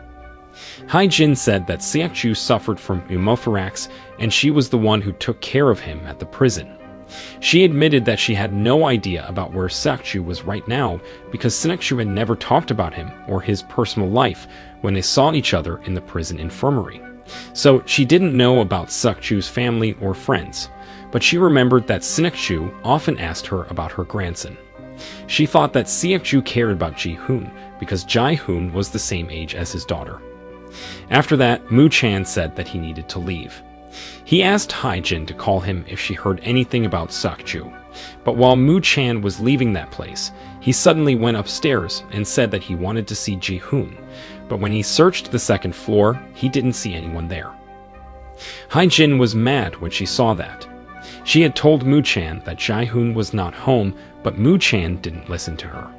Hai Jin said that Seok-ju suffered from pneumothorax and she was the one who took care of him at the prison. She admitted that she had no idea about where Seok-ju was right now because Seok-ju had never talked about him or his personal life when they saw each other in the prison infirmary. So she didn't know about Seok-ju's family or friends, but she remembered that Seok-ju often asked her about her grandson. She thought that Seok-ju cared about Ji-hoon because Jae-hoon was the same age as his daughter. After that, Moo Chan said that he needed to leave. He asked Hai Jin to call him if she heard anything about Seok-ju, but while Moo Chan was leaving that place, he suddenly went upstairs and said that he wanted to see Ji-hoon, but when he searched the second floor, he didn't see anyone there. Hai Jin was mad when she saw that. She had told Moo Chan that Jae-hoon was not home, but Moo Chan didn't listen to her.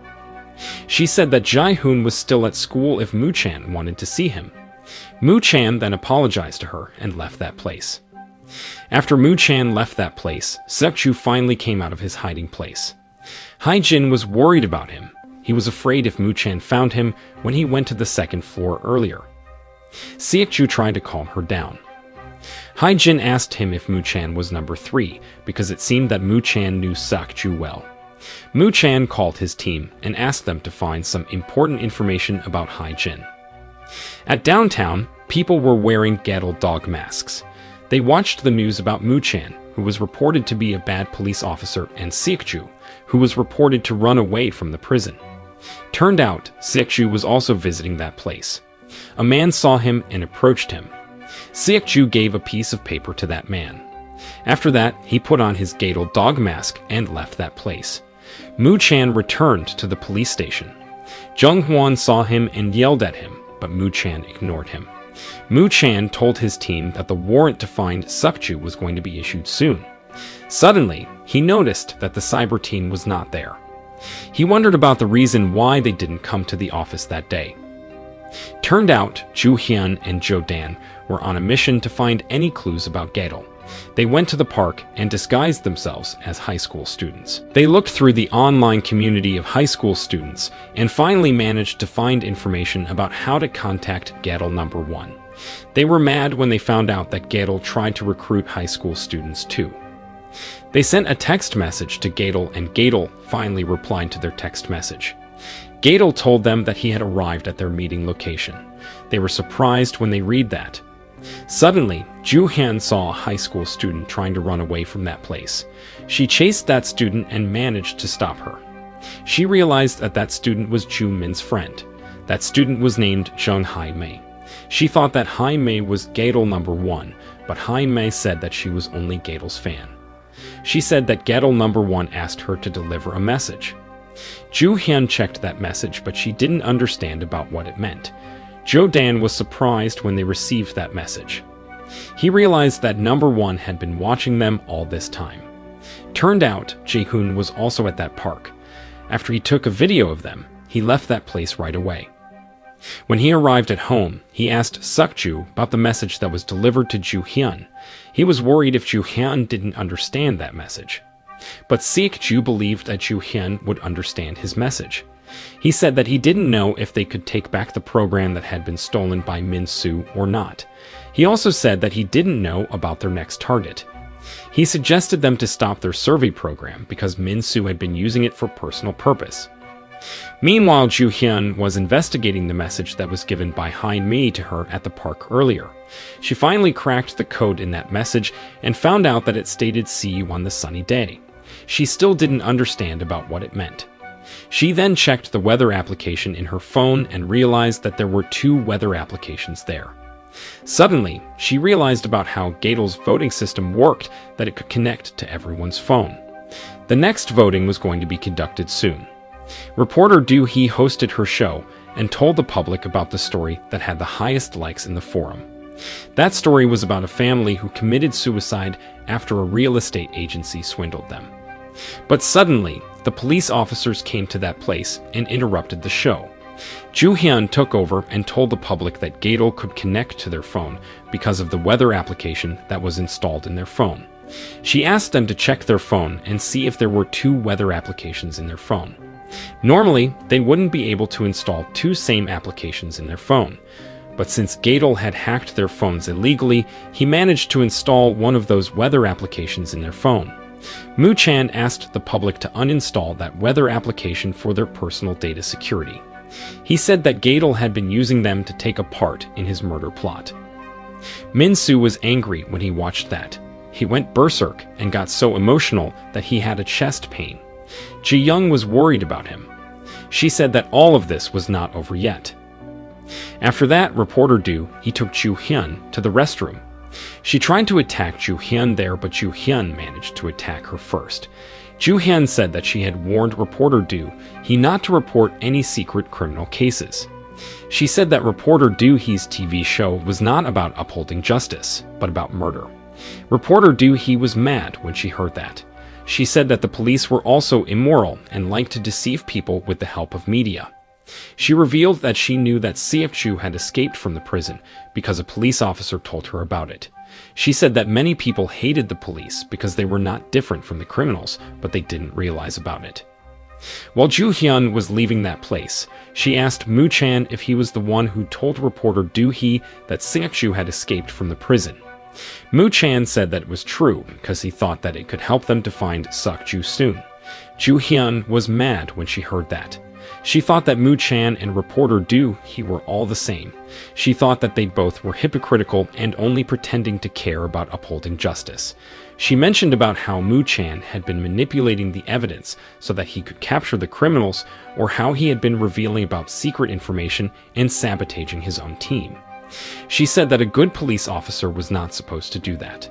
She said that Jae-hoon was still at school if Moo Chan wanted to see him. Moo Chan then apologized to her and left that place. After Moo Chan left that place, Seok-ju finally came out of his hiding place. Hai Jin was worried about him. He was afraid if Moo Chan found him when he went to the second floor earlier. Seok-ju tried to calm her down. Hai Jin asked him if Moo Chan was number 3 because it seemed that Moo Chan knew Seok-ju well. Moo Chan called his team and asked them to find some important information about Hai Jin. At downtown, people were wearing Gadol dog masks. They watched the news about Moo Chan, who was reported to be a bad police officer, and Seok-ju, who was reported to run away from the prison. Turned out, Seok-ju was also visiting that place. A man saw him and approached him. Seok-ju gave a piece of paper to that man. After that, he put on his Gadol dog mask and left that place. Moo Chan returned to the police station. Jung Hwan saw him and yelled at him, but Moo Chan ignored him. Moo Chan told his team that the warrant to find Seok-ju was going to be issued soon. Suddenly, he noticed that the cyber team was not there. He wondered about the reason why they didn't come to the office that day. Turned out, Ju Hyun and Jo Dan were on a mission to find any clues about Gadol. They went to the park and disguised themselves as high school students. They looked through the online community of high school students and finally managed to find information about how to contact Gadol number 1. They were mad when they found out that Gadol tried to recruit high school students too. They sent a text message to Gadol and Gadol finally replied to their text message. Gadol told them that he had arrived at their meeting location. They were surprised when they read that. Suddenly, Ju Hyun saw a high school student trying to run away from that place. She chased that student and managed to stop her. She realized that that student was Ju Min's friend. That student was named Jung Hai Mei. She thought that Hai Mei was Gadol number 1, but Hai Mei said that she was only Gadol's fan. She said that Gettle number 1 asked her to deliver a message. Ju Hyun checked that message, but she didn't understand about what it meant. Jo Dan was surprised when they received that message. He realized that number 1 had been watching them all this time. Turned out, Jae-hoon was also at that park. After he took a video of them, he left that place right away. When he arrived at home, he asked Suk-ju about the message that was delivered to Ju Hyun. He was worried if Ju Hyun didn't understand that message. But Seok-ju believed that Ju Hyun would understand his message. He said that he didn't know if they could take back the program that had been stolen by Min-soo or not. He also said that he didn't know about their next target. He suggested them to stop their survey program because Min-soo had been using it for personal purpose. Meanwhile, Ju Hyun was investigating the message that was given by Hein-mi to her at the park earlier. She finally cracked the code in that message and found out that it stated "see you on the sunny day." She still didn't understand about what it meant. She then checked the weather application in her phone and realized that there were 2 weather applications there. Suddenly, she realized about how Gatel's voting system worked, that it could connect to everyone's phone. The next voting was going to be conducted soon. Reporter Do Hee hosted her show and told the public about the story that had the highest likes in the forum. That story was about a family who committed suicide after a real estate agency swindled them. But suddenly, the police officers came to that place and interrupted the show. Ju Hyun took over and told the public that Gatel could connect to their phone because of the weather application that was installed in their phone. She asked them to check their phone and see if there were 2 weather applications in their phone. Normally, they wouldn't be able to install 2 same applications in their phone. But since Gatel had hacked their phones illegally, he managed to install one of those weather applications in their phone. Moo Chan asked the public to uninstall that weather application for their personal data security. He said that Gatel had been using them to take a part in his murder plot. Min-soo was angry when he watched that. He went berserk and got so emotional that he had a chest pain. Ji-young was worried about him. She said that all of this was not over yet. After that, reporter he took Ju Hyun to the restroom. She tried to attack Ju Hyun there, but Ju Hyun managed to attack her first. Ju Hyun said that she had warned reporter he not to report any secret criminal cases. She said that reporter Hee's TV show was not about upholding justice, but about murder. Reporter He was mad when she heard that. She said that the police were also immoral and liked to deceive people with the help of media. She revealed that she knew that Seok-ju had escaped from the prison because a police officer told her about it. She said that many people hated the police because they were not different from the criminals, but they didn't realize about it. While Ju Hyun was leaving that place, she asked Moo Chan if he was the one who told reporter Do Hee that Seok-ju had escaped from the prison. Moo Chan said that it was true because he thought that it could help them to find Suk-ju soon. Ju Hyun was mad when she heard that. She thought that Moo Chan and reporter Do Hee were all the same. She thought that they both were hypocritical and only pretending to care about upholding justice. She mentioned about how Moo Chan had been manipulating the evidence so that he could capture the criminals, or how he had been revealing about secret information and sabotaging his own team. She said that a good police officer was not supposed to do that.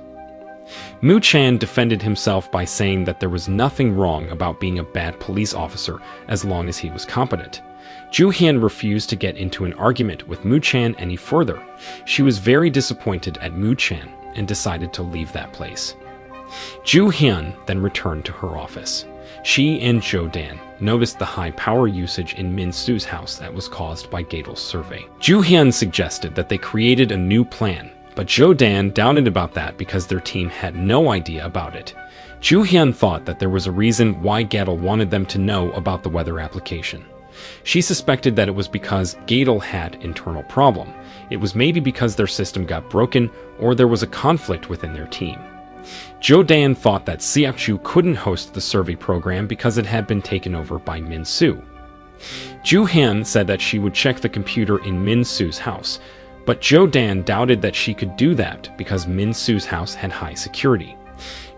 Moo Chan defended himself by saying that there was nothing wrong about being a bad police officer as long as he was competent. Ju Hyun refused to get into an argument with Moo Chan any further. She was very disappointed at Moo Chan and decided to leave that place. Ju Hyun then returned to her office. She and Jo Dan noticed the high power usage in Min-soo's house that was caused by Gatel's survey. Ju Hyun suggested that they created a new plan, but Jo Dan doubted about that because their team had no idea about it. Ju Hyun thought that there was a reason why Gatel wanted them to know about the weather application. She suspected that it was because Gatel had internal problem. It was maybe because their system got broken, or there was a conflict within their team. Jo Dan thought that Seok-ju couldn't host the survey program because it had been taken over by Min-soo. Ju Hyun said that she would check the computer in Min-soo's house, but Jo Dan doubted that she could do that because Min-soo's house had high security.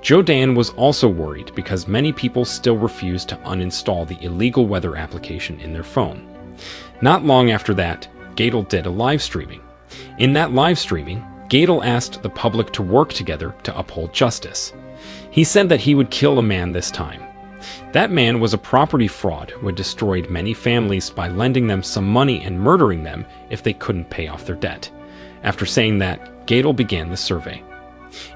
Jo Dan was also worried because many people still refused to uninstall the illegal weather application in their phone. Not long after that, Gatel did a live streaming. In that live streaming, Gatel asked the public to work together to uphold justice. He said that he would kill a man this time. That man was a property fraud who had destroyed many families by lending them some money and murdering them if they couldn't pay off their debt. After saying that, Gadel began the survey.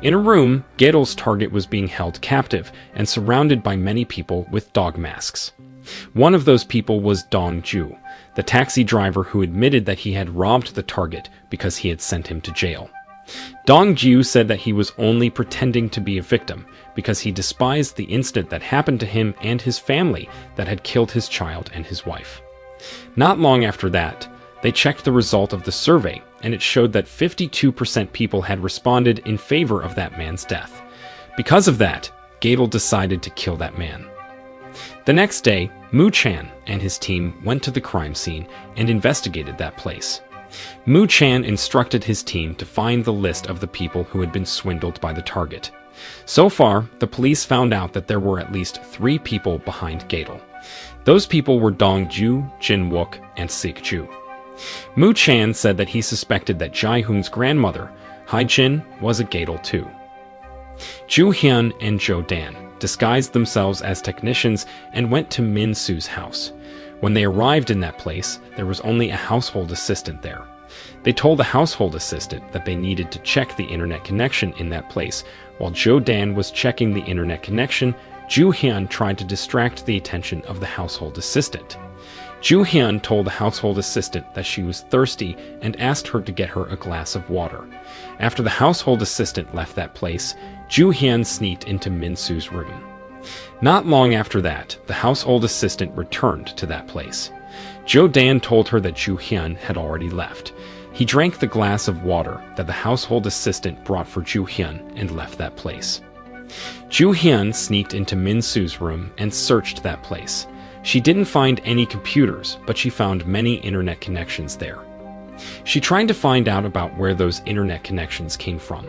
In a room, Gadel's target was being held captive and surrounded by many people with dog masks. One of those people was Dong Ju, the taxi driver who admitted that he had robbed the target because he had sent him to jail. Dong Ju said that he was only pretending to be a victim because he despised the incident that happened to him and his family that had killed his child and his wife. Not long after that, they checked the result of the survey, and it showed that 52% people had responded in favor of that man's death. Because of that, Gadel decided to kill that man. The next day, Mu Chan and his team went to the crime scene and investigated that place. Mu Chan instructed his team to find the list of the people who had been swindled by the target. So far, the police found out that there were at least 3 people behind Gadel. Those people were Dong Ju, Jin Wook, and Sik Ju. Mu Chan said that he suspected that Jai Hoon's grandmother, Hai Jin, was a Gadel too. Ju Hyun and Jo Dan disguised themselves as technicians and went to Min Su's house. When they arrived in that place, there was only a household assistant there. They told the household assistant that they needed to check the internet connection in that place. While Jo Dan was checking the internet connection, Ju Hyun tried to distract the attention of the household assistant. Ju Hyun told the household assistant that she was thirsty and asked her to get her a glass of water. After the household assistant left that place, Ju Hyun sneaked into Min Su's room. Not long after that, the household assistant returned to that place. Jo Dan told her that Ju Hyun had already left. He drank the glass of water that the household assistant brought for Ju Hyun and left that place. Ju Hyun sneaked into Min Su's room and searched that place. She didn't find any computers, but she found many internet connections there. She tried to find out about where those internet connections came from.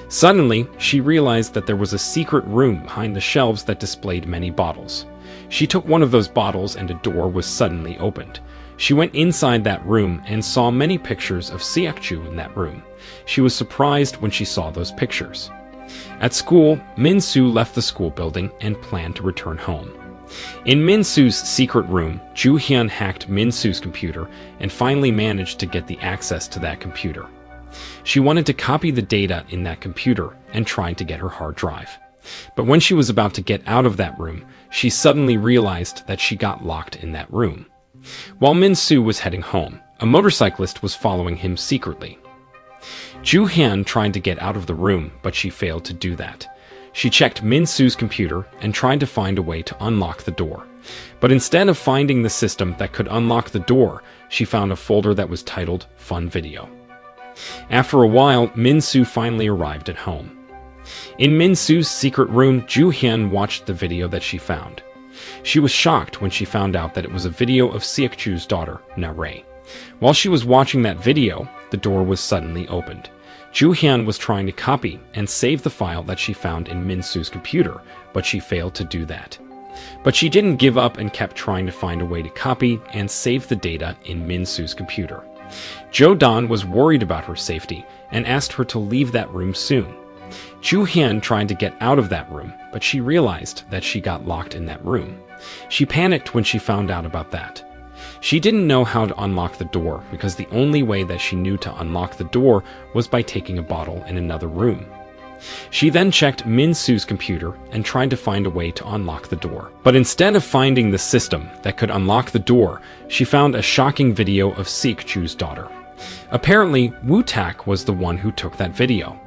Suddenly, she realized that there was a secret room behind the shelves that displayed many bottles. She took one of those bottles and a door was suddenly opened. She went inside that room and saw many pictures of Siak-ju in that room. She was surprised when she saw those pictures. At school, Min Su left the school building and planned to return home. In Min Su's secret room, Ju Hyun hacked Min Su's computer and finally managed to get the access to that computer. She wanted to copy the data in that computer and tried to get her hard drive. But when she was about to get out of that room, she suddenly realized that she got locked in that room. While Min Su was heading home, a motorcyclist was following him secretly. Ju Hyun tried to get out of the room, but she failed to do that. She checked Min Su's computer and tried to find a way to unlock the door. But instead of finding the system that could unlock the door, she found a folder that was titled Fun Video. After a while, Min Su finally arrived at home. In Min Su's secret room, Ju Hyun watched the video that she found. She was shocked when she found out that it was a video of Siak-ju's daughter, Na-rae. While she was watching that video, the door was suddenly opened. Ju Hyun was trying to copy and save the file that she found in Min Su's computer, but she failed to do that. But she didn't give up and kept trying to find a way to copy and save the data in Min Su's computer. Jo Dan was worried about her safety and asked her to leave that room soon. Ju Hyun tried to get out of that room, but she realized that she got locked in that room. She panicked when she found out about that. She didn't know how to unlock the door because the only way that she knew to unlock the door was by taking a bottle in another room. She then checked Min Su's computer and tried to find a way to unlock the door. But instead of finding the system that could unlock the door, she found a shocking video of Siak-ju's daughter. Apparently, Woo-tak was the one who took that video.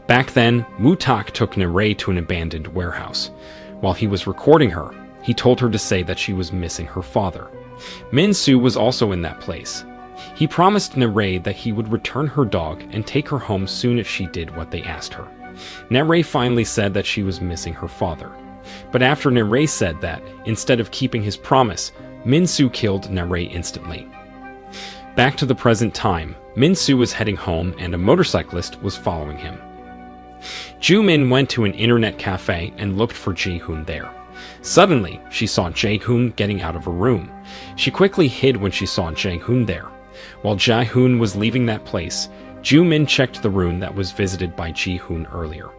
Back then, Woo-tak took Na-rae to an abandoned warehouse. While he was recording her, he told her to say that she was missing her father. Min Su was also in that place. He promised Na-rae that he would return her dog and take her home soon if she did what they asked her. Na-rae finally said that she was missing her father. But after Na-rae said that, instead of keeping his promise, Min Su killed Na-rae instantly. Back to the present time, Min Su was heading home and a motorcyclist was following him. Ju Min went to an internet cafe and looked for Jae-hoon there. Suddenly, she saw Jae-hoon getting out of her room. She quickly hid when she saw Jae-hoon there. While Jae-hoon was leaving that place, Ju-min checked the room that was visited by Ji-hoon earlier.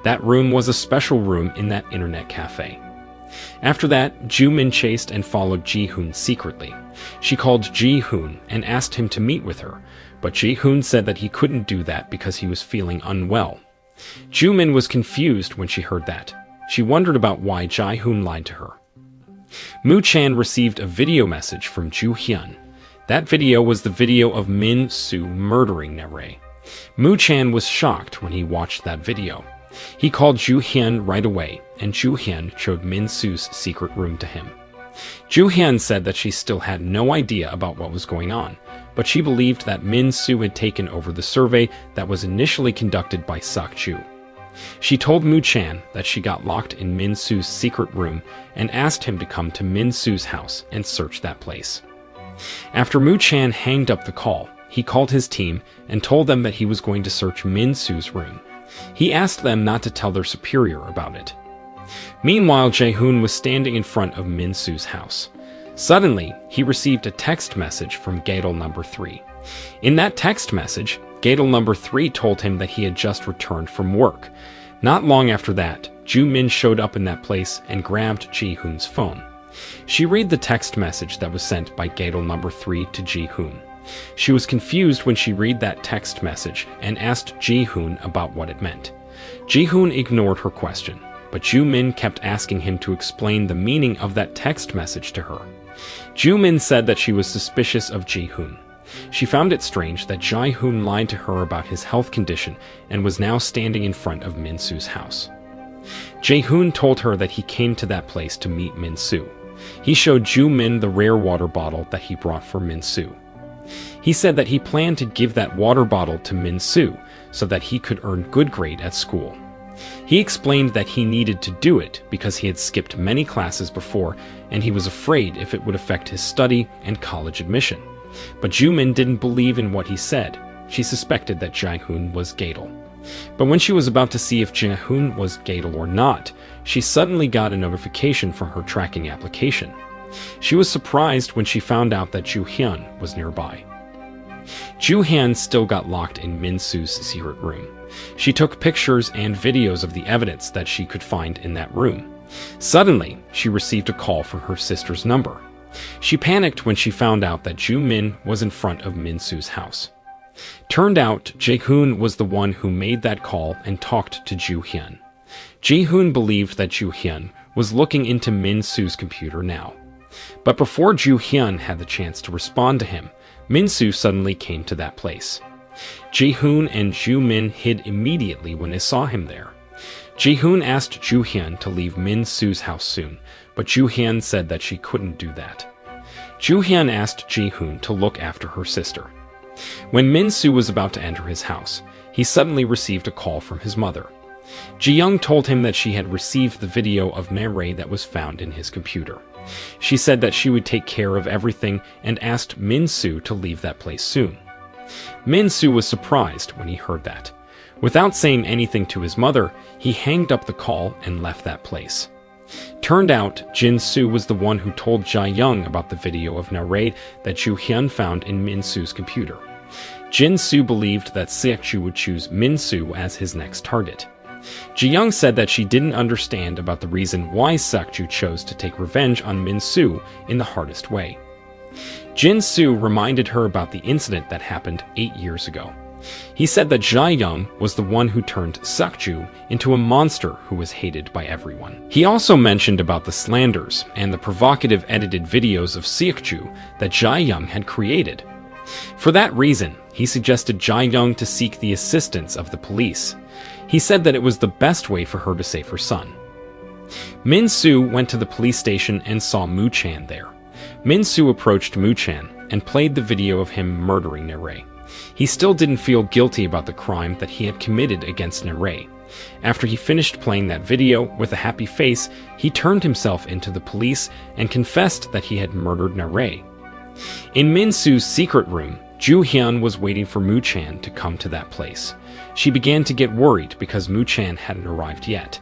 That room was a special room in that internet cafe. After that, Ju-min chased and followed Ji-hoon secretly. She called Ji-hoon and asked him to meet with her, but Ji-hoon said that he couldn't do that because he was feeling unwell. Ju-min was confused when she heard that. She wondered about why Ji-hoon lied to her. Moo-chan received a video message from Ju-hyun. That video was the video of Min-soo murdering Nae. Moo-chan was shocked when he watched that video. He called Ju-hyun right away, and Ju-hyun showed Min-soo's secret room to him. Ju-hyun said that she still had no idea about what was going on, but she believed that Min-soo had taken over the survey that was initially conducted by Seok-ju. She told Moo-chan that she got locked in Min-soo's secret room and asked him to come to Min-soo's house and search that place. After Moo-chan hanged up the call, he called his team and told them that he was going to search Min-soo's room. He asked them not to tell their superior about it. Meanwhile, Jae-hoon was standing in front of Min-soo's house. Suddenly, he received a text message from Gadol number 3. In that text message, Gadol number 3 told him that he had just returned from work. Not long after that, Ju-min showed up in that place and grabbed Ji-hoon's phone. She read the text message that was sent by Gadol number 3 to Ji-hoon. She was confused when she read that text message and asked Ji-hoon about what it meant. Ji-hoon ignored her question, but Ju-min kept asking him to explain the meaning of that text message to her. Ju-min said that she was suspicious of Ji-hoon. She found it strange that Ji-hoon lied to her about his health condition and was now standing in front of Min-soo's house. Jae-hoon told her that he came to that place to meet Min-soo. He showed Ju-min the rare water bottle that he brought for Min-soo. He said that he planned to give that water bottle to Min-soo so that he could earn good grade at school. He explained that he needed to do it because he had skipped many classes before and he was afraid if it would affect his study and college admission. But Ju-min didn't believe in what he said. She suspected that Jae-hoon was Gadol. But when she was about to see if Jae-hoon was Gadol or not, she suddenly got a notification from her tracking application. She was surprised when she found out that Ju-hyun was nearby. Ju-hyun still got locked in Min-soo's secret room. She took pictures and videos of the evidence that she could find in that room. Suddenly, she received a call from her sister's number. She panicked when she found out that Ju-min was in front of Min-soo's house. Turned out, Jae-hoon was the one who made that call and talked to Ju-hyun. Ji-hoon believed that Ju-hyun was looking into Min-soo's computer now. But before Ju-hyun had the chance to respond to him, Min-soo suddenly came to that place. Ji-hoon and Ju-min hid immediately when they saw him there. Ji-hoon asked Ju-hyun to leave Min-soo's house soon, but Ju-hyun said that she couldn't do that. Ju-hyun asked Ji-hoon to look after her sister. When Min-soo was about to enter his house, he suddenly received a call from his mother. Ji-young told him that she had received the video of Nae that was found in his computer. She said that she would take care of everything and asked Min-soo to leave that place soon. Min-soo was surprised when he heard that. Without saying anything to his mother, he hanged up the call and left that place. Turned out, Jin-soo was the one who told Jae-young about the video of Nae that Ju-hyun found in Min-soo's computer. Jin-soo believed that Seok-ju would choose Min-soo as his next target. Ji-young said that she didn't understand about the reason why Seok-ju chose to take revenge on Min-soo in the hardest way. Jin-soo reminded her about the incident that happened 8 years ago. He said that Jae-young was the one who turned Seok-ju into a monster who was hated by everyone. He also mentioned about the slanders and the provocative edited videos of Seok-ju that Jae-young had created. For that reason, he suggested Jae-young to seek the assistance of the police. He said that it was the best way for her to save her son. Min-soo went to the police station and saw Moo-chan there. Min-soo approached Moo-chan and played the video of him murdering Nae. He still didn't feel guilty about the crime that he had committed against Nae. After he finished playing that video with a happy face, he turned himself into the police and confessed that he had murdered Nae. In Min-soo's secret room, Ju-hyun was waiting for Moo-chan to come to that place. She began to get worried because Moo-chan hadn't arrived yet.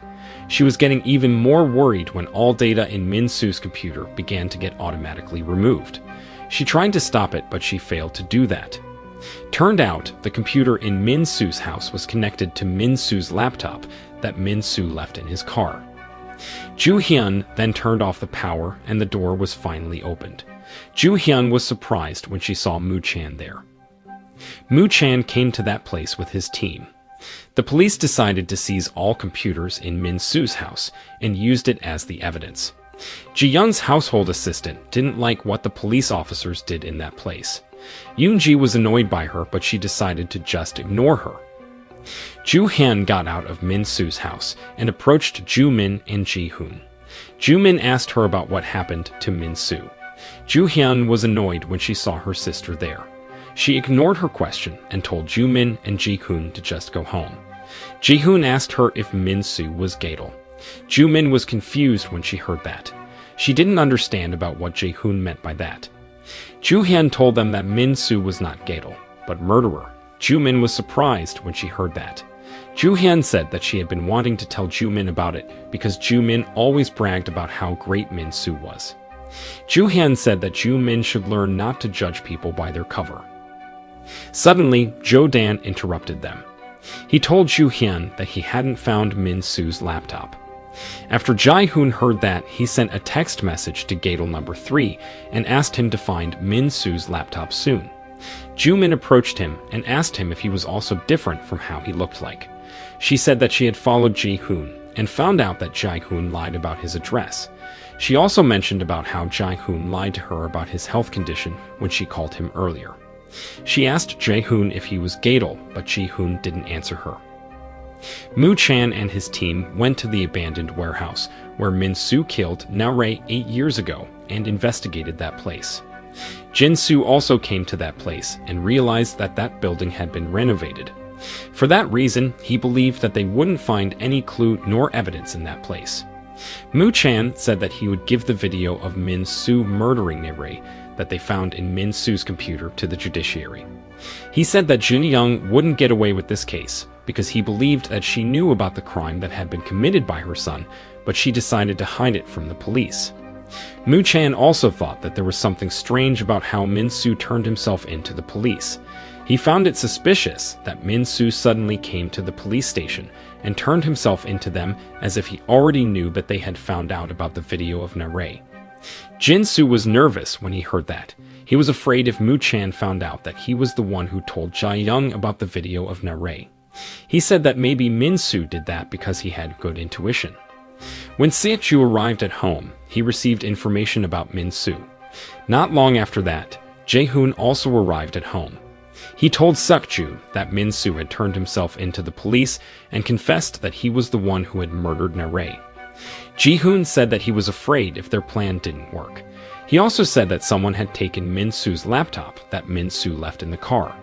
She was getting even more worried when all data in Min-soo's computer began to get automatically removed. She tried to stop it, but she failed to do that. Turned out, the computer in Min Su's house was connected to Min Su's laptop that Min Su left in his car. Ju Hyun then turned off the power and the door was finally opened. Ju Hyun was surprised when she saw Moo Chan there. Moo Chan came to that place with his team. The police decided to seize all computers in Min Su's house and used it as the evidence. Ji Young's household assistant didn't like what the police officers did in that place. Yoon-ji was annoyed by her, but she decided to just ignore her. Ju Hyun got out of Min Su's house and approached Ju Min and Ji Hoon. Ju Min asked her about what happened to Min Su. Ju Hyun was annoyed when she saw her sister there. She ignored her question and told Ju Min and Ji Hoon to just go home. Ji Hoon asked her if Min Su was Gadol. Ju Min was confused when she heard that. She didn't understand about what Ji Hoon meant by that. Ju Hyun told them that Min Su was not Gadol, but murderer. Ju Min was surprised when she heard that. Ju Hyun said that she had been wanting to tell Ju Min about it because Ju Min always bragged about how great Min Su was. Ju Hyun said that Ju Min should learn not to judge people by their cover. Suddenly, Jo Dan interrupted them. He told Ju Hyun that he hadn't found Min Su's laptop. After Ji Hoon heard that, he sent a text message to Gadol number 3 and asked him to find Min Su's laptop soon. Ju Min approached him and asked him if he was also different from how he looked like. She said that she had followed Ji Hoon and found out that Ji Hoon lied about his address. She also mentioned about how Ji Hoon lied to her about his health condition when she called him earlier. She asked Ji Hoon if he was Gadol, but Ji Hoon didn't answer her. Moo Chan and his team went to the abandoned warehouse where Min Su killed Na-rae 8 years ago and investigated that place. Jin Soo also came to that place and realized that that building had been renovated. For that reason, he believed that they wouldn't find any clue nor evidence in that place. Moo Chan said that he would give the video of Min Su murdering Na-rae that they found in Min Su's computer to the judiciary. He said that Jun Young wouldn't get away with this case because he believed that she knew about the crime that had been committed by her son, but she decided to hide it from the police. Moo Chan also thought that there was something strange about how Min Su turned himself into the police. He found it suspicious that Min Su suddenly came to the police station and turned himself into them as if he already knew that they had found out about the video of Na-rae. Jin Soo was nervous when he heard that. He was afraid if Moo Chan found out that he was the one who told Ji Young about the video of Na-rae. He said that maybe Min Su did that because he had good intuition. When Seok-ju arrived at home, he received information about Min Su. Not long after that, Jae-hoon also arrived at home. He told Seok-ju that Min Su had turned himself into the police and confessed that he was the one who had murdered Na-rae. Ji-hoon said that he was afraid if their plan didn't work. He also said that someone had taken Min Su's laptop that Min Su left in the car.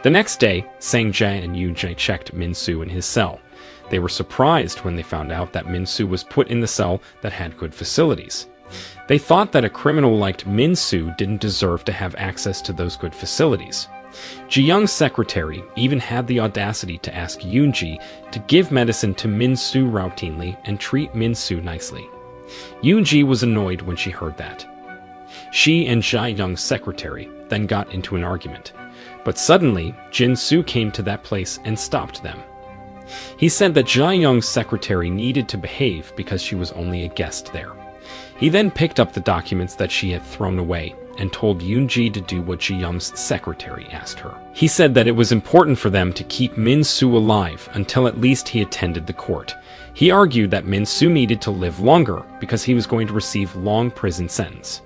The next day, Sang-jae and Yoon-jae checked Min Su in his cell. They were surprised when they found out that Min Su was put in the cell that had good facilities. They thought that a criminal like Min Su didn't deserve to have access to those good facilities. Ji Young's secretary even had the audacity to ask Yoon-ji to give medicine to Min Su routinely and treat Min Su nicely. Yoon-ji was annoyed when she heard that. She and Ji Young's secretary then got into an argument. But suddenly, Jin Soo came to that place and stopped them. He said that Ji Young's secretary needed to behave because she was only a guest there. He then picked up the documents that she had thrown away and told Yoon-ji to do what Ji Young's secretary asked her. He said that it was important for them to keep Min Su alive until at least he attended the court. He argued that Min Su needed to live longer because he was going to receive long prison sentence.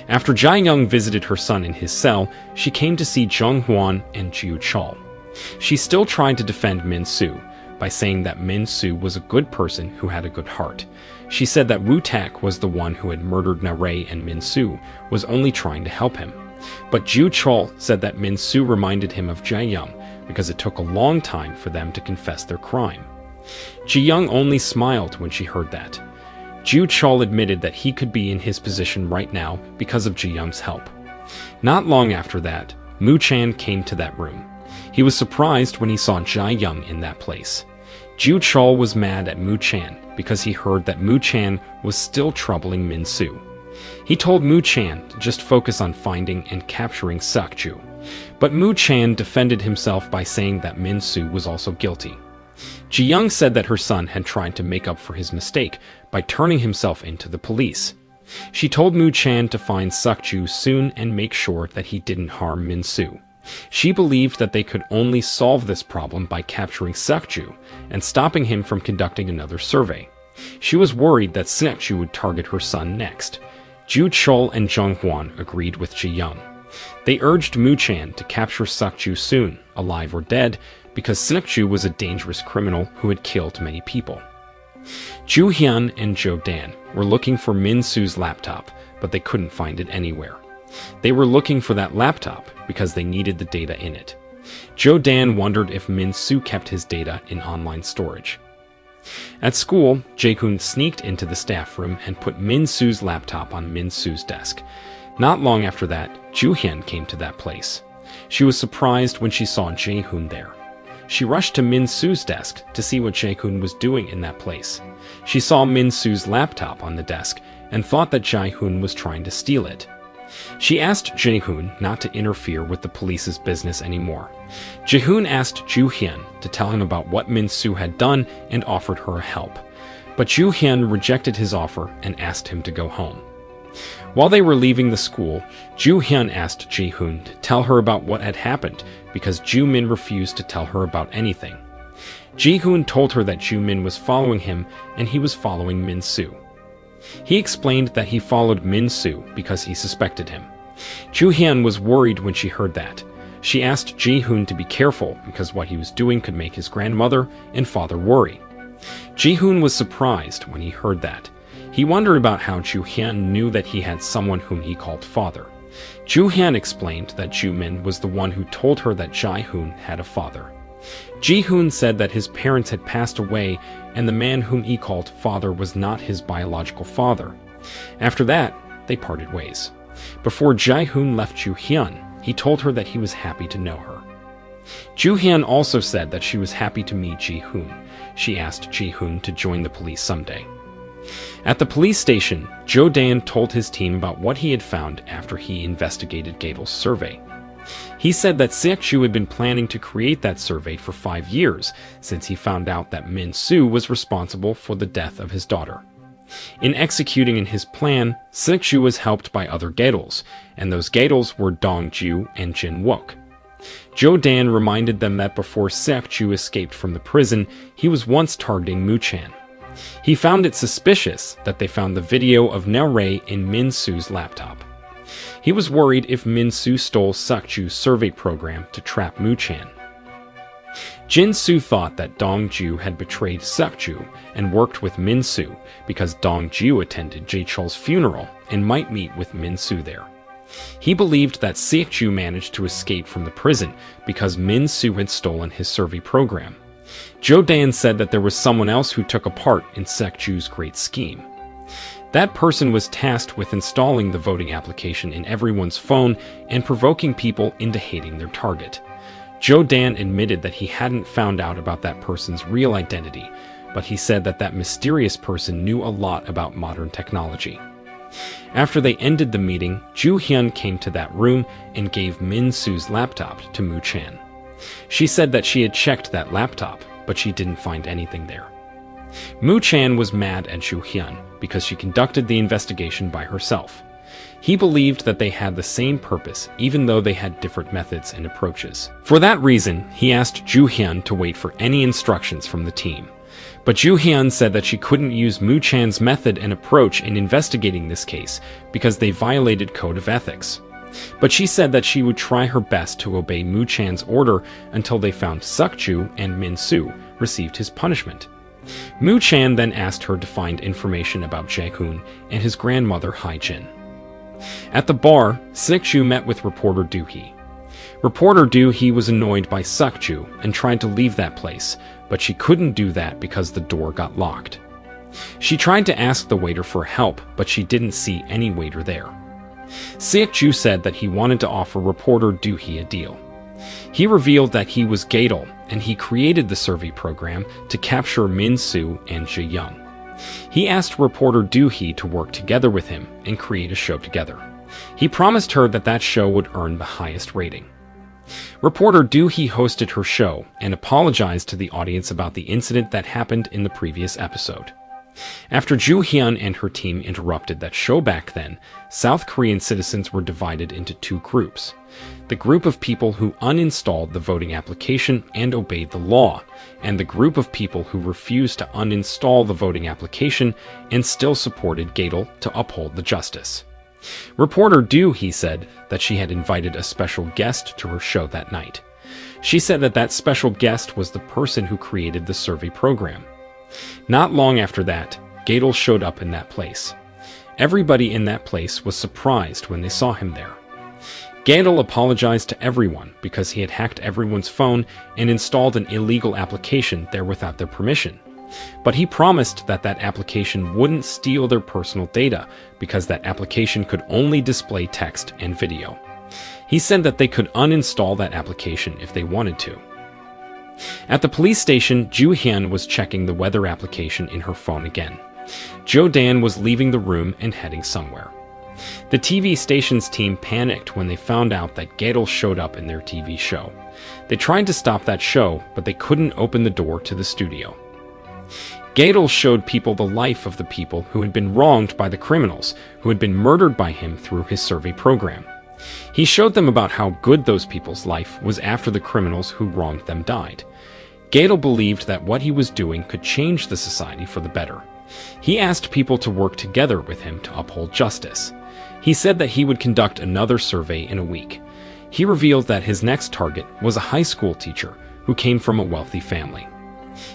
After Ji Young visited her son in his cell, she came to see Jung Hwan and Jiu Chol. She still tried to defend Min Su by saying that Min Su was a good person who had a good heart. She said that Woo Tak was the one who had murdered Na-rae and Min Su was only trying to help him. But Jiu Chol said that Min Su reminded him of Ji Young because it took a long time for them to confess their crime. Ji Young only smiled when she heard that. Jiu Chol admitted that he could be in his position right now because of Ji Young's help. Not long after that, Moo Chan came to that room. He was surprised when he saw Ji Young in that place. Jiu Chol was mad at Moo Chan because he heard that Moo Chan was still troubling Min Su. He told Moo Chan to just focus on finding and capturing Seok-ju. But Mu Chan defended himself by saying that Min Su was also guilty. Ji Young said that her son had tried to make up for his mistake by turning himself into the police. She told Mu Chan to find Suk-ju soon and make sure that he didn't harm Min Su. She believed that they could only solve this problem by capturing Suk-ju and stopping him from conducting another survey. She was worried that Suk-ju would target her son next. Ju Chol and Jung Hwan agreed with Ji Young. They urged Mu Chan to capture Suk-ju soon, alive or dead, because Suk-ju was a dangerous criminal who had killed many people. Ju Hyun and Jo Dan were looking for Min Su's laptop, but they couldn't find it anywhere. They were looking for that laptop because they needed the data in it. Jo Dan wondered if Min Su kept his data in online storage. At school, Jae-hoon sneaked into the staff room and put Min Su's laptop on Min Su's desk. Not long after that, Ju Hyun came to that place. She was surprised when she saw Jae-hoon there. She rushed to Min Su's desk to see what Jae-hoon was doing in that place. She saw Min Su's laptop on the desk and thought that Jae-hoon was trying to steal it. She asked Jae-hoon not to interfere with the police's business anymore. Jae-hoon asked Ju Hyun to tell him about what Min Su had done and offered her help. But Ju Hyun rejected his offer and asked him to go home. While they were leaving the school, Ju Hyun asked Jae-hoon to tell her about what had happened because Ju Min refused to tell her about anything. Jae-hoon told her that Ju Min was following him and he was following Min Su. He explained that he followed Min Su because he suspected him. Ju Hyun was worried when she heard that. She asked Jae-hoon to be careful because what he was doing could make his grandmother and father worry. Jae-hoon was surprised when he heard that. He wondered about how Ju Hyun knew that he had someone whom he called father. Ju Hyun explained that Ju Min was the one who told her that Jae-hoon had a father. Jae-hoon said that his parents had passed away and the man whom he called father was not his biological father. After that, they parted ways. Before Jae-hoon left Ju Hyun, he told her that he was happy to know her. Ju Hyun also said that she was happy to meet Jae-hoon. She asked Jae-hoon to join the police someday. At the police station, Jo Dan told his team about what he had found after he investigated Gable's survey. He said that Suk-ju had been planning to create that survey for 5 years, since he found out that Min Su was responsible for the death of his daughter. In executing his plan, Suk-ju was helped by other Gadels, and those Gadels were Dong-ju and Jin-wook. Jo Dan reminded them that before Suk-ju escaped from the prison, he was once targeting Mu Chan. He found it suspicious that they found the video of Nae in Min Su's laptop. He was worried if Min Su stole Suk-ju's survey program to trap Mu Chan. Jin Su thought that Dong-ju had betrayed Suk-ju and worked with Min Su because Dong-ju attended Jae-chol's funeral and might meet with Min Su there. He believed that Suk-ju managed to escape from the prison because Min Su had stolen his survey program. Jo Dan said that there was someone else who took a part in Suk-ju's great scheme. That person was tasked with installing the voting application in everyone's phone and provoking people into hating their target. Jo Dan admitted that he hadn't found out about that person's real identity, but he said that that mysterious person knew a lot about modern technology. After they ended the meeting, Ju Hyun came to that room and gave Min Su's laptop to Mu Chan. She said that she had checked that laptop, but she didn't find anything there. Mu Chan was mad at Ju Hyun because she conducted the investigation by herself. He believed that they had the same purpose, even though they had different methods and approaches. For that reason, he asked Ju Hyun to wait for any instructions from the team. But Ju Hyun said that she couldn't use Mu Chan's method and approach in investigating this case because they violated code of ethics. But she said that she would try her best to obey Mu Chan's order until they found Suk-ju and Min Su received his punishment. Mu Chan then asked her to find information about Jae-hoon and his grandmother Hai-jin. At the bar, Suk-ju met with reporter Do-hee. Reporter Do-hee was annoyed by Suk-ju and tried to leave that place, but she couldn't do that because the door got locked. She tried to ask the waiter for help, but she didn't see any waiter there. Suk-ju said that he wanted to offer reporter Do-hee a deal. He revealed that he was Gadol, and he created the survey program to capture Min Su and Jae Young. He asked reporter Do-hee to work together with him and create a show together. He promised her that that show would earn the highest rating. Reporter Do Hee hosted her show and apologized to the audience about the incident that happened in the previous episode. After Joo Hyun and her team interrupted that show back then, South Korean citizens were divided into two groups. The group of people who uninstalled the voting application and obeyed the law, and the group of people who refused to uninstall the voting application and still supported Gadel to uphold the justice. Reporter Do Hee said that she had invited a special guest to her show that night. She said that that special guest was the person who created the survey program. Not long after that, Gadel showed up in that place. Everybody in that place was surprised when they saw him there. Gadel apologized to everyone because he had hacked everyone's phone and installed an illegal application there without their permission. But he promised that that application wouldn't steal their personal data because that application could only display text and video. He said that they could uninstall that application if they wanted to. At the police station, Joo Hyun was checking the weather application in her phone again. Jo Dan was leaving the room and heading somewhere. The TV station's team panicked when they found out that Gadel showed up in their TV show. They tried to stop that show, but they couldn't open the door to the studio. Gadel showed people the life of the people who had been wronged by the criminals, who had been murdered by him through his survey program. He showed them about how good those people's life was after the criminals who wronged them died. Gadel believed that what he was doing could change the society for the better. He asked people to work together with him to uphold justice. He said that he would conduct another survey in a week. He revealed that his next target was a high school teacher who came from a wealthy family.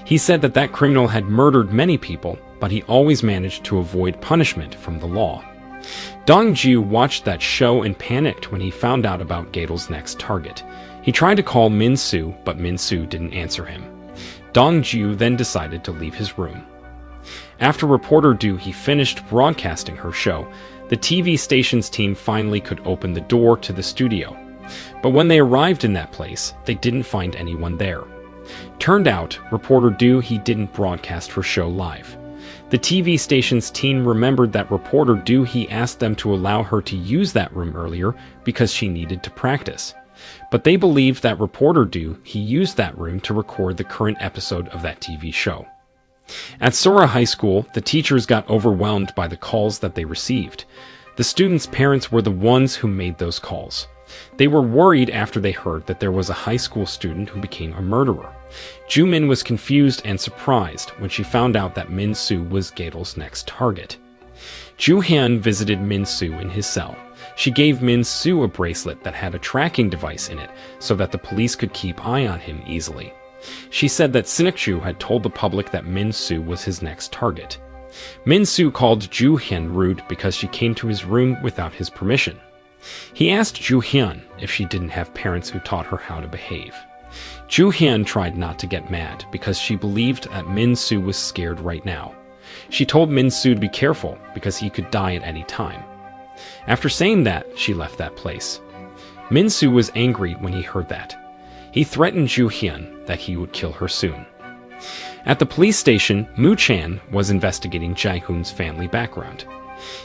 He said that that criminal had murdered many people, but he always managed to avoid punishment from the law. Dong-ju watched that show and panicked when he found out about Gadel's next target. He tried to call Min-soo, but Min-soo didn't answer him. Dong-ju then decided to leave his room. After reporter Do Hee finished broadcasting her show, the TV station's team finally could open the door to the studio. But when they arrived in that place, they didn't find anyone there. Turned out, reporter Do Hee didn't broadcast her show live. The TV station's team remembered that reporter Do Hee asked them to allow her to use that room earlier because she needed to practice. But they believed that reporter Do Hee used that room to record the current episode of that TV show. At Sora High School, the teachers got overwhelmed by the calls that they received. The students' parents were the ones who made those calls. They were worried after they heard that there was a high school student who became a murderer. Joo-min was confused and surprised when she found out that Min-soo was Gadel's next target. Joo Hyun visited Min-soo in his cell. She gave Min-soo a bracelet that had a tracking device in it so that the police could keep eye on him easily. She said that Sinuk-ju had told the public that Min-soo was his next target. Min-soo called Joo Hyun rude because she came to his room without his permission. He asked Joo Hyun if she didn't have parents who taught her how to behave. Joo Hyun tried not to get mad because she believed that Min-soo was scared right now. She told Min-soo to be careful because he could die at any time. After saying that, she left that place. Min-soo was angry when he heard that. He threatened Joo Hyun that he would kill her soon. At the police station, Moo Chan was investigating Jae-hoon's family background.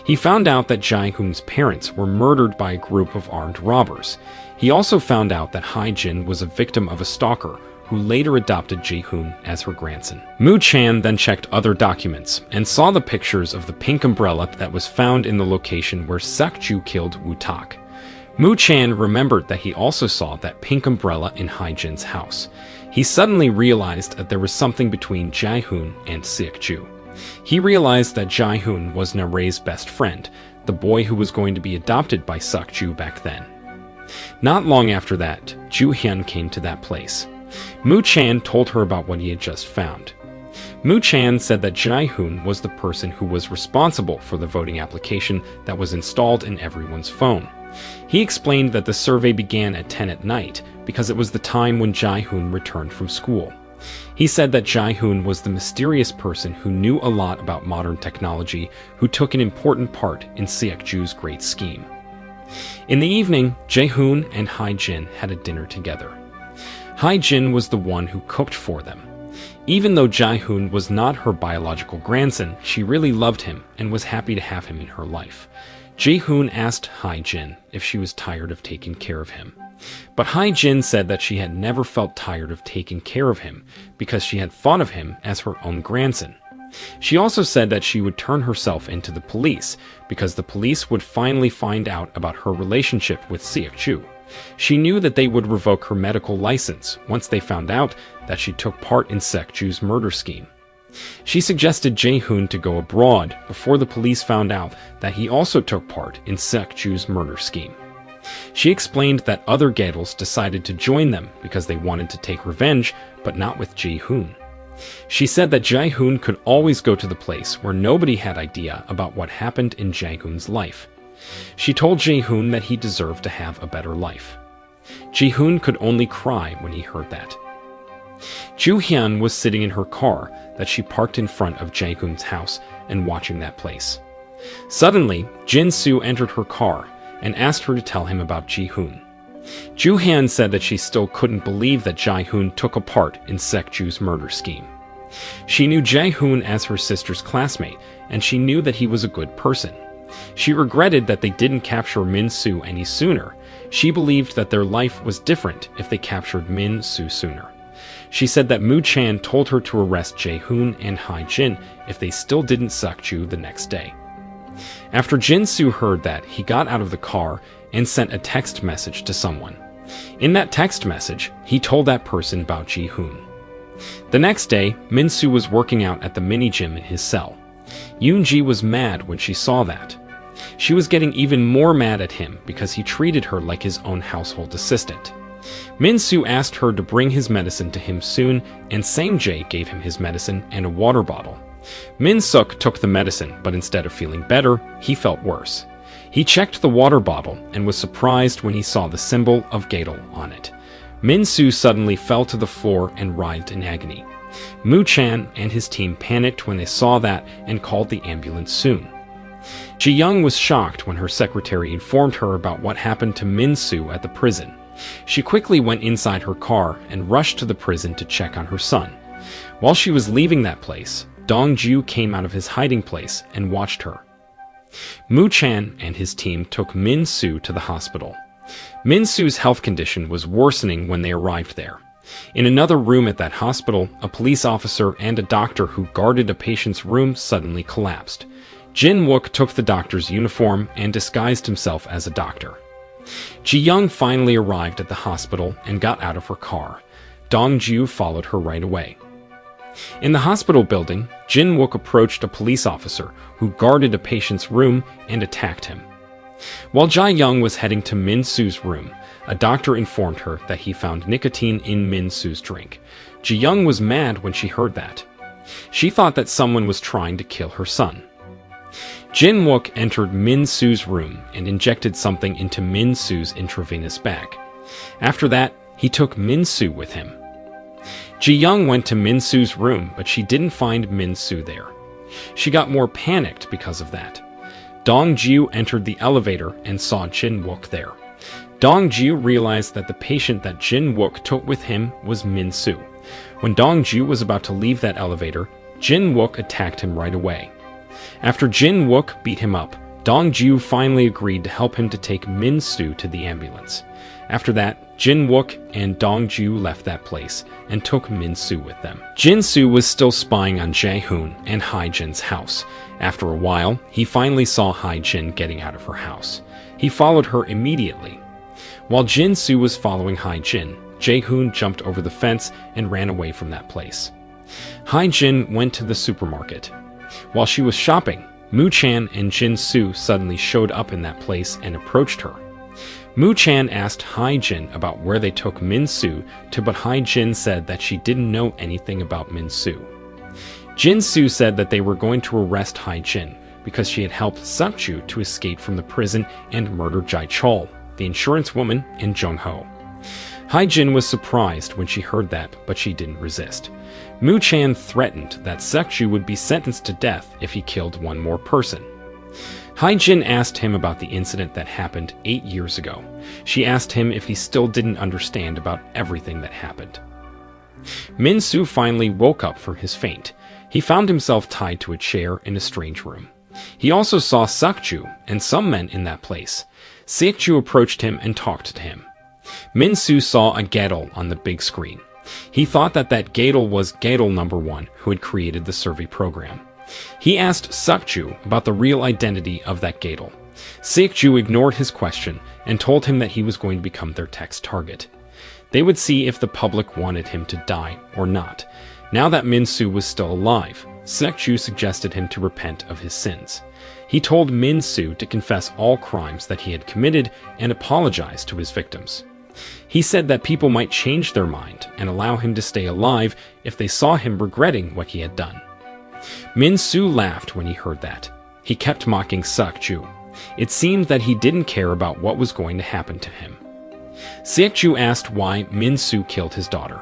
He found out that Jae-hoon's parents were murdered by a group of armed robbers. He also found out that Hae-jin was a victim of a stalker who later adopted Jae-hoon as her grandson. Moo Chan then checked other documents and saw the pictures of the pink umbrella that was found in the location where Seok-ju killed Woo-tak. Moo Chan remembered that he also saw that pink umbrella in Hae-jin's house. He suddenly realized that there was something between Jae-hoon and Seok-ju. He realized that Jae-hoon was Nare's best friend, the boy who was going to be adopted by Seok-ju back then. Not long after that, Joo Hyun came to that place. Moo Chan told her about what he had just found. Moo Chan said that Jae-hoon was the person who was responsible for the voting application that was installed in everyone's phone. He explained that the survey began at 10 at night because it was the time when Jae-hoon returned from school. He said that Jae-hoon was the mysterious person who knew a lot about modern technology who took an important part in Seok-ju's great scheme. In the evening, Jae-hoon and Hae-jin had a dinner together. Hae-jin was the one who cooked for them. Even though Jae-hoon was not her biological grandson, she really loved him and was happy to have him in her life. Jae-hoon asked Hae-jin if she was tired of taking care of him. But Hai-jin said that she had never felt tired of taking care of him because she had thought of him as her own grandson. She also said that she would turn herself into the police because the police would finally find out about her relationship with Seok-ju. She knew that they would revoke her medical license once they found out that she took part in Seok-ju's murder scheme. She suggested Jae-hoon to go abroad before the police found out that he also took part in Seok-ju's murder scheme. She explained that other Gadels decided to join them because they wanted to take revenge, but not with Jae-hoon. She said that Jae-hoon could always go to the place where nobody had idea about what happened in Jae-hoon's life. She told Jae-hoon that he deserved to have a better life. Jae-hoon could only cry when he heard that. Joo-hyun was sitting in her car that she parked in front of Jae-hoon's house and watching that place. Suddenly, Jin-soo entered her car and asked her to tell him about Jae-hoon. Joo-hyun said that she still couldn't believe that Jae-hoon took a part in Seok-ju's murder scheme. She knew Jae-hoon as her sister's classmate, and she knew that he was a good person. She regretted that they didn't capture Min-soo any sooner. She believed that their life was different if they captured Min-soo sooner. She said that Moo-chan told her to arrest Jae-hoon and Hai-jin if they still didn't Seok-ju the next day. After Jin-soo heard that, he got out of the car and sent a text message to someone. In that text message, he told that person about Jae-hoon. The next day, Min-soo was working out at the mini-gym in his cell. Yoon-ji was mad when she saw that. She was getting even more mad at him because he treated her like his own household assistant. Min-soo asked her to bring his medicine to him soon, and Sang-jae gave him his medicine and a water bottle. Min-suk took the medicine, but instead of feeling better, he felt worse. He checked the water bottle and was surprised when he saw the symbol of Gadol on it. Min-soo suddenly fell to the floor and writhed in agony. Moo-chan and his team panicked when they saw that and called the ambulance soon. Ji-young was shocked when her secretary informed her about what happened to Min-soo at the prison. She quickly went inside her car and rushed to the prison to check on her son. While she was leaving that place, Dong-ju came out of his hiding place and watched her. Moo-chan and his team took Min-soo to the hospital. Min-soo's health condition was worsening when they arrived there. In another room at that hospital, a police officer and a doctor who guarded a patient's room suddenly collapsed. Jin-wook took the doctor's uniform and disguised himself as a doctor. Ji-young finally arrived at the hospital and got out of her car. Dong-ju followed her right away. In the hospital building, Jin-wook approached a police officer who guarded a patient's room and attacked him. While Jae-young was heading to Min-soo's room, a doctor informed her that he found nicotine in Min-soo's drink. Ji-young was mad when she heard that. She thought that someone was trying to kill her son. Jin-wook entered Min-soo's room and injected something into Min-soo's intravenous bag. After that, he took Min-soo with him. Ji-young went to Min-soo's room, but she didn't find Min-soo there. She got more panicked because of that. Dong-ju entered the elevator and saw Jin-wook there. Dong-ju realized that the patient that Jin-wook took with him was Min-soo. When Dong-ju was about to leave that elevator, Jin-wook attacked him right away. After Jin-wook beat him up, Dong-ju finally agreed to help him to take Min-soo to the ambulance. After that, Jin-wook and Dong-ju left that place and took Min-soo with them. Jin-soo was still spying on Jae-hoon and Hai-jin's house. After a while, he finally saw Hai-jin getting out of her house. He followed her immediately. While Jin-soo was following Hai-jin, Jae-hoon jumped over the fence and ran away from that place. Hai-jin went to the supermarket. While she was shopping, Moo-chan and Jin-soo suddenly showed up in that place and approached her. Moo-chan asked Hai-jin about where they took Min-soo to, but Hai-jin said that she didn't know anything about Min-soo. Jin-soo said that they were going to arrest Hai-jin because she had helped Seok-ju to escape from the prison and murder Jae-chol, the insurance woman, and Jung-ho. Hai-jin was surprised when she heard that, but she didn't resist. Moo-chan threatened that Seok-ju would be sentenced to death if he killed one more person. Hai-jin asked him about the incident that happened 8 years ago. She asked him if he still didn't understand about everything that happened. Min-soo finally woke up from his faint. He found himself tied to a chair in a strange room. He also saw Seok-ju and some men in that place. Seok-ju approached him and talked to him. Min-soo saw a Gadol on the big screen. He thought that Gadol was Gadol #1 who had created the survey program. He asked Seok-ju about the real identity of that Gadol. Seok-ju ignored his question and told him that he was going to become their text target. They would see if the public wanted him to die or not. Now that Min-soo was still alive, Seok-ju suggested him to repent of his sins. He told Min-soo to confess all crimes that he had committed and apologize to his victims. He said that people might change their mind and allow him to stay alive if they saw him regretting what he had done. Min-soo laughed when he heard that. He kept mocking Seok-ju. It seemed that he didn't care about what was going to happen to him. Seok-ju asked why Min-soo killed his daughter.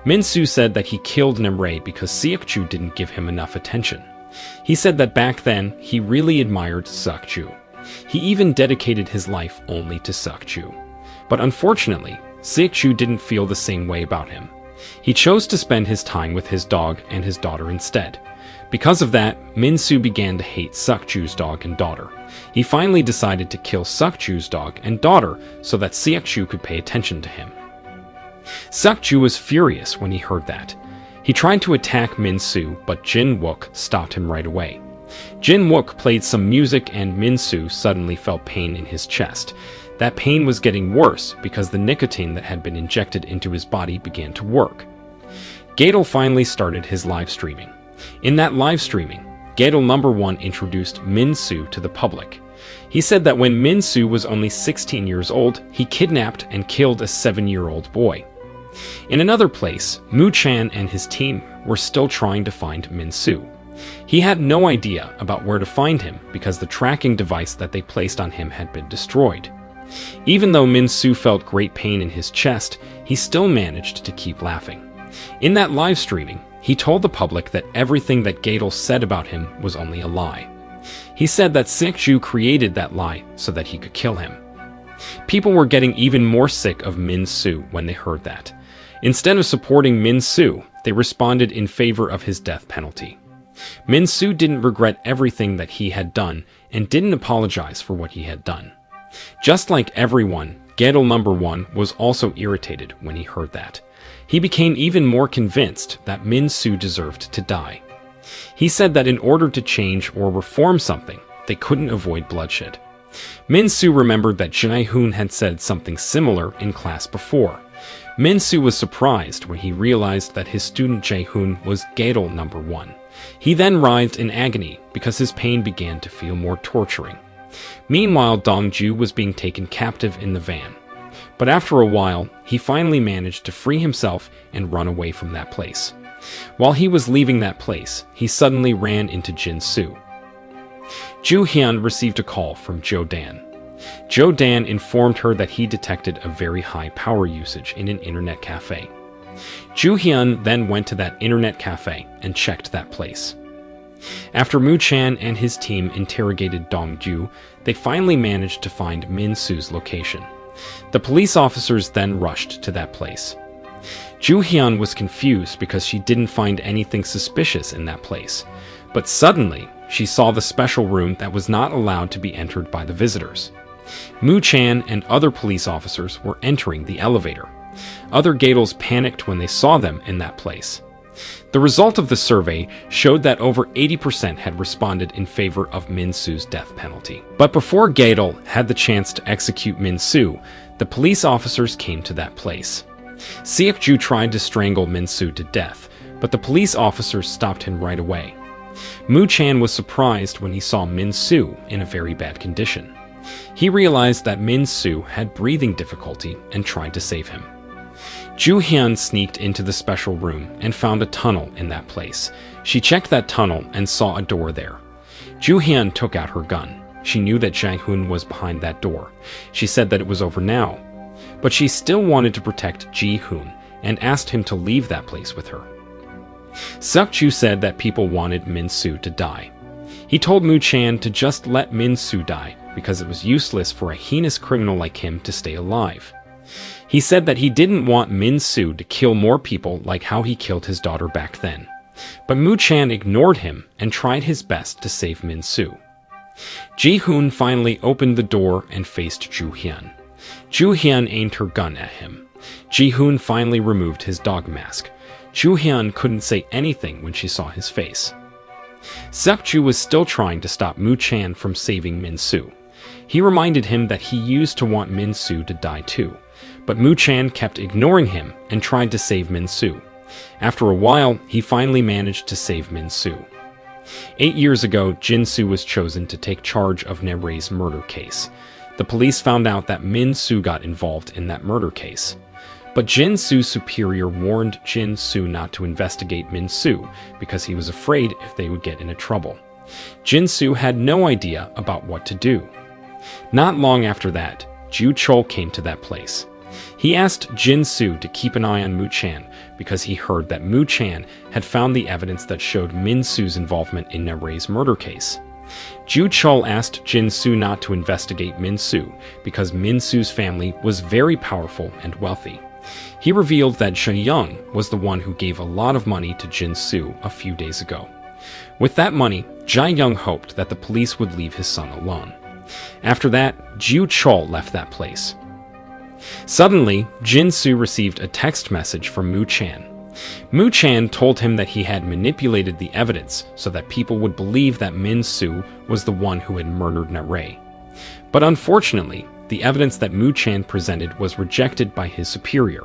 Min-soo said that he killed Namrae because Seok-ju didn't give him enough attention. He said that back then, he really admired Seok-ju. He even dedicated his life only to Seok-ju. But unfortunately, Seok-ju didn't feel the same way about him. He chose to spend his time with his dog and his daughter instead. Because of that, Min-soo began to hate Seok-ju's dog and daughter. He finally decided to kill Seok-ju's dog and daughter so that Seok-ju could pay attention to him. Seok-ju was furious when he heard that. He tried to attack Min-soo, but Jin-wook stopped him right away. Jin-wook played some music and Min-soo suddenly felt pain in his chest. That pain was getting worse because the nicotine that had been injected into his body began to work. Gadol finally started his live streaming. In that live streaming, Gadol #1 introduced Min-soo to the public. He said that when Min-soo was only 16 years old, he kidnapped and killed a 7-year-old boy. In another place, Moo-chan and his team were still trying to find Min-soo. He had no idea about where to find him because the tracking device that they placed on him had been destroyed. Even though Min-soo felt great pain in his chest, he still managed to keep laughing. In that live streaming, he told the public that everything that Gadol said about him was only a lie. He said that Seok-ju created that lie so that he could kill him. People were getting even more sick of Min-soo when they heard that. Instead of supporting Min-soo, they responded in favor of his death penalty. Min-soo didn't regret everything that he had done and didn't apologize for what he had done. Just like everyone, Gadol #1 was also irritated when he heard that. He became even more convinced that Min-soo deserved to die. He said that in order to change or reform something, they couldn't avoid bloodshed. Min-soo remembered that Jae-hoon had said something similar in class before. Min-soo was surprised when he realized that his student Jae-hoon was Gadol #1. He then writhed in agony because his pain began to feel more torturing. Meanwhile, Dong-ju was being taken captive in the van. But after a while, he finally managed to free himself and run away from that place. While he was leaving that place, he suddenly ran into Jin-soo. Joo-hyun received a call from Jo-dan. Jo-dan informed her that he detected a very high power usage in an internet cafe. Joo-hyun then went to that internet cafe and checked that place. After Moo-chan and his team interrogated Dong-ju, they finally managed to find Min-soo's location. The police officers then rushed to that place. Joo-hyun was confused because she didn't find anything suspicious in that place. But suddenly, she saw the special room that was not allowed to be entered by the visitors. Moo-chan and other police officers were entering the elevator. Other Gadols panicked when they saw them in that place. The result of the survey showed that over 80% had responded in favor of Min-soo's death penalty. But before Gadol had the chance to execute Min-soo, the police officers came to that place. Seok-ju tried to strangle Min-soo to death, but the police officers stopped him right away. Moo-chan was surprised when he saw Min-soo in a very bad condition. He realized that Min-soo had breathing difficulty and tried to save him. Joo-hyun sneaked into the special room and found a tunnel in that place. She checked that tunnel and saw a door there. Joo-hyun took out her gun. She knew that Jae-hoon was behind that door. She said that it was over now. But she still wanted to protect Ji-hoon and asked him to leave that place with her. Seok-ju said that people wanted Min-soo to die. He told Moo-chan to just let Min-soo die because it was useless for a heinous criminal like him to stay alive. He said that he didn't want Min-soo to kill more people like how he killed his daughter back then. But Moo-chan ignored him and tried his best to save Min-soo. Ji-hoon finally opened the door and faced Joo-hyun. Ju Hyun aimed her gun at him. Ji-hoon finally removed his dog mask. Ju Hyun couldn't say anything when she saw his face. Seok-ju was still trying to stop Moo-chan from saving Min-soo. He reminded him that he used to want Min-soo to die too, but Moo-chan kept ignoring him and tried to save Min-soo. After a while, he finally managed to save Min-soo. 8 years ago, Jin-soo was chosen to take charge of Ne-rae's murder case. The police found out that Min-soo got involved in that murder case. But Jin-soo's superior warned Jin-soo not to investigate Min-soo because he was afraid if they would get into trouble. Jin-soo had no idea about what to do. Not long after that, Ju-chol came to that place. He asked Jin-soo to keep an eye on Moo-chan because he heard that Moo-chan had found the evidence that showed Min-soo's involvement in Ne-rae's murder case. Ju-chol asked Jin-soo not to investigate Min-soo because Min-soo's family was very powerful and wealthy. He revealed that Jae-young was the one who gave a lot of money to Jin-soo a few days ago. With that money, Jae-young hoped that the police would leave his son alone. After that, Ju-chol left that place. Suddenly, Jin-soo received a text message from Moo-chan. Moo-chan told him that he had manipulated the evidence so that people would believe that Min-soo was the one who had murdered Ne-rae. But unfortunately, the evidence that Moo-chan presented was rejected by his superior.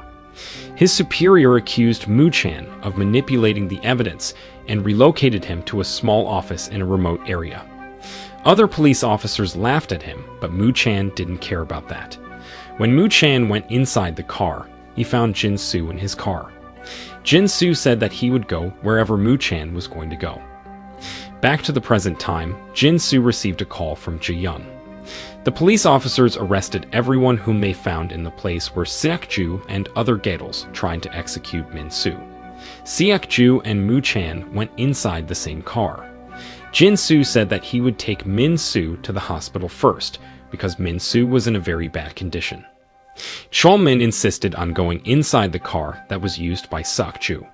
His superior accused Moo-chan of manipulating the evidence and relocated him to a small office in a remote area. Other police officers laughed at him, but Moo-chan didn't care about that. When Moo-chan went inside the car, he found Jin-soo in his car. Jin-soo said that he would go wherever Moo-chan was going to go. Back to the present time, Jin-soo received a call from Jae-young. The police officers arrested everyone whom they found in the place where Seok-ju and other Gaedals tried to execute Min-soo. Seok-ju and Moo-chan went inside the same car. Jin-soo said that he would take Min-soo to the hospital first, because Min-soo was in a very bad condition. Chol-min insisted on going inside the car that was used by Seok-ju.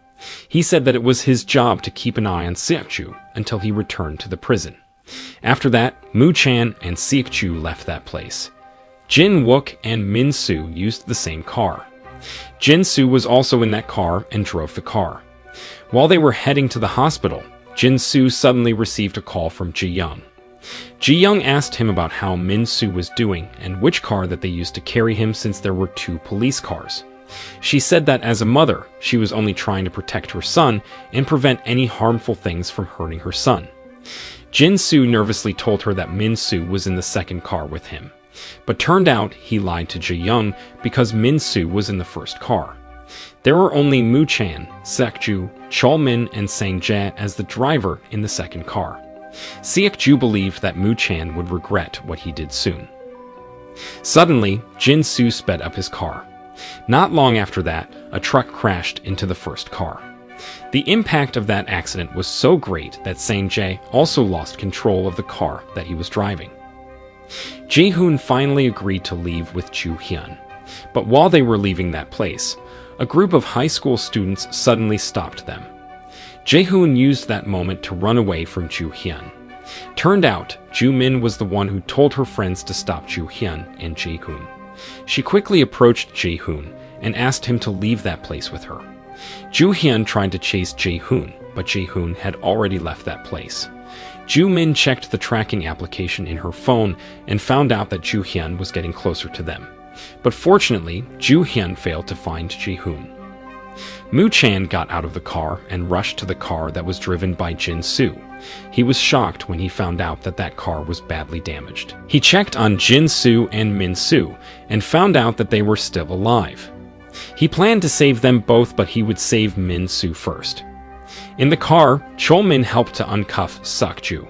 He said that it was his job to keep an eye on Seok-ju until he returned to the prison. After that, Moo-chan and Seok-ju left that place. Jin-wook and Min-soo used the same car. Jin-soo was also in that car and drove the car. While they were heading to the hospital, Jin-soo suddenly received a call from Jae-young. Jae-young asked him about how Min-soo was doing and which car that they used to carry him since there were 2 police cars. She said that as a mother, she was only trying to protect her son and prevent any harmful things from hurting her son. Jin-soo nervously told her that Min-soo was in the second car with him, but turned out he lied to Jae-young because Min-soo was in the first car. There were only Moo-chan, Seok-ju, Chol-min, and Sang-jae as the driver in the second car. Seok-ju believed that Moo-chan would regret what he did soon. Suddenly, Jin-soo sped up his car. Not long after that, a truck crashed into the first car. The impact of that accident was so great that Sang-jae also lost control of the car that he was driving. Jae-hoon finally agreed to leave with Ju Hyun, but while they were leaving that place, a group of high school students suddenly stopped them. Jae-hoon used that moment to run away from Ju Hyun. Turned out, Ju-min was the one who told her friends to stop Ju Hyun and Jae-hoon. She quickly approached Jae-hoon and asked him to leave that place with her. Ju Hyun tried to chase Jae-hoon, but Jae-hoon had already left that place. Ju-min checked the tracking application in her phone and found out that Ju Hyun was getting closer to them. But fortunately, Ju Hyun failed to find Jae-hoon. Moo-chan got out of the car and rushed to the car that was driven by Jin-soo. He was shocked when he found out that that car was badly damaged. He checked on Jin-soo and Min-soo and found out that they were still alive. He planned to save them both, but he would save Min-soo first. In the car, Chol-min helped to uncuff Seok-ju.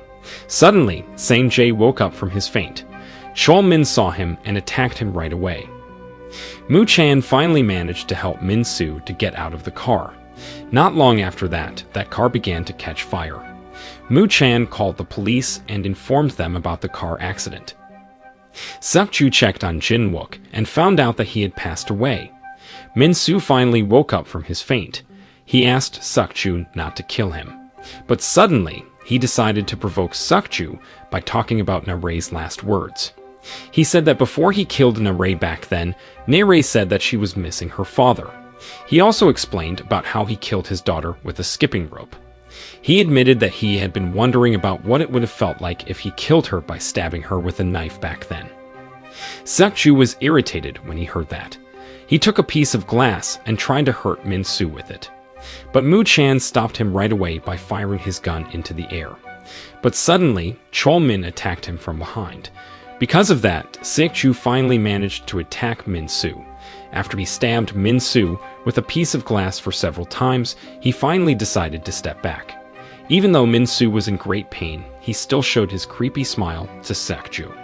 Suddenly, Sang-jae woke up from his faint. Chol-min saw him and attacked him right away. Moo-chan finally managed to help Min-soo to get out of the car. Not long after that, that car began to catch fire. Moo-chan called the police and informed them about the car accident. Seok-ju checked on Jin-wook and found out that he had passed away. Min-soo finally woke up from his faint. He asked Seok-ju not to kill him. But suddenly, he decided to provoke Seok-ju by talking about Ne-rae's last words. He said that before he killed Nare back then, Nare said that she was missing her father. He also explained about how he killed his daughter with a skipping rope. He admitted that he had been wondering about what it would have felt like if he killed her by stabbing her with a knife back then. Seok-ju was irritated when he heard that. He took a piece of glass and tried to hurt Min-soo with it. But Moo-chan stopped him right away by firing his gun into the air. But suddenly, Chol-min attacked him from behind. Because of that, Seok-ju finally managed to attack Min-soo. After he stabbed Min-soo with a piece of glass for several times, he finally decided to step back. Even though Min-soo was in great pain, he still showed his creepy smile to Seok-ju.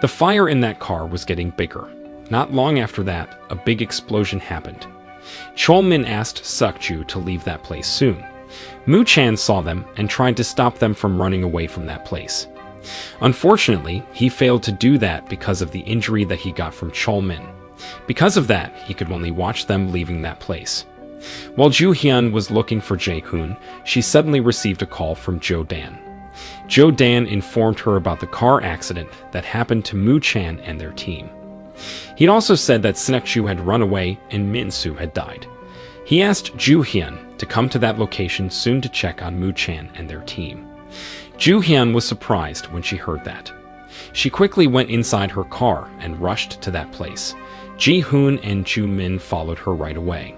The fire in that car was getting bigger. Not long after that, a big explosion happened. Chol-min asked Seok-ju to leave that place soon. Moo-chan saw them and tried to stop them from running away from that place. Unfortunately, he failed to do that because of the injury that he got from Chol-min. Because of that, he could only watch them leaving that place. While Joo-hyun was looking for Jae-hoon, she suddenly received a call from Jo-dan. Jo-dan informed her about the car accident that happened to Moo-chan and their team. He'd also said that Seok-ju had run away and Min-soo had died. He asked Joo-hyun to come to that location soon to check on Moo-chan and their team. Joo-hyun was surprised when she heard that. She quickly went inside her car and rushed to that place. Ji-hoon and Joo-min followed her right away.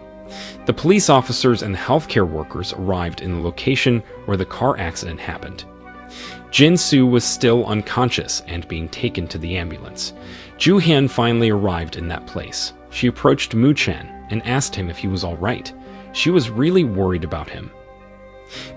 The police officers and the healthcare workers arrived in the location where the car accident happened. Jin-soo was still unconscious and being taken to the ambulance. Joo-hyun finally arrived in that place. She approached Moo-chan and asked him if he was all right. She was really worried about him.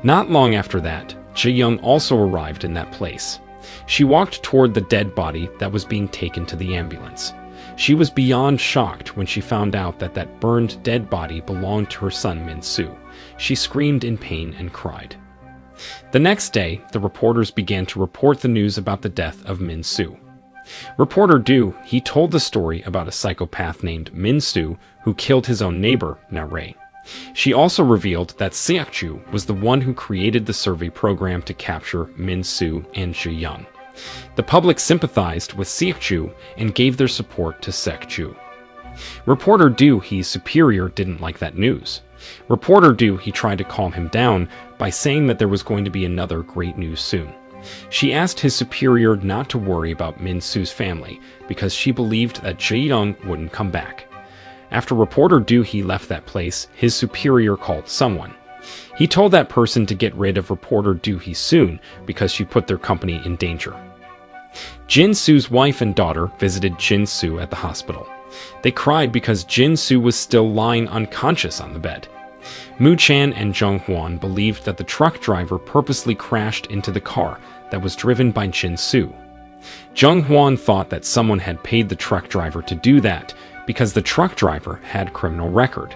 Not long after that, Jae-young also arrived in that place. She walked toward the dead body that was being taken to the ambulance. She was beyond shocked when she found out that that burned dead body belonged to her son Min-soo. She screamed in pain and cried. The next day, the reporters began to report the news about the death of Min-soo. Reporter Du, he told the story about a psychopath named Min-soo who killed his own neighbor, Nare. She also revealed that Seok-ju was the one who created the survey program to capture Min-soo and Jae-young. The public sympathized with Seok-ju and gave their support to Seok-ju. Reporter Du, his superior, didn't like that news. Reporter Du, he tried to calm him down by saying that there was going to be another great news soon. She asked his superior not to worry about Min-soo's family because she believed that Jae-young wouldn't come back. After Reporter Du he left that place, his superior called someone. He told that person to get rid of Reporter Du he soon because she put their company in danger. Jin-soo's wife and daughter visited Jin-soo at the hospital. They cried because Jin-soo was still lying unconscious on the bed. Moo-chan and Jung-hwan believed that the truck driver purposely crashed into the car that was driven by Jin-soo. Jung-hwan thought that someone had paid the truck driver to do that because the truck driver had criminal record.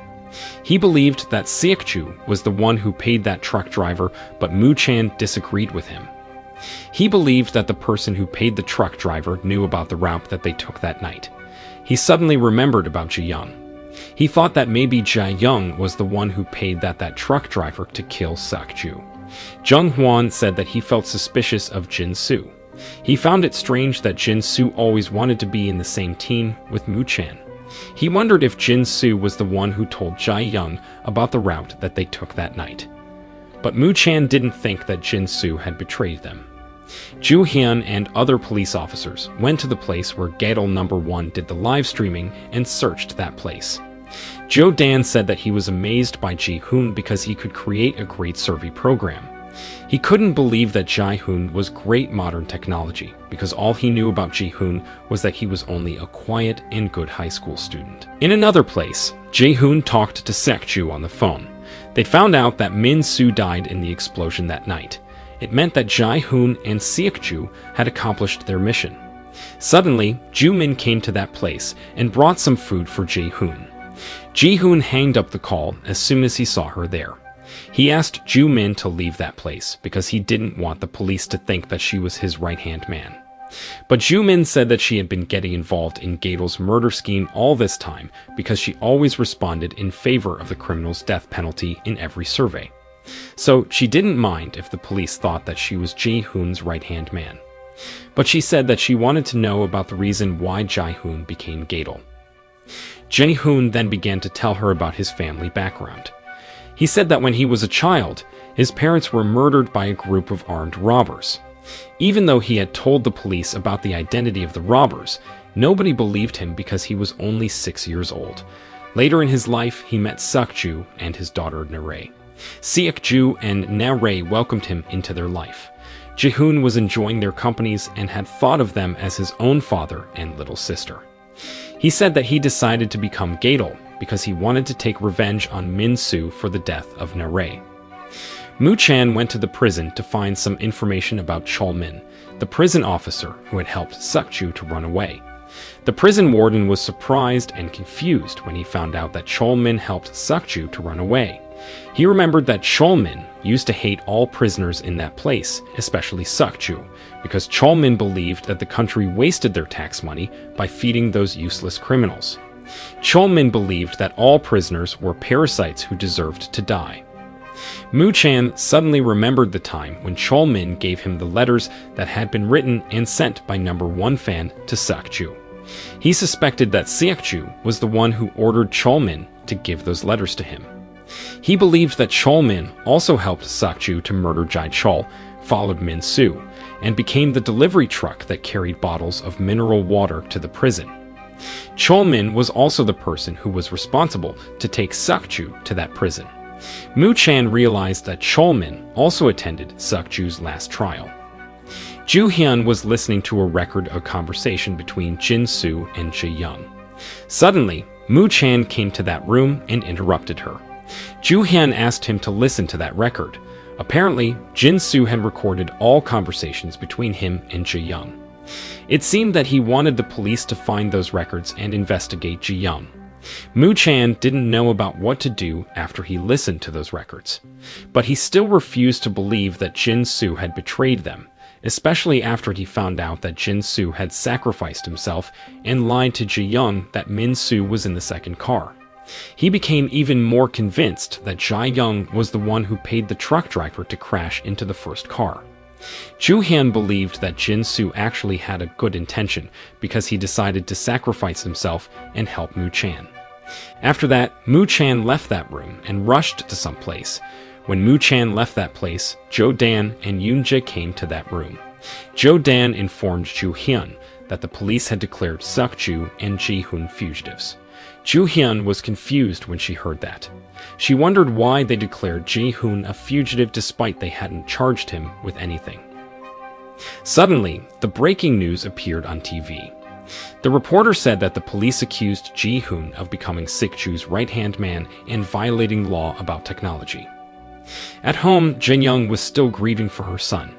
He believed that Seok-ju was the one who paid that truck driver, but Moo-chan disagreed with him. He believed that the person who paid the truck driver knew about the route that they took that night. He suddenly remembered about Jae-young. He thought that maybe Jae-young was the one who paid that truck driver to kill Seok-ju. Jung-hwan said that he felt suspicious of Jin-soo. He found it strange that Jin-soo always wanted to be in the same team with Moo-chan. He wondered if Jin-soo was the one who told Jae-young about the route that they took that night. But Moo-chan didn't think that Jin-soo had betrayed them. Joo-hyun and other police officers went to the place where Gadol No. 1 did the live streaming and searched that place. Jo-dan said that he was amazed by Ji-hoon because he could create a great survey program. He couldn't believe that Jae-hoon was great modern technology because all he knew about Ji-hoon was that he was only a quiet and good high school student. In another place, Jae-hoon talked to Seok-ju on the phone. They found out that Min-soo died in the explosion that night. It meant that Jae-hoon and Seok-ju had accomplished their mission. Suddenly, Joo-min came to that place and brought some food for Jae-hoon. Ji-hoon hanged up the call as soon as he saw her there. He asked Joo-min to leave that place because he didn't want the police to think that she was his right-hand man. But Joo-min said that she had been getting involved in Gadol's murder scheme all this time because she always responded in favor of the criminal's death penalty in every survey. So she didn't mind if the police thought that she was Ji-hoon's right-hand man. But she said that she wanted to know about the reason why Jae-hoon became Gadol. Jae-hoon then began to tell her about his family background. He said that when he was a child, his parents were murdered by a group of armed robbers. Even though he had told the police about the identity of the robbers, nobody believed him because he was only 6 years old. Later in his life, he met Seok-ju and his daughter Nae. Seok-ju and Nae welcomed him into their life. Jae-hoon was enjoying their companies and had thought of them as his own father and little sister. He said that he decided to become Gadol because he wanted to take revenge on Min-soo for the death of Nae. Moo-chan went to the prison to find some information about Chol-min, the prison officer who had helped Seok-ju to run away. The prison warden was surprised and confused when he found out that Chol-min helped Seok-ju to run away. He remembered that Chol-min used to hate all prisoners in that place, especially Seok-ju, because Chol-min believed that the country wasted their tax money by feeding those useless criminals. Chol-min believed that all prisoners were parasites who deserved to die. Moo-chan suddenly remembered the time when Chol-min gave him the letters that had been written and sent by number 1 fan to Seok-ju. He suspected that Seok-ju was the one who ordered Chol-min to give those letters to him. He believed that Chol-min also helped Seok-ju to murder Jae-chol, followed Min-soo, and became the delivery truck that carried bottles of mineral water to the prison. Chol-min was also the person who was responsible to take Seok-ju to that prison. Moo-chan realized that Chol-min also attended Seok-ju's last trial. Joo-hyun was listening to a record of conversation between Jin-soo and Jae-young. Suddenly, Moo-chan came to that room and interrupted her. Joo-hyun asked him to listen to that record. Apparently, Jin-soo had recorded all conversations between him and Jae-young. It seemed that he wanted the police to find those records and investigate Jae-young. Moo-chan didn't know about what to do after he listened to those records, but he still refused to believe that Jin-soo had betrayed them, especially after he found out that Jin-soo had sacrificed himself and lied to Jae-young that Min-soo was in the second car. He became even more convinced that Jae-young was the one who paid the truck driver to crash into the first car. Joo-hyun believed that Jin-soo actually had a good intention because he decided to sacrifice himself and help Moo-chan. After that, Moo-chan left that room and rushed to some place. When Moo-chan left that place, Jo-dan and Yoon-jae came to that room. Jo-dan informed Joo-hyun that the police had declared Seok-ju and Ji-hoon fugitives. Joo-hyun was confused when she heard that. She wondered why they declared Ji-hoon a fugitive despite they hadn't charged him with anything. Suddenly, the breaking news appeared on TV. The reporter said that the police accused Ji-hoon of becoming Seok-ju's right-hand man and violating law about technology. At home, Jin-young was still grieving for her son.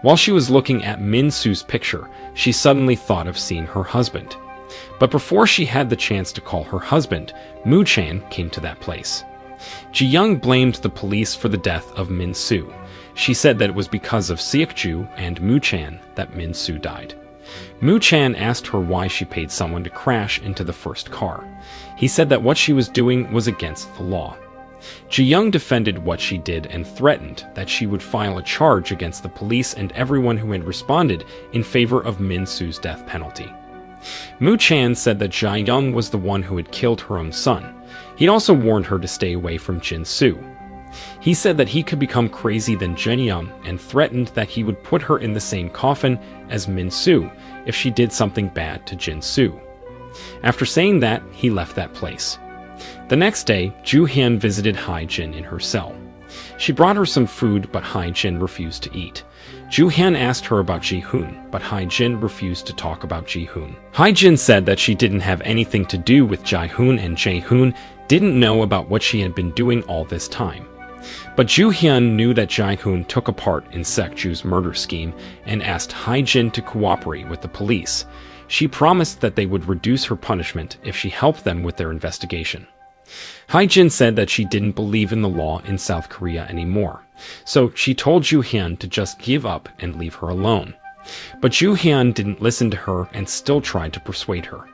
While she was looking at Min-soo's picture, she suddenly thought of seeing her husband. But before she had the chance to call her husband, Moo-chan came to that place. Ji-young blamed the police for the death of Min-soo. She said that it was because of Seok-ju and Moo-chan that Min-soo died. Moo-chan asked her why she paid someone to crash into the first car. He said that what she was doing was against the law. Ji-young defended what she did and threatened that she would file a charge against the police and everyone who had responded in favor of Min-soo's death penalty. Moo-chan said that Jae-young was the one who had killed her own son. He'd also warned her to stay away from Jin-soo. He said that he could become crazy than Jin-young and threatened that he would put her in the same coffin as Min-soo if she did something bad to Jin-soo. After saying that, he left that place. The next day, Joo-hyun visited Hae-jin in her cell. She brought her some food, but Hae-jin refused to eat. Joo-hyun asked her about Ji-hoon, but Hae-jin refused to talk about Ji-hoon. Hae-jin said that she didn't have anything to do with Jae-hoon and Jae-hoon didn't know about what she had been doing all this time. But Joo-hyun knew that Jae-hoon took a part in Seok-ju's murder scheme and asked Hae-jin to cooperate with the police. She promised that they would reduce her punishment if she helped them with their investigation. Hae-jin said that she didn't believe in the law in South Korea anymore, so she told Joo-hyun to just give up and leave her alone. But Joo-hyun didn't listen to her and still tried to persuade her.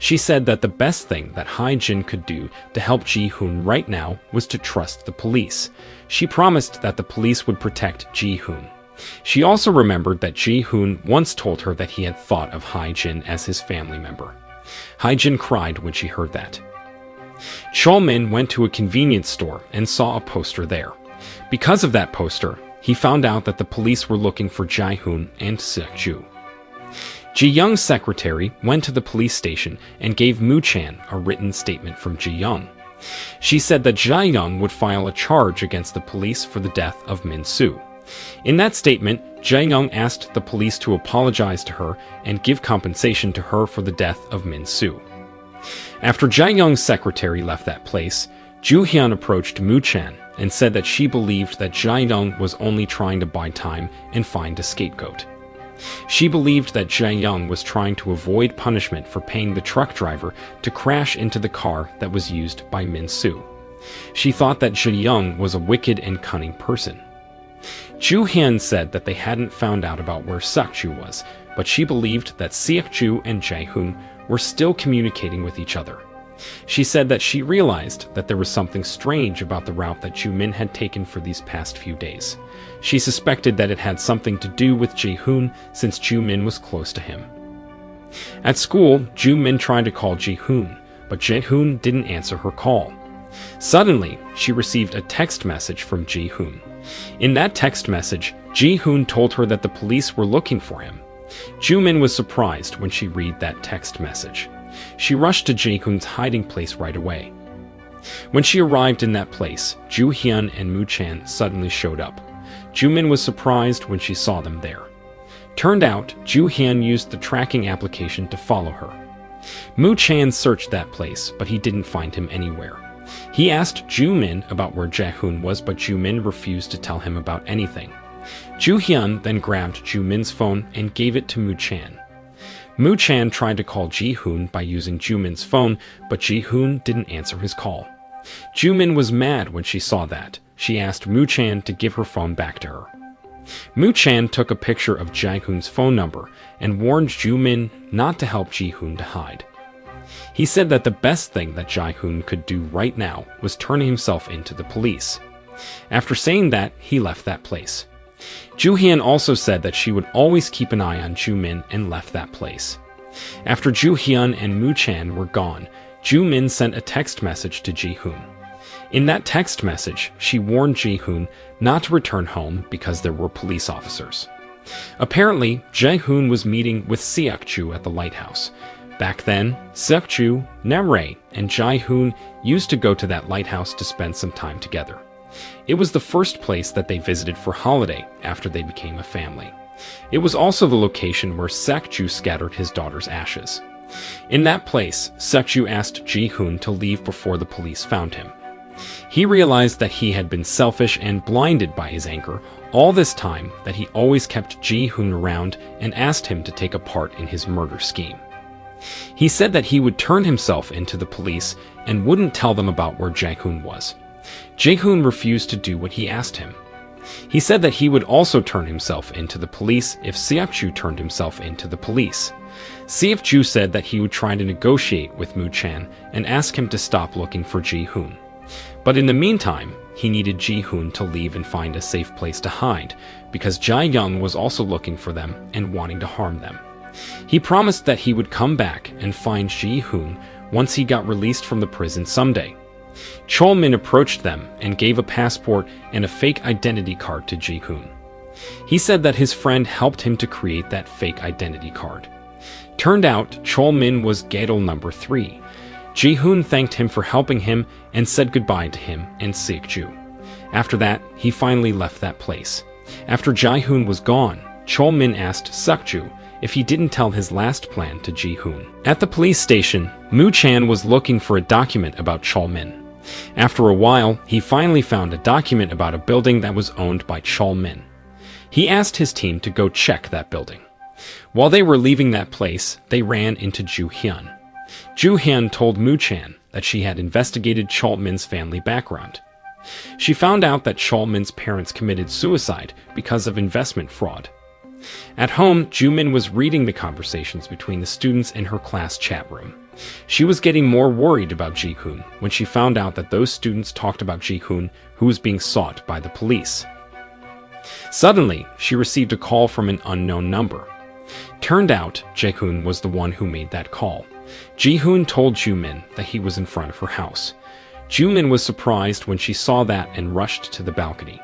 She said that the best thing that Hae-jin could do to help Ji-hoon right now was to trust the police. She promised that the police would protect Ji-hoon. She also remembered that Ji-hoon once told her that he had thought of Hae-jin as his family member. Hae-jin cried when she heard that. Chol-min went to a convenience store and saw a poster there. Because of that poster, he found out that the police were looking for Jae-hoon and Seok-ju. Ji-young's secretary went to the police station and gave Moo-chan a written statement from Ji-young. She said that Jae-young would file a charge against the police for the death of Min-soo. In that statement, Jae-young asked the police to apologize to her and give compensation to her for the death of Min-soo. After Jae-young's secretary left that place, Joo-hyun approached Moo-chan and said that she believed that Jae-young was only trying to buy time and find a scapegoat. She believed that Jae-young was trying to avoid punishment for paying the truck driver to crash into the car that was used by Min-soo. She thought that Jae-young was a wicked and cunning person. Joo-hyun said that they hadn't found out about where Seok-ju was, but she believed that Seok-ju and Jae-hoon were still communicating with each other. She said that she realized that there was something strange about the route that Joo-min had taken for these past few days. She suspected that it had something to do with Jae-hoon since Joo-min was close to him. At school, Joo-min tried to call Jae-hoon, but Jae-hoon didn't answer her call. Suddenly, she received a text message from Jae-hoon. In that text message, Jae-hoon told her that the police were looking for him. Joo-min was surprised when she read that text message. She rushed to Jae-hoon's hiding place right away. When she arrived in that place, Joo-hyun and Moo-chan suddenly showed up. Joo-min was surprised when she saw them there. Turned out, Joo-hyun used the tracking application to follow her. Moo-chan searched that place, but he didn't find him anywhere. He asked Joo-min about where Jae-hoon was, but Joo-min refused to tell him about anything. Joo-hyun then grabbed Joo-min's phone and gave it to Moo-chan. Moo-chan tried to call Ji-hoon by using Joo-min's phone, but Ji-hoon didn't answer his call. Joo-min was mad when she saw that. She asked Moo-chan to give her phone back to her. Moo-chan took a picture of Jae-hoon's phone number and warned Joo-min not to help Ji-hoon to hide. He said that the best thing that Jae-hoon could do right now was turn himself into the police. After saying that, he left that place. Joo-hyun also said that she would always keep an eye on Joo-min and left that place. After Joo-hyun and Moo-chan were gone, Joo-min sent a text message to Ji-hoon. In that text message, she warned Ji-hoon not to return home because there were police officers. Apparently, Jae-hoon was meeting with Seok-ju at the lighthouse. Back then, Seok-ju, Namrae, and Jae-hoon used to go to that lighthouse to spend some time together. It was the first place that they visited for holiday after they became a family. It was also the location where Seok-ju scattered his daughter's ashes. In that place, Seok-ju asked Ji-hoon to leave before the police found him. He realized that he had been selfish and blinded by his anger all this time, that he always kept Ji-hoon around and asked him to take a part in his murder scheme. He said that he would turn himself into the police and wouldn't tell them about where Jae-hoon was. Jae-hoon refused to do what he asked him. He said that he would also turn himself into the police if Seok-ju turned himself into the police. Seok-ju said that he would try to negotiate with Moo-chan and ask him to stop looking for Ji-hoon. But in the meantime, he needed Ji-hoon to leave and find a safe place to hide, because Jae-young was also looking for them and wanting to harm them. He promised that he would come back and find Ji-hoon once he got released from the prison someday. Chol-min approached them and gave a passport and a fake identity card to Ji-hoon. He said that his friend helped him to create that fake identity card. Turned out, Chol-min was Gadol number 3. Ji-hoon thanked him for helping him and said goodbye to him and Seok-ju. After that, he finally left that place. After Jae-hoon was gone, Chol-min asked Seok-ju if he didn't tell his last plan to Ji-hoon. At the police station, Moo-chan was looking for a document about Chol-min. After a while, he finally found a document about a building that was owned by Chol-min. He asked his team to go check that building. While they were leaving that place, they ran into Joo-hyun. Joo-hyun told Moo-chan that she had investigated Chol-min's family background. She found out that Chol-min's parents committed suicide because of investment fraud. At home, Joo-min was reading the conversations between the students in her class chat room. She was getting more worried about Ji-hoon when she found out that those students talked about Ji-hoon, who was being sought by the police. Suddenly, she received a call from an unknown number. Turned out, Jae-hoon was the one who made that call. Ji-hoon told Joo-min that he was in front of her house. Joo-min was surprised when she saw that and rushed to the balcony.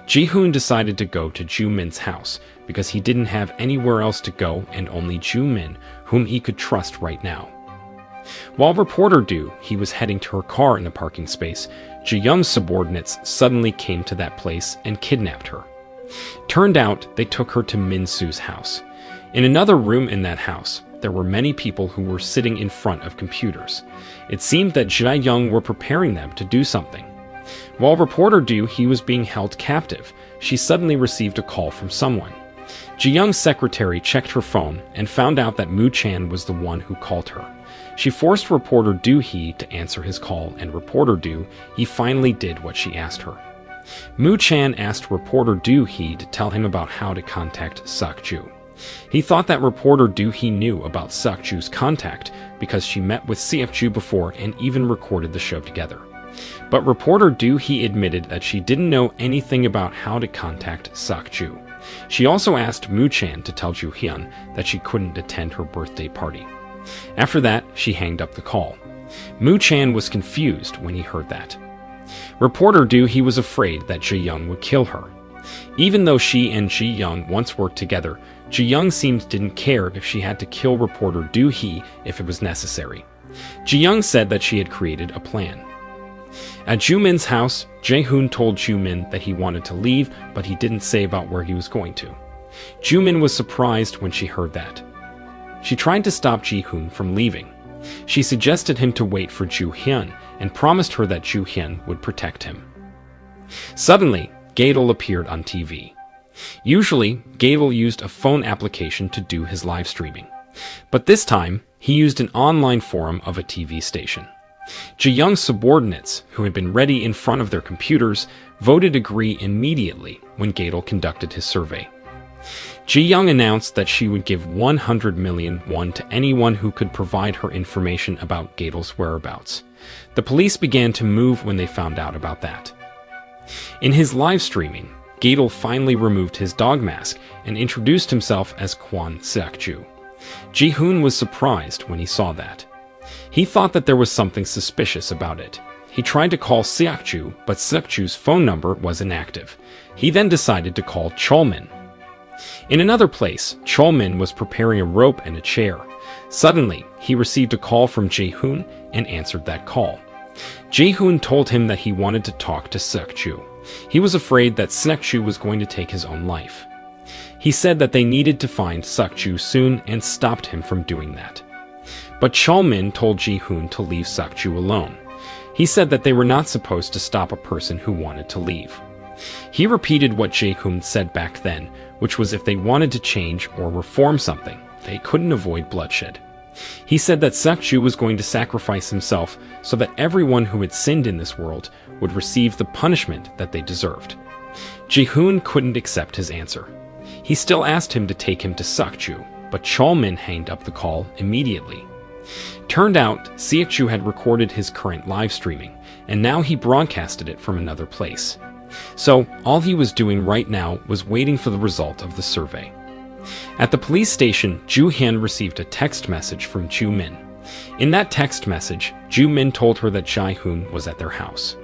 Ji-hoon decided to go to Joo-min's house because he didn't have anywhere else to go and only Joo-min, whom he could trust right now. While reporter Do-hee was heading to her car in the parking space, Ji-young's subordinates suddenly came to that place and kidnapped her. Turned out, they took her to Min-soo's house. In another room in that house, there were many people who were sitting in front of computers. It seemed that Jae-young were preparing them to do something. While reporter Do-hee was being held captive, she suddenly received a call from someone. Ji-young's secretary checked her phone and found out that Moo-chan was the one who called her. She forced reporter Do-hee to answer his call, and reporter Do-hee finally did what she asked her. Moo-chan asked reporter Do-hee to tell him about how to contact Seok-ju. He thought that reporter Do-hee knew about Seok-ju's contact because she met with Seok-ju before and even recorded the show together. But reporter Do-hee admitted that she didn't know anything about how to contact Seok-ju. She also asked Moo-chan to tell Joo-hyun that she couldn't attend her birthday party. After that, she hanged up the call. Moo-chan was confused when he heard that. Reporter Do-hee was afraid that Jae-young would kill her. Even though she and Ji-young once worked together, Ji-young seemed didn't care if she had to kill reporter Do-hee if it was necessary. Ji-young said that she had created a plan. At Joo-min's house, Jae-hoon told Joo-min that he wanted to leave, but he didn't say about where he was going to. Joo-min was surprised when she heard that. She tried to stop Ji-hoon from leaving. She suggested him to wait for Joo-hyun and promised her that Joo-hyun would protect him. Suddenly, Gadol appeared on TV. Usually, Gadol used a phone application to do his live streaming. But this time, he used an online forum of a TV station. Ji-young's subordinates, who had been ready in front of their computers, voted agree immediately when Gadol conducted his survey. Ji-young announced that she would give 100 million won to anyone who could provide her information about Gadol's whereabouts. The police began to move when they found out about that. In his live streaming, Gadol finally removed his dog mask and introduced himself as Kwon Seok-ju. Ji-hoon was surprised when he saw that. He thought that there was something suspicious about it. He tried to call Seok-ju, but Seok-ju's phone number was inactive. He then decided to call Chol-min. In another place, Chol-min was preparing a rope and a chair. Suddenly, he received a call from Jae-hoon and answered that call. Jae-hoon told him that he wanted to talk to Seok-ju. He was afraid that Seok-ju was going to take his own life. He said that they needed to find Seok-ju soon and stopped him from doing that. But Chol-min told Ji-hoon to leave Seok-ju alone. He said that they were not supposed to stop a person who wanted to leave. He repeated what Jae-hoon said back then, which was if they wanted to change or reform something, they couldn't avoid bloodshed. He said that Seok-ju was going to sacrifice himself so that everyone who had sinned in this world would receive the punishment that they deserved. Ji-hoon couldn't accept his answer. He still asked him to take him to Seok-ju, but Chol-min hanged up the call immediately. Turned out, Seok-ju had recorded his current live streaming, and now he broadcasted it from another place. So, all he was doing right now was waiting for the result of the survey. At the police station, Joo-hyun received a text message from Joo-min. In that text message, Joo-min told her that Jae-hoon was at their house.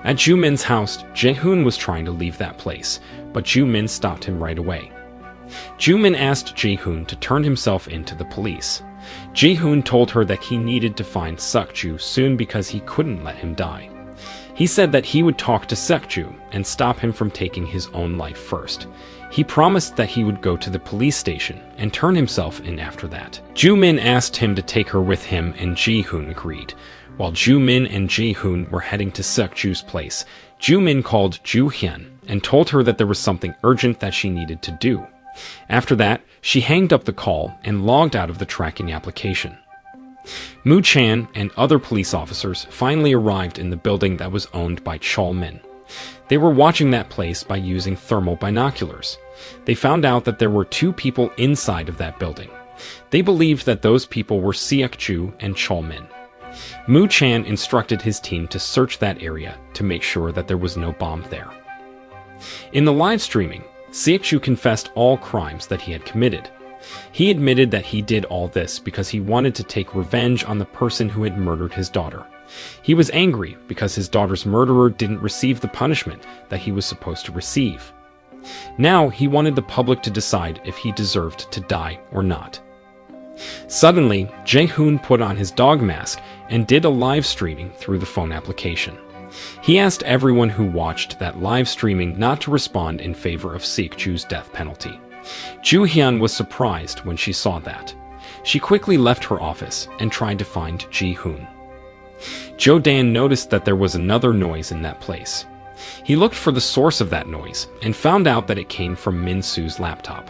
At Joo-min's house, Jae-hoon was trying to leave that place, but Joo-min stopped him right away. Joo-min asked Jae-hoon to turn himself in to the police. Jae-hoon told her that he needed to find Seok-ju soon because he couldn't let him die. He said that he would talk to Seok-ju and stop him from taking his own life first. He promised that he would go to the police station and turn himself in after that. Joo-min asked him to take her with him and Ji-hoon agreed. While Joo-min and Ji-hoon were heading to Seok-ju's place, Joo-min called Joo-hyun and told her that there was something urgent that she needed to do. After that, she hanged up the call and logged out of the tracking application. Moo-chan and other police officers finally arrived in the building that was owned by Chol-min. They were watching that place by using thermal binoculars. They found out that there were 2 people inside of that building. They believed that those people were Seok-ju and Chol-min. Moo-chan instructed his team to search that area to make sure that there was no bomb there. In the live streaming, Siak-chu confessed all crimes that he had committed. He admitted that he did all this because he wanted to take revenge on the person who had murdered his daughter. He was angry because his daughter's murderer didn't receive the punishment that he was supposed to receive. Now he wanted the public to decide if he deserved to die or not. Suddenly, Jae-hoon put on his dog mask and did a live streaming through the phone application. He asked everyone who watched that live streaming not to respond in favor of Siak-chu's death penalty. Joo-hyun was surprised when she saw that. She quickly left her office and tried to find Ji-hoon. Jo-dan noticed that there was another noise in that place. He looked for the source of that noise and found out that it came from Min-soo's laptop.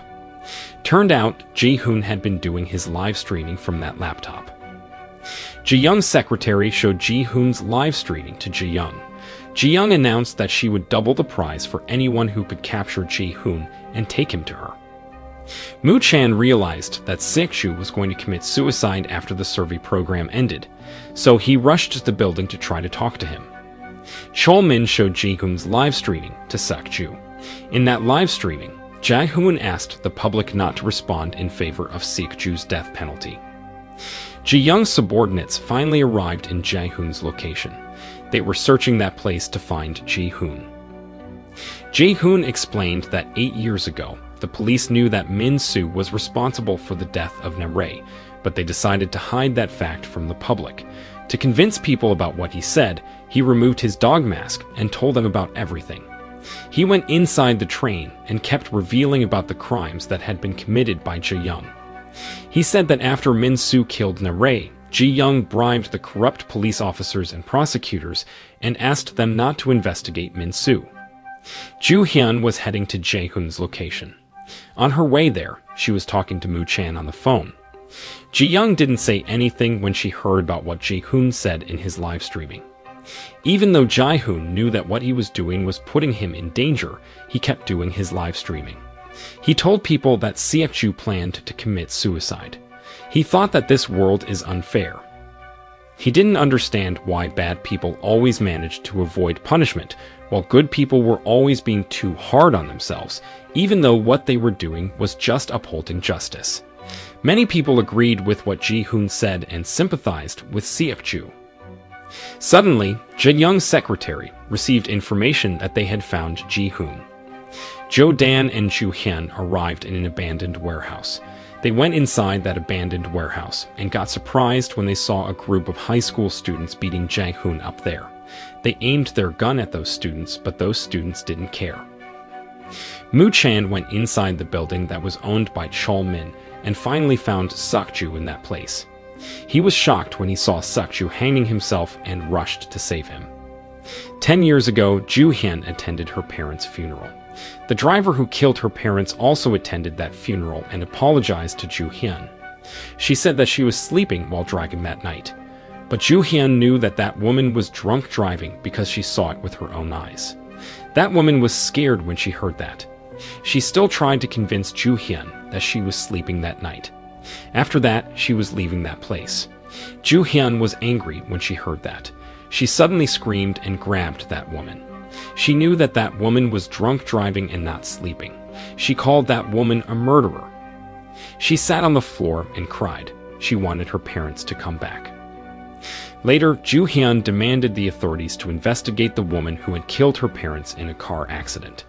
Turned out, Ji-hoon had been doing his live streaming from that laptop. Ji-young's secretary showed Ji-hoon's live streaming to Ji-young. Ji-young announced that she would double the prize for anyone who could capture Ji-hoon and take him to her. Moo-chan realized that Siak-chu was going to commit suicide after the survey program ended, so he rushed to the building to try to talk to him. Chol-min showed Ji-hoon's live streaming to Siak-chu. In that live streaming, Jae-hoon asked the public not to respond in favor of Siak-chu's death penalty. Ji-young's subordinates finally arrived in Jae-hoon's location. They were searching that place to find Ji-hoon. Ji-hoon explained that 8 years ago, the police knew that Min-soo was responsible for the death of Na-rae, but they decided to hide that fact from the public. To convince people about what he said, he removed his dog mask and told them about everything. He went inside the train and kept revealing about the crimes that had been committed by Ji-young. He said that after Min-soo killed Na-rae, Ji-young bribed the corrupt police officers and prosecutors and asked them not to investigate Min-soo. Joo-hyun was heading to Jae-hoon's location. On her way there, she was talking to Moo-chan on the phone. Ji-young didn't say anything when she heard about what Jae-hoon said in his live streaming. Even though Jae-hoon knew that what he was doing was putting him in danger, he kept doing his live streaming. He told people that Siak-chu planned to commit suicide. He thought that this world is unfair. He didn't understand why bad people always managed to avoid punishment, while good people were always being too hard on themselves, even though what they were doing was just upholding justice. Many people agreed with what Ji-hoon said and sympathized with Siak-chu. Suddenly, Jae-young's secretary received information that they had found Ji-hoon. Jo-dan and Joo-hyun arrived in an abandoned warehouse. They went inside that abandoned warehouse and got surprised when they saw a group of high school students beating Jae-hoon up there. They aimed their gun at those students, but those students didn't care. Moo-chan went inside the building that was owned by Chol-min and finally found Siak-chu in that place. He was shocked when he saw Siak-chu hanging himself and rushed to save him. 10 years ago, Joo-hyun attended her parents' funeral. The driver who killed her parents also attended that funeral and apologized to Joo-hyun. She said that she was sleeping while driving that night. But Joo-hyun knew that that woman was drunk driving because she saw it with her own eyes. That woman was scared when she heard that. She still tried to convince Joo-hyun that she was sleeping that night. After that, she was leaving that place. Joo-hyun was angry when she heard that. She suddenly screamed and grabbed that woman. She knew that that woman was drunk driving and not sleeping. She called that woman a murderer. She sat on the floor and cried. She wanted her parents to come back. Later, Joo-hyun demanded the authorities to investigate the woman who had killed her parents in a car accident.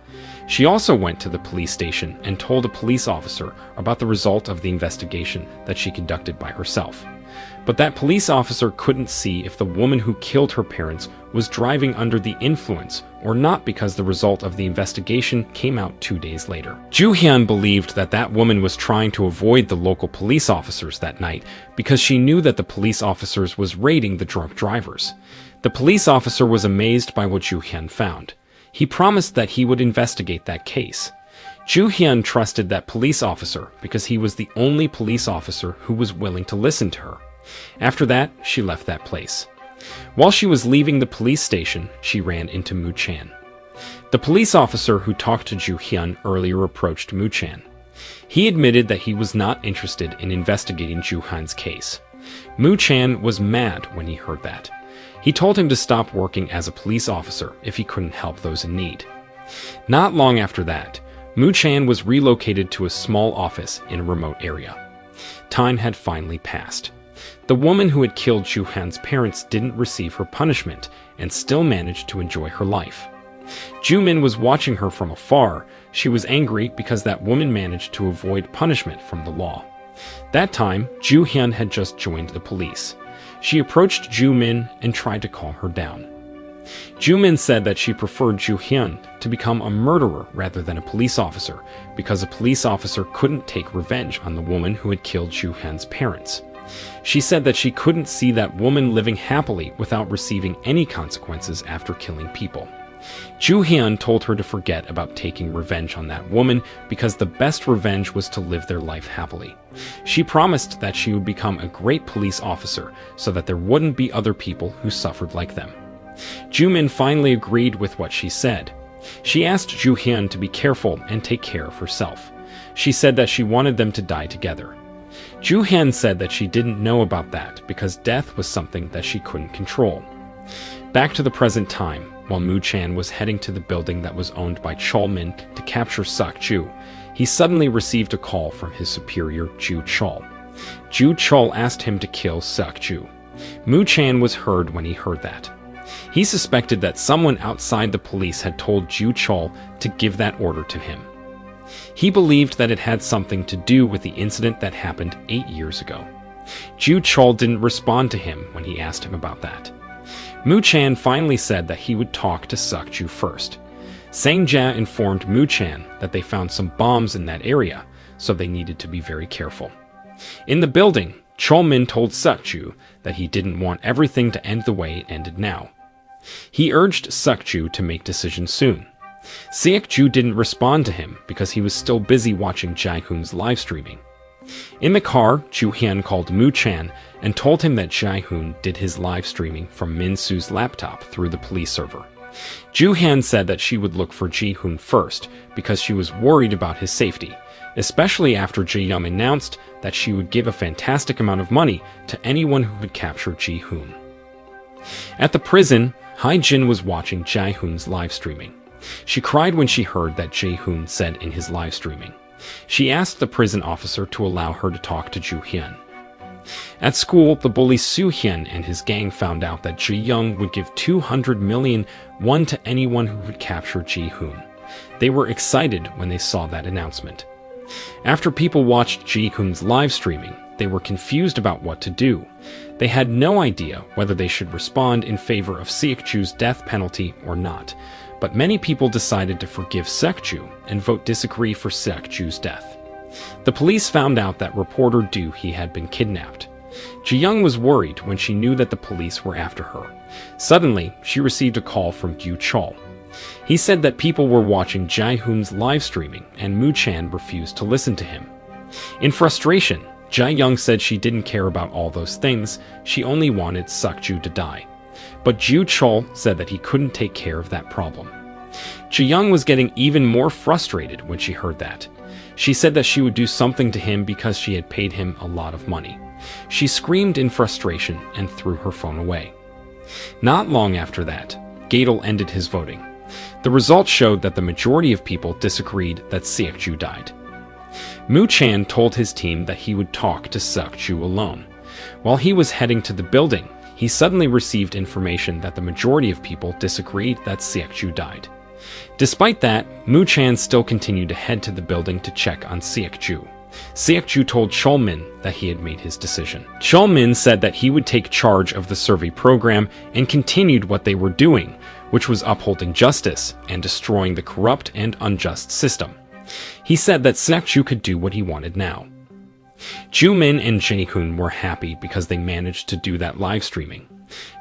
She also went to the police station and told a police officer about the result of the investigation that she conducted by herself. But that police officer couldn't see if the woman who killed her parents was driving under the influence or not because the result of the investigation came out 2 days later. Joo-hyun believed that that woman was trying to avoid the local police officers that night because she knew that the police officers was raiding the drunk drivers. The police officer was amazed by what Joo-hyun found. He promised that he would investigate that case. Joo-hyun trusted that police officer because he was the only police officer who was willing to listen to her. After that, she left that place. While she was leaving the police station, she ran into Moo-chan. The police officer who talked to Joo-hyun earlier approached Moo-chan. He admitted that he was not interested in investigating Joo-hyun's case. Moo-chan was mad when he heard that. He told him to stop working as a police officer if he couldn't help those in need. Not long after that, Mu Chan was relocated to a small office in a remote area. Time had finally passed. The woman who had killed Ju Han's parents didn't receive her punishment and still managed to enjoy her life. Ju Min was watching her from afar. She was angry because that woman managed to avoid punishment from the law. That time, Ju Hyun had just joined the police. She approached Ju Min and tried to calm her down. Ju Min said that she preferred Ju Hyun to become a murderer rather than a police officer because a police officer couldn't take revenge on the woman who had killed Ju Hyun's parents. She said that she couldn't see that woman living happily without receiving any consequences after killing people. Ju Hyun told her to forget about taking revenge on that woman because the best revenge was to live their life happily. She promised that she would become a great police officer so that there wouldn't be other people who suffered like them. Ju Min finally agreed with what she said. She asked Ju Hyun to be careful and take care of herself. She said that she wanted them to die together. Ju Hyun said that she didn't know about that because death was something that she couldn't control. Back to the present time, while Mu Chan was heading to the building that was owned by Chol Min to capture Sak Ju, he suddenly received a call from his superior, Ju Chol. Ju Chol asked him to kill Sak Ju. Mu Chan was hurt when he heard that. He suspected that someone outside the police had told Ju Chol to give that order to him. He believed that it had something to do with the incident that happened 8 years ago. Ju Chol didn't respond to him when he asked him about that. Mu Chan finally said that he would talk to Sak Ju first. Sang Jia informed Mu Chan that they found some bombs in that area, so they needed to be very careful. In the building, Chol Min told Sak Ju that he didn't want everything to end the way it ended now. He urged Sak Ju to make decisions soon. Siak Ju didn't respond to him because he was still busy watching Jae Hoon's live streaming. In the car, Ju Hyun called Mu Chan and told him that Jae Hoon did his live streaming from Min Su's laptop through the police server. Ju Hyun said that she would look for Jae Hoon first because she was worried about his safety, especially after Jae Yum announced that she would give a fantastic amount of money to anyone who would capture Jae Hoon. At the prison, Hai Jin was watching Jae Hoon's live streaming. She cried when she heard that Jae Hoon said in his live streaming. She asked the prison officer to allow her to talk to Ju Hyun. At school, the bully Soo Hyun and his gang found out that Ji Young would give 200 million won to anyone who would capture Ji Hoon. They were excited when they saw that announcement. After people watched Ji Hoon's live streaming, they were confused about what to do. They had no idea whether they should respond in favor of Seok-ju's death penalty or not, but many people decided to forgive Seok-ju and vote disagree for Seok-ju's death. The police found out that reporter Do Hee had been kidnapped. Ji Young was worried when she knew that the police were after her. Suddenly, she received a call from Gyu Chol. He said that people were watching Jae Hoon's live streaming and Mu Chan refused to listen to him. In frustration, Jae Young said she didn't care about all those things, she only wanted Seok-ju to die. But Gyu Chol said that he couldn't take care of that problem. Ji Young was getting even more frustrated when she heard that. She said that she would do something to him because she had paid him a lot of money. She screamed in frustration and threw her phone away. Not long after that, Gadel ended his voting. The results showed that the majority of people disagreed that Seok-ju died. Mu Chan told his team that he would talk to Seok-ju alone. While he was heading to the building, he suddenly received information that the majority of people disagreed that Seok-ju died. Despite that, Mu Chan still continued to head to the building to check on Seok-ju. Seok-ju told Chol Min that he had made his decision. Chol Min said that he would take charge of the survey program and continued what they were doing, which was upholding justice and destroying the corrupt and unjust system. He said that Seok-ju could do what he wanted now. Ju Min and Jae Hoon were happy because they managed to do that live streaming.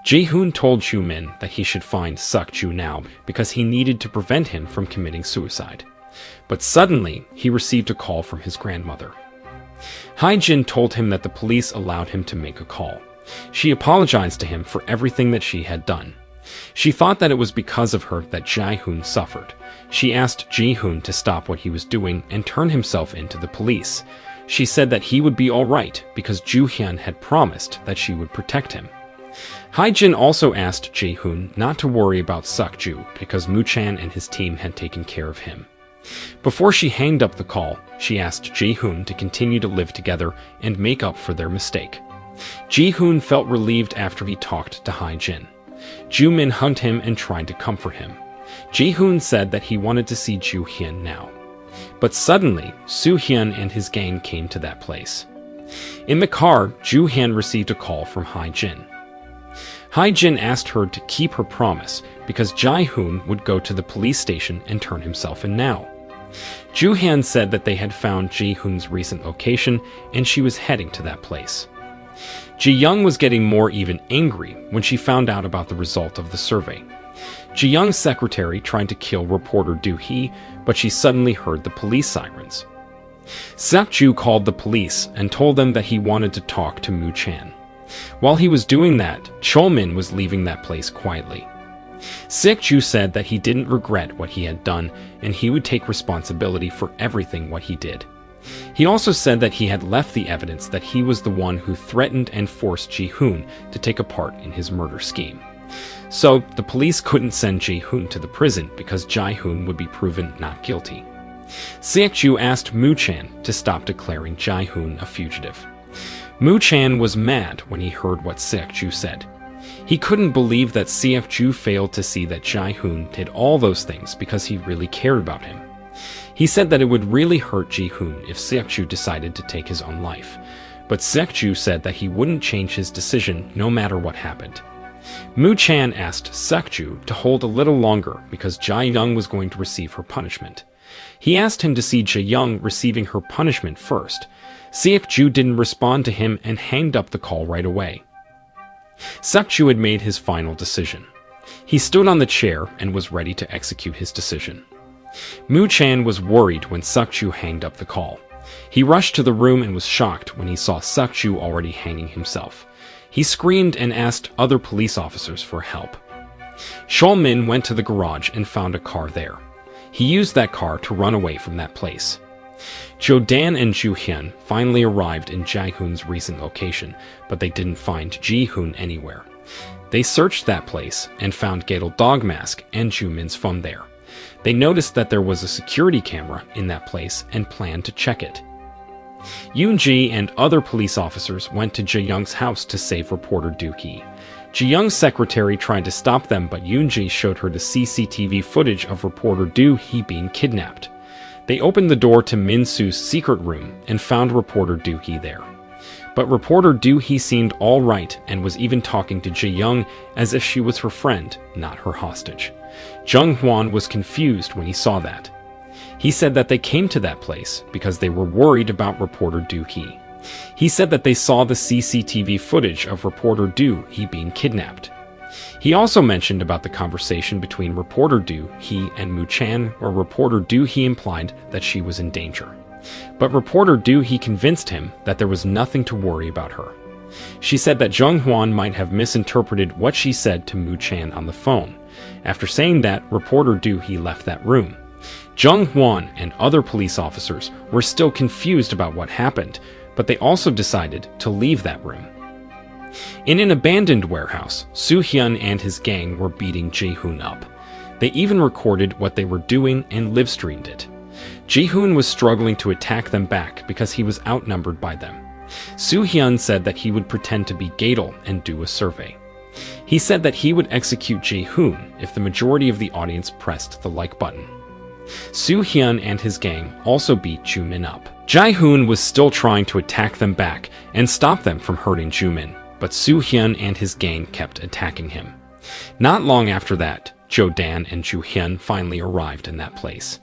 Jae Hoon told Ju Min that he should find Seok-ju now because he needed to prevent him from committing suicide. But suddenly, he received a call from his grandmother. Hai Jin told him that the police allowed him to make a call. She apologized to him for everything that she had done. She thought that it was because of her that Jae Hoon suffered. She asked Ji Hoon to stop what he was doing and turn himself into the police. She said that he would be alright because Ju Hyun had promised that she would protect him. Hae-jin also asked Jae-hoon not to worry about Seok-ju because Moo-chan and his team had taken care of him. Before she hanged up the call, she asked Jae-hoon to continue to live together and make up for their mistake. Jae-hoon felt relieved after he talked to Hae-jin. Joo-min hugged him and tried to comfort him. Jae-hoon said that he wanted to see Joo-hyun now. But suddenly, Soo-hyun and his gang came to that place. In the car, Joo-hyun received a call from Hae-jin. Hae-jin asked her to keep her promise because Jae-hoon would go to the police station and turn himself in now. Joo-hyun said that they had found Jae-hoon's recent location and she was heading to that place. Ji-young was getting more even angry when she found out about the result of the survey. Ji-young's secretary tried to kill reporter Do-hee, but she suddenly heard the police sirens. Seok-ju called the police and told them that he wanted to talk to Moo-chan. While he was doing that, Chol-min was leaving that place quietly. Seok-ju said that he didn't regret what he had done and he would take responsibility for everything what he did. He also said that he had left the evidence that he was the one who threatened and forced Ji-hoon to take a part in his murder scheme. So, the police couldn't send Ji-hoon to the prison because Jae-hoon would be proven not guilty. Seok-ju asked Moo-chan to stop declaring Jae-hoon a fugitive. Moo-chan was mad when he heard what Seok-ju said. He couldn't believe that Seok-ju failed to see that Jae-hoon did all those things because he really cared about him. He said that it would really hurt Ji-hoon if Seok-ju decided to take his own life, but Seok-ju said that he wouldn't change his decision no matter what happened. Moo-chan asked Seok-ju to hold a little longer because Jae-young was going to receive her punishment. He asked him to see Jae-young receiving her punishment first. Seok-ju didn't respond to him and hanged up the call right away. Seok-ju had made his final decision. He stood on the chair and was ready to execute his decision. Moo-chan was worried when Seok-ju hanged up the call. He rushed to the room and was shocked when he saw Seok-ju already hanging himself. He screamed and asked other police officers for help. Chol-min went to the garage and found a car there. He used that car to run away from that place. Jo-dan and Joo-hyun finally arrived in Jae-hoon's recent location, but they didn't find Ji-hoon anywhere. They searched that place and found Gatal dog mask and Joo-min's phone there. They noticed that there was a security camera in that place and planned to check it. Yoon-ji and other police officers went to Jae-young's house to save reporter Do-hee. Jae-young's secretary tried to stop them, but Yoon-ji showed her the CCTV footage of reporter Do-hee being kidnapped. They opened the door to Min-soo's secret room and found reporter Do-hee there. But reporter Do-hee seemed all right and was even talking to Jae-young as if she was her friend, not her hostage. Jung-hwan was confused when he saw that. He said that they came to that place because they were worried about reporter Do-hee. He said that they saw the CCTV footage of reporter Do-hee being kidnapped. He also mentioned about the conversation between reporter Do-hee and Moo-chan, where reporter Do-hee implied that she was in danger. But reporter Do-hee convinced him that there was nothing to worry about her. She said that Jung-hwan might have misinterpreted what she said to Moo-chan on the phone. After saying that, reporter Do-hee left that room. Jung-hwan and other police officers were still confused about what happened, but they also decided to leave that room. In an abandoned warehouse, Soo-hyun and his gang were beating Jae-hoon up. They even recorded what they were doing and live-streamed it. Jae-hoon was struggling to attack them back because he was outnumbered by them. Soo-hyun said that he would pretend to be Gatal and do a survey. He said that he would execute Jae-hoon if the majority of the audience pressed the like button. Soo-hyun and his gang also beat Joo-min up. Jae-hoon was still trying to attack them back and stop them from hurting Joo-min, but Soo-hyun and his gang kept attacking him. Not long after that, Jo-dan and Joo-hyun finally arrived in that place.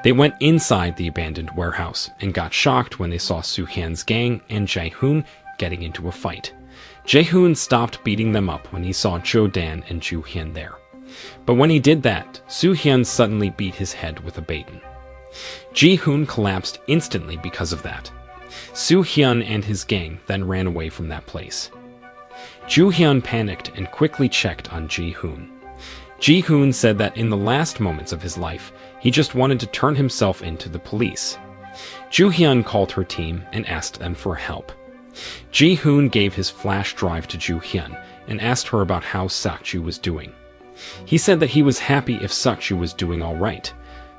They went inside the abandoned warehouse and got shocked when they saw Soo-hyun's gang and Jae-hoon getting into a fight. Jae-hoon stopped beating them up when he saw Jo-dan and Joo-hyun there. But when he did that, Soo-hyun suddenly beat his head with a baton. Ji-hoon collapsed instantly because of that. Soo-hyun and his gang then ran away from that place. Joo-hyun panicked and quickly checked on Ji-hoon. Ji-hoon said that in the last moments of his life, he just wanted to turn himself into the police. Joo-hyun called her team and asked them for help. Ji-hoon gave his flash drive to Joo-hyun and asked her about how Sakju was doing. He said that he was happy if Sakju was doing all right.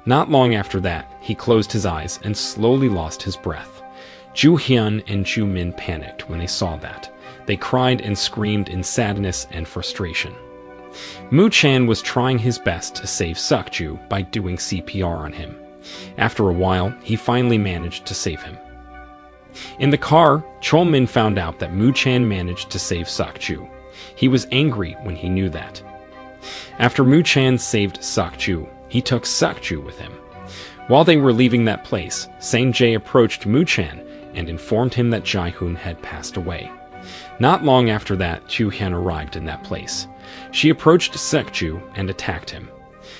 Not long after that, he closed his eyes and slowly lost his breath. Ju Hyun and Ju Min panicked when they saw that. They cried and screamed in sadness and frustration. Moo Chan was trying his best to save Sakju by doing CPR on him. After a while, he finally managed to save him. In the car, Chol Min found out that Moo Chan managed to save Sakju. He was angry when he knew that. After Moo Chan saved Sakju, he took Sakju with him. While they were leaving that place, Sang Jae approached Moo Chan and informed him that Jae-hoon had passed away. Not long after that, Chu Hyun arrived in that place. She approached Sekju and attacked him.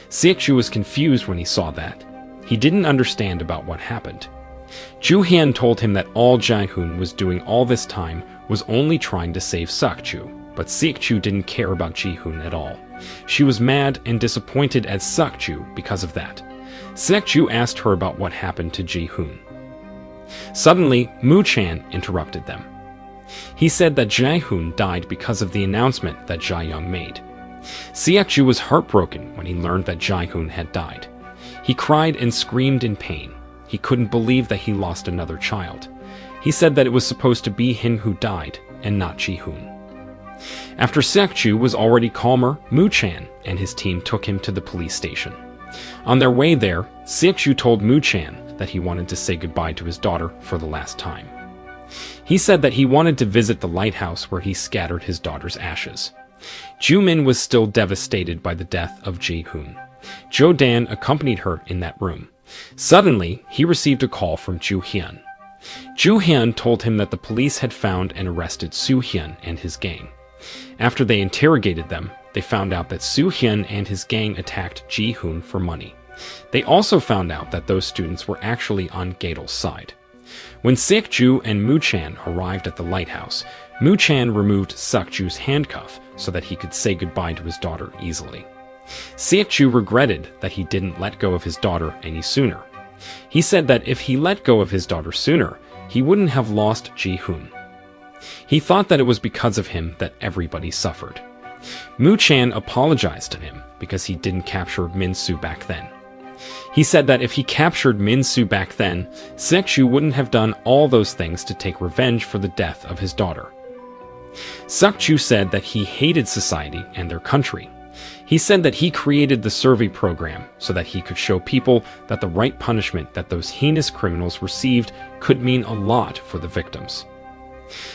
Sekju was confused when he saw that. He didn't understand about what happened. Ju Hyun told him that all Jae-hoon was doing all this time was only trying to save Sakju, but Sekju didn't care about Ji-hoon at all. She was mad and disappointed at Sakju because of that. Sekju asked her about what happened to Ji-hoon. Suddenly, Moo Chan interrupted them. He said that Jae-hoon died because of the announcement that Jae-young made. Sekju was heartbroken when he learned that Jae-hoon had died. He cried and screamed in pain. He couldn't believe that he lost another child. He said that it was supposed to be him who died, and not Ji-hoon. After Sekju was already calmer, Moo Chan and his team took him to the police station. On their way there, Sekju told Moo Chan that he wanted to say goodbye to his daughter for the last time. He said that he wanted to visit the lighthouse where he scattered his daughter's ashes. Ju Min was still devastated by the death of Ji-hoon. Jo Dan accompanied her in that room. Suddenly, he received a call from Ju Hyun. Ju Hyun told him that the police had found and arrested Soo Hyun and his gang. After they interrogated them, they found out that Soo Hyun and his gang attacked Ji-hoon for money. They also found out that those students were actually on Gadel's side. When Sekju and Moo Chan arrived at the lighthouse, Moo Chan removed Sakju's handcuff so that he could say goodbye to his daughter easily. Sekju regretted that he didn't let go of his daughter any sooner. He said that if he let go of his daughter sooner, he wouldn't have lost Ji-hoon. He thought that it was because of him that everybody suffered. Moo Chan apologized to him because he didn't capture Min-soo back then. He said that if he captured Min-soo back then, Sekju wouldn't have done all those things to take revenge for the death of his daughter. Sakju said that he hated society and their country. He said that he created the survey program so that he could show people that the right punishment that those heinous criminals received could mean a lot for the victims.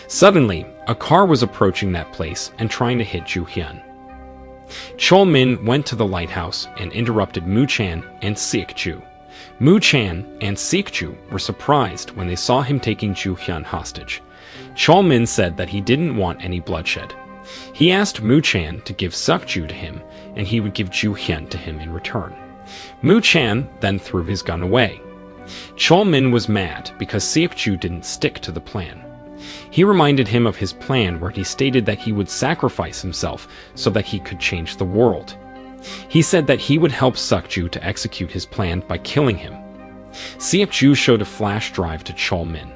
Suddenly, a car was approaching that place and trying to hit Ju Hyun. Chol Min went to the lighthouse and interrupted Moo Chan and Sekju. Moo Chan and Sekju were surprised when they saw him taking Ju Hyun hostage. Chol Min said that he didn't want any bloodshed. He asked Moo Chan to give Sakju to him, and he would give Ju Hyun to him in return. Moo Chan then threw his gun away. Chol Min was mad because Sekju didn't stick to the plan. He reminded him of his plan where he stated that he would sacrifice himself so that he could change the world. He said that he would help Sakju to execute his plan by killing him. Sekju showed a flash drive to Chol Min.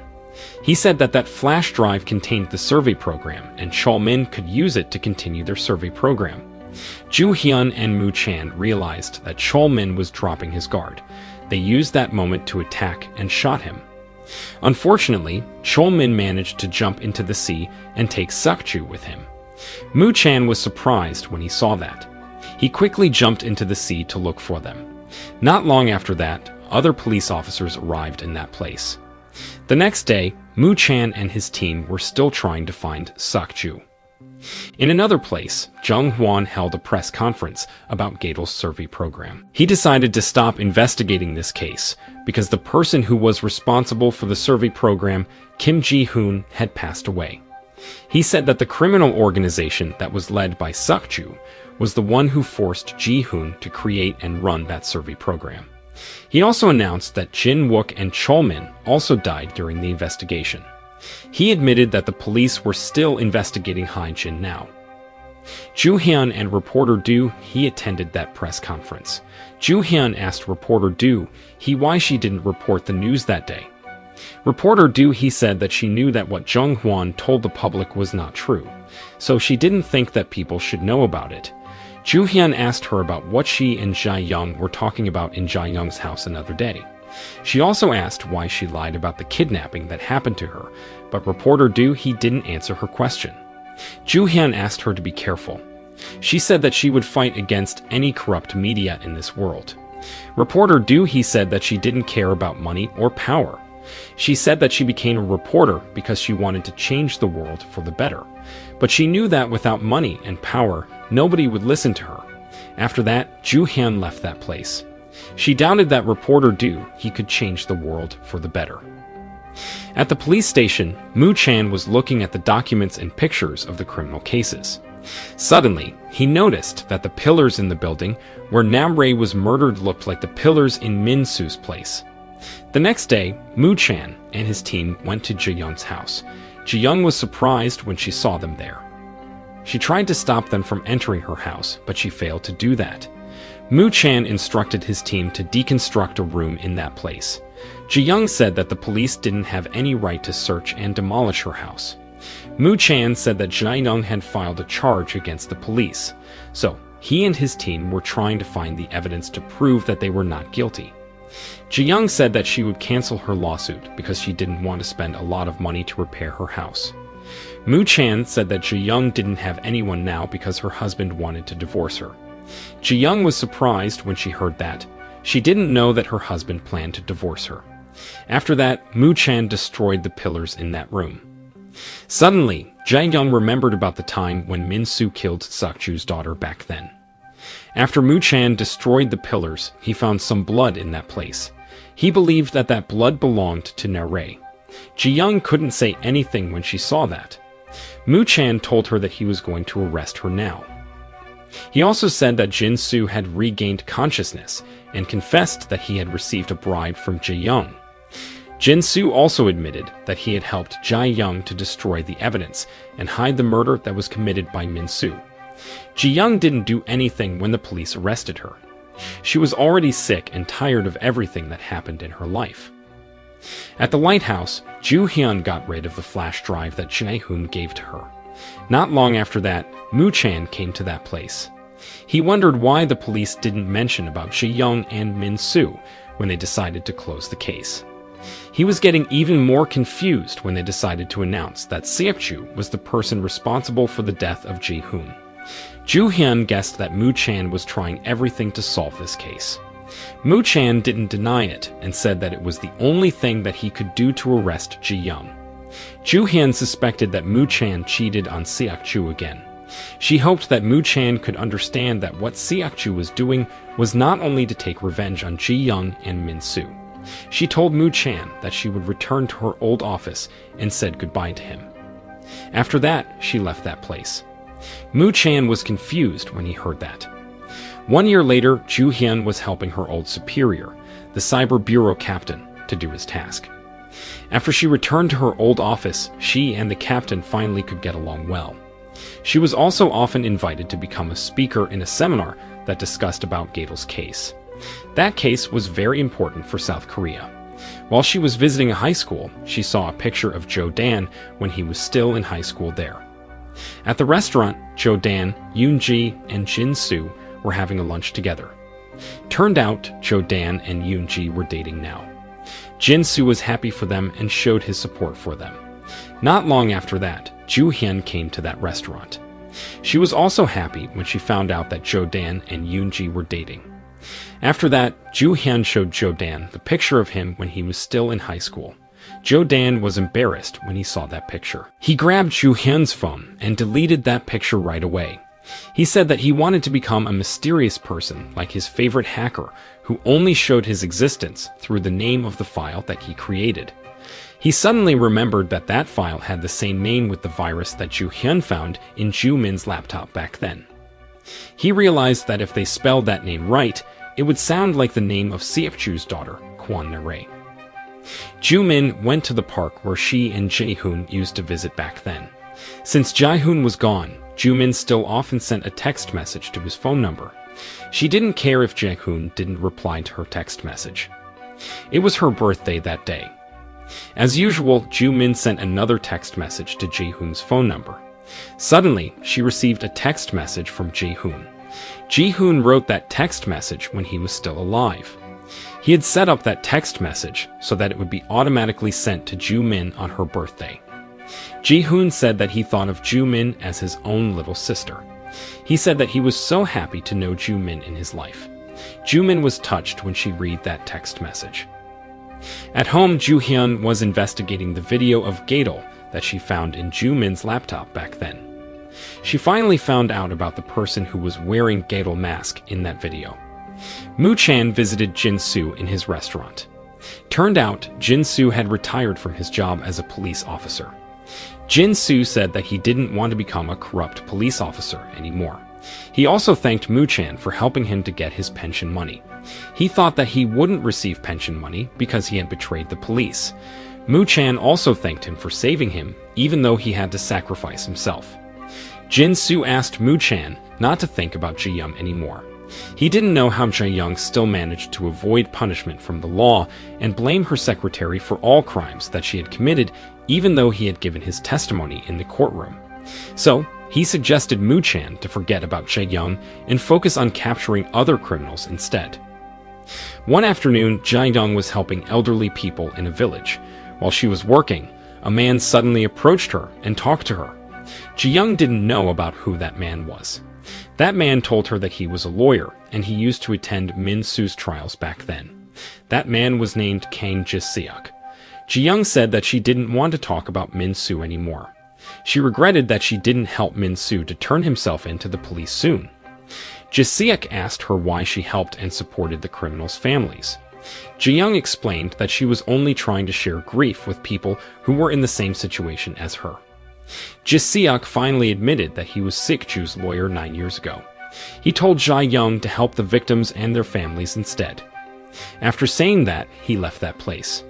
He said that that flash drive contained the survey program, and Chol Min could use it to continue their survey program. Ju Hyun and Moo Chan realized that Chol Min was dropping his guard. They used that moment to attack and shot him. Unfortunately, Chol Min managed to jump into the sea and take Sakju with him. Moo Chan was surprised when he saw that. He quickly jumped into the sea to look for them. Not long after that, other police officers arrived in that place. The next day, Moo Chan and his team were still trying to find Sakju. In another place, Jung Hwan held a press conference about Gadel's survey program. He decided to stop investigating this case because the person who was responsible for the survey program, Kim Ji-hoon, had passed away. He said that the criminal organization that was led by Sakju was the one who forced Ji-hoon to create and run that survey program. He also announced that Jin Wook and Chol Min also died during the investigation. He admitted that the police were still investigating Hai Jin now. Ju Hyun and reporter Do He attended that press conference. Ju Hyun asked reporter Do He why she didn't report the news that day. Reporter Du He said that she knew that what Zheng Huan told the public was not true, so she didn't think that people should know about it. Zhu Hian asked her about what she and Jia Yong were talking about in Jia Yong's house another day. She also asked why she lied about the kidnapping that happened to her, but reporter Du He didn't answer her question. Zhu Hian asked her to be careful. She said that she would fight against any corrupt media in this world. Reporter Du He said that she didn't care about money or power. She said that she became a reporter because she wanted to change the world for the better. But she knew that without money and power, nobody would listen to her. After that, Zhu Hian left that place. She doubted that reporter Du He could change the world for the better. At the police station, Mu Chan was looking at the documents and pictures of the criminal cases. Suddenly, he noticed that the pillars in the building where Nam Ray was murdered looked like the pillars in Min Su's place. The next day, Mu Chan and his team went to Ji Young's house. Ji Young was surprised when she saw them there. She tried to stop them from entering her house, but she failed to do that. Mu Chan instructed his team to deconstruct a room in that place. Ji Young said that the police didn't have any right to search and demolish her house. Mu Chan said that Jia Yong had filed a charge against the police, so he and his team were trying to find the evidence to prove that they were not guilty. Ji Young said that she would cancel her lawsuit because she didn't want to spend a lot of money to repair her house. Mu Chan said that Ji Young didn't have anyone now because her husband wanted to divorce her. Ji Young was surprised when she heard that. She didn't know that her husband planned to divorce her. After that, Mu Chan destroyed the pillars in that room. Suddenly, Jia Yong remembered about the time when Min Su killed Sakchu's daughter back then. After Mu Chan destroyed the pillars, he found some blood in that place. He believed that that blood belonged to Nare. Ji Young couldn't say anything when she saw that. Mu Chan told her that he was going to arrest her now. He also said that Jin Su had regained consciousness and confessed that he had received a bribe from Ji Young. Jin Su also admitted that he had helped Jia Yong to destroy the evidence and hide the murder that was committed by Min Su. Ji Young didn't do anything when the police arrested her. She was already sick and tired of everything that happened in her life. At the lighthouse, Zhu Hian got rid of the flash drive that Jia Hun gave to her. Not long after that, Mu Chan came to that place. He wondered why the police didn't mention about Ji Young and Min Su when they decided to close the case. He was getting even more confused when they decided to announce that Siakchu was the person responsible for the death of Ji Hun. Zhu Hian guessed that Mu Chan was trying everything to solve this case. Mu Chan didn't deny it and said that it was the only thing that he could do to arrest Ji Young. Zhu Hian suspected that Mu Chan cheated on Siakchu again. She hoped that Mu Chan could understand that what Siakchu was doing was not only to take revenge on Ji Young and Min Su. She told Mu Chan that she would return to her old office and said goodbye to him. After that, she left that place. Mu Chan was confused when he heard that. 1 year later, Zhu Hian was helping her old superior, the Cyber Bureau captain, to do his task. After she returned to her old office, she and the captain finally could get along well. She was also often invited to become a speaker in a seminar that discussed about Gatel's case. That case was very important for South Korea. While she was visiting a high school, she saw a picture of Joe Dan when he was still in high school there. At the restaurant, Joe Dan, Yoon Ji, and Jin Su were having a lunch together. Turned out, Joe Dan and Yoon Ji were dating now. Jin Su was happy for them and showed his support for them. Not long after that, Zhu Hian came to that restaurant. She was also happy when she found out that Joe Dan and Yoon Ji were dating. After that, Zhu Hian showed Joe Dan the picture of him when he was still in high school. Joe Dan was embarrassed when he saw that picture. He grabbed Zhu Hian's phone and deleted that picture right away. He said that he wanted to become a mysterious person like his favorite hacker who only showed his existence through the name of the file that he created. He suddenly remembered that that file had the same name with the virus that Zhu Hian found in Zhu Min's laptop back then. He realized that if they spelled that name right, it would sound like the name of Siakchu's daughter, Kwan Nare. Zhu Min went to the park where she and Jae Hoon used to visit back then. Since Jae Hoon was gone, Zhu Min still often sent a text message to his phone number. She didn't care if Jae Hoon didn't reply to her text message. It was her birthday that day. As usual, Ju-min sent another text message to Jae-hoon's phone number. Suddenly, she received a text message from Jae-hoon. Jae-hoon wrote that text message when he was still alive. He had set up that text message so that it would be automatically sent to Ju-min on her birthday. Jae-hoon said that he thought of Ju-min as his own little sister. He said that he was so happy to know Ju-min in his life. Ju-min was touched when she read that text message. At home, Ju-hyun was investigating the video of Gadol that she found in Ju-min's laptop back then. She finally found out about the person who was wearing Gadol mask in that video. Moo-chan visited Jin-soo in his restaurant. Turned out, Jin-soo had retired from his job as a police officer. Jin-soo said that he didn't want to become a corrupt police officer anymore. He also thanked Moo-chan for helping him to get his pension money. He thought that he wouldn't receive pension money because he had betrayed the police. Moo-chan also thanked him for saving him, even though he had to sacrifice himself. Jin-soo asked Moo-chan not to think about Jae-young anymore. He didn't know how Jae-young still managed to avoid punishment from the law and blame her secretary for all crimes that she had committed, even though he had given his testimony in the courtroom. So, he suggested Moo-chan to forget about Jae-young and focus on capturing other criminals instead. One afternoon, Jae-young was helping elderly people in a village. While she was working, a man suddenly approached her and talked to her. Jae-young didn't know about who that man was. That man told her that he was a lawyer, and he used to attend Min-soo's trials back then. That man was named Kang Ji-seok. Jae-young said that she didn't want to talk about Min-soo anymore. She regretted that she didn't help Min-soo to turn himself in to the police soon. Ji-seok asked her why she helped and supported the criminals' families. Jae-young explained that she was only trying to share grief with people who were in the same situation as her. Ji-seok finally admitted that he was Sik-ju's lawyer 9 years ago. He told Jae-young to help the victims and their families instead. After saying that, he left that place.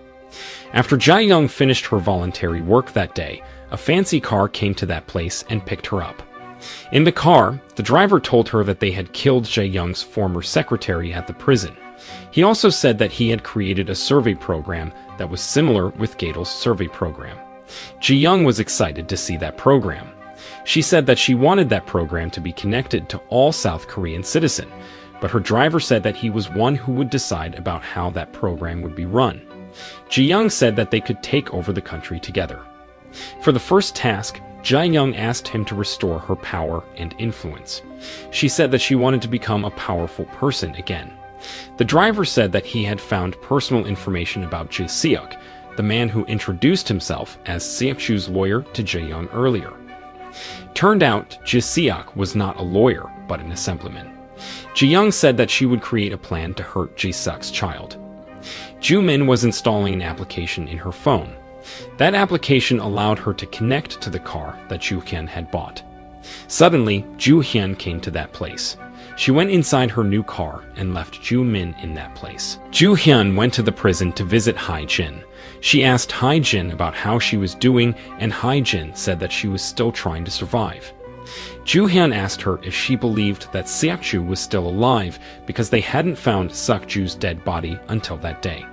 After Jae-young finished her voluntary work that day, a fancy car came to that place and picked her up. In the car, the driver told her that they had killed Jae-young's former secretary at the prison. He also said that he had created a survey program that was similar with Gadol's survey program. Jae-young was excited to see that program. She said that she wanted that program to be connected to all South Korean citizens, but her driver said that he was one who would decide about how that program would be run. Jae-young said that they could take over the country together. For the first task, Jae-young asked him to restore her power and influence. She said that she wanted to become a powerful person again. The driver said that he had found personal information about Ji-seok, the man who introduced himself as Sik-ju's lawyer to Jae-young earlier. Turned out, Ji-seok was not a lawyer, but an assemblyman. Jae-young said that she would create a plan to hurt Ji-seok's child. Ju-min was installing an application in her phone. That application allowed her to connect to the car that Ju-hyun had bought. Suddenly, Ju-hyun came to that place. She went inside her new car and left Ju-min in that place. Ju-hyun went to the prison to visit Hae-jin. She asked Hae-jin about how she was doing, and Hae-jin said that she was still trying to survive. Ju-hyun asked her if she believed that Sik-ju was still alive because they hadn't found Sik-ju's dead body until that day.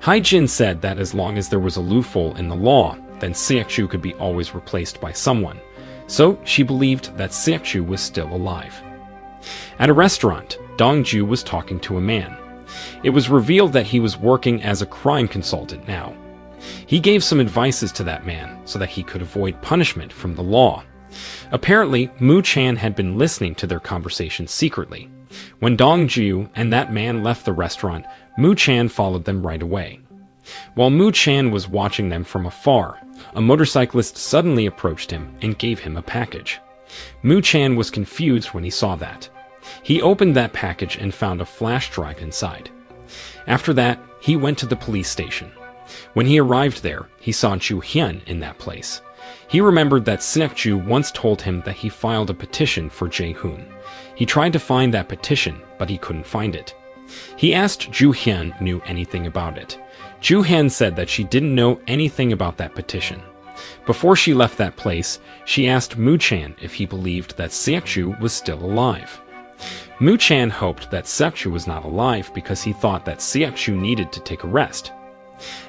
Hae-jin said that as long as there was a loophole in the law, then Sik-ju could be always replaced by someone. So she believed that Sik-ju was still alive. At a restaurant, Dong-ju was talking to a man. It was revealed that he was working as a crime consultant now. He gave some advices to that man so that he could avoid punishment from the law. Apparently, Moo-chan had been listening to their conversation secretly. When Dong-ju and that man left the restaurant, Moo-chan followed them right away. While Moo-chan was watching them from afar, a motorcyclist suddenly approached him and gave him a package. Moo-chan was confused when he saw that. He opened that package and found a flash drive inside. After that, he went to the police station. When he arrived there, he saw Ju-hyun in that place. He remembered that Sik-ju once told him that he filed a petition for Jae-hoon. He tried to find that petition, but he couldn't find it. He asked Ju-hyun knew anything about it. Ju-hyun said that she didn't know anything about that petition. Before she left that place, she asked Moo-chan if he believed that Sik-ju was still alive. Moo-chan hoped that Sik-ju was not alive because he thought that Sik-ju needed to take a rest.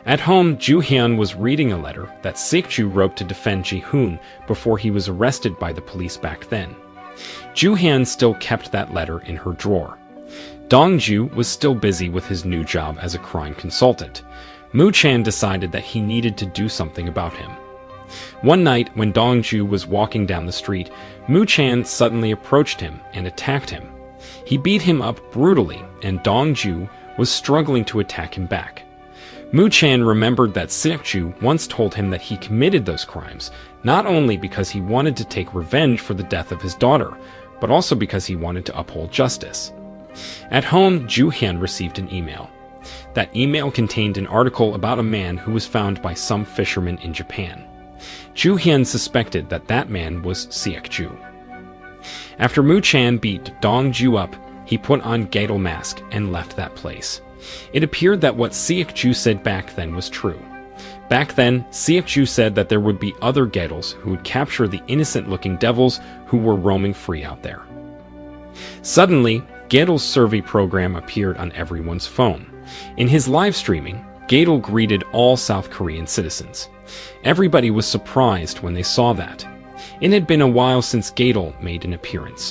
At home, Ju Hyun was reading a letter that Sik-ju wrote to defend Ji-hoon before he was arrested by the police back then. Ju Hyun still kept that letter in her drawer. Dong-ju was still busy with his new job as a crime consultant. Moo-chan decided that he needed to do something about him. One night, when Dong-ju was walking down the street, Moo-chan suddenly approached him and attacked him. He beat him up brutally, and Dong-ju was struggling to attack him back. Moo-chan remembered that Sik-ju once told him that he committed those crimes, not only because he wanted to take revenge for the death of his daughter, but also because he wanted to uphold justice. At home, Ju Hyun received an email. That email contained an article about a man who was found by some fishermen in Japan. Ju Hyun suspected that that man was Sik-ju. After Moo-chan beat Dong-ju up, he put on Gadol mask and left that place. It appeared that what Sik-ju said back then was true. Back then, Sik-ju said that there would be other Gadols who would capture the innocent-looking devils who were roaming free out there. Suddenly, Gadol's survey program appeared on everyone's phone. In his live streaming, Gadol greeted all South Korean citizens. Everybody was surprised when they saw that. It had been a while since Gadol made an appearance.